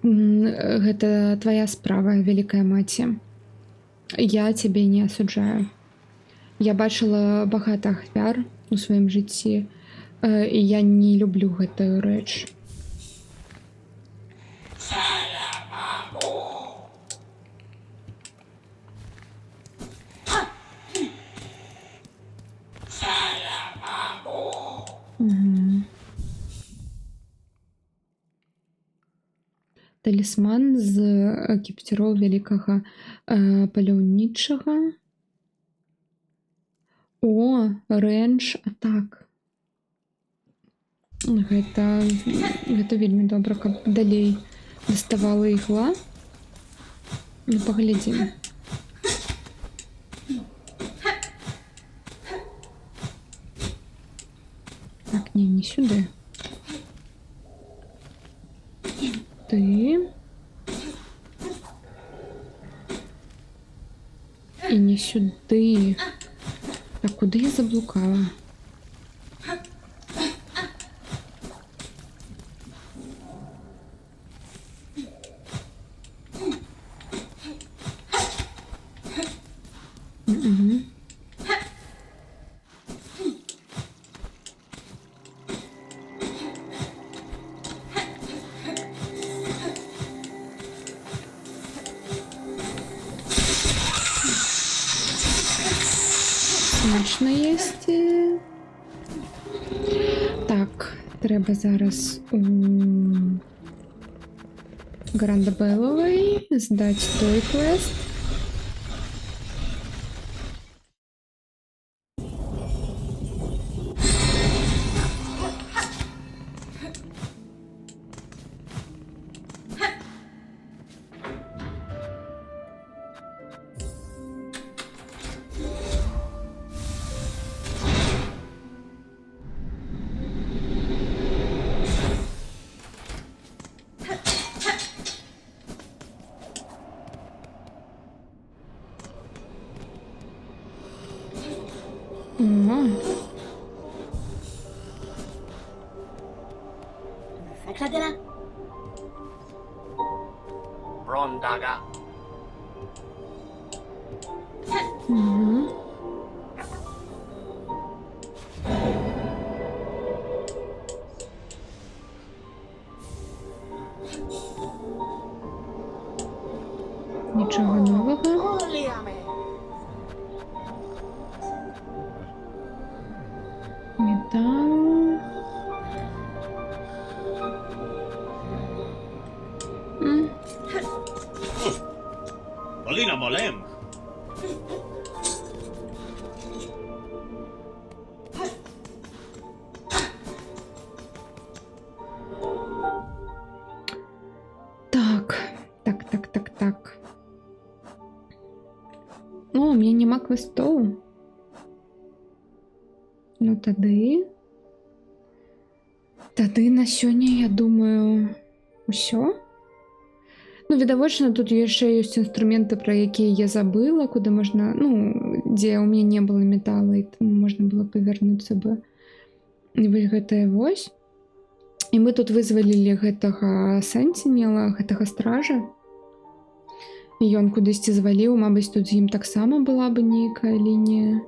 твоя справа, вялікая маці. Я цябе не асуджаю. Я бачыла багата ахвяр у сваім жыцці, і я не люблю гэтую рэч. Талісман з кіпцюроў вялікага паляўнічага. О, рэндж атак. Гэта вельмі добра, каб далей даставала ігла. Ну, паглядзім. Так, не сюды. Ты. І не сюди. Так, куди я заблукала? Смачно їсти. Так, треба зараз у Грандабелової здати той квест. Brondaga. Нічого нового. Метал. Olina Molem. Так. О, у меня нема квестов. Ну, тады на сёння, я думаю, усё. Ну, відавочна, тут яшчэ ёсць інструменты, пра якія я забыла, куды можна, ну, дзе ў мяне не было метала, і там можна было павярнуцца бы. І вось гэтае вось. І мы тут вызвалілі гэтага сэнтинела, гэтага стража. І ён кудысьці зваліў, мабыць, тут з ім таксама была бы нейкая лінія.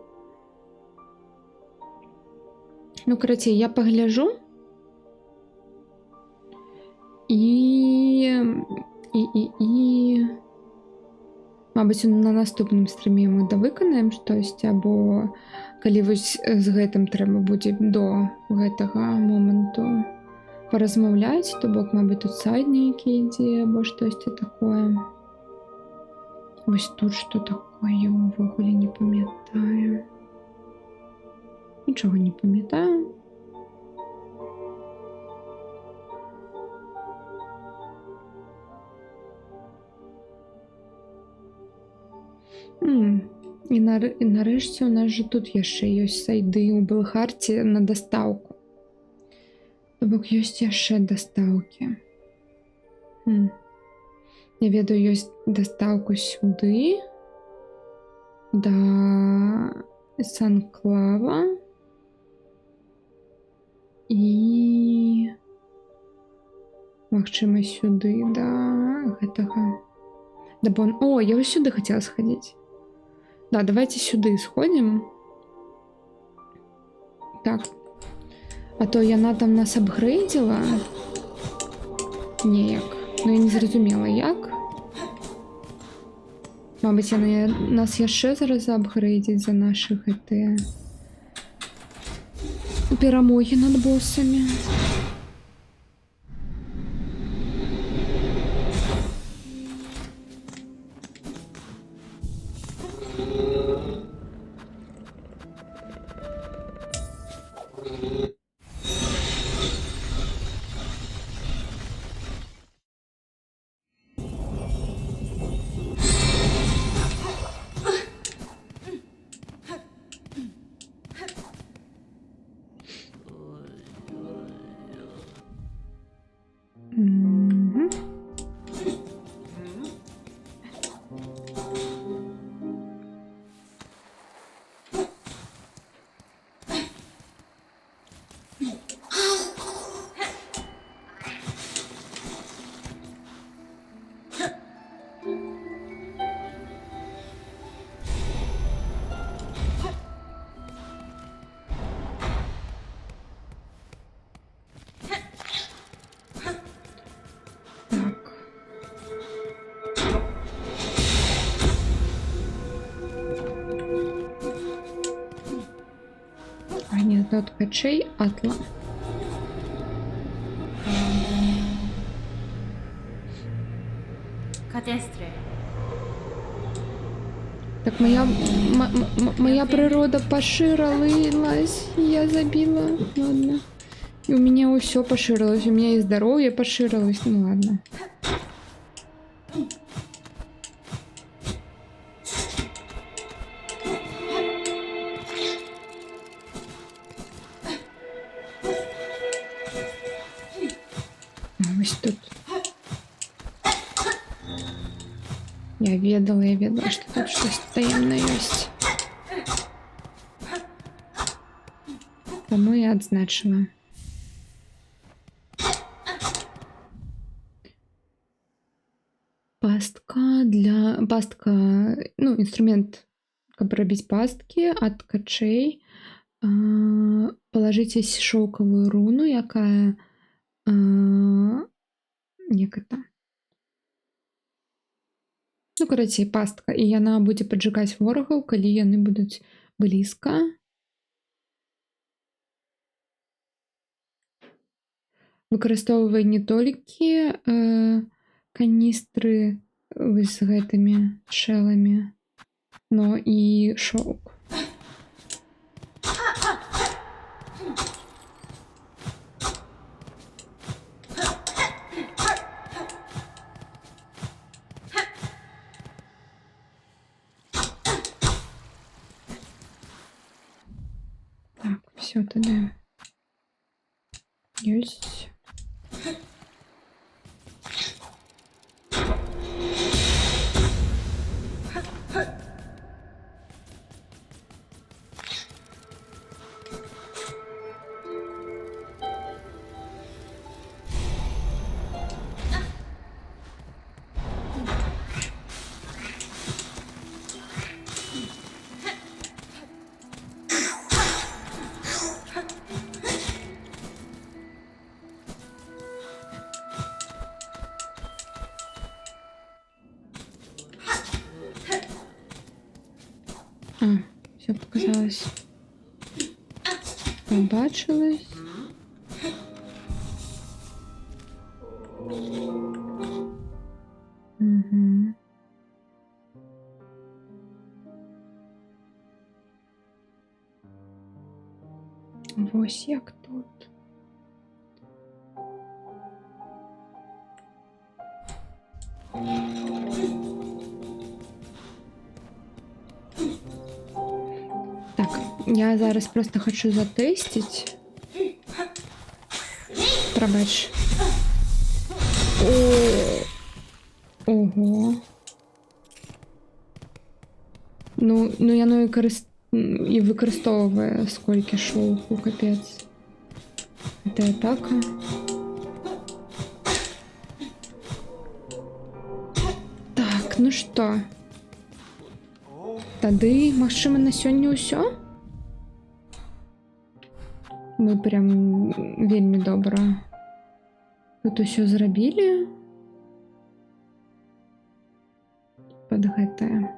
Ну, карацей, я пагляджу. І мабыць, на наступным стрыме мы давыканаем штосьці, або калі вось з гэтым трэба будзе до гэтага моманту паразмаўляць, то бок, мабыць, тут сайт нейкі ідзе, або штосьці такое. Вось тут што такое, я ўвогуле не памятаю. Нічога не памятаю. І нарэшце у нас жа тут яшчэ ёсць сайды ў Белхарце на дастаўку. То бок ёсць яшчэ дастаўкі. Я ведаю, ёсць дастаўку сюды, да Санклава і Магчыма, сюды, да, гэтага. Да бон... О, я вот сюда хотела сходить. Да, давайте сюда сходим. Так. А то яна там нас апгрейдила. Неяк. Ну, я не зразумела, як. Мабыць, яна нас яшчэ зараз апгрейдзіць за нашы гэтыя перамогі над боссамі. Мгм. Так. Анекдот качей Атла. Кадестре. Так моя природа поширилась, я забила. Ладно. И у меня все поширилось, у меня и здоровье поширилось. Ну ладно. Ось тут. Я ведала, что тут что-то таємне есть. Тому я отзначила. Пастка, ну, инструмент, как робить пастки от качей. Положите шелковую руну, якая неката. Ну, короче, пастка. І яна будзе паджигаць ворагаў, калі яны будуць блізка. Выкарыстоўвай не толькі каністры з гэтымі шэламі, но і шоўк. Так, все тогда. Есть. Все показалось. Побачилось. Угу. Ось як тут. Так, я зараз просто хочу затестить. Пробач. Ого. Ну яно і використовує скільки шовку, капець. Це атака. ну што? Тады, магчыма, на сёння ўсё? Мы прям вельмі добра тут усё зрабілі пад гэтае.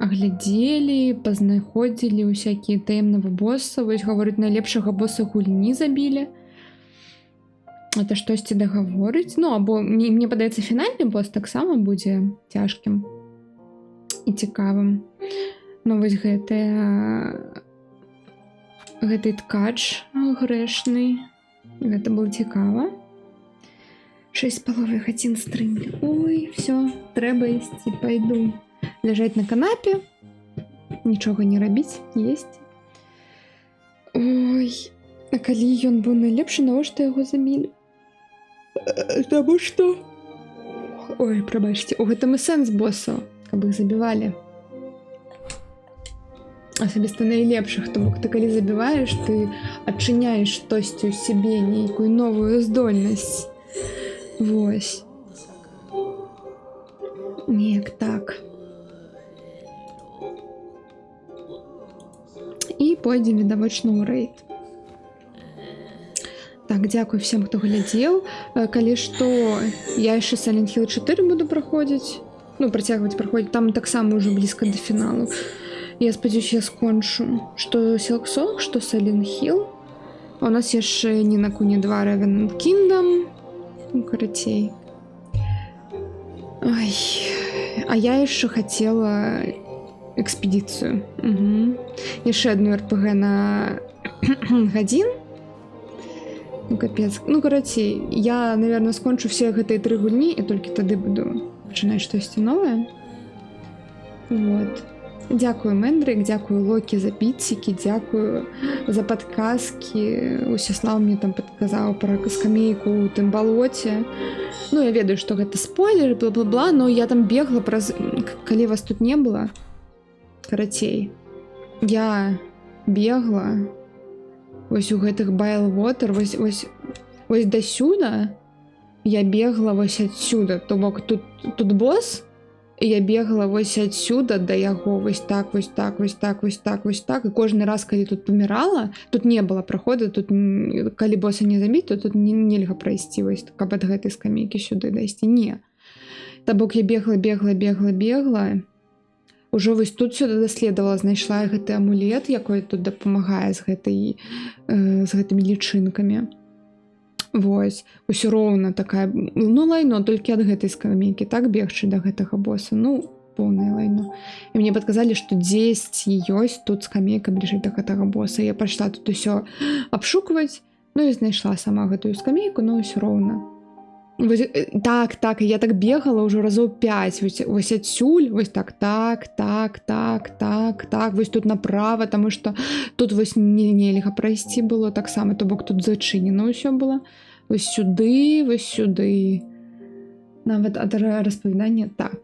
Аглядзелі, пазнаходзілі ўсякія таемнага боса, вось гаворыць, найлепшага боса гульні забілі. Это штосьці дагаворыць. Ну, або мне падаецца, фінальны бос таксама будзе цяжкім і цікавым. Ну, вось гэты ткач грэшны. Гэта было цікава. 6,5 гадзін стрымлю. Ой, все, трэба ісці, пайду. Ляжаць на канапе, нічога не рабіць, есці. Ой, а калі ён быў найлепшы, навошта яго забілі? Таму што... Ой, прабачце, у гэтым і сэнс босаў, каб іх забівалі. Асабіста найлепшых, то бок ты калі забіваеш, ты адчыняеш штосьці ў сябе, нейкую новую здольнасць. Вось. Неяк так. І пойдзем відавочна ў рэйд. Так, дзякуй всем, хто глядзеў. Калі што, я яшчэ Silent Hill 4 буду праходзіць. Ну, працягваць праходзіць. Там таксама ўжо блізка да фіналу. Я спадзяюсь, я скончу. Што Silk Song, што Silent Hill. А у нас яшчэ Ni no Kuni 2 Revenant Kingdom. Ну, карацей. Ай. А я яшчэ хацела экспедыцыю. Яшчэ одну РПГ на гадзін. Ну, капец. Ну, карацей, я, наверное, скончу все гэтыя 3 гульні, і толькі тады буду пачынаць штосьці новае. Вот. Дзякую, Мэндрык, дзякую, Локі, за біцікі, дзякую за падказкі. Усяслаў мне там падказаў пра скамейку ў тым балоце. Ну, я ведаю, што гэта спойлер, бла-бла-бла, но я там бегла праз... Калі вас тут не было, карацей, я бегла вось у гэтых Байлвотер, вось дасюда я бегла вось адсюда, то бок тут бос, і я бегла вось адсюда да яго, вось так, вось так, вось так, вось так, вось так, і кожны раз, калі тут памірала, тут не было праходу, тут калі боса не забіць, то тут нельга прайсці, вось, каб ад гэтай скамейкі сюды дайсці, не. То бок я бегла, ужо вось тут сюда даследавала, знайшла гэты амулет, якой тут дапамагае з гэтымі лічынкамі. Вось, усё роўна такая, ну, лайно, толькі ад гэтай скамейкі, так, бегчы да гэтага боса, ну, поўнае лайно. І мне падказалі, што дзесьці ёсць тут скамейка бліжэй да гэтага боса. Я пайшла тут усё абшукваць, ну, і знайшла сама гэтую скамейку, но ўсё роўна. Так, я так бегала ўжо разоў 5, вось адсюль, вось так, вось тут направа, таму што тут вось нельга прайсці было таксама, то бок тут зачынена ўсё было, вось сюды, нават ад распавядання так.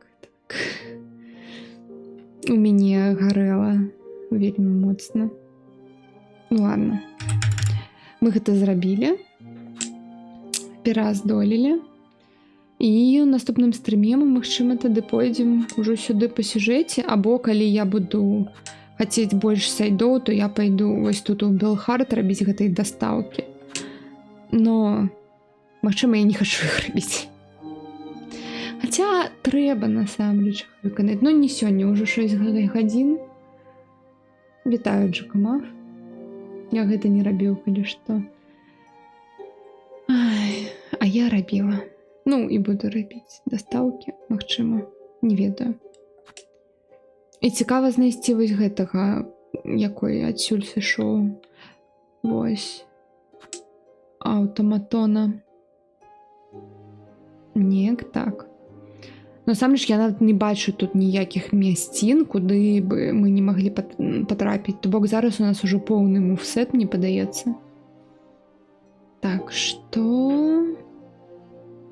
У мяне гарэла вельмі моцна. Ну ладно, мы гэта зрабілі. Пераздолелі. І ў наступным стрыме мы, магчыма, тады пойдзем ужо сюды па сюжэце, або калі я буду хацець больш сайдоў, то я пайду вось тут у Белхард рабіць гэтай дастаўкі. Но, магчыма, я не хачу іх рабіць. Хаця трэба насамрэч выканаць. Ну, не сёння, ўжо 6 гадзін. Вітаю, Джакамав. Я гэта не рабіў, калі што. А я рабіла. Ну, і буду рабіць дастаўкі, магчыма, не ведаю. І цікава знайсці вось гэтага, якой адсюль сышоў. Вось. Аўтаматона. Неяк так. Насамрэч, я нават не бачу тут ніякіх мясцін, куды бы мы не маглі патрапіць. То бок зараз у нас ужо поўны мувсет, мне падаецца. Так, што...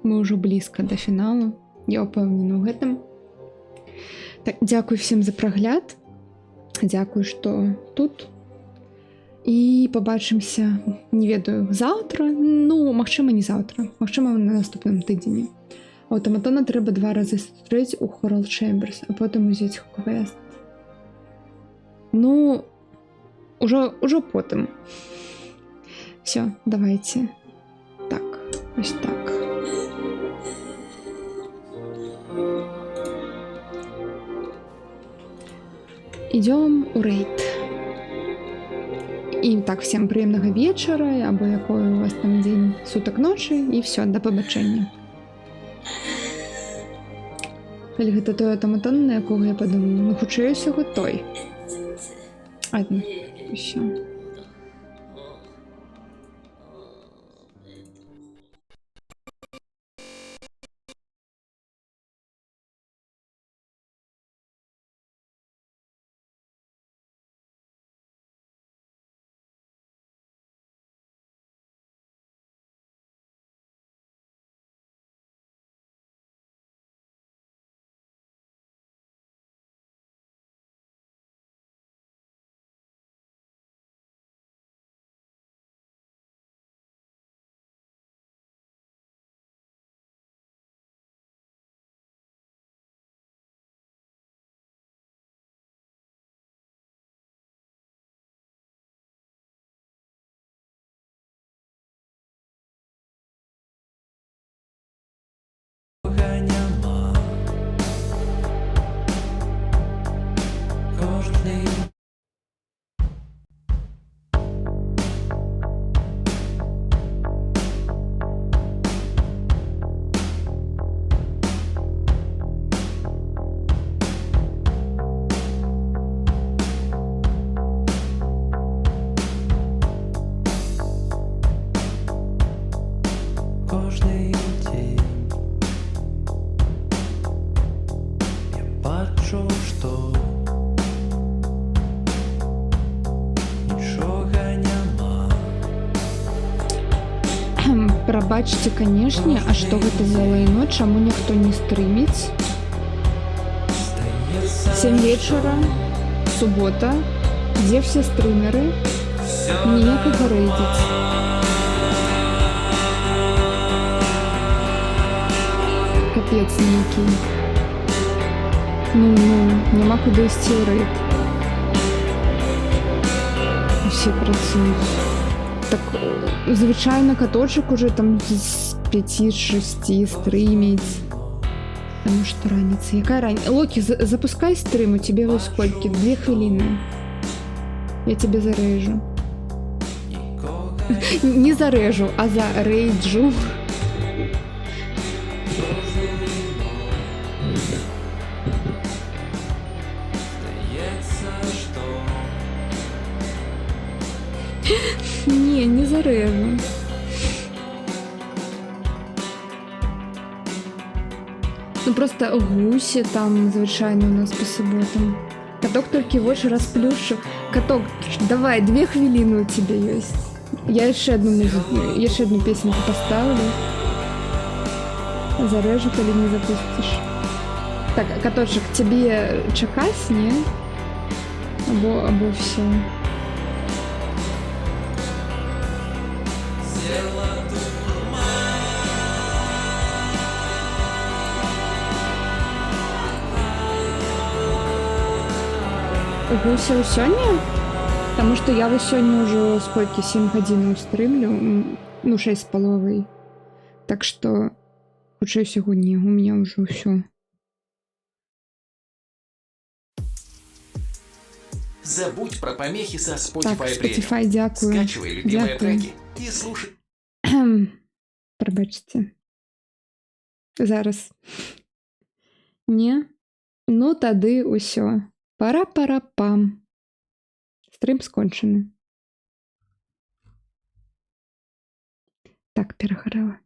Мы ўжо блізка да фіналу. Я ўпэўнена ў гэтым. Так, дзякуй всем за прагляд. Дзякуй, што тут. І побачимося, не ведаю, завтра. Ну, магчыма, не завтра. Магчыма, на наступным тыдзені. Аўтаматона трэба 2 разы сустрэць у Хорал Чэмберс, а потым узяць квест. Ну, ужо потым. Все, давайте. Так, ось так. Идем у рейд. І так, всем прыемнага вечара, або якой у вас там дзень, сутак, ночы, і все, да пабачэння. Калі гэта той аўтаматон, на якога я падумала, ну хутчэй усяго той. Адно, усё. Прабачце, канешне, а што гэта за лайно, чаму ніхто не стрыміць? 7 вечара, субота, дзе все стрымеры? Ніякага рэйдзіць. Капец нейкі. Ну, няма куды ісці ў рэйд. Усе працуюць. Так, звычайно, каточек уже там з 5-6 стрыміць. Потому что раніца. Якая раніца? Локи, запускай стрим, у тебе во скольки? 2 хвилины. Я тебе зарежу. Не зарежу, а зарейджу. Не зарежу. Ну просто гусі там, звичайно, у нас по суботам. Каток тільки в очі розплющу. Каток, давай, 2 хвилины у тебя есть. Я еще одну песенку поставлю. Зарежу, коли не запустишь. Так, Каточек, тебе чекать, не? Або все. Гуся сёння? Потому что я сегодня уже сколько, 7 гадзін стрымлю, ну 6,5. Так что хутчэй сегодня у меня уже все. Забудь про помехи со Spotify так, Spotify, Premium. дякую. Скачивай любимые Дякую. треки и слушай. Пробачте. Зараз. Не? Ну тады усё. Пара-пара-пам. Стрим скончены. Так, перагарала.